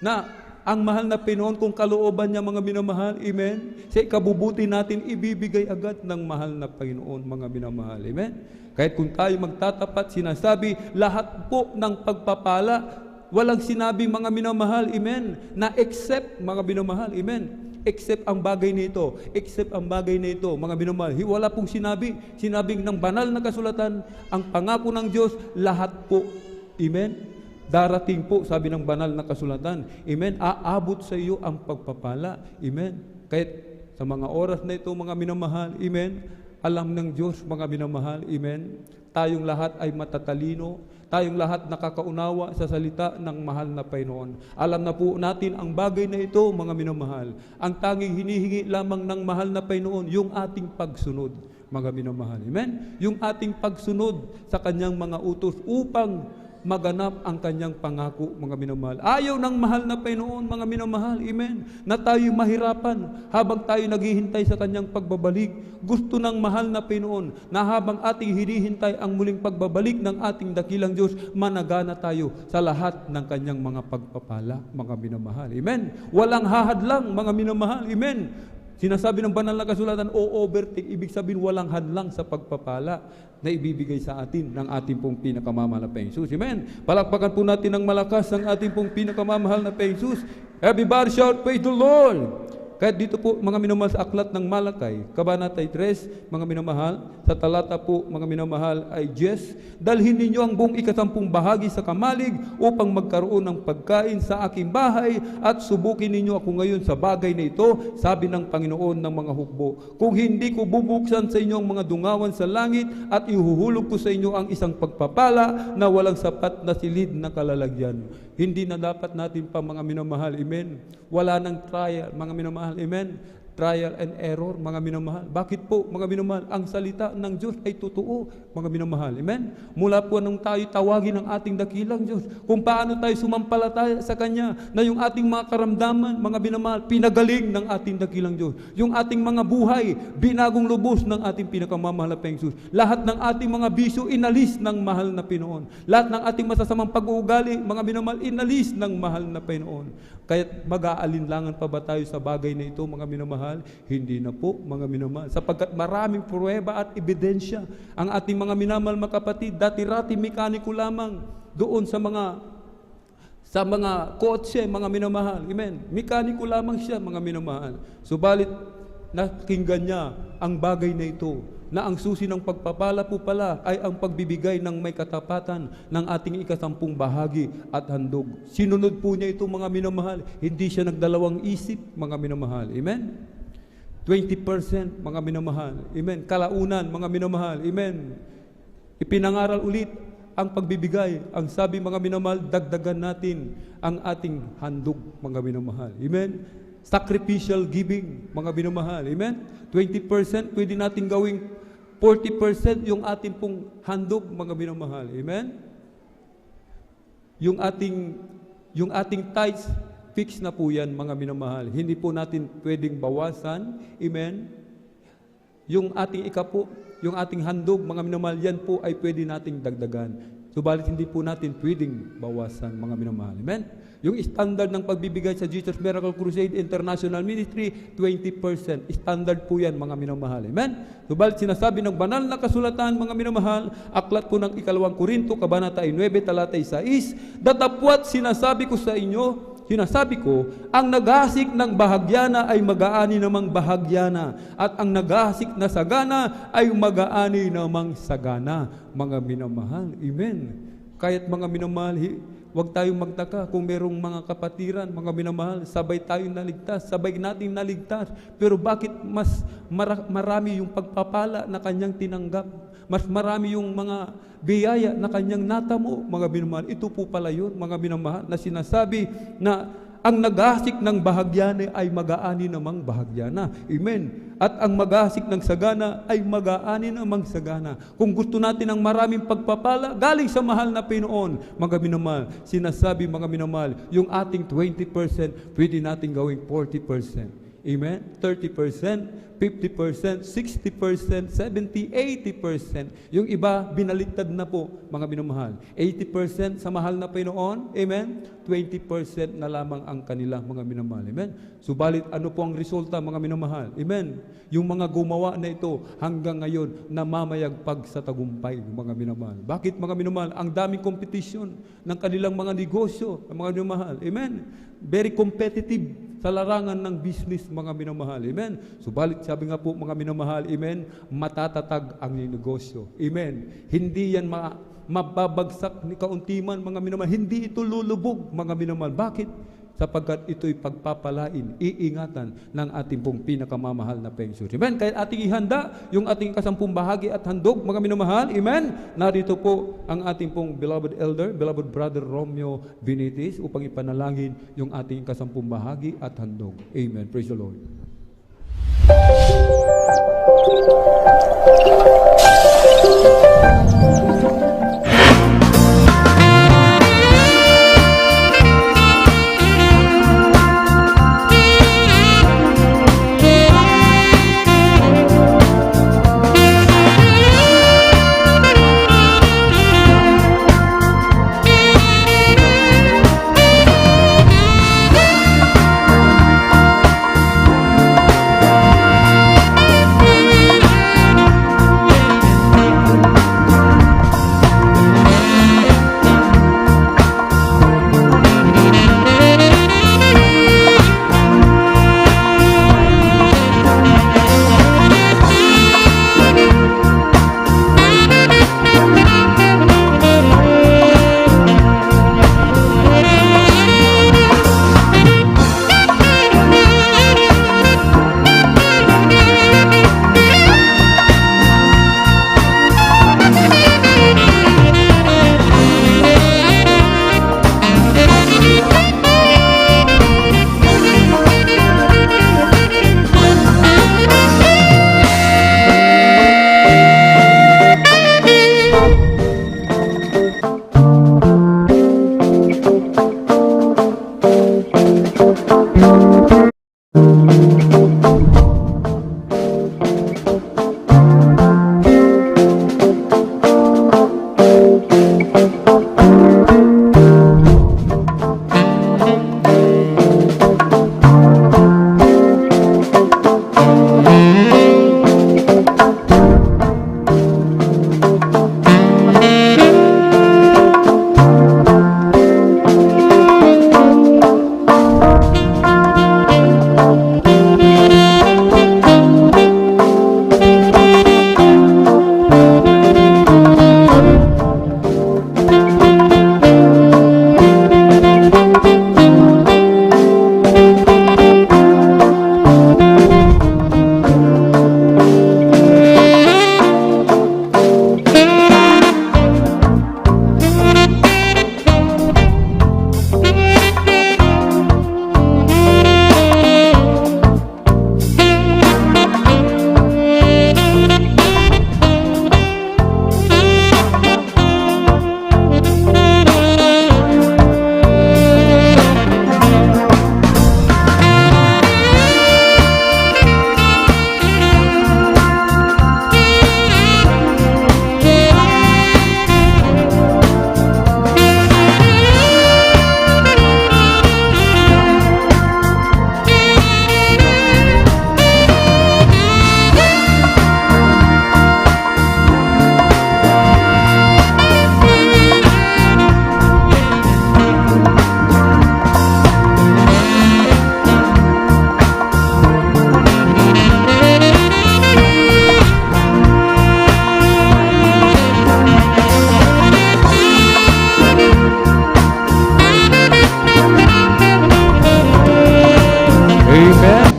[SPEAKER 2] na ang mahal na Panginoon, kung kalooban niya, mga minamahal, amen, sa ikabubuti natin, ibibigay agad ng mahal na Panginoon, mga minamahal, amen. Kahit kung tayo magtatapat, sinasabi, lahat po ng pagpapala, walang sinabi, mga minamahal, amen, na except, mga minamahal, amen, except ang bagay nito, except ang bagay nito, mga minamahal, wala pong sinabing ng banal na kasulatan, ang pangako ng Diyos, lahat po, amen. Darating po, sabi ng banal na kasulatan, amen, aabot sa iyo ang pagpapala, amen. Kahit sa mga oras na ito, mga minamahal, amen, alam ng Diyos, mga minamahal, amen, tayong lahat ay matatalino, tayong lahat nakakaunawa sa salita ng mahal na Panginoon. Alam na po natin ang bagay na ito, mga minamahal. Ang tanging hinihingi lamang ng mahal na Panginoon, yung ating pagsunod, mga minamahal, amen. Yung ating pagsunod sa kanyang mga utos upang maganap ang kanyang pangako, mga minamahal. Ayaw ng mahal na Panginoon, mga minamahal, amen, na tayo mahirapan habang tayo naghihintay sa kanyang pagbabalik. Gusto ng mahal na Panginoon na habang ating hinihintay ang muling pagbabalik ng ating dakilang Diyos, managana tayo sa lahat ng kanyang mga pagpapala, mga minamahal, amen. Walang hahadlang, mga minamahal, amen. Sinasabi ng banal na kasulatan, overtake, ibig sabihin walang hadlang sa pagpapala na ibibigay sa atin ng ating pong pinakamamahal na Panginoon. Amen. Palakpakan po natin ng malakas ang ating pong pinakamamahal na Panginoon. Everybody shout, praise the Lord! Kahit dito po, mga minamahal, sa aklat ng Malakay, Kabanata 3, mga minamahal, sa talata po, mga minamahal, ay 10, dalhin ninyo ang buong ikasampung bahagi sa kamalig upang magkaroon ng pagkain sa aking bahay at subukin ninyo ako ngayon sa bagay na ito, sabi ng Panginoon ng mga hukbo. Kung hindi ko bubuksan sa inyo ang mga dungawan sa langit at ihuhulog ko sa inyo ang isang pagpapala na walang sapat na silid na kalalagyan. Hindi na dapat natin pa, mga minamahal, amen. Wala nang trial, mga minamahal, amen. Trial and error, mga minamahal. Bakit po, mga minamahal? Ang salita ng Diyos ay totoo, mga minamahal, amen. Mula po nung tayo tawagin ng ating dakilang Diyos, kung paano tayo sumampalataya sa Kanya, na yung ating mga karamdaman, mga minamahal, pinagaling ng ating dakilang Diyos. Yung ating mga buhay, binagong lubos ng ating pinakamamahal na Panginoon. Lahat ng ating mga bisyo, inalis ng mahal na Panginoon. Lahat ng ating masasamang pag-uugali, mga minamahal, inalis ng mahal na Panginoon. Kaya't mag-aalinlangan pa ba tayo sa bagay na ito, mga minamahal? Hindi na po, mga minamahal. Sapagkat maraming pruweba at ebidensya ang ating mga minamahal, mga kapatid. Dati-rati mekaniko lamang doon sa mga kotse, mga minamahal. Amen. Mekaniko lamang siya, mga minamahal. Subalit, nakinggan niya ang bagay na ito, na ang susi ng pagpapala po pala ay ang pagbibigay ng may katapatan ng ating ikasampung bahagi at handog. Sinunod po niya ito, mga minamahal. Hindi siya nagdalawang isip, mga minamahal. Amen? 20%, mga minamahal. Amen? Kalaunan, mga minamahal. Amen? Ipinangaral ulit ang pagbibigay. Ang sabi, mga minamahal, dagdagan natin ang ating handog, mga minamahal. Amen? Sacrificial giving, mga minamahal. Amen? 20%, pwede natin gawing 40% yung ating pong handog, mga minamahal. Amen? Yung ating tithes, fix na po yan, mga minamahal. Hindi po natin pwedeng bawasan. Amen? Yung ating ikapo, yung ating handog, mga minamahal, yan po ay pwede nating dagdagan. Subalit hindi po natin pwedeng bawasan, mga minamahal. Amen? Yung standard ng pagbibigay sa Jesus Miracle Crusade International Ministry, 20%. Standard po yan, mga minamahal. Amen? Subalit sinasabi ng banal na kasulatan, mga minamahal, aklat po ng 2 Korinto, Kabanata 9, talata 6, datapwat sinasabi ko sa inyo, sinasabi ko, ang naghasik ng bahagyana ay mag-aani namang bahagyana, at ang naghasik na sagana ay mag-aani namang sagana, mga minamahal. Amen. Kaya't mga minamahal, huwag tayong magtaka kung merong mga kapatiran, mga minamahal, sabay tayong naligtas, sabay nating naligtas. Pero bakit mas marami yung pagpapala na kanyang tinanggap? Mas marami yung mga biyaya na kanyang natamo, mga minamahal. Ito po pala yun, mga minamahal, na sinasabi na Ang naghasik ng bahagyana ay mag-aani namang bahagyana. Amen. At ang maghasik ng sagana ay mag-aani namang sagana. Kung gusto natin ng maraming pagpapala, galing sa mahal na Pinoon, mga minamahal, sinasabi mga minamahal, yung ating 20%, pwede natin gawing 40%. Amen? 30%, 50%, 60%, 70%, 80%. Yung iba, binaliktad na po, mga minamahal. 80% sa mahal na Pinoon, amen? 20% na lamang ang kanilang mga minamahal, amen? Subalit, ano po ang resulta, mga minamahal? Amen? Yung mga gumawa na ito, hanggang ngayon, namamayagpag sa tagumpay, mga minamahal. Bakit, mga minamahal? Ang daming competition ng kanilang mga negosyo, mga minamahal, amen? Very competitive sa larangan ng business, mga minamahal. Amen. Subalit, sabi nga po, mga minamahal, amen, matatatag ang negosyo. Amen. Hindi yan mababagsak ni kauntiman, mga minamahal. Hindi ito lulubog, mga minamahal. Bakit? Sapagkat ito'y pagpapalain, iingatan ng ating pong pinakamamahal na Pengsyur. Amen. Kaya ating ihanda yung ating kasampung bahagi at handog, mga minamahal. Amen. Narito po ang ating pong beloved elder, beloved brother Romeo Benitez upang ipanalangin yung ating kasampung bahagi at handog. Amen. Praise the Lord.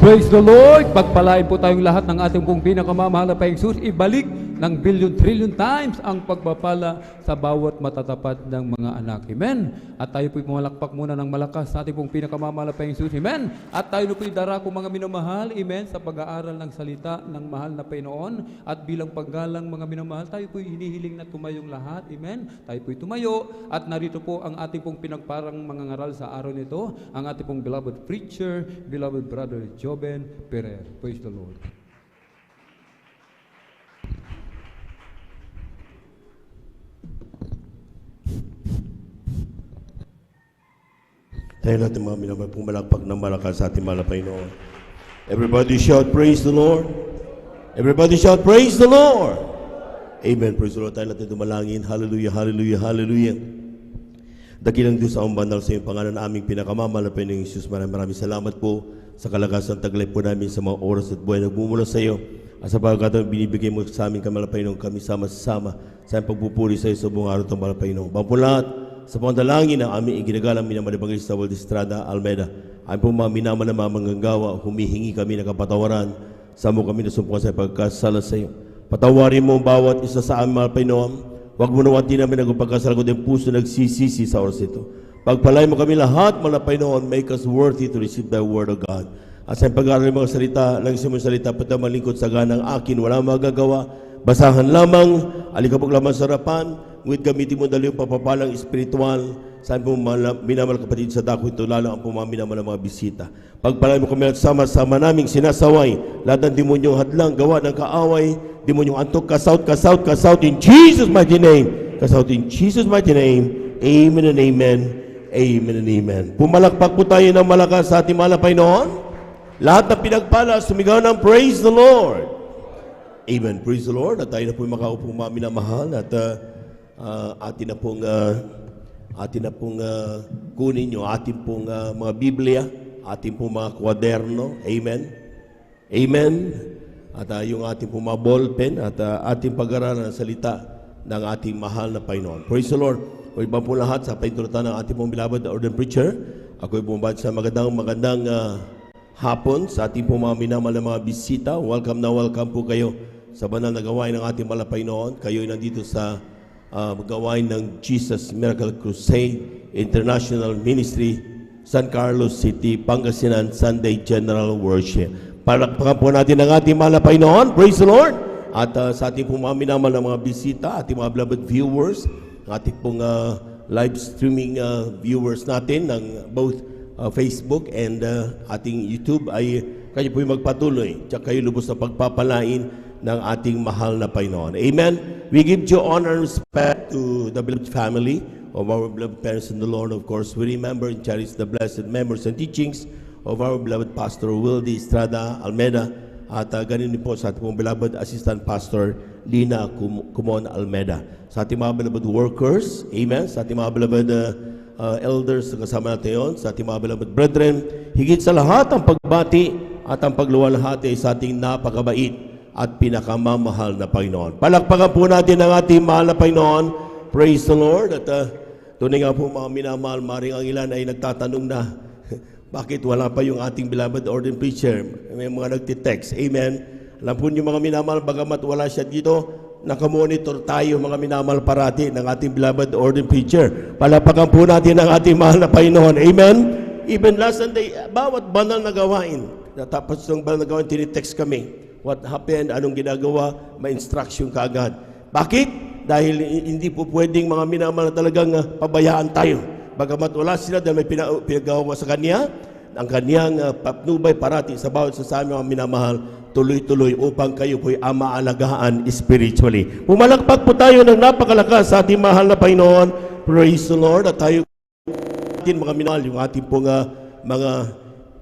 [SPEAKER 2] Praise the Lord! Pagpalain po tayong lahat ng ating pong pinakamamahal na Panginoon. Ibalik ng billion-trillion times ang pagpapala sa bawat matatapat ng mga anak. Amen. At tayo po'y pumalakpak muna ng malakas sa ating pong pinakamamalapayang Jesus. Amen. At tayo po'y darako mga minamahal. Amen. Sa pag-aaral ng salita ng mahal na Panginoon. At bilang paggalang mga minamahal, tayo po'y hinihiling na tumayong lahat. Amen. Tayo po'y tumayo. At narito po ang ating pong pinagparang mga ngaral sa araw nito. Ang ating pong beloved preacher, beloved brother Joben Ferrer. Praise the Lord.
[SPEAKER 14] Tayo natin mga minamahal, pumalakpak ng malakas sa ating mahal na Panginoon. Everybody shout, praise the Lord. Everybody shout, praise the Lord. Amen. Praise the Lord. Tayo natin dumalangin. Hallelujah, hallelujah, hallelujah. Dakilang Diyos ang banal sa iyong pangalan na aming pinakamamahal na Panginoong Jesus. Maraming salamat po sa kalagasan taglay po namin sa mga oras at buhay na bumula sa iyo. At sa pagkakataon binibigay mo sa amin kamahal na Panginoon, kami sama-sama sa iyong pagpupuri sa iyo sa buong araw ng mahal na Panginoon. Pagpulat sa pangdalangin ng aming iginagalang minamahal Evangelista Waldo Estrada Almeida, ay po mga minaman na mga manggagawa, humihingi kami ng kapatawaran sa mo kami nasumpukan sa pagkasala sa iyo. Patawarin mo bawat isa sa amin mahal Panginoon. Huwag mo naman din namin nagpagkasala kundi ang puso nagsisisi sa oras ito. Pagpalay mo kami lahat mahal Panginoon, make us worthy to receive thy word of God. At sa pag-aaral ng mga salita, lang sa mga salita, pati malingkod sa ganang akin, wala magagawa. Basahan lamang, alikabok lamang sa harapan, ngunit gamitin mo dali yung papapalang espiritual. Saan po minamahal kapatid sa dako ito, lalo ang pumaminamahal ng mga bisita. Pagpalay mo kami at sama-sama naming sinasaway, lahat ng demonyong hadlang, gawa ng kaaway, demonyong antok, kasout in Jesus' mighty name. Kasout in Jesus' mighty name. Amen and amen. Amen and amen. Pumalakpak po tayo ng malakas sa ating mahal na Panginoon. Lahat ng pinagpala, sumigaw ng praise the Lord. Amen. Praise the Lord. At tayo na po makaupo mga minamahal at atin na pong kunin yung ating pong mga Biblia, ating pong mga kwaderno. Amen. Amen. At yung ating pong mga ballpen at ating pag-aralan ng salita ng ating mahal na Panginoon. Praise the Lord. O iba po lahat sa paintulutan ng ating pong beloved ordained preacher. Ako'y bumabad sa magandang hapon sa ating pong mga minamahal na mga bisita. Welcome na welcome po kayo sa banal na gawain ng ating mahal na Panginoon. Kayo'y nandito sa gawain ng Jesus Miracle Crusade International Ministry, San Carlos City, Pangasinan, Sunday General Worship. Palakpakan po natin ang ating mahal na Panginoon. Praise the Lord! At sa ating pong mga minamahal na mga bisita, ating mga beloved viewers, ating pong live streaming viewers natin ng both Facebook and ating YouTube, ay kayo po'y magpatuloy. Tsaka kayo lubos na pagpapalain ng ating mahal na Panginoon. Amen. We give due honor and respect to the beloved family of our beloved parents in the Lord. Of course, we remember and cherish the blessed memories and teachings of our beloved Pastor Wildy Estrada Almeida at ganin din po sa ating beloved Assistant Pastor Lina Kumon Almeida. Sa ating mga beloved workers, amen, sa ating mga beloved elders na kasama natin yun, sa ating mga beloved brethren, higit sa lahat ang pagbati at ang pagluwalhati sa ating napakabait at pinakamamahal na Panginoon. Palakpakan po natin ang ating mahal na Panginoon. Praise the Lord. At tunay nga po mga minamahal, maring ang ilan ay nagtatanong na, bakit wala pa yung ating beloved ordained preacher? May mga nagtitext. Amen. Alam po niyo mga minamahal, bagamat wala siya dito, nakamonitor tayo mga minamahal parati ng ating beloved ordained preacher. Palakpakan po natin ang ating mahal na Panginoon. Amen. Even last Sunday, bawat banal na gawain, natapos ng banal na gawain, tinitext kami. What happened? Anong ginagawa? May instruction kaagad. Bakit? Dahil hindi po pwedeng mga minamahal na talagang pabayaan tayo. Bagamat wala sila dahil may pinagawa sa Kanya, ang Kanyang patnubay parati sa bawat sa amin mga minamahal, tuloy-tuloy upang kayo po'y maalagaan spiritually. Pumalakpak po tayo ng napakalakas sa ating mahal na Panginoon. Praise the Lord. At tayo mga minamahal, yung ating pong mga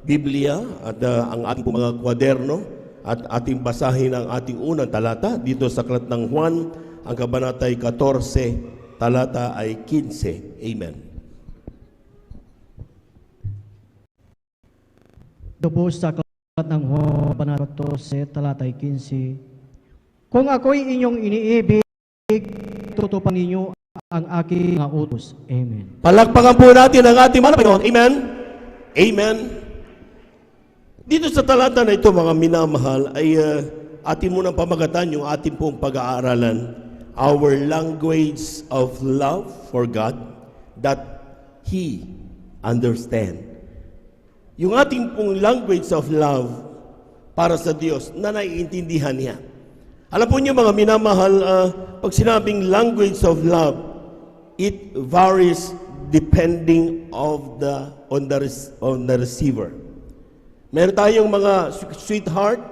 [SPEAKER 14] Biblia at ang ating pong mga kwaderno, at ating basahin ang ating unang talata dito sa Aklat ng Juan, ang kabanata ay 14, talata ay 15. Amen.
[SPEAKER 4] Ito po sa Aklat ng Juan, kabanata 14, talata ay 15. Kung ako'y inyong iniibig, tutupan ninyo ang aking mga utos. Amen.
[SPEAKER 14] Palakpakan po natin ang ating mahal na Panginoon. Amen. Amen. Dito sa talata na ito, mga minamahal, ay atin munang pamagatan yung ating pong pag-aaralan, our language of love for God that He understand. Yung ating pong language of love para sa Diyos na naiintindihan niya. Alam po niyo mga minamahal, pag sinabing language of love, it varies depending on the receiver. Meron tayong mga sweetheart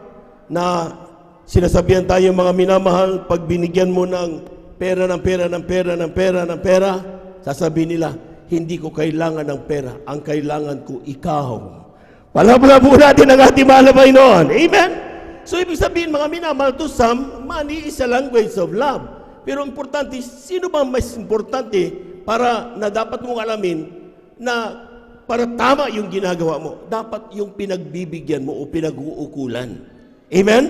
[SPEAKER 14] na sinasabihan tayo mga minamahal, pag binigyan mo ng pera, sasabihin nila, hindi ko kailangan ng pera, ang kailangan ko ikaw. Palabra po natin ang ating mahal na Panginoon. Amen? So, ibig sabihin, mga minamahal, to some, money is a language of love. Pero importante, sino ba mas importante para na dapat mong alamin na para tama yung ginagawa mo? Dapat yung pinagbibigyan mo o pinag-uukulan. Amen?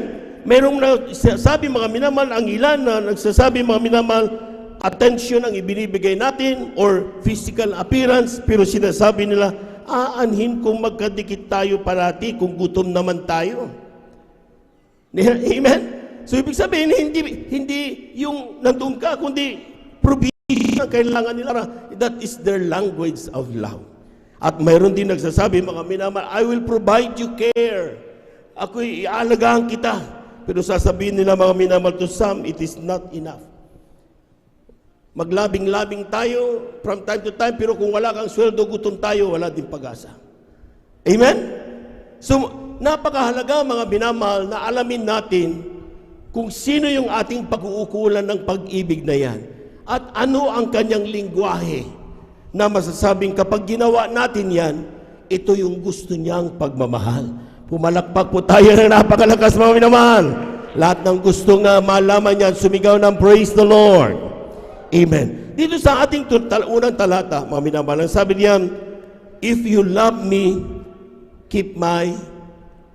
[SPEAKER 14] Merong nagsasabi mga minamahal, ang ilan na nagsasabi mga minamahal, attention ang ibinibigay natin or physical appearance, pero sinasabi nila, aanhin kung magkadikit tayo parati kung gutom naman tayo. Amen? So ibig sabihin, hindi yung nandun ka, kundi provision ang kailangan nila. That is their language of love. At mayroon din nagsasabi, mga minamahal, I will provide you care. Ako'y ialagaan kita. Pero sasabihin nila mga minamahal, to some, it is not enough. Maglabing-labing tayo from time to time, pero kung wala kang sweldo, gutom tayo, wala din pag-asa. Amen? So, napakahalaga mga minamahal na alamin natin kung sino yung ating pag-uukulan ng pag-ibig na yan. At ano ang kanyang lingwahe na masasabing kapag ginawa natin yan, ito yung gusto niyang pagmamahal. Pumalakpak po tayo ng napakalakas mga minamahal. Lahat ng gusto nga malaman yan, sumigaw ng praise the Lord. Amen. Dito sa ating unang talata, mga minamahal, sabi niyan, if you love me, keep my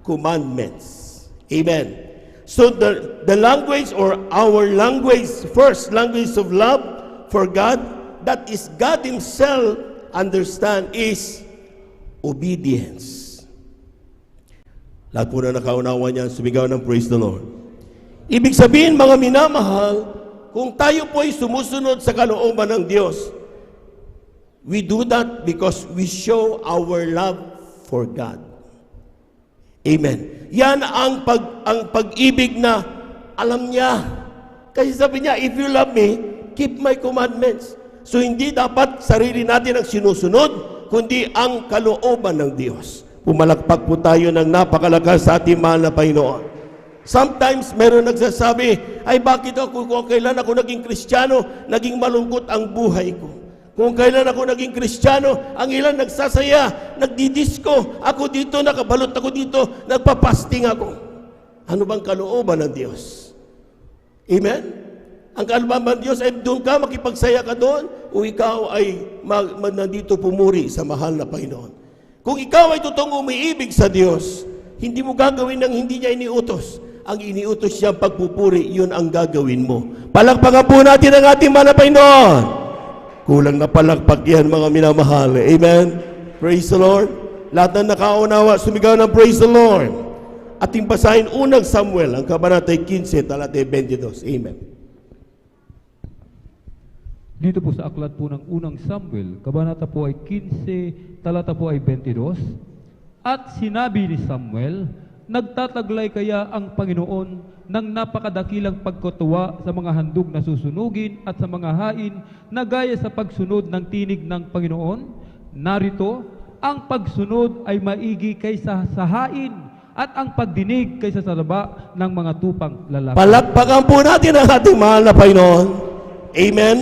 [SPEAKER 14] commandments. Amen. So the language or our language, first language of love for God, that is God Himself understand is obedience. Lahat po na nakaunawa niya, sumigaw ng praise the Lord. Ibig sabihin, mga minamahal, kung tayo po ay sumusunod sa kalooban ng Diyos, we do that because we show our love for God. Amen. Yan ang pag-ibig na alam niya. Kasi sabi niya, if you love me, keep my commandments. So hindi dapat sarili natin ang sinusunod, kundi ang kalooban ng Diyos. Pumalakpak po tayo ng napakalakas sa ating mahal na Panginoon. Sometimes, meron nagsasabi, ay bakit kung kailan ako naging Kristiyano, naging malungkot ang buhay ko. Kung kailan ako naging Kristiyano, ang ilan nagsasaya, nagdidisko, ako dito, nakabalot ako dito, nagpapasting ako. Ano bang kalooban ng Diyos? Amen? Ang kalooban ng Diyos ay doon ka, makipagsaya ka doon, o ikaw ay nandito pumuri sa mahal na Panginoon. Kung ikaw ay totoong umiibig sa Diyos, hindi mo gagawin ng hindi niya iniutos. Ang iniutos niya pagpupuri, yun ang gagawin mo. Palakpakan po natin ang ating mahal na Panginoon. Kulang na palakpak yan, mga minamahal. Amen? Praise the Lord. Lahat na nakaunawa, sumigaw ng praise the Lord. Ating basahin unang Samuel, ang kabanata 15, talata 22. Amen.
[SPEAKER 2] Dito po sa aklat po ng unang Samuel, kabanata po ay 15, talata po ay 22. At sinabi ni Samuel, nagtataglay kaya ang Panginoon ng napakadakilang pagkutuwa sa mga handog na susunugin at sa mga hain na gaya sa pagsunod ng tinig ng Panginoon? Narito, ang pagsunod ay maigi kaysa sa hain at ang pagdinig kaysa sa laba ng mga tupang lalaki.
[SPEAKER 14] Palakpakan po natin ang ating mahal na Panginoon. Amen?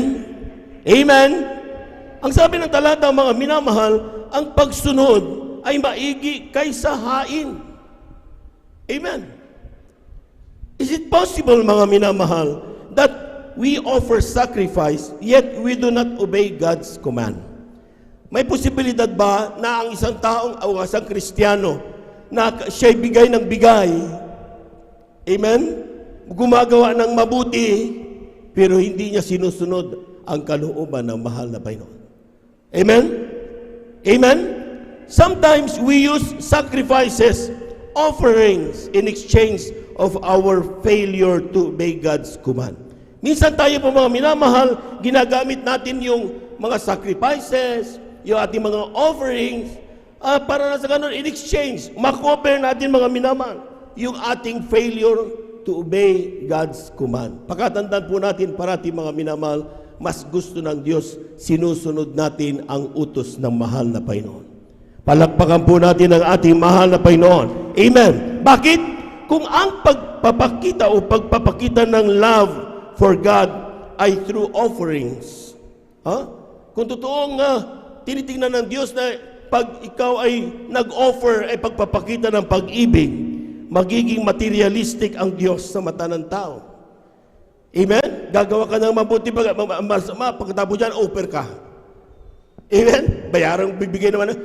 [SPEAKER 14] Amen? Ang sabi ng talata, mga minamahal, ang pagsunod ay maigi kaysa hain. Amen. Is it possible, mga minamahal, that we offer sacrifice yet we do not obey God's command? May posibilidad ba na ang isang taong o isang Kristiyano na siya'y bigay ng bigay, amen, gumagawa ng mabuti, pero hindi niya sinusunod ang kalooban ng mahal na Panginoon? Amen? Amen? Sometimes we use sacrifices, offerings in exchange of our failure to obey God's command. Minsan tayo po mga minamahal, ginagamit natin yung mga sacrifices, yung ating mga offerings, para na sa ganun, in exchange, makover natin mga minamahal, yung ating failure to obey God's command. Pakatandaan po natin parati mga minamahal, mas gusto ng Diyos, sinusunod natin ang utos ng mahal na Panginoon. Palakpakan po natin ang ating mahal na Panginoon. Amen. Bakit? Kung ang pagpapakita o pagpapakita ng love for God ay through offerings, kung totoong tinitingnan ng Diyos na pag ikaw ay nag-offer ay pagpapakita ng pag-ibig, magiging materialistic ang Diyos sa mata ng tao. Amen? Gagawa ka ng mabuti, masama, pagkatapos dyan, offer ka. Amen? Bayarang bibigay naman,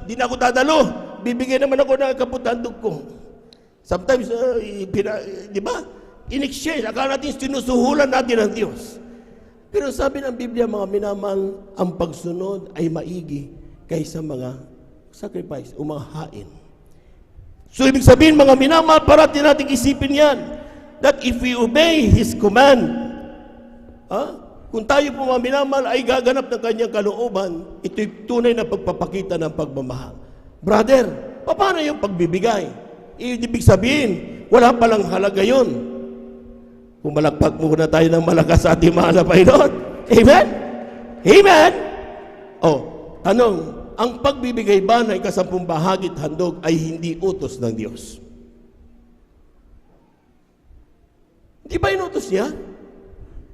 [SPEAKER 14] di na ako dadalo, bibigay naman ako ng kaputandog ko. Sometimes, di ba? In exchange, akala natin sinusuhulan natin ang Diyos. Pero sabi ng Biblia, mga minamahal, ang pagsunod ay maigi kaysa mga sacrifice o mga hain. So, ibig sabihin, mga minamahal, parati natin isipin yan, that if we obey His command, kung tayo po mga minamahal ay gaganap ng kanyang kalooban, ito'y tunay na pagpapakita ng pagmamahal. Brother, paano yung pagbibigay? Ibig sabihin, wala palang halaga yun. Pumalakpak muna tayo ng malakas sa ating mahal na Panginoon. Amen? Amen? Tanong, ang pagbibigay ba ng ikasampung bahagi at handog ay hindi utos ng Diyos? Di ba inutos niya?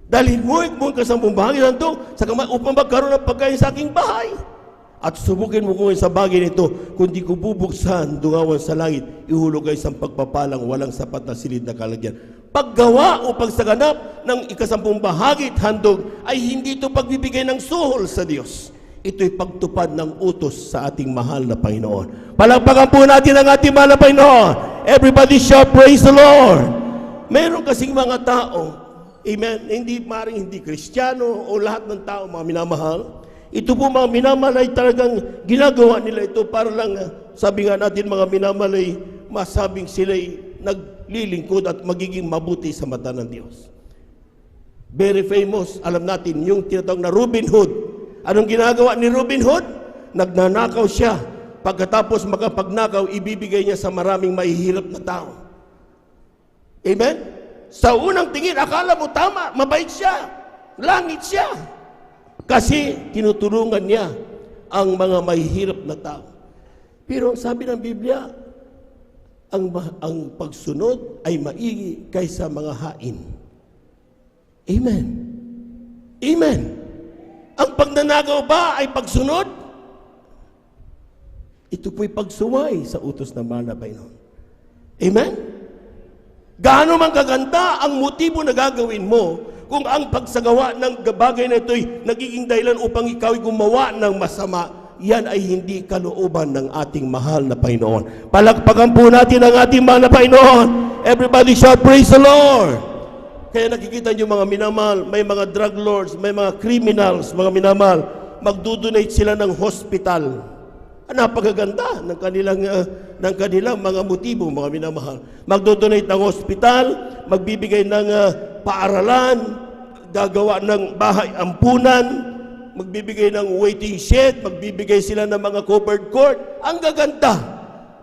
[SPEAKER 14] Dalhin mo ang ikasampung bahagi at handog sa kamay upang magkaroon ng pagkain sa aking bahay. At subukin mo kung sa bagay nito, kung di ko bubuksan, dungawan sa langit, ihulog ay isang pagpapalang walang sapat na silid na kalagyan. Paggawa o pagsaganap ng ikasampung bahagi at handog ay hindi ito pagbibigay ng suhol sa Diyos. Ito'y pagtupad ng utos sa ating mahal na Panginoon. Palakpakan po natin ang ating mahal na Panginoon. Everybody shout, praise the Lord. Meron kasing mga tao, amen, hindi Kristiyano o lahat ng tao, mga minamahal. Ito po mga minamahal ay talagang ginagawa nila ito para lang, sabi nga natin mga minamahal ay masabing sila'y naglilingkod at magiging mabuti sa mata ng Diyos. Very famous, alam natin, yung tinatawag na Robin Hood. Anong ginagawa ni Robin Hood? Nagnanakaw siya. Pagkatapos makapagnakaw, ibibigay niya sa maraming mahihirap na tao. Amen? Sa unang tingin, akala mo tama, mabait siya. Langit siya. Kasi tinutulungan niya ang mga mahihirap na tao. Pero sabi ng Biblia, ang pagsunod ay maigi kaysa mga hain. Amen. Amen. Ang pagnanakaw ba ay pagsunod? Ito po'y pagsuway sa utos ng mahal na Panginoon. Amen? Gaano man kaganda ang motibo na gagawin mo, kung ang pagsagawa ng bagay na ito'y nagiging dahilan upang ikaw'y gumawa ng masama, yan ay hindi kalooban ng ating mahal na Panginoon. Palakpakan po natin ang ating mahal na Panginoon. Everybody shout, praise the Lord. Kaya nakikita niyo mga minamahal, may mga drug lords, may mga criminals, mga minamahal, magdudonate sila ng hospital. Napakaganda ng kanilang mga motibo, mga minamahal. Magdodonate ng hospital, magbibigay ng paaralan, gagawa ng bahay ampunan, magbibigay ng waiting shed, magbibigay sila ng mga covered court. Ang gaganda.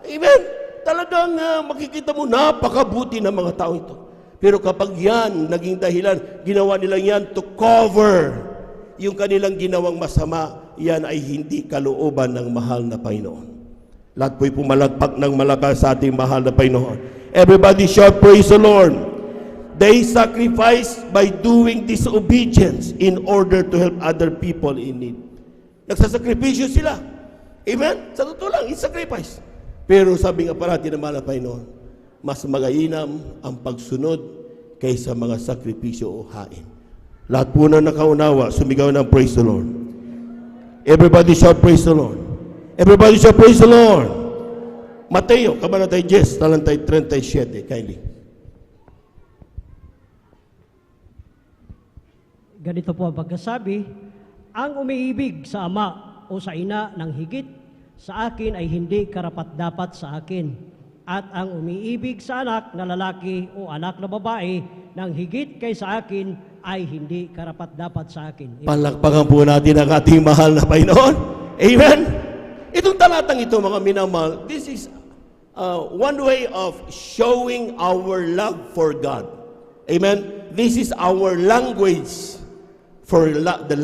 [SPEAKER 14] Amen? Talagang makikita mo, napakabuti ng mga tao ito. Pero kapag yan, naging dahilan, ginawa nila yan to cover yung kanilang ginawang masama, yan ay hindi kalooban ng mahal na Panginoon. Lahat po'y pumalagpak ng malakas sa ating mahal na Panginoon. Everybody shout, praise the Lord. They sacrifice by doing disobedience in order to help other people in need. Nagsasakripisyo sila. Amen? Sa totoo lang, it's sacrifice. Pero sabi nga parati ng mahal na Panginoon, mas magainam ang pagsunod kaysa mga sakripisyo o hain. Lahat po na nakaunawa, sumigaw ng praise the Lord. Everybody shout, praise the Lord. Everybody shout, praise the Lord. Mateo, Kabanatay 10, talentay 37, kindly.
[SPEAKER 12] Ganito po ang pagkasabi, ang umiibig sa ama o sa ina ng higit sa akin ay hindi karapat-dapat sa akin. at ang umiibig sa anak na lalaki o anak na babae nang higit kay sa akin ay hindi karapat-dapat sa akin.
[SPEAKER 14] Palakpakan po natin ang ating mahal na Panginoon. Amen? Itong talatang ito, mga minamahal, this is one way of showing our love for God. Amen? This is our language for the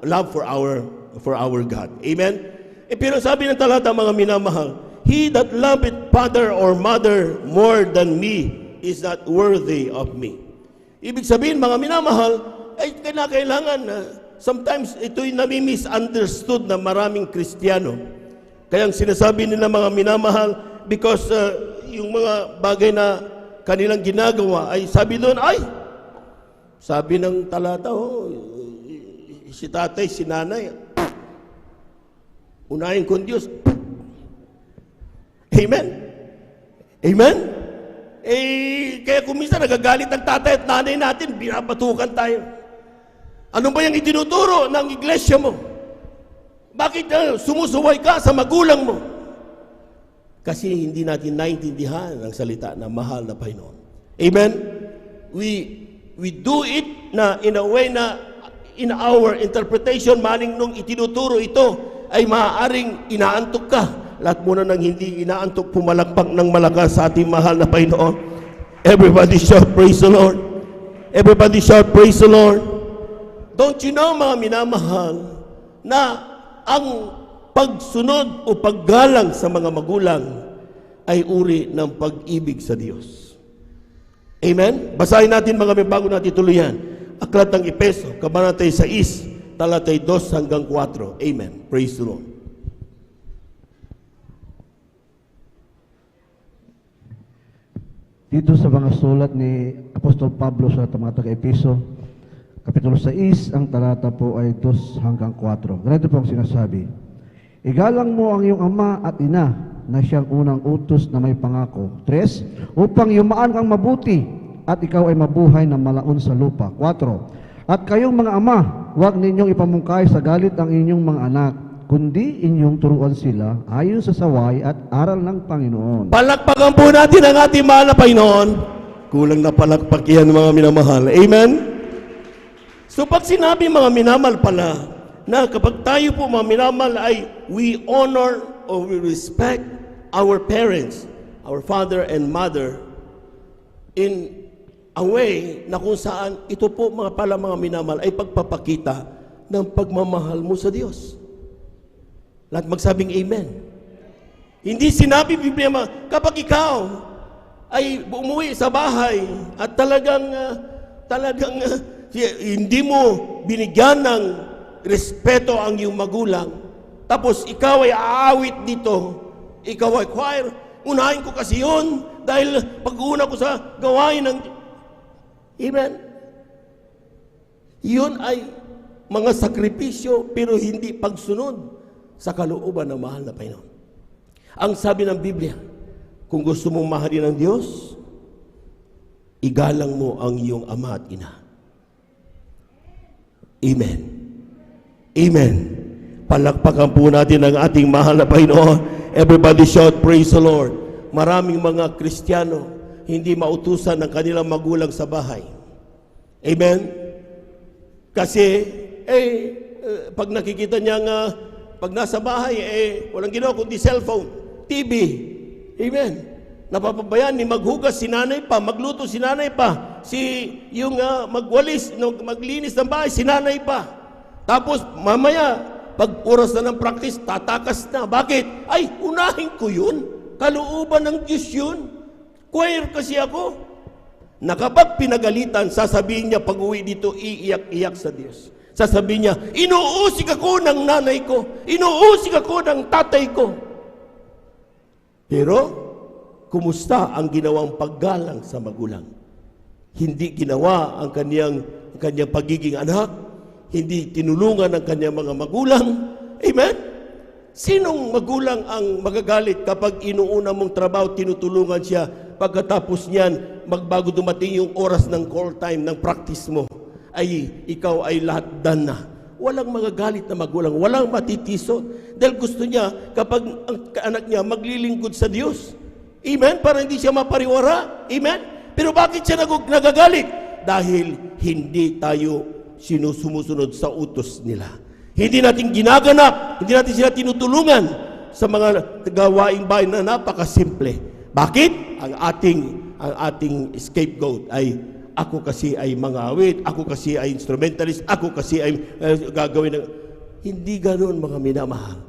[SPEAKER 14] love for our God. Amen? Pero sabi ng talata, mga minamahal, he that loveth father or mother more than me is not worthy of me. Ibig sabihin, mga minamahal, ay kailangan sometimes ito'y nami-misunderstood na maraming Kristiyano. Kaya ang sinasabi nila, mga minamahal, because yung mga bagay na kanilang ginagawa ay sabi doon, ay, sabi ng talata, si tatay, si nanay, unahin ko ang Diyos. Amen? Amen? Kaya kung minsan nagagalit ang tatay at nanay natin, binabatukan tayo. Ano ba yung itinuturo ng iglesia mo? Bakit sumusuway ka sa magulang mo? Kasi hindi natin naintindihan ang salita na mahal na Panginoon. Amen? We do it na in a way na in our interpretation, maling nung itinuturo ito, ay maaaring inaantok ka. Lahat muna nang hindi inaantok, pumalakpak ng malakas sa ating mahal na Panginoon. Everybody shout, praise the Lord. Everybody shout, praise the Lord. Don't you know, mga minamahal, na ang pagsunod o paggalang sa mga magulang ay uri ng pag-ibig sa Diyos. Amen? Basahin natin mga bago natin tuluyan. Aklat ng Efeso, Kabanata 6, talatay 2 hanggang 4. Amen. Praise the Lord.
[SPEAKER 5] Dito sa mga sulat ni Apostol Pablo sa mga taga-Efeso, Kapitulo 6, ang talata po ay 2 hanggang 4. Ganito po ang sinasabi. Igalang mo ang iyong ama at ina na siyang unang utos na may pangako. 3, upang yumaan kang mabuti at ikaw ay mabuhay na malaon sa lupa. 4, at kayong mga ama, huwag ninyong ipamungkay sa galit ang inyong mga anak, kundi inyong turuan sila ayon sa saway at aral ng Panginoon.
[SPEAKER 14] Palakpakan po natin ang ating mahal na Panginoon. Kulang na palakpak yan, mga minamahal. Amen? So pag sinabi, mga minamahal pala, na kapag tayo po, mga minamahal, ay we honor or we respect our parents, our father and mother, in a way na kung saan ito po, mga minamahal, ay pagpapakita ng pagmamahal mo sa Diyos. Lahat magsabing amen. Hindi sinabi Biblia, kapag ikaw ay umuwi sa bahay at talagang hindi mo binigyan ng respeto ang iyong magulang, tapos ikaw ay aawit dito, ikaw ay choir, unahin ko kasi yun dahil pag-una ko sa gawain ng... Amen? Yun ay mga sakripisyo pero hindi pagsunod sa kalooban ng mahal na Panginoon. Ang sabi ng Biblia, kung gusto mong mahalin ng Diyos, igalang mo ang iyong ama at ina. Amen. Amen. Palakpakan po natin ang ating mahal na Panginoon. Everybody shout, praise the Lord. Maraming mga Kristiyano hindi mautusan ng kanilang magulang sa bahay. Amen? Kasi, pag nakikita niya nga, pag nasa bahay, walang ginawa kundi cellphone, TV. Amen. Napapabayaan ni maghugas si nanay pa, magluto si nanay pa, yung magwalis, maglinis ng bahay, si nanay pa. Tapos mamaya, pag oras na ng practice, tatakas na. Bakit? Ay, unahin ko yun. Kalooban ng Diyos yun. Choir kasi ako. Na kapag pinagalitan, sasabihin niya pag uwi dito, iiyak-iyak sa Diyos. Sasabihin niya, inuusig ako ng nanay ko, inuusig ako ng tatay ko. Pero, kumusta ang ginawang paggalang sa magulang? Hindi ginawa ang kanyang pagiging anak, hindi tinulungan ang kanyang mga magulang. Amen? Sinong magulang ang magagalit kapag inuuna mong trabaho, tinutulungan siya, pagkatapos niyan, magbago dumating yung oras ng call time, ng practice mo, ay ikaw ay lahat done na. Walang magagalit na magulang, walang matitiso. Dahil gusto niya, kapag ang anak niya maglilingkod sa Diyos, Amen? Para hindi siya mapariwara. Amen? Pero bakit siya nagagalit? Dahil hindi tayo sumusunod sa utos nila. Hindi natin ginaganap, hindi natin sila tinutulungan sa mga gawaing bahay na napakasimple. Bakit? Ang ating scapegoat ay ako kasi ay mangawit, ako kasi ay instrumentalist, ako kasi ay gagawin ng... Hindi ganoon, mga minamahal.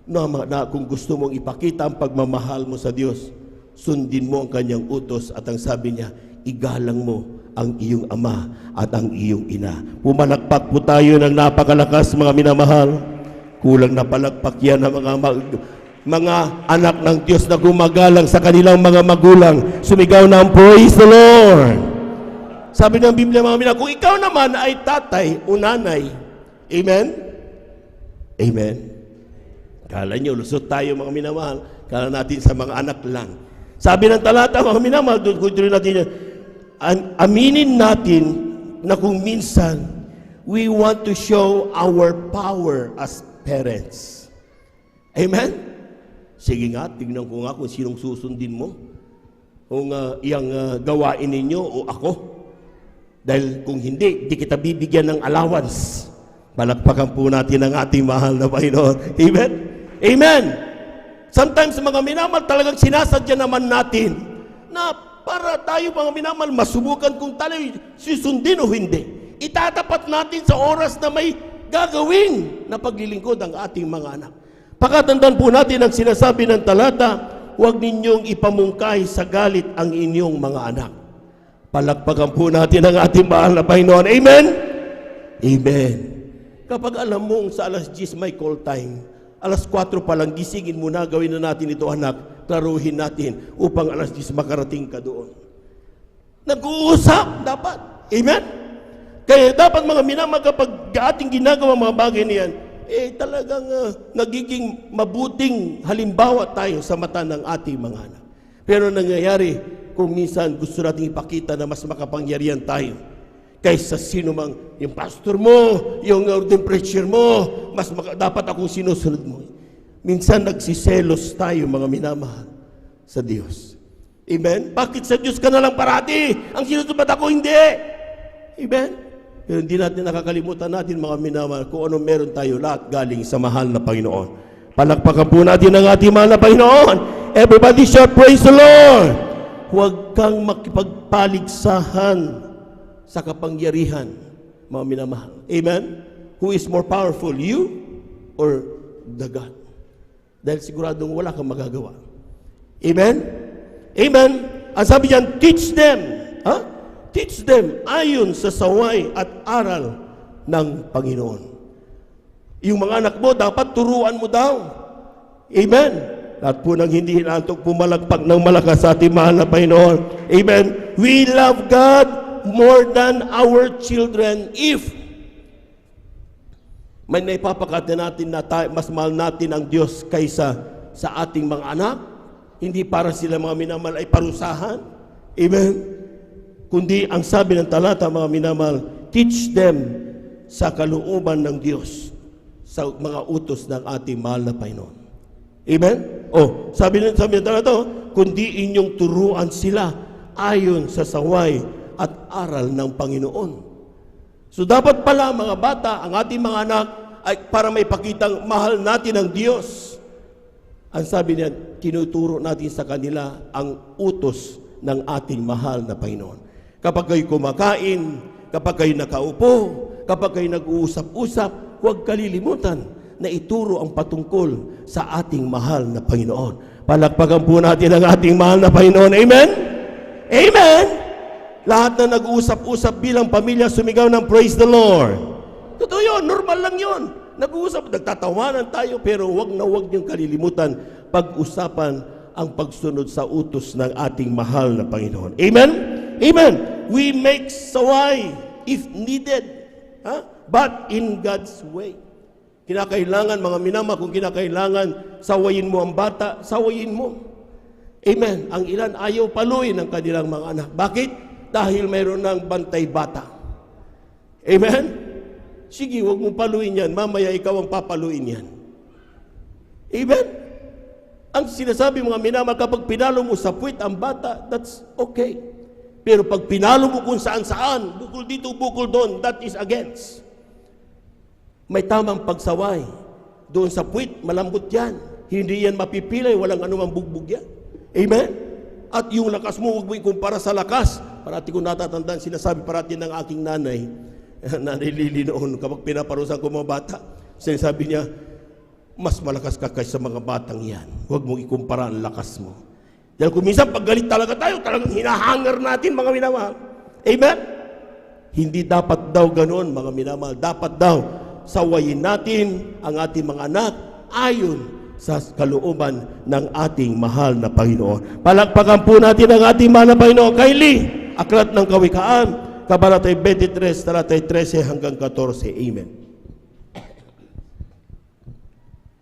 [SPEAKER 14] Na kung gusto mong ipakita ang pagmamahal mo sa Diyos, sundin mo ang kanyang utos at ang sabi niya, igalang mo ang iyong ama at ang iyong ina. Pumalakpak po tayo ng napakalakas, mga minamahal. Kulang na palakpak yan ng mga anak ng Diyos na gumagalang sa kanilang mga magulang. Sumigaw na ang praise the Lord. Sabi ng Biblia, mga minamahal, kung ikaw naman ay tatay o nanay, amen? Amen? Kala nyo, lusot tayo, mga minamahal. Kala natin sa mga anak lang. Sabi ng talata, mga minamahal, doon ko natin yan, aminin natin na kung minsan we want to show our power as parents. Amen? Sige nga, tignan ko nga kung sinong susundin mo. Kung iyang gawain ninyo o ako. Dahil kung hindi, di kita bibigyan ng allowance. Palakpakan po natin ang ating mahal na Panginoon. Amen? Amen! Sometimes, mga minamahal, talagang sinasadya naman natin na para tayo, mga minamahal, masubukan kung tayo susundin o hindi. Itatapat natin sa oras na may gagawin na paglilingkod ang ating mga anak. Pakatandaan po natin ang sinasabi ng talata, huwag ninyong ipamungkay sa galit ang inyong mga anak. Palakpakan po natin ang ating mahal na Panginoon. Amen? Amen. Kapag alam mong sa alas 10 may call time, alas 4 pa lang, gisingin mo na, gawin na natin ito, anak. Klaruhin natin upang alas 10 makarating ka doon. Nag-uusap dapat. Amen? Kaya dapat, mga minamahal, kapag ating ginagawa mga bagay niyan, talagang nagiging mabuting halimbawa tayo sa mata ng ating mga anak. Pero nangyayari, kung minsan gusto natin ipakita na mas makapangyarihan tayo kaysa sino mang, yung pastor mo, yung preacher mo, dapat akong sinusunod mo. Minsan nagsiselos tayo, mga minamahal, sa Diyos. Amen? Bakit sa Diyos ka na lang parati? Ang sinusunod ako, hindi. Amen? Pero hindi natin nakakalimutan natin, mga minamahal, kung ano meron tayo, lahat galing sa mahal na Panginoon. Palakpakan po natin ang ating mahal na Panginoon. Everybody shout, praise the Lord! Huwag kang makipagpaligsahan sa kapangyarihan, mga minamahal. Amen? Who is more powerful, you or the God? Dahil siguradong wala kang magagawa. Amen? Amen? Ang sabi diyan, teach them. Teach them ayon sa saway at aral ng Panginoon. Yung mga anak mo, dapat turuan mo daw. Amen? Lahat po nang hindi hinantok, pumalagpak ng malakas sa ating mahal na Panginoon. Amen? We love God more than our children if may naipapakita natin na mas mahal natin ang Diyos kaysa sa ating mga anak. Hindi para sila, mga minamahal, ay parusahan. Amen? Kundi ang sabi ng talata, mga minamahal, teach them sa kalooban ng Diyos sa mga utos ng ating mahal na Panginoon. Amen? Sabi ng talata, kundi inyong turuan sila ayon sa saway at aral ng Panginoon. So dapat pala, mga bata, ang ating mga anak ay para may pakitang mahal natin ang Diyos. Ang sabi niya, tinuturo natin sa kanila ang utos ng ating mahal na Panginoon. Kapag kayo kumakain, kapag kayo nakaupo, kapag kayo nag-uusap-usap, huwag kalilimutan na ituro ang patungkol sa ating mahal na Panginoon. Palakpakan po natin ang ating mahal na Panginoon. Amen? Amen? Lahat na nag-uusap-usap bilang pamilya, sumigaw ng praise the Lord. Totoo yun, normal lang yun. Nag-uusap, nagtatawanan tayo, pero huwag na huwag niyong kalilimutan pag-usapan ang pagsunod sa utos ng ating mahal na Panginoon. Amen? Amen. We make saway if needed, but in God's way. Kinakailangan, mga minama, kung kinakailangan sawayin mo ang bata, sawayin mo. Amen. Ang ilan ayaw paluin ang kanilang mga anak. Bakit? Dahil mayroon ng bantay bata. Amen? Sige, huwag mong paluin yan. Mamaya ikaw ang papaluin yan. Amen? Ang sinasabi mga minamahal, kapag pinalo mo sa puwit ang bata, that's okay. Pero pag pinalo mo kung saan-saan, bukol dito, bukol doon, that is against. May tamang pagsaway. Doon sa puwit, malambot yan. Hindi yan mapipilay, walang anumang bugbog yan. Amen? At yung lakas mo, huwag mo ikumpara sa lakas. Parati ko natatandaan, sinasabi parati ng aking nanay, Nanay Lili noon, kapag pinaparusan ko mga bata, sinasabi niya, mas malakas ka kaysa mga batang yan. Huwag mong ikumpara ang lakas mo. Dahil kung minsan pag galit talaga tayo, talagang hinahangar natin mga minamahal. Amen? Hindi dapat daw ganoon mga minamahal. Dapat daw sawayin natin ang ating mga anak ayon sa kalooban ng ating mahal na Panginoon. Palakpakan po natin ang ating mahal na Panginoon. Kylie, Aklat ng Kawikaan, Kabanatay 23, talatay 13 hanggang 14. Amen.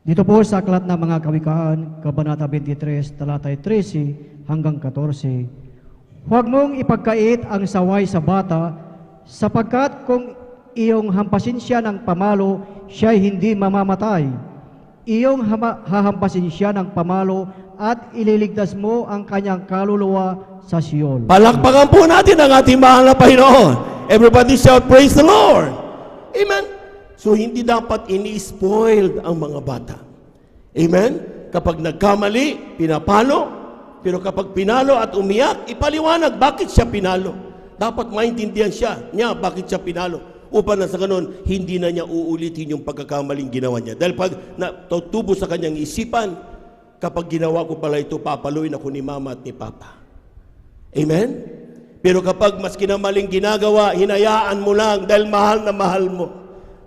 [SPEAKER 4] Dito po sa Aklat ng mga Kawikaan, Kabanata 23, talatay 13 hanggang 14. Huwag mong ipagkait ang saway sa bata, sapagkat kung iyong hampasin siya ng pamalo, siya'y hindi mamamatay. Iyong hahampasin siya ng pamalo at ililigtas mo ang kanyang kaluluwa sa Siyon.
[SPEAKER 14] Palakpakan po natin ang ating mahal na Panginoon. Everybody shout, praise the Lord. Amen. So, hindi dapat ini-spoiled ang mga bata. Amen? Kapag nagkamali, pinapalo. Pero kapag pinalo at umiyak, ipaliwanag bakit siya pinalo. Dapat maintindihan niya bakit siya pinalo. Upang na sa ganun, hindi na niya uulitin yung pagkakamaling ginawa niya. Dahil pag natutubo sa kanyang isipan, kapag ginawa ko pala ito, papaluin ako ni mama at ni papa. Amen? Pero kapag mas kinamaling ginagawa, hinayaan mo lang dahil mahal na mahal mo.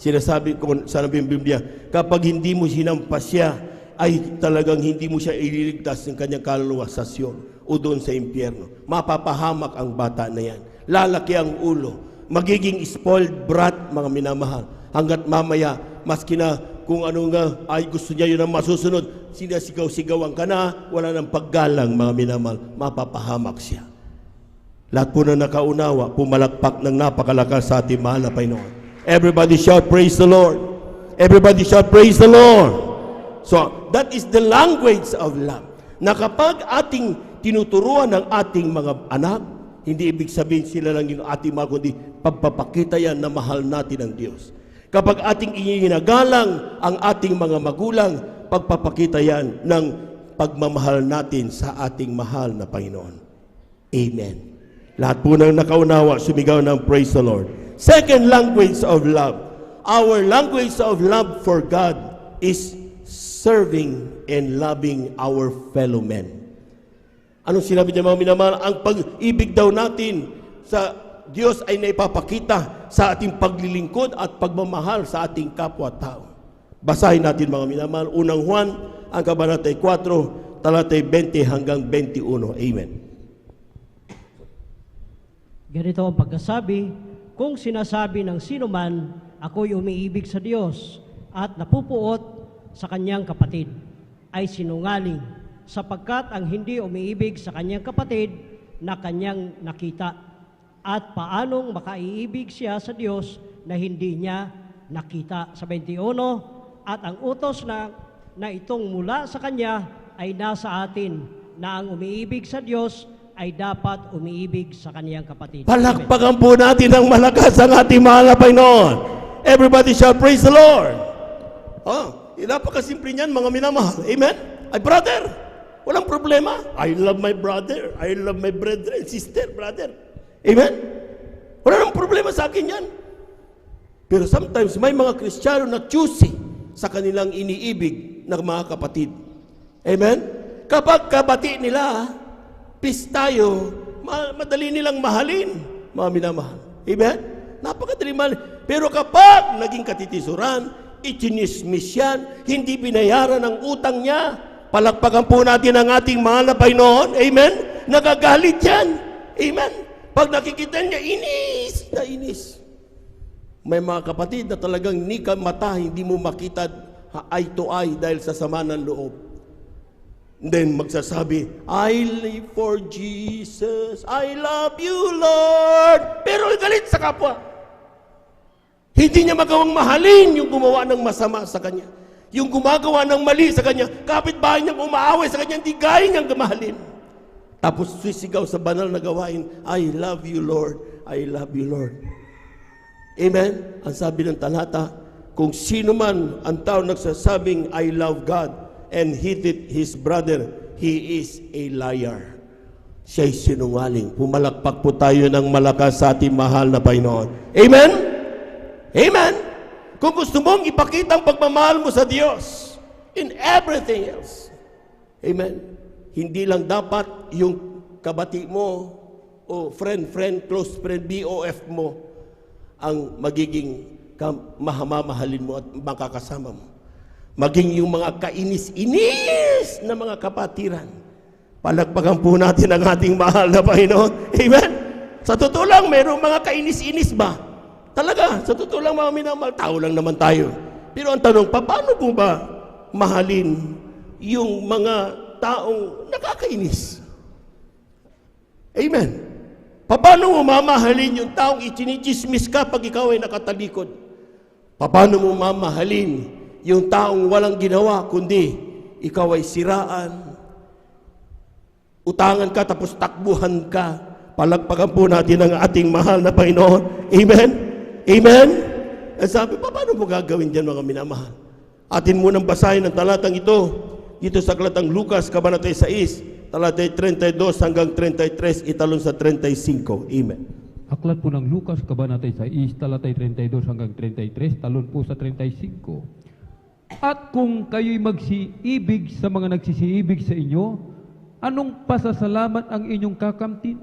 [SPEAKER 14] Sinasabi ko sa Biblia, kapag hindi mo sinampas siya, ay talagang hindi mo siya ililigtas ng kanyang kaluluwa sa Siyon o doon sa impyerno. Mapapahamak ang bata na yan. Lalaki ang ulo. Magiging spoiled brat, mga minamahal. Hanggat mamaya, maski na kung ano nga ay gusto niya yun ang masusunod, sinasigaw-sigawan ka na, wala ng paggalang, mga minamahal. Mapapahamak siya. Lahat po na nakaunawa, pumalakpak ng napakalakas sa ating mahal na Panginoon. Everybody shout, praise the Lord. Everybody shout, praise the Lord. So, that is the language of love. Na kapag ating tinuturuan ng ating mga anak, hindi ibig sabihin sila lang yung ating mahal, kundi pagpapakita yan na mahal natin ang Diyos. Kapag ating iginagalang ang ating mga magulang, pagpapakita yan ng pagmamahal natin sa ating mahal na Panginoon. Amen. Lahat po ng nakaunawa, sumigaw ng praise the Lord. Second language of love. Our language of love for God is serving and loving our fellow men. Anong sinabi niya mga minamahal? Ang pag-ibig daw natin sa Diyos ay naipapakita sa ating paglilingkod at pagmamahal sa ating kapwa-tao. Basahin natin mga minamahal. Unang Juan, ang Kabanatay 4, talatay 20 hanggang 21. Amen.
[SPEAKER 12] Ganito ang pagkasabi, kung sinasabi ng sino man, ako'y umiibig sa Diyos at napupuot sa kanyang kapatid, ay sinungaling, sapagkat ang hindi umiibig sa kanyang kapatid na kanyang nakita. At paanong makaiibig siya sa Diyos na hindi niya nakita? Sa 21, at ang utos na itong mula sa kanya ay nasa atin, na ang umiibig sa Diyos ay dapat umiibig sa kaniyang kapatid.
[SPEAKER 14] Palakpakan po natin ang malakas ang ating mahal na Panginoon. Everybody shall praise the Lord. Napakasimple niyan mga minamahal. Amen? Ay brother, walang problema. I love my brother. I love my brethren, sister, brother. Amen? Wala nang problema sa akin yan. Pero sometimes may mga Kristiyano na choosy sa kanilang iniibig ng mga kapatid. Amen? Kapag kabati nila, peace tayo, madali nilang mahalin, mga minamahal. Amen? Napakadali mahalin. Pero kapag naging katitisuran, itinismis yan, hindi binayaran ang utang niya, palakpakan po natin ang ating mahal na Panginoon. Amen? Nagagalit yan. Amen? Pag nakikita niya, inis na inis. May mga kapatid na talagang ni ka mata, hindi mo makita eye to eye dahil sa sama ng loob. Then magsasabi, I live for Jesus. I love you, Lord. Pero galit sa kapwa. Hindi niya magawang mahalin yung gumawa ng masama sa kanya. Yung gumagawa ng mali sa kanya, kapitbahay niyang umaaway sa kanya, hindi gaya niyang gamahalin. Tapos sisigaw sa banal na gawain, I love you, Lord. I love you, Lord. Amen? Ang sabi ng talata, kung sino man ang tao nagsasabing, I love God, and hated his brother, he is a liar. Siya'y sinungaling. Pumalakpak po tayo ng malakas sa ating mahal na Panginoon. Amen? Amen? Kung gusto mong ipakita ang pagmamahal mo sa Diyos in everything else, amen? Hindi lang dapat yung kabati mo o friend, close friend, BOF mo ang magiging mamamahalin mo at makakasama mo. Maging yung mga kainis-inis na mga kapatiran. Palagpagan po natin ang ating mahal na Panginoon. Amen? Sa totoo lang, mayroong mga kainis-inis ba? Talaga, sa totoo lang mga minamahal, tao lang naman tayo. Pero ang tanong, paano po ba mahalin yung mga taong nakakainis? Amen. Paano mo mamahalin yung taong ichinichismis ka pag ikaw ay nakatalikod? Paano mo mamahalin yung taong walang ginawa kundi ikaw ay siraan, utangan ka tapos takbuhan ka? Palagpagan po natin ang ating mahal na Panginoon. Amen? Amen? At sabi, paano mo gagawin dyan mga minamahal? Atin munang basahin ang talatang ito dito sa Aklatang Lucas, Kabanata 6, talatay 32 hanggang 33, italon sa 35. Amen.
[SPEAKER 2] Aklat po ng Lucas, Kabanata 6, talatay 32 hanggang 33, talon po sa 35. At kung kayo'y magsiibig sa mga nagsisiibig sa inyo, anong pasasalamat ang inyong kakamtin?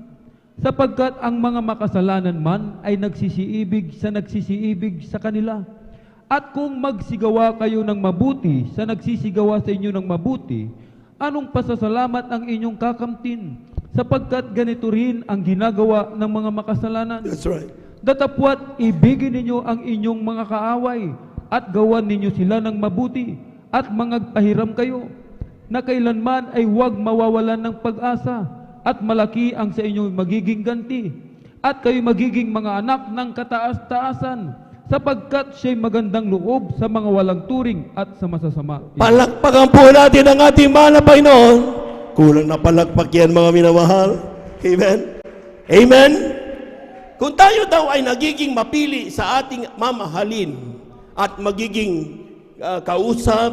[SPEAKER 2] Sapagkat ang mga makasalanan man ay nagsisiibig sa kanila. At kung magsigawa kayo ng mabuti sa nagsisigawa sa inyo ng mabuti, anong pasasalamat ang inyong kakamtin? Sapagkat ganito rin ang ginagawa ng mga makasalanan.
[SPEAKER 14] That's right.
[SPEAKER 2] Datapwat ibigin ninyo ang inyong mga kaaway at gawan ninyo sila ng mabuti at mangagpahiram kayo, na kailanman ay huwag mawawalan ng pag-asa, at malaki ang sa inyo magiging ganti, at kayo magiging mga anak ng kataas-taasan, sapagkat siya'y magandang loob sa mga walang turing at sa masasama.
[SPEAKER 14] Palakpakan po natin ang ating mahal na Panginoon. Kulang na palakpak yan mga minamahal. Amen? Amen? Kung tayo daw ay nagiging mapili sa ating mamahalin at magiging kausap,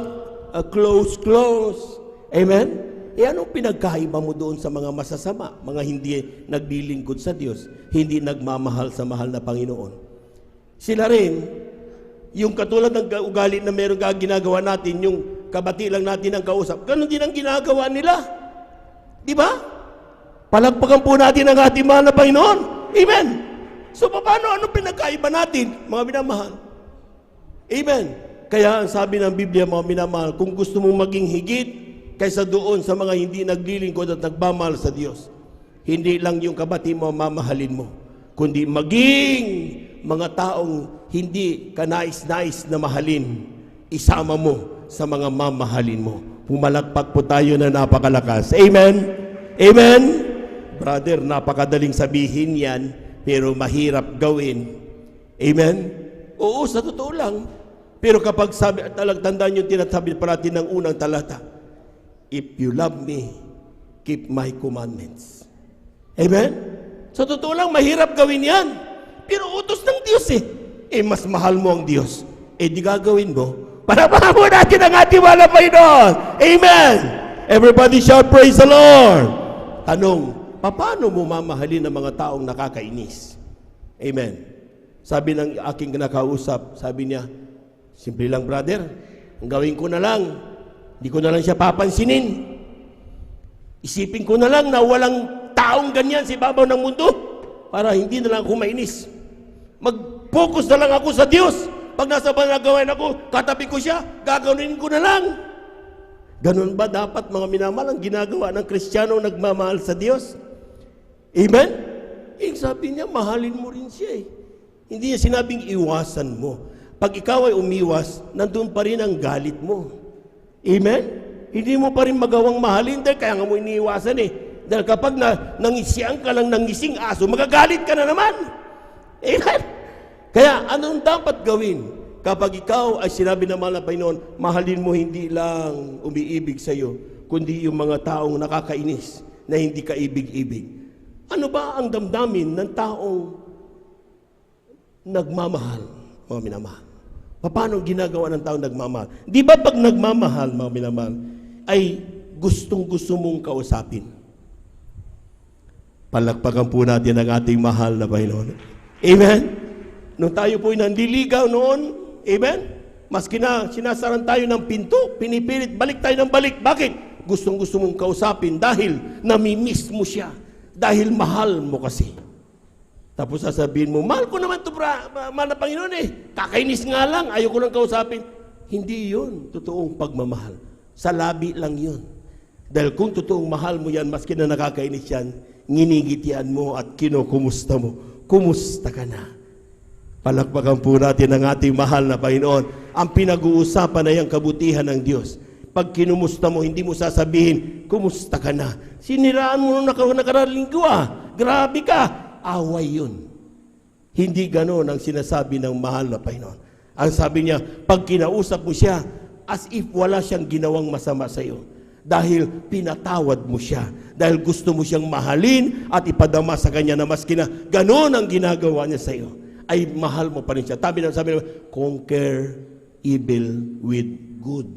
[SPEAKER 14] close, amen? Anong pinagkaiba mo doon sa mga masasama, mga hindi naglilingkod sa Diyos, hindi nagmamahal sa mahal na Panginoon? Sila rin, yung katulad ng ugali na meron ginagawa natin, yung kabati lang natin ang kausap, ganun din ang ginagawa nila. Di ba? Palagpagan po natin ang ating mahal na Panginoon. Amen. So, paano? Anong pinagkaiba natin, mga minamahal? Amen. Kaya ang sabi ng Biblia, mga minamahal, kung gusto mong maging higit kaysa doon sa mga hindi naglilingkod at nagmamahal sa Diyos, hindi lang yung kabati mo mamahalin mo, kundi maging mga taong hindi ka nais-nais na mahalin, isama mo sa mga mamahalin mo. Pumalakpak po tayo na napakalakas. Amen? Amen? Brother, napakadaling sabihin yan, pero mahirap gawin. Amen? Oo, sa totoo lang. Pero kapag sabi, tandaan yung tinasabi pa natin ng unang talata, if you love me, keep my commandments. Amen? Sa totoo lang, mahirap gawin yan. Pero utos ng Diyos mas mahal mo ang Diyos. Di gagawin mo. Para mo natin ang ating mahal na Panginoon. Amen! Everybody shout, praise the Lord! Tanong, paano mo mamahalin ang mga taong nakakainis? Amen. Sabi ng aking nakausap, sabi niya, simple lang brother, ang gawin ko na lang, hindi ko na lang siya papansinin. Isipin ko na lang na walang taong ganyan sa ibabaw ng mundo para hindi na lang ako mainis. Mag-focus na lang ako sa Diyos. Pag nasa banagawain ako, katabi ko siya, gagawin ko na lang. Ganun ba dapat mga minamahal ang ginagawa ng Kristiyano nagmamahal sa Diyos? Amen? Sabi niya, mahalin mo rin siya Hindi niya sinabing iwasan mo. Pag ikaw ay umiwas, nandun pa rin ang galit mo. Amen? Hindi mo pa rin magawang mahalin dahil kaya nga mo iniiwasan Dahil kapag nangisiyang ka lang ng ngising aso, magagalit ka na naman. Amen? Kaya anong dapat gawin? Kapag ikaw ay sinabi ng mahal na Panginoon, mahalin mo hindi lang umiibig sa iyo, kundi yung mga taong nakakainis na hindi ka ibig-ibig. Ano ba ang damdamin ng taong nagmamahal, mga minamahal? Paano ginagawa ng taong nagmamahal? Di ba pag nagmamahal, mga minamahal, ay gustong-gusto mong kausapin? Palakpakan po natin ang ating mahal na Panginoon. Amen? Nung tayo po'y nandiligaw noon, amen? Maski na sinasaran tayo ng pinto, pinipilit, balik tayo ng balik. Bakit? Gustong-gusto mong kausapin dahil namimiss mo siya. Dahil mahal mo kasi. Tapos sasabihin mo, mahal ko naman ito, mahal na Panginoon eh. Kakainis nga lang, ayaw ko lang kausapin. Hindi yun totoong pagmamahal. Sa labi lang yun. Dahil kung totoong mahal mo yan, maski na nakakainis yan, nginigitian mo at kinukumusta mo. Kumusta ka na? Palakpakan po natin ang ating mahal na Panginoon. Ang pinag-uusapan ay ang kabutihan ng Diyos. Pag kinumusta mo, hindi mo sasabihin, kumusta ka na? Siniraan mo nung nakaralinggo Grabe ka. Away yun. Hindi ganon ang sinasabi ng mahal na Panginoon. Ang sabi niya, pag kinausap mo siya, as if wala siyang ginawang masama sa iyo. Dahil pinatawad mo siya. Dahil gusto mo siyang mahalin at ipadama sa kanya na maski na ganon ang ginagawa niya sa iyo, ay mahal mo pa rin siya. Sabi naman, conquer evil with good.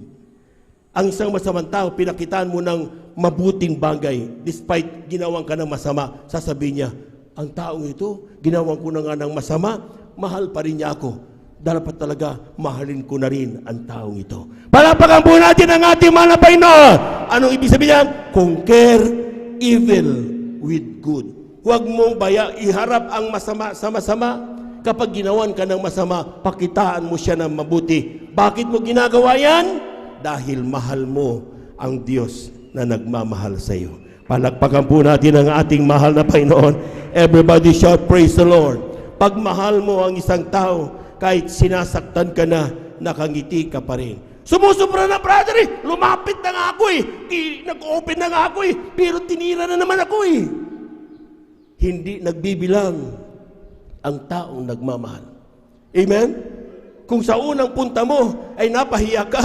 [SPEAKER 14] Ang isang masamang tao, pinakitaan mo ng mabuting bagay, despite ginawang ka ng masama, sasabihin niya, ang taong ito, ginawan ko na nga ng masama, mahal pa rin niya ako. Dapat talaga, mahalin ko na rin ang taong ito. Palapakan po natin ang ating mahal na Panginoon. Anong ibig sabihin niyan? Conquer evil with good. Huwag mong iharap ang masama sa masama. Kapag ginawan ka ng masama, pakitaan mo siya ng mabuti. Bakit mo ginagawa yan? Dahil mahal mo ang Diyos na nagmamahal sa iyo. Palakpakan po natin ang ating mahal na Panginoon. Everybody shout, praise the Lord. Pag mahal mo ang isang tao, kahit sinasaktan ka na, nakangiti ka pa rin. Sumusubra na, brother eh. Lumapit na nga ako eh. Nag-open na nga ako eh. Pero tinira na naman ako eh. Hindi nagbibilang ang taong nagmamahal. Amen? Kung sa unang punta mo ay napahiya ka,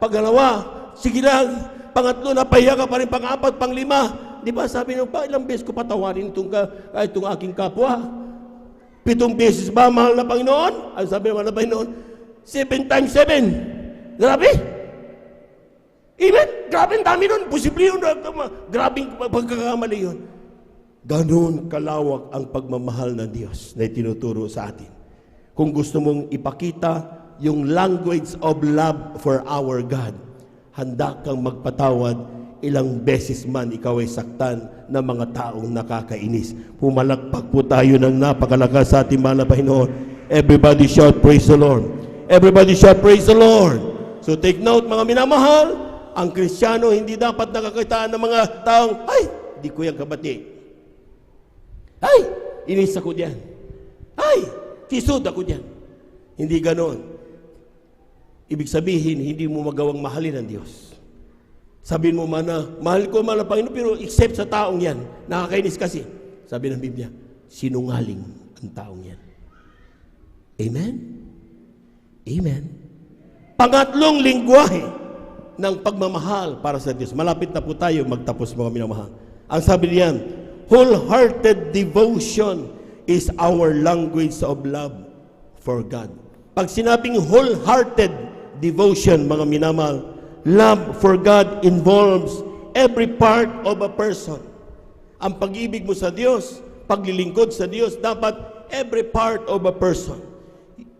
[SPEAKER 14] pangalawa, sige lang, pangatlo, napahiya ka pa rin, pang-apat, pang-lima. Di ba sabi nyo pa, ilang beses ko patawarin itong aking kapwa? 7 beses ba, mahal na Panginoon? Ang sabi naman na Panginoon, 7 times 7. Grabe. Amen? Grabe ang dami nun. Posible yun. Grabing pagkakamali yun. Ganon kalawak ang pagmamahal ng Diyos na itinuturo sa atin. Kung gusto mong ipakita yung language of love for our God, handa kang magpatawad ilang beses man ikaw ay saktan ng mga taong nakakainis. Pumalakpak po tayo ng napakalakas sa ating mahal na Panginoon. Everybody shout, praise the Lord. Everybody shout, praise the Lord. So take note, mga minamahal, ang Kristiyano hindi dapat nakakitaan ng mga taong, ay, di ko yan kabati. Ay, inis ako diyan. Ay, tisod ako diyan. Hindi ganon. Ibig sabihin, hindi mo magawang mahalin ang Diyos. Sabihin mo man na, mahal ko mahal na Panginoon, pero except sa taong yan, nakakainis kasi. Sabi ng Biblia, sinungaling ang taong yan. Amen? Amen. Pangatlong lingwahe ng pagmamahal para sa Diyos. Malapit na po tayo magtapos, mga minamahal. Ang sabi niyan, wholehearted devotion is our language of love for God. Pag sinabing wholehearted devotion, mga minamahal, love for God involves every part of a person. Ang pag-ibig mo sa Diyos, paglilingkod sa Diyos, dapat every part of a person.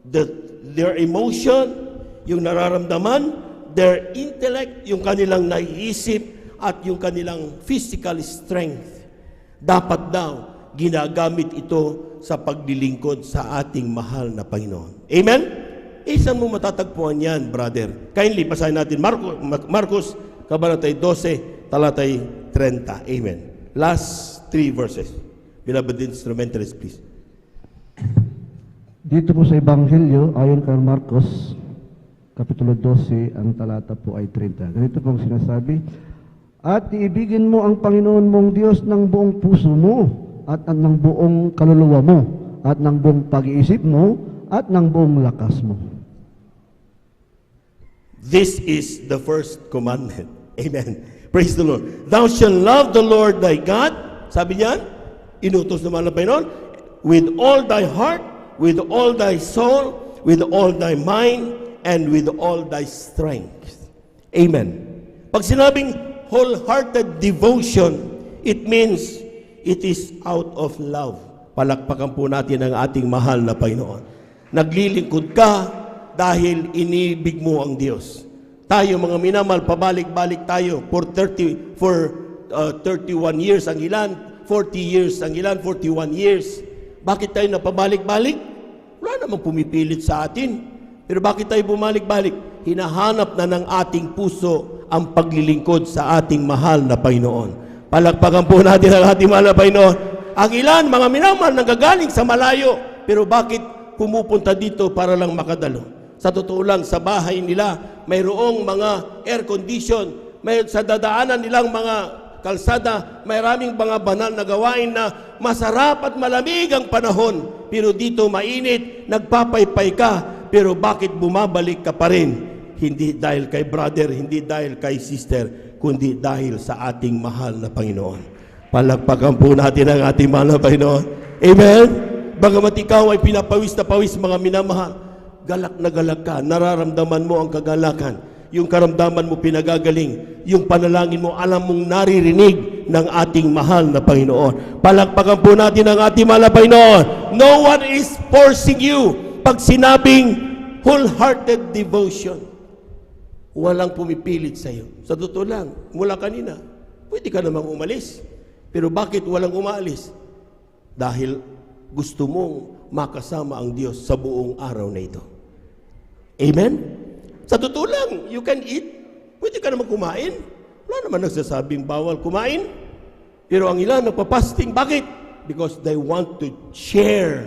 [SPEAKER 14] Their emotion, yung nararamdaman, their intellect, yung kanilang naiisip, at yung kanilang physical strength. Dapat daw ginagamit ito sa paglilingkod sa ating mahal na Panginoon. Amen? Saan mo matatagpuan yan, brother? Kindly, basahin natin Marcos, Kabanatay 12, talatay 30. Amen. Last 3 verses. Beloved instrumentalists, please.
[SPEAKER 5] Dito po sa Ebanghelyo, ayon kay Marcos, Kapitulo 12, ang talata po ay 30. Ganito pong sinasabi, at iibigin mo ang Panginoon mong Diyos ng buong puso mo, at ng buong kaluluwa mo, at ng buong pag-iisip mo, at ng buong lakas mo.
[SPEAKER 14] This is the first commandment. Amen. Praise the Lord. Thou shalt love the Lord thy God. Sabi niyan, inutos naman ng Panginoon, with all thy heart, with all thy soul, with all thy mind, and with all thy strength. Amen. Pag sinabing wholehearted devotion, it means it is out of love. Palakpakan po natin ang ating mahal na Panginoon. Naglilingkod ka dahil inibig mo ang Diyos. Tayo mga minamahal, pabalik-balik tayo for 31 years ang ilan, 40 years ang ilan, 41 years. Bakit tayo napabalik-balik? Wala namang pumipilit sa atin. Pero bakit tayo bumalik-balik? Hinahanap na ng ating puso ang paglilingkod sa ating mahal na Panginoon. Palakpakan po natin ang ating mahal na Panginoon. Ang ilan, mga minamahal, nanggagaling sa malayo. Pero bakit pumupunta dito para lang makadalo? Sa totoo lang, sa bahay nila, mayroong mga air condition, may sa dadaanan nilang mga kalsada, maraming mga banal na gawain na masarap at malamig ang panahon. Pero dito mainit, nagpapaypay ka, pero bakit bumabalik ka pa rin? Hindi dahil kay brother, hindi dahil kay sister, kundi dahil sa ating mahal na Panginoon. Palakpakan po natin ang ating mahal na Panginoon. Amen? Bagamat ikaw ay pinapawis na pawis, mga minamahal, galak na galak ka, nararamdaman mo ang kagalakan, yung karamdaman mo pinagagaling, yung panalangin mo, alam mong naririnig ng ating mahal na Panginoon. Palakpakan po natin ang ating mahal na Panginoon. No one is forcing you. Pag sinabing wholehearted devotion, walang pumipilit sa iyo. Sa totoo lang, mula kanina, pwede ka namang umalis. Pero bakit walang umalis? Dahil gusto mong makasama ang Diyos sa buong araw na ito. Amen? Sa totoo lang, you can eat. Pwede ka naman kumain. Wala naman nagsasabing bawal kumain. Pero ang ilan nagpa-fasting. Bakit? Because they want to share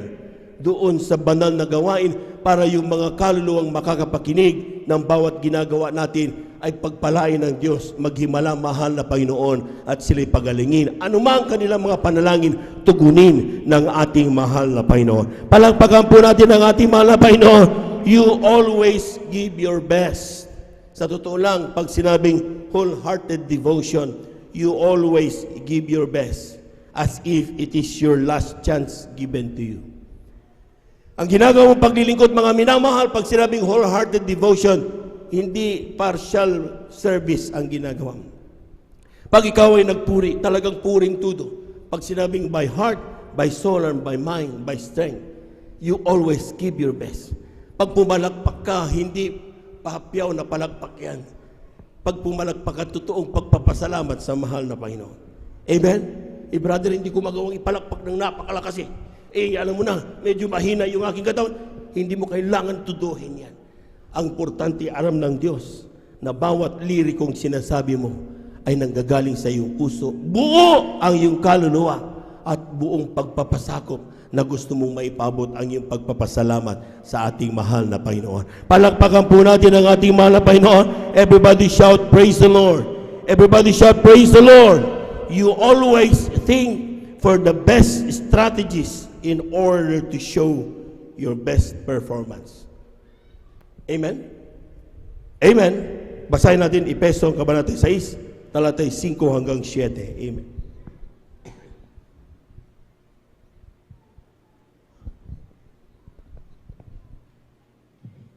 [SPEAKER 14] doon sa banal na gawain para yung mga kaluluwang makakapakinig ng bawat ginagawa natin ay pagpalain ng Diyos, maghimala mahal na Panginoon at sila'y pagalingin. Anumang kanilang mga panalangin, tugunin ng ating mahal na Panginoon. Palakpakan po natin ang ating mahal na Panginoon. You always give your best. Sa totoo lang, pag sinabing wholehearted devotion, you always give your best as if it is your last chance given to you. Ang ginagawa mong paglilingkod, mga minamahal, pag sinabing wholehearted devotion, hindi partial service ang ginagawa mo. Pag ikaw ay nagpuri, talagang puring tudo. Pag sinabing by heart, by soul, and by mind, by strength, you always give your best. Pag pumalakpak ka, hindi pahapyaw na palakpak yan. Pag pumalakpak ka, totoong pagpapasalamat sa mahal na Panginoon. Amen? Brother, hindi ko magawang ipalakpak ng napakalakas eh. Alam mo na, medyo mahina yung aking katawan. Hindi mo kailangan tuduhin yan. Ang importante, alam ng Diyos na bawat lirikong sinasabi mo ay nanggagaling sa iyong puso. Buo ang iyong kaluluwa at buong pagpapasakop na gusto mong maipabot ang iyong pagpapasalamat sa ating mahal na Panginoon. Palakpakan po natin ang ating mahal na Panginoon. Everybody shout, praise the Lord. Everybody shout, praise the Lord. You always think for the best strategies in order to show your best performance. Amen? Amen? Basahin natin Efeso, Kabanata 6, talatay 5 hanggang 7. Amen.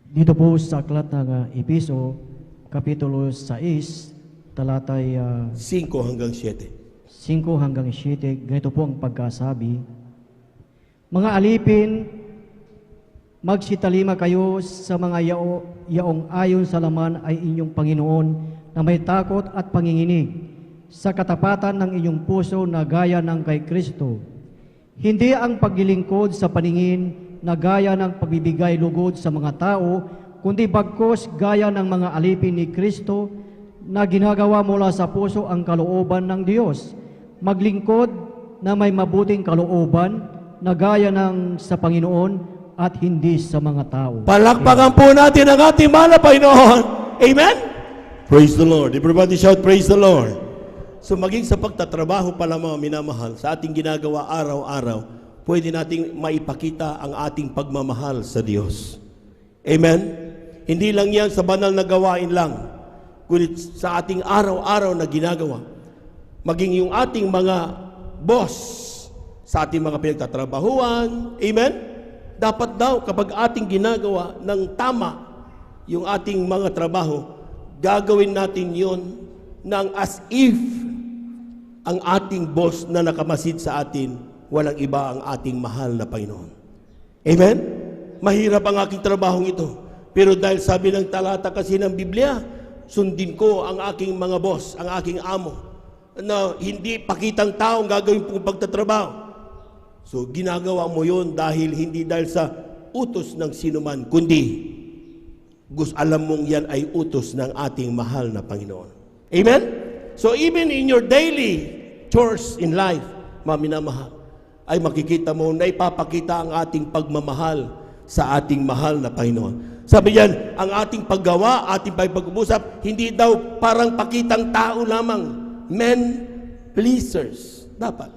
[SPEAKER 4] Dito po sa aklat ng Efeso, Kapitulo 6, talatay
[SPEAKER 14] 5 hanggang 7.
[SPEAKER 4] 5 hanggang 7, ganito po ang pagkasabi. Mga alipin, magsitalima kayo sa mga yaong ayon sa laman ay inyong Panginoon na may takot at panginginig sa katapatan ng inyong puso na gaya ng kay Kristo. Hindi ang paglilingkod sa paningin na gaya ng pagbibigay lugod sa mga tao, kundi bagkos gaya ng mga alipin ni Kristo na ginagawa mula sa puso ang kalooban ng Diyos. Maglingkod na may mabuting kalooban na gaya ng sa Panginoon at hindi sa mga tao.
[SPEAKER 14] Palakpakan po natin ang ating mahal na Panginoon. Amen? Praise the Lord. Everybody shout, praise the Lord. So maging sa pagtatrabaho pala mga minamahal, sa ating ginagawa araw-araw, pwede nating maipakita ang ating pagmamahal sa Diyos. Amen? Hindi lang yan sa banal na gawain lang, kundi sa ating araw-araw na ginagawa. Maging yung ating mga boss sa ating mga pinagtatrabahuan. Amen? Dapat daw kapag ating ginagawa ng tama yung ating mga trabaho, gagawin natin yon ng as if ang ating boss na nakamasid sa atin, walang iba ang ating mahal na Panginoon. Amen? Mahirap ang aking trabahong ito. Pero dahil sabi ng talata kasi ng Biblia, sundin ko ang aking mga boss, ang aking amo, na hindi pakitang tao ang gagawin kong pagtatrabaho. So, ginagawa mo yon hindi dahil sa utos ng sinuman, kundi alam mong yan ay utos ng ating mahal na Panginoon. Amen? So, even in your daily chores in life, mga minamahal, ay makikita mo na ipapakita ang ating pagmamahal sa ating mahal na Panginoon. Sabi niyan, ang ating paggawa, ating pag-usap, hindi daw parang pakitang tao lamang. Men pleasers. Dapat.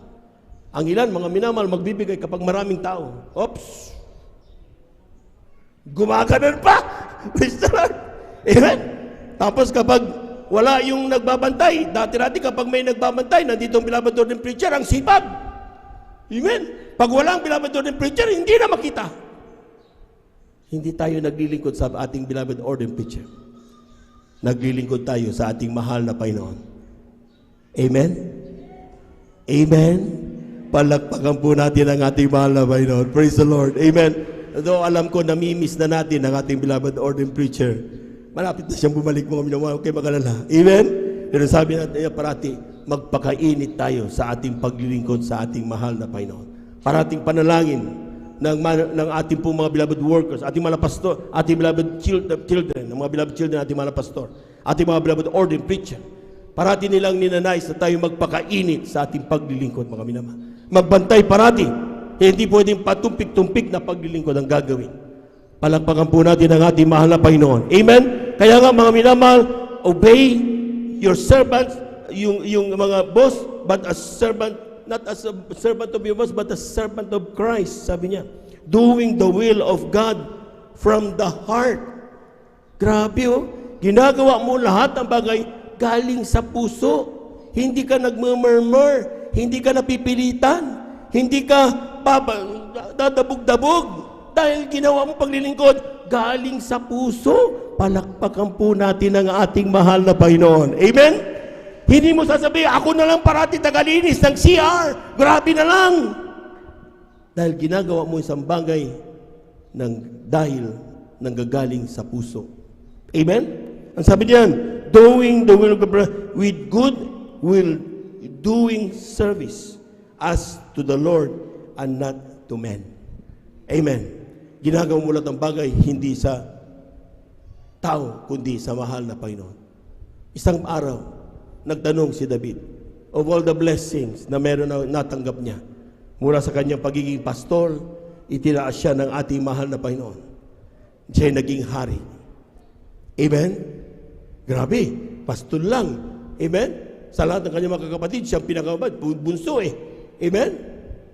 [SPEAKER 14] Ang ilan, mga minamahal, magbibigay kapag maraming tao. Oops! Gumaganon pa! Praise the Lord! Amen? Tapos kapag wala yung nagbabantay, dati-dati kapag may nagbabantay, nandito ang beloved ordained preacher, ang sipag. Amen? Pag walang beloved ordained preacher, hindi na makita. Hindi tayo naglilingkod sa ating beloved ordained preacher. Naglilingkod tayo sa ating mahal na Panginoon. Amen? Amen? Palakpakan po natin ang ating mahal na Panginoon. Praise the Lord. Amen? Though alam ko, namimiss na natin ang ating beloved ordained preacher. Malapit na siyang bumalik, mga minamahal. Huwag kayo magalala. Amen? Pero sabi natin parati, magpakainit tayo sa ating paglilingkod sa ating mahal na Panginoon. Parating panalangin ng ating pong mga beloved workers, ating mga pastor, ating beloved children, ng mga beloved children, ating mga pastor, ating mga beloved ordained preacher. Parati nilang ninanais na tayo magpakainit sa ating paglilingkod, mga minamahal. Magbantay parati. Hindi pwedeng patumpik-tumpik na paglilingkod ang gagawin. Palakpakan po natin ang ating mahal na Panginoon. Amen? Kaya nga, mga minamahal, obey your servants, yung mga boss, but as servant, not as a servant of your boss, but as servant of Christ, sabi niya. Doing the will of God from the heart. Grabe oh. Ginagawa mo lahat ng bagay galing sa puso. Hindi ka nagmumurmur, hindi ka napipilitan, hindi ka dadabog-dabog. Dahil ginawa mo paglilingkod galing sa puso. Palakpakan po natin ang ating mahal na Panginoon. Amen? Hindi mo sasabihin, ako na lang parati tagalinis ng CR. Grabe na lang. Dahil ginagawa mo isang bagay dahil nanggagaling sa puso. Amen? Ang sabi niyan, doing the will of God with good will, doing service as to the Lord and not to men. Amen. Ginagawa mo lahat ng bagay hindi sa tao, kundi sa mahal na Panginoon. Isang araw, nagtanong si David of all the blessings na meron na natanggap niya mula sa kanyang pagiging pastor, itinaas siya ng ating mahal na Panginoon. Siya'y naging hari. Amen? Grabe, pastor lang. Amen? Sa lahat ng kanyang mga kapatid, siyang pinakabad, bunso eh. Amen?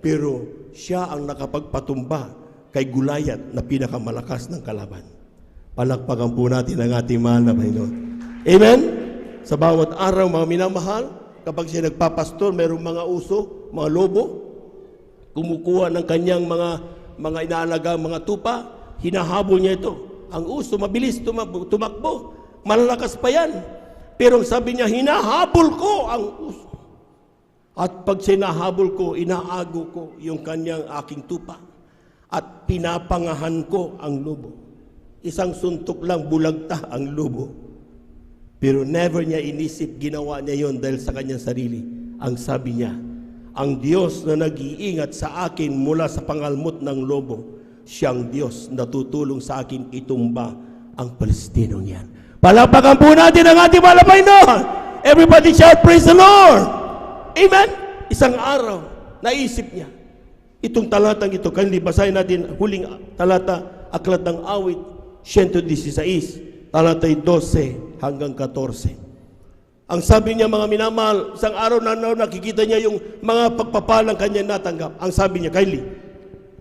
[SPEAKER 14] Pero siya ang nakapagpatumba kay Gulayat na pinakamalakas ng kalaban. Palakpakan po natin ang ating mahal na Panginoon. Amen? Sa bawat araw, mga minamahal, kapag siya nagpapastor, mayroong mga uso, mga lobo, kumukuha ng kanyang mga inaalaga, mga tupa, hinahabol niya ito. Ang uso, mabilis tumakbo. Malalakas pa yan. Pero sabi niya, hinahabol ko ang uso. At pag sinahabol ko, inaago ko yung kanyang aking tupa. At pinapangahan ko ang lobo. Isang suntok lang, bulagta ang lobo. Pero never niya inisip, ginawa niya yon dahil sa kanyang sarili. Ang sabi niya, ang Diyos na nag-iingat sa akin mula sa pangalmot ng lobo, siyang Diyos na tutulong sa akin itumba ang Palestinong yan. Palakpakan po natin ang ating mahal na Panginoon. Everybody shout, praise the Lord! Amen? Isang araw, naisip niya, itong talatang ito, kandi basahin natin huling talata, Aklat ng Awit, 116, talatay 12 hanggang 14. Ang sabi niya, mga minamahal, isang araw na nakikita niya yung mga pagpapalang kanya natanggap. Ang sabi niya, Kylie,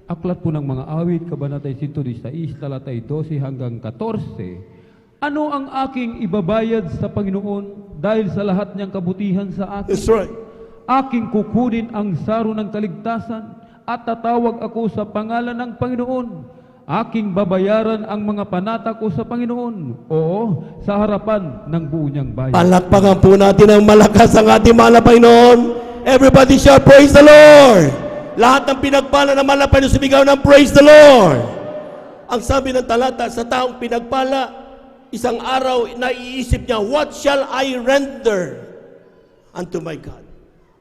[SPEAKER 2] Aklat po ng mga awit, Kabanatay 116, talatay 12 hanggang 14. Ano ang aking ibabayad sa Panginoon dahil sa lahat niyang kabutihan sa akin?
[SPEAKER 14] That's right.
[SPEAKER 2] Aking kukunin ang saro ng kaligtasan at tatawag ako sa pangalan ng Panginoon. Aking babayaran ang mga panata ko sa Panginoon. Oo, sa harapan ng buo niyang bayan.
[SPEAKER 14] Palakpakan po natin ang malakas ang ating mahal na Panginoon. Everybody shout, praise the Lord! Lahat ng pinagpala na mahal na Panginoon, sumigaw ng praise the Lord! Ang sabi ng talata, sa taong pinagpala, isang araw, naiisip niya, what shall I render unto my God?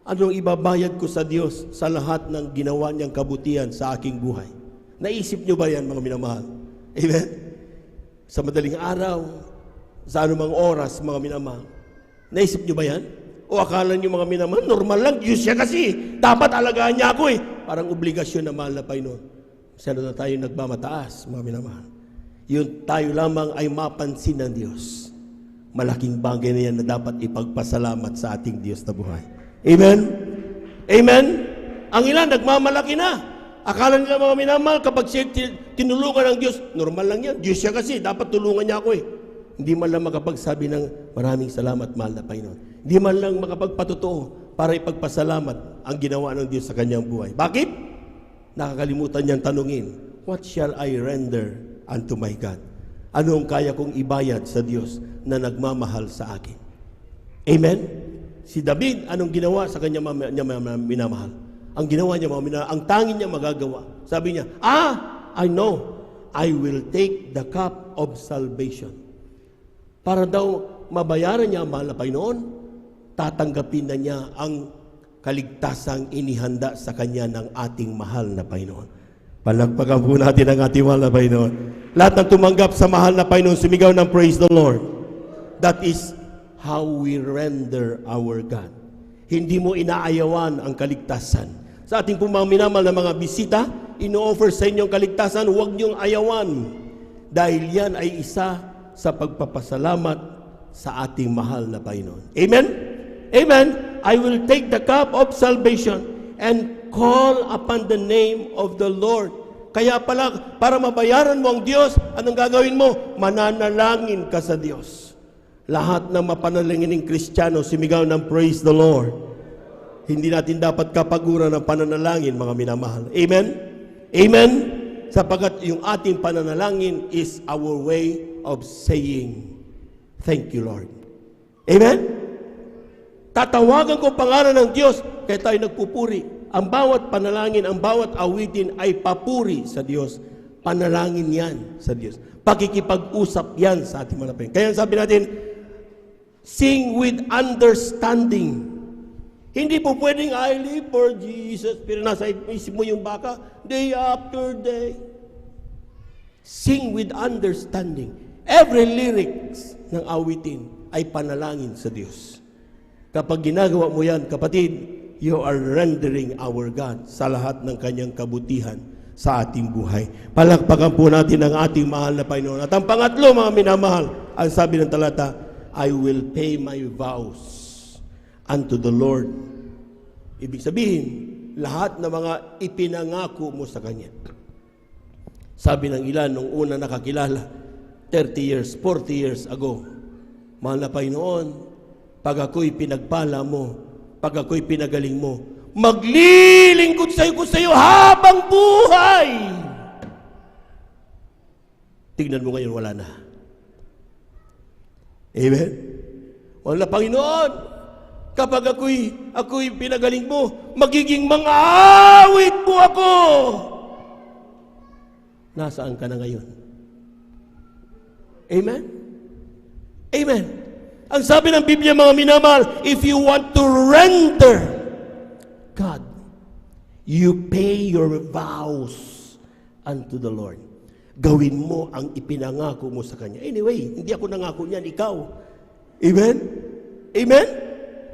[SPEAKER 14] Anong ibabayad ko sa Diyos sa lahat ng ginawa niyang kabutihan sa aking buhay? Naisip niyo ba yan, mga minamahal? Amen? Sa madaling araw, sa anumang oras, mga minamahal. Naisip niyo ba yan? O akala niyo, mga minamahal, normal lang, Diyos siya kasi. Dapat alagaan niya ako eh. Parang obligasyon na mahal na Panginoon. Sana na tayo nagmamataas, mga minamahal. Yun tayo lamang ay mapansin ng Diyos. Malaking bagay na yan na dapat ipagpasalamat sa ating Diyos na buhay. Amen? Amen? Ang ilan, nagmamalaki na. Akala nila, mga minamahal, kapag siya tinulungan ng Diyos, normal lang yan. Diyos siya kasi, dapat tulungan niya ako eh. Hindi man lang makapagsabi ng maraming salamat, mahal na Panginoon. Hindi man lang makapagpatotoo para ipagpasalamat ang ginawa ng Diyos sa kanyang buhay. Bakit? Nakakalimutan niyang tanungin, what shall I render unto my God? Ano ang kaya kong ibayad sa Diyos na nagmamahal sa akin? Amen? Si David, anong ginawa sa kanyang minamahal? Ang ginawa niya, ang tanging niya magagawa. Sabi niya, I know, I will take the cup of salvation. Para daw mabayaran niya ang mahal na Panginoon, tatanggapin na niya ang kaligtasang inihanda sa kanya ng ating mahal na Panginoon. Palakpakan po natin ang ating mahal na Panginoon. Lahat ng tumanggap sa mahal na Panginoon, sumigaw ng praise the Lord. That is how we render our God. Hindi mo inaayawan ang kaligtasan. Sa ating mga minamahal na mga bisita, ino-offer sa inyong kaligtasan, huwag niyong ayawan. Dahil yan ay isa sa pagpapasalamat sa ating mahal na Panginoon. Amen? Amen? I will take the cup of salvation and call upon the name of the Lord. Kaya pala, para mabayaran mo ang Diyos, anong gagawin mo? Mananalangin ka sa Diyos. Lahat ng mapanalangin ng Kristiyano, sumigaw ng praise the Lord. Hindi natin dapat kapaguran ng pananalangin, mga minamahal. Amen? Amen? Sapagat yung ating pananalangin is our way of saying, thank you, Lord. Amen? Tatawagan ko pangalan ng Diyos, kaya tayo nagpupuri. Ang bawat panalangin, ang bawat awitin ay papuri sa Diyos. Panalangin yan sa Diyos. Pakikipag-usap yan sa ating malapit. Kaya sabi natin, sing with understanding. Hindi po pwedeng, I live for Jesus, pero nasa isip mo yung baka, day after day. Sing with understanding. Every lyrics ng awitin ay panalangin sa Diyos. Kapag ginagawa mo yan, kapatid, you are rendering our God sa lahat ng kanyang kabutihan sa ating buhay. Palakpakan po natin ang ating mahal na Panginoon. At ang pangatlo, mga minamahal, ang sabi ng talata, I will pay my vows unto the Lord. Ibig sabihin, lahat ng mga ipinangako mo sa Kanya. Sabi ng ilan, nung una nakakilala, 30 years, 40 years ago, mahal na Panginoon, pag ako'y pinagpala mo, pag ako'y pinagaling mo, maglilingkod ko sa iyo habang buhay. Tingnan mo ngayon, wala na. Amen? Wala, Panginoon, kapag ako'y pinagaling mo, magiging mga awit mo ako. Nasaan ka na ngayon? Amen? Amen. Ang sabi ng Biblia, mga minamahal, if you want to render God, you pay your vows unto the Lord. Gawin mo ang ipinangako mo sa Kanya. Anyway, hindi ako nangako niyan, ikaw. Amen? Amen?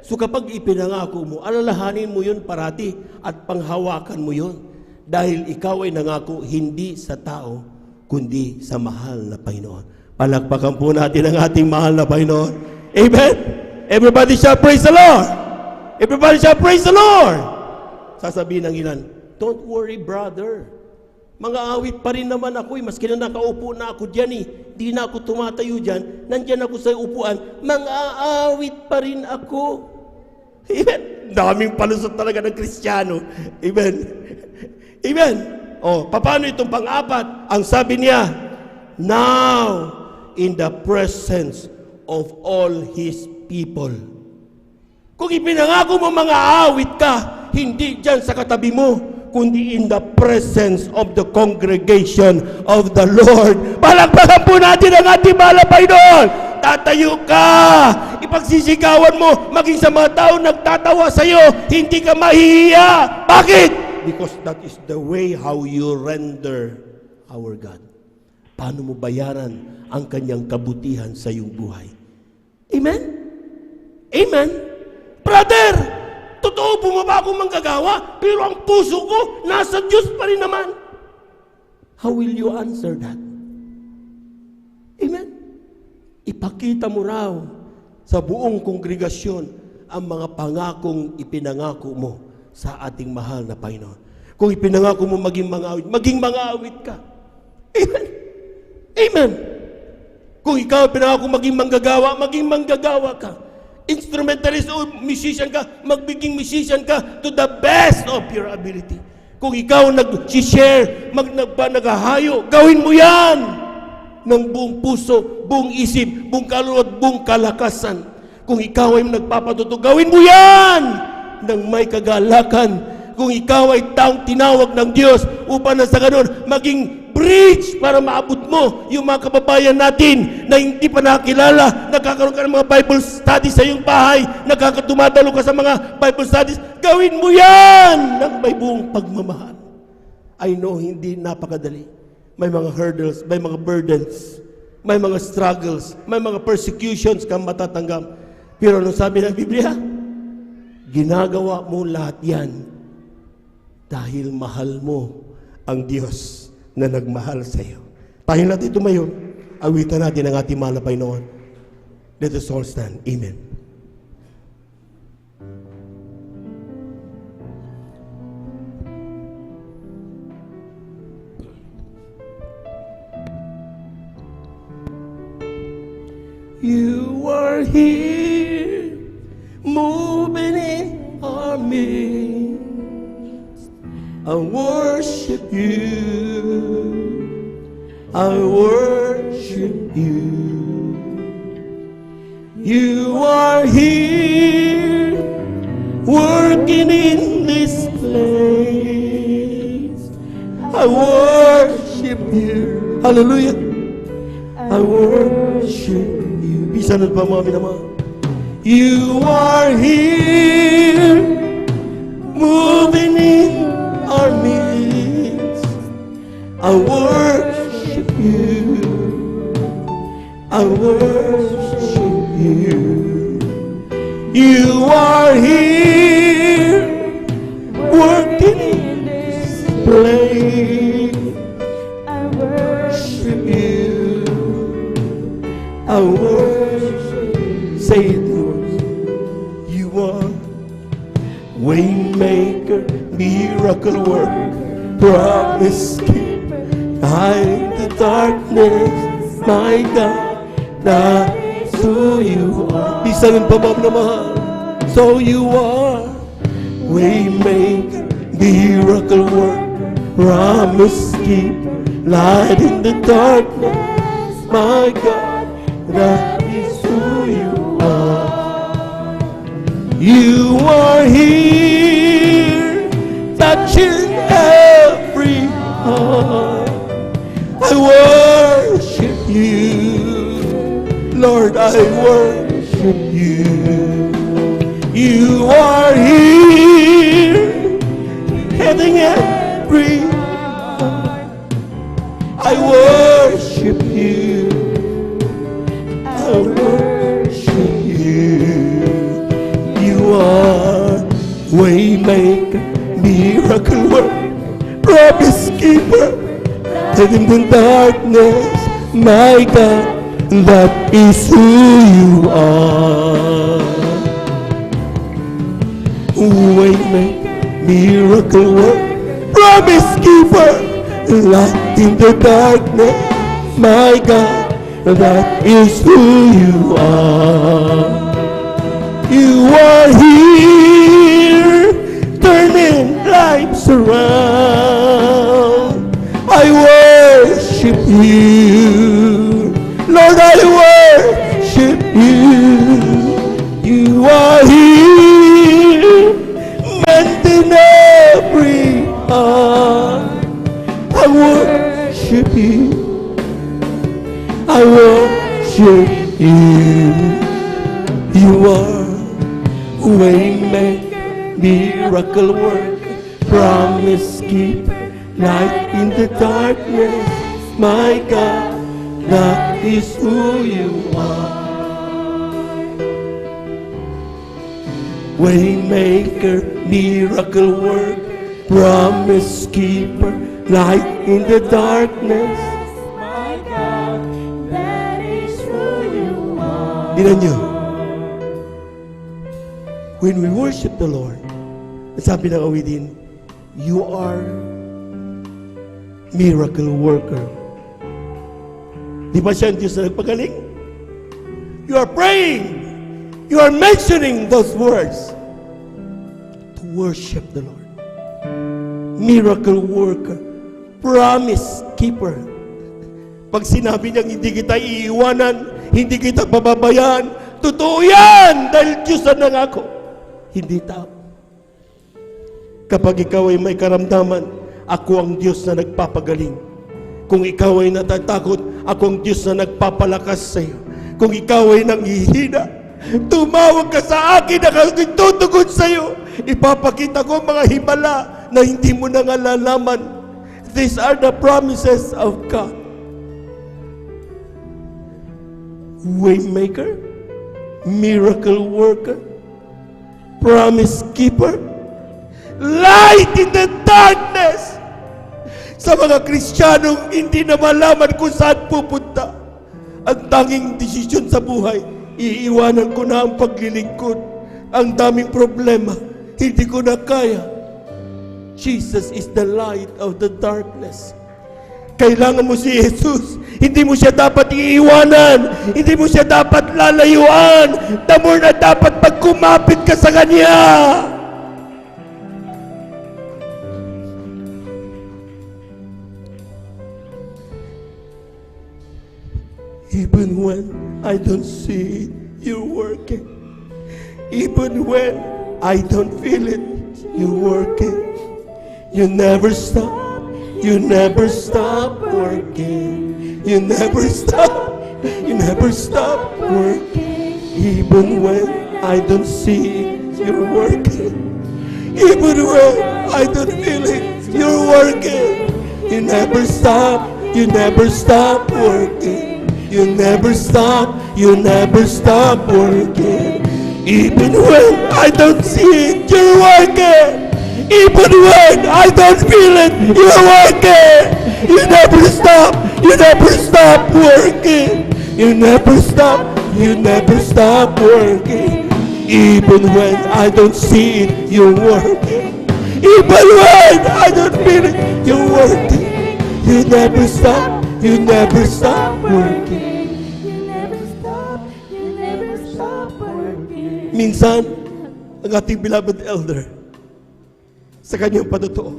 [SPEAKER 14] So kapag ipinangako mo, alalahanin mo yun parati at panghawakan mo yun. Dahil ikaw ay nangako hindi sa tao, kundi sa mahal na Panginoon. Palakpakan po natin ang ating mahal na Panginoon. Amen? Everybody shall praise the Lord. Everybody shall praise the Lord. Sasabihin ng ilan, don't worry, brother. Mga awit pa rin naman ako eh. Maski na nakaupo na ako dyan eh. Di na ako tumatayo dyan. Nandyan ako sa upuan. Mga awit pa rin ako. Amen. Daming palusot talaga ng Kristiyano. Amen. Amen. O, paano itong pang-apat? Ang sabi niya, now, in the presence of all His people. Kung ipinangako mo mga awit ka, hindi dyan sa katabi mo, kundi in the presence of the congregation of the Lord. Palakpakan po natin ang ating mahal na Panginoon. Tatayo ka, ipagsisigawan mo, maging sa mga tao nagtatawa sa iyo, hindi ka mahihiya. Bakit? Because that is the way how you render our God. Paano mo bayaran ang kanyang kabutihan sa iyong buhay? Amen? Amen? Brother, totoo bumaba akong manggagawa, pero ang puso ko nasa Diyos pa rin naman. How will you answer that? Amen? Ipakita mo raw sa buong kongregasyon ang mga pangakong ipinangako mo sa ating mahal na Panginoon. Kung ipinangako mo maging mga awit ka. Amen? Amen? Kung ikaw pinangako maging manggagawa ka. Instrumentalist o musician ka, magbiging musician ka to the best of your ability. Kung ikaw nag-share, naghahayo, gawin mo yan ng buong puso, buong isip, buong kaluluwa, buong kalakasan. Kung ikaw ay nagpapatuto, gawin mo yan ng may kagalakan. Kung ikaw ay taong tinawag ng Diyos upang na sa ganun, maging bridge para maabot mo yung mga kababayan natin na hindi pa nakakilala, nagkakaroon ka ng mga Bible studies sa iyong bahay, dumadalo ka sa mga Bible studies, gawin mo yan ng may buong pagmamahal. I know, hindi napakadali. May mga hurdles, may mga burdens, may mga struggles, may mga persecutions kang matatanggap. Pero anong sabi ng Biblia? Ginagawa mo lahat yan dahil mahal mo ang Diyos na nagmahal sa iyo. Tayo natin tumayo, awitan natin ang ating mahal na Panginoon. Let us all stand. Amen. You are here, moving in our midst. I worship you. I worship you. You are here, working in this place. I worship you. Hallelujah. I worship you. Bisa na ba mga minamahal? You are here, moving in our midst. I worship you. I worship you. You are here, working in this place. I worship you. I worship you. Say it, Lord. You are Waymaker, miracle worker, promise keeper, hide the darkness, my God, that is who you are. Bisan pa mahal. So you are Waymaker, miracle worker, promise keeper, light in the darkness, my God, that is who you are. You are here, touching every heart. I worship you, Lord, I worship you. You are here, heading every heart. I worship you, I worship you. You are Waymaker, miracle worker, promise keeper, and in the darkness, my God, that is who you are. Waymaker, miracle worker, promise keeper, light in the darkness. My God, that is who you are. You are here, turning lives around. I worship you, Lord, I worship you. You are here, mending every heart. I worship you, I worship you. You are waymaker, miracle worker, promise keeper, light in the darkness. My God, that is who you are. Waymaker, miracle worker, promise keeper, light in the darkness.
[SPEAKER 10] My God, that is who you are.
[SPEAKER 14] Tingnan nyo. When we worship the Lord, sabi ng awitin, you are miracle worker. Di ba siya ang Diyos na nagpagaling? You are praying. You are mentioning those words to worship the Lord. Miracle worker. Promise keeper. Pag sinabi niyang hindi kita iiwanan, hindi kita pababayaan, totoo yan dahil Diyos na nangako. Hindi tao. Kapag ikaw ay may karamdaman, ako ang Diyos na nagpapagaling. Kung ikaw ay natatakot, ako ang Diyos na nagpapalakas sa iyo. Kung ikaw ay nanghihina, tumawag ka sa akin na ako'y tutugon sa iyo. Ipapakita ko mga himala na hindi mo na nalalaman. These are the promises of God. Waymaker, miracle worker, promise keeper, light in the darkness. Sa mga Kristiyanong hindi na malaman kung saan pupunta, ang tanging desisyon sa buhay, iiwanan ko na ang paglilingkod. Ang daming problema, hindi ko na kaya. Jesus is the light of the darkness. Kailangan mo si Jesus. Hindi mo siya dapat iiwanan. Hindi mo siya dapat lalayuan. The more na dapat pagkumapit ka sa Kanya. Even when I don't see it, you're working. Even when I don't feel it, you're working. You never stop. You never stop working. You never stop. You never stop working. Even when I don't see it, you're working. Even when I don't feel it, you're working. You never stop. You never stop working. You never stop. You never stop working. Even when I don't see it, you're working. Even when I don't feel it, you're working. You never stop. You never stop working. You never stop. You never stop working. Even when I don't see it, you're working. Even when I don't feel it, you're working. You never stop. You never stop working.
[SPEAKER 10] You never stop. You never stop working.
[SPEAKER 14] Minsan, ang ating beloved elder, sa kanyang patotoo,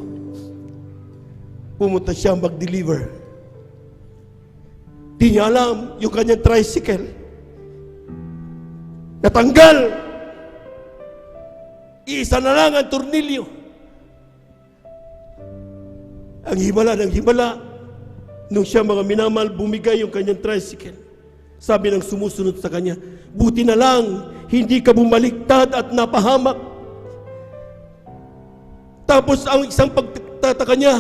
[SPEAKER 14] pumunta siya mag-deliver. Di niya alam yung kanyang tricycle. Natanggal. Iisa na lang ang tornilyo. Ang himala ng himala, nung siya mga minamahal, bumigay yung kanyang tricycle. Sabi ng sumusunod sa kanya, buti na lang, hindi ka bumaliktad at napahamak. Tapos ang isang pagtataka niya,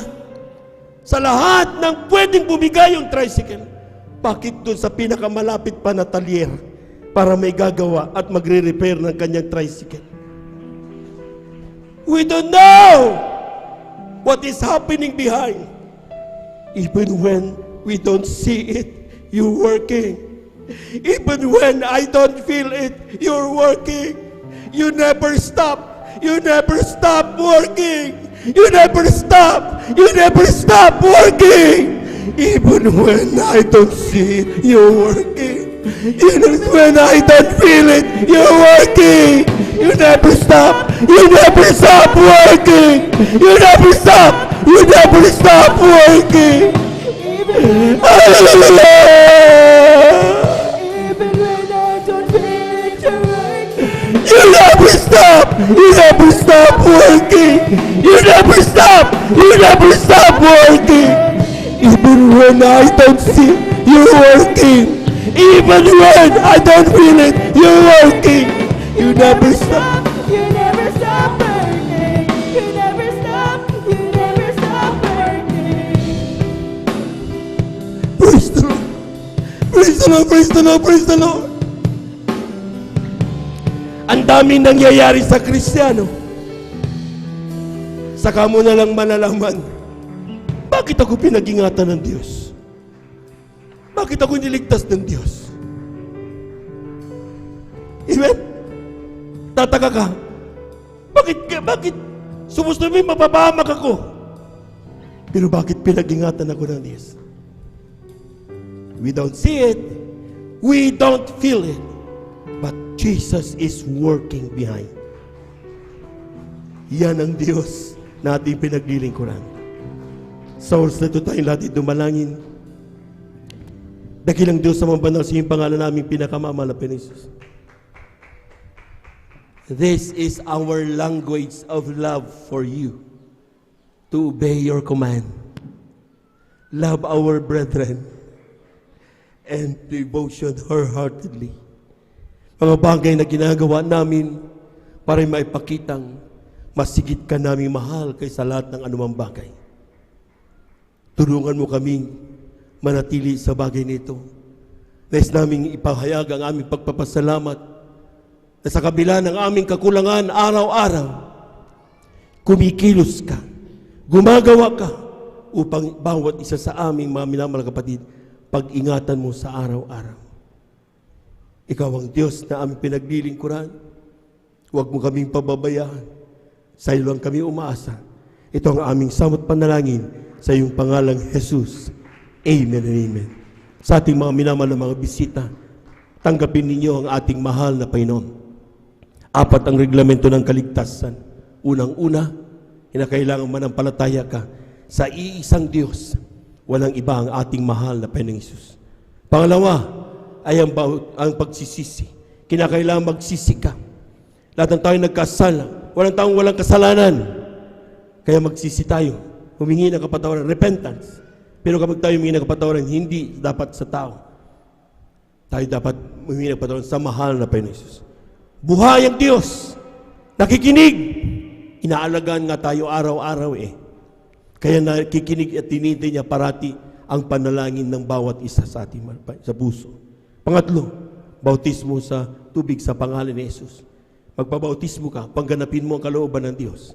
[SPEAKER 14] sa lahat ng pwedeng bumigay yung tricycle, bakit doon sa pinakamalapit pa na talyer para may gagawa at magre-repair ng kanyang tricycle? We don't know what is happening behind. Even when we don't see it, you're working. Even when I don't feel it, you're working. You never stop. You never stop working. You never stop. You never stop working. Even when I don't see it, you're working. Even when I don't feel it, you're working. You never stop. You never stop working. You never stop. You never stop working.
[SPEAKER 10] Even when I don't feel it, you're working.
[SPEAKER 14] You never stop. You never stop working. You never stop. You never stop working. Even when I don't see, you're working. Even when I don't feel it, you're working. You never stop.
[SPEAKER 10] You never stop working. You never stop. You never stop working.
[SPEAKER 14] Praise the Lord. Praise the Lord. Praise the Lord. Praise the Lord. Ang daming nangyayari sa Kristiyano. Saka mo na lang malalaman, bakit ako pinag-ingatan ng Diyos? Bakit ako niligtas ng Diyos? Amen? Tataka ka. Bakit? Sumusunod mo, mapapahamak ako. Pero bakit pinag-ingatan ako ng Diyos? We don't see it. We don't feel it. But Jesus is working behind. Yan ang Diyos na ating pinaglilingkuran. Sa oras na ito tayong lahat dumalangin. Dakilang Diyos sa mga banal sa iyong pangalan namin pinakamamalapit ng Jesus. This is our language of love for you. To obey your command. Love our brethren. And devotion wholeheartedly. Mga bagay na ginagawa namin para maipakitang masigit ka namin mahal kaysa lahat ng anumang bagay. Tulungan mo kaming manatili sa bagay nito. Nais naming ipahayag ang aming pagpapasalamat na sa kabila ng aming kakulangan araw-araw, kumikilos ka, gumagawa ka upang bawat isa sa aming mga minamahal na kapatid, pag-ingatan mo sa araw-araw. Ikaw ang Diyos na aming pinaglilingkuran. Huwag mo kaming pababayaan. Sa iyo lang kami umaasa. Ito ang aming samot panalangin sa iyong pangalang Jesus. Amen and amen. Sa ating mga minamahal na mga bisita, tanggapin ninyo ang ating mahal na Panginoon. 4 ang reglamento ng kaligtasan. Unang-una, kinakailangan manampalataya ka sa iisang Diyos. Walang iba ang ating mahal na Panginoong Jesus. Pangalawa, ay ang pagsisisi. Kinakailangan magsisi ka. Lahat ng tayo nagkasala. Walang taong walang kasalanan. Kaya magsisi tayo. Humingi ng kapatawaran. Repentance. Pero kapag tayo humingi ng kapatawaran, hindi dapat sa tao. Tayo dapat humingi ng kapatawaran sa mahal na Panginoon Jesus. Buhay ang Diyos. Nakikinig. Inaalagaan nga tayo araw-araw eh. Kaya nakikinig at tinintay niya parati ang panalangin ng bawat isa sa ating sa puso. Pangatlo, bautismo sa tubig sa pangalan ni Jesus. Magpabautismo ka, pangganapin mo ang kalooban ng Diyos.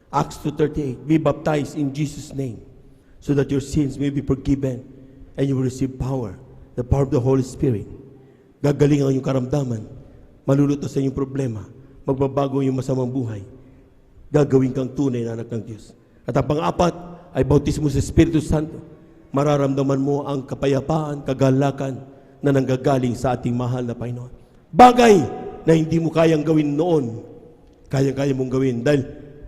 [SPEAKER 14] Acts 2:38, be baptized in Jesus' name so that your sins may be forgiven and you will receive power, the power of the Holy Spirit. Gagaling ang iyong karamdaman, maluluto sa iyong problema, magbabago ang iyong masamang buhay. Gagawin kang tunay na anak ng Diyos. At ang pang-apat ay bautismo sa Espiritu Santo. Mararamdaman mo ang kapayapaan, kagalakan na nanggagaling sa ating mahal na Panginoon. Bagay na hindi mo kayang gawin noon, kaya mong gawin dahil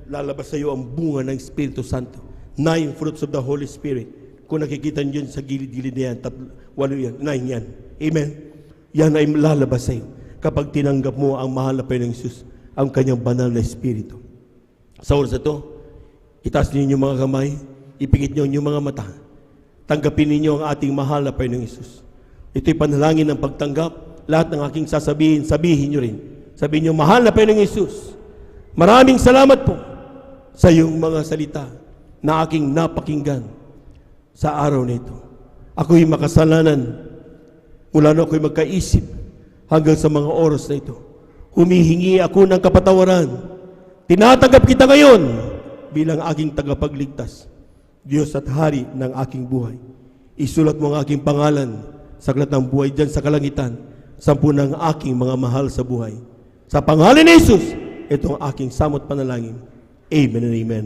[SPEAKER 14] lalabas sa iyo ang bunga ng Espiritu Santo. 9 fruits of the Holy Spirit. Kung nakikita niyo sa gilid-gilid na yan, 8 yan, 9 yan. Amen? Yan ay lalabas sa iyo kapag tinanggap mo ang mahal na Panginoong Jesus, ang kanyang banal na Espiritu. Sa oras ito, itaas ninyo yung mga kamay, ipikit niyo yung mga mata. Tanggapin ninyo ang ating mahal na Panginoong Jesus. Ito'y panalangin ng pagtanggap. Lahat ng aking sasabihin, sabihin nyo rin. Sabihin nyo, mahal na Panginoong Jesus, maraming salamat po sa iyong mga salita na aking napakinggan sa araw nito. Ako'y makasalanan mula na ako'y magkaisip hanggang sa mga oras na ito. Humihingi ako ng kapatawaran. Tinatanggap kita ngayon bilang aking tagapagligtas. Diyos at Hari ng aking buhay. Isulat mo ang aking pangalan sa aklat ng buhay dyan sa kalangitan, 10 ng aking mga mahal sa buhay. Sa pangalan ni Jesus, ito ang aking samot panalangin. Amen and amen.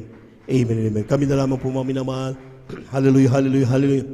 [SPEAKER 14] Amen and amen. Kami na lamang po mga minamahal. Hallelujah, hallelujah, hallelujah.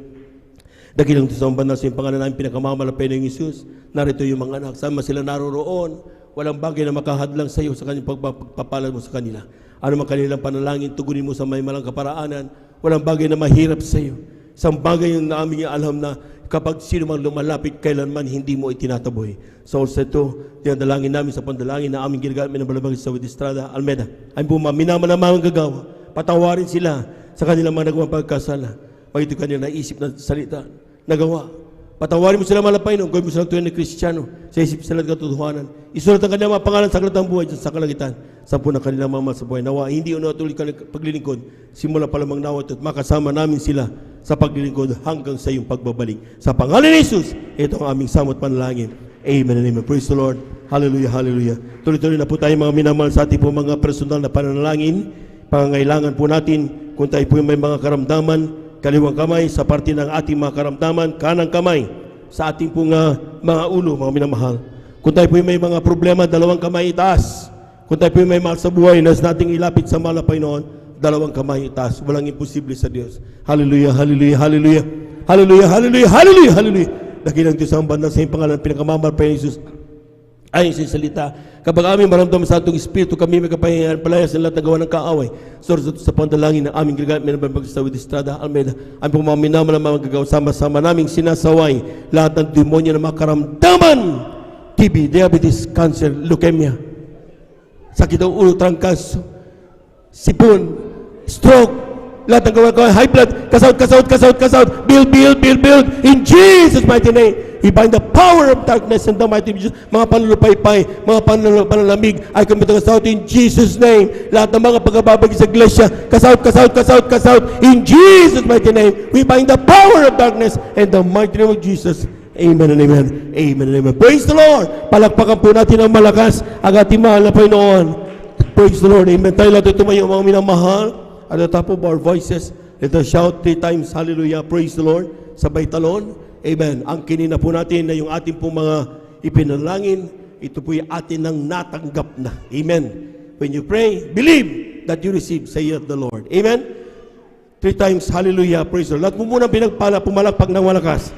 [SPEAKER 14] Dakilang sa banal sa pangalan namin pinakamamalapay ng Isus. Narito yung mga anak, sama sila naroroon. Walang bagay na makahadlang sa iyo sa kanyang pagpapalad mo sa kanila. Ano man kanilang panalangin, tugunin mo sa may malang kaparaanan. Walang bagay na mahirap sa iyo. Isang bagay yung namin alam na kapag sino mang lumalapit, kailanman hindi mo itinataboy. So sa ito, tinadalangin namin sa pandalangin na aming ginagamit ng balabag sa Estrada Almeda. Ay po minamanamang gagawa. Patawarin sila sa kanilang mga nagawang pagkasala. Magito kanilang naisip na salita, nagawa. Patawarin mo sila malapay nung gawin mo sila tuwing na Kristiyano sa isip sila at katotohanan. Isulat ang kanilang mga pangalan sa kalatang buhay sa kalangitan. Sampu ng kanilang mga sa buhay. Nawa, hindi unatuloy ka paglilingkod. Simula pa lamang nawat at makasama namin sila sa paglilingkod hanggang sa iyong pagbabalik. Sa pangalan ni Jesus, ito ang aming samot panalangin. Amen and amen. Praise the Lord. Hallelujah, hallelujah. Tuloy-tuloy na po tayo mga minamahal sa ating po mga personal na panalangin. Pangangailangan po natin kung tayo po may mga karamdaman, kaliwang kamay sa parte ng ating mga karamdaman, kanang kamay sa ating pong mga ulo, mga minamahal. Kung tayo po may mga problema, dalawang kamay itaas. Kung tayo po may mahal sa buhay, nas nating ilapit sa malapay noon, dalawang kamay itaas. Walang imposible sa Diyos. Hallelujah, hallelujah, hallelujah. Hallelujah, hallelujah, hallelujah, hallelujah. Dakilang Diyos ang banda sa iyong pangalan, pinakamamalapay ni Jesus. Ayon sa salita, kapag aming maramdaman sa atong espiritu, kami may kapahingahan palayas ng lahat na gawa ng kaaway. Sa pandalangin na aming ginagamit ng Baptista with Estrada Almeda, ang mga minaman na mga gagawa, sama-sama naming sinasaway lahat ng demonyo na makaramdaman. TB, diabetes, cancer, leukemia, sakit ng ulo, trangkas, sipon, stroke, lahat ng gawa, high blood, kasaut, build, in Jesus' mighty name. We bind the power of darkness in the mighty name of Jesus. Mga panlulupaypay, mga panlalamig, ay kami kasaut in Jesus' name. Lahat ng mga pagkababagi sa iglesia, kasaut, in Jesus' mighty name. We bind the power of darkness in the mighty name of Jesus. Amen and amen. Amen and amen. Praise the Lord. Palakpakan po natin ang malakas ang ating mahal na Panginoon. Praise the Lord. Amen. Tayo lahat tumayo mga minamahal. At the top of our voices, let us shout 3 times, hallelujah, praise the Lord. Sabay talon. Amen. Ang kinina po natin na yung ating pong mga ipinalangin, ito po yung atin ng natanggap na. Amen. When you pray, believe that you receive, say of the Lord. Amen. 3 times, hallelujah, praise the Lord. Lahat mo muna pumalakpak ng malakas.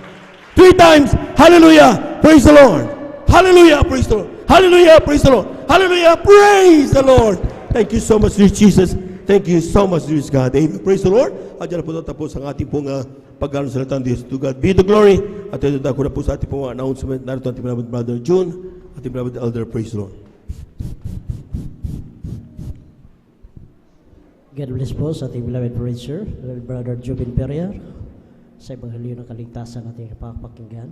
[SPEAKER 14] 3 times, hallelujah, praise the Lord. Hallelujah, praise the Lord. Hallelujah, praise the Lord. Hallelujah, praise the Lord. Thank you so much, dear Jesus. Thank you so much, dear God. Amen. Praise the Lord. At dyan na po natapos ang ating pong pagkaroon sa latang Diyos. To God be the glory. At ito na po sa ating pong announcement. Narito ating beloved brother June, ating beloved elder. Praise the Lord.
[SPEAKER 12] God bless po sa ating beloved preacher, brother Jubin Perrier, sa Ebanghelyo ng Kaligtasan ating pakinggan.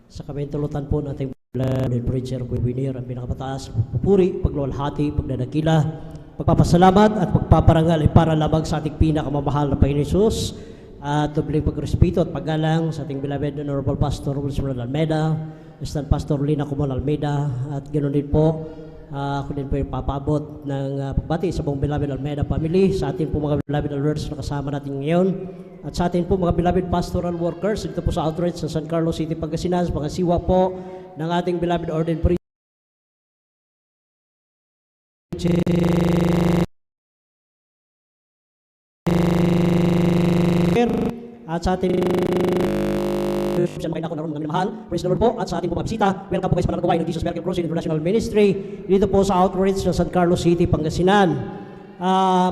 [SPEAKER 12] Sa kabintulutan po nating beloved preacher, Winner, ang pinakamataas, pupuri, pagluwalhati, pagdadakila, pagpapasalamat at pagpaparangal ay para lamang sa ating pinakamamahal na Panginoon Jesus at dobleng pagrespeto at paggalang sa ating beloved Honorable Pastor Wilson Almeda, Assistant Pastor Lina Kumon Almeda, at ganoon din po ako din po yung papaabot ng pagbati sa buong beloved Almeda family, sa ating po mga beloved elders na kasama natin ngayon, at sa ating po mga beloved pastoral workers dito po sa outreach sa San Carlos City, Pangasinan, mga siwa po ng ating beloved ordained priest at sa ating mga naroon ng mahal, praise the Lord po, at sa ating po mabisita, welcome po kayo sa panagawa ng Jesus Merkel Cruz International Ministry dito po sa outreach sa San Carlos City, Pangasinan.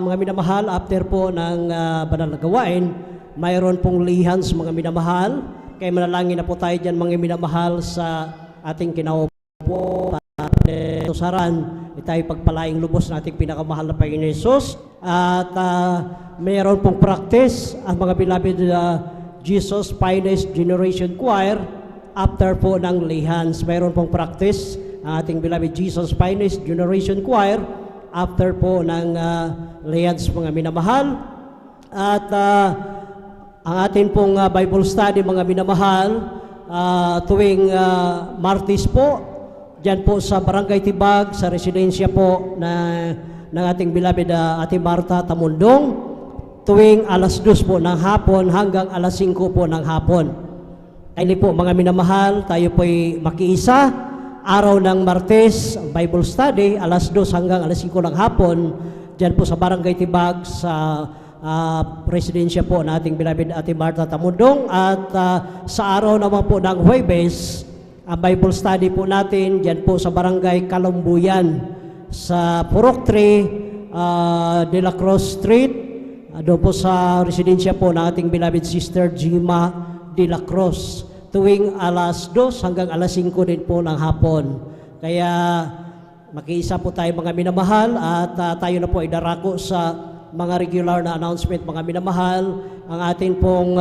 [SPEAKER 12] Mga minamahal, after po ng banal na gawain, mayroon pong lihans mga minamahal, kaya manalangin na po tayo dyan mga minamahal sa ating kinaupo at saran, tayo pagpalaing lubos na ating pinakamahal na Panginoon Jesus. At mayroon pong practice ang mga beloved Jesus Finest Generation Choir after po ng lihans. Mayroon pong practice ang ating beloved Jesus Finest Generation Choir after po ng lihans mga minamahal. At ang ating pong Bible study mga minamahal tuwing Martes po, dyan po sa Barangay Tibag, sa residensya po ng ating beloved Ate Marta Tamundong, tuwing alas 2 po ng hapon hanggang alas 5 po ng hapon. Kaya po mga minamahal, tayo po'y makiisa. Araw ng Martes, Bible study, alas 2 hanggang alas 5 ng hapon, dyan po sa Barangay Tibag, sa residensya po ng ating beloved Ate Martha Tamundong. At sa araw naman po ng Huwebes, ang Bible study po natin dyan po sa Barangay Kalumbuyan sa Purok 3, De La Cruz Street, doon po sa residensya po ng ating beloved Sister Gima De La Cruz, tuwing alas 2 hanggang alas 5 din po ng hapon. Kaya makiisa po tayo mga minamahal at tayo na po ay darako sa mga regular na announcement mga minamahal. Ang ating pong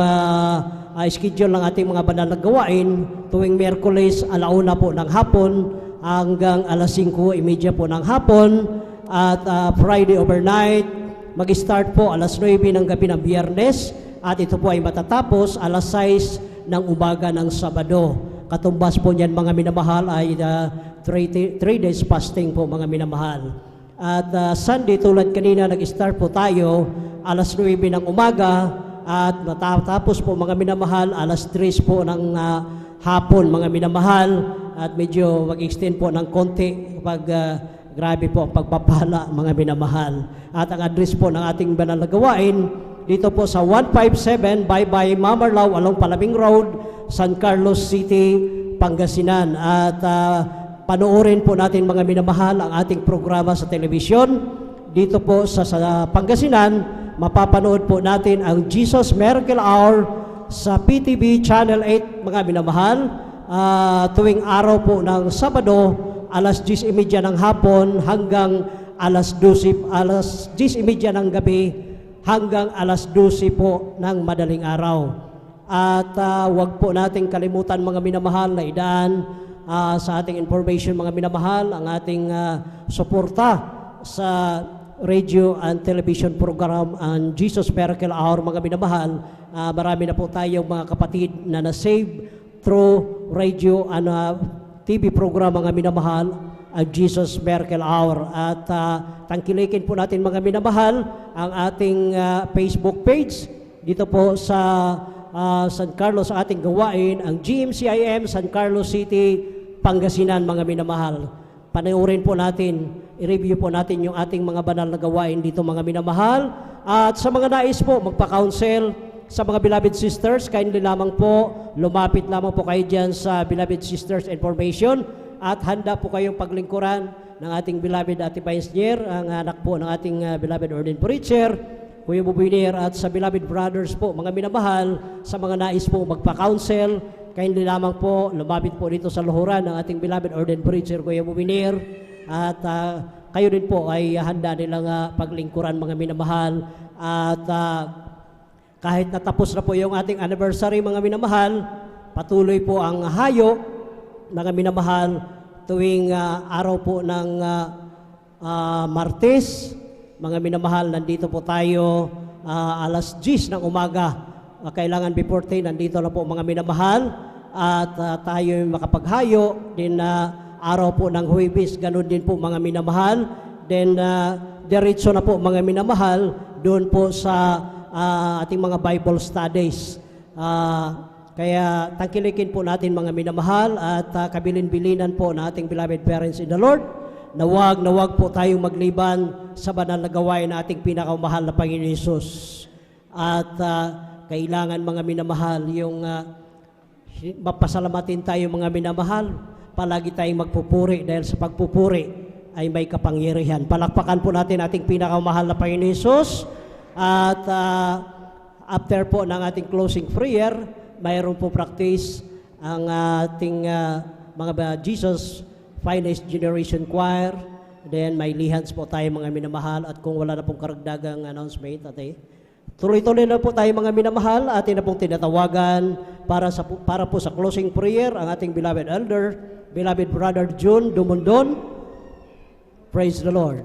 [SPEAKER 12] schedule ng ating mga banal na gawain tuwing Miyerkules alauna po ng hapon hanggang alas 5:30 po ng hapon, at Friday overnight mag-start po alas 9 ng gabi ng Biyernes, at ito po ay matatapos alas 6 ng umaga ng Sabado. Katumbas po niyan mga minamahal ay 3 days fasting po mga minamahal. At Sunday tulad kanina nag-start po tayo alas 9 ng umaga at matatapos po mga minamahal alas 3 po ng hapon mga minamahal, at medyo mag-extend po ng konti kapag grabe po ang pagpapala mga minamahal. At ang address po ng ating banal na gawain dito po sa 157 Baybay Mamarlaw along Palabing Road, San Carlos City, Pangasinan. At panoorin po natin mga minamahal ang ating programa sa telebisyon. Dito po sa Pangasinan, mapapanood po natin ang Jesus Miracle Hour sa PTV Channel 8 mga minamahal. Tuwing araw po ng Sabado, alas 10:30 ng hapon hanggang alas 10:30 ng gabi hanggang alas 12 po ng madaling araw. At wag po nating kalimutan mga minamahal na idaan sa ating information mga minamahal ang ating suporta sa radio and television program ang Jesus Miracle Hour mga minamahal. Marami na po tayong mga kapatid na na-save through radio and TV program mga minamahal ang Jesus Miracle Hour. At tangkilikin po natin mga minamahal ang ating Facebook page dito po sa San Carlos, sa ating gawain ang GMCIM San Carlos City, Pangasinan mga minamahal. Panoorin po natin, i-review po natin yung ating mga banal na gawain dito mga minamahal. At sa mga nais po magpa-counsel sa mga beloved sisters, kindly lamang po, lumapit lamang po kayo dyan sa beloved sisters information at handa po kayong paglingkuran ng ating beloved Ate Paisnier, ang anak po ng ating beloved ordained preacher, Kuya Bubinir, at sa beloved brothers po, mga minamahal, sa mga nais po magpa-counsel, kindly lamang po, lumapit po dito sa luhuran ng ating beloved ordained preacher, Kuya Bubinir, at kayo din po ay handa nilang paglingkuran mga minamahal. At kahit natapos na po yung ating anniversary mga minamahal, patuloy po ang hayo mga minamahal tuwing araw po ng Martes. Mga minamahal, nandito po tayo alas 10 ng umaga. Kailangan before 10, nandito na po mga minamahal. At tayo makapaghayo din araw po ng Huwebes, ganun din po mga minamahal. Then diretso na po mga minamahal doon po sa ating mga Bible studies. Kaya tangkilikin po natin mga minamahal at kabilin-bilinan po na ating beloved parents in the Lord na wag po tayong magliban sa banal na gawain na ating pinakamahal na Panginoon Hesus. At kailangan mga minamahal yung mapasalamatin tayo mga minamahal. Palagi tayong magpupuri dahil sa pagpupuri ay may kapangyarihan. Palakpakan po natin ating pinakamahal na Panginoon Hesus. At after po ng ating closing prayer, mayroon po practice ang ating mga Jesus Finest Generation Choir. Then may lihans po tayo mga minamahal. At kung wala na pong karagdagang announcement, tuloy-tuloy na po tayo mga minamahal. Atin na pong tinatawagan para po sa closing prayer ang ating beloved elder, beloved brother June Dumondon. Praise the Lord.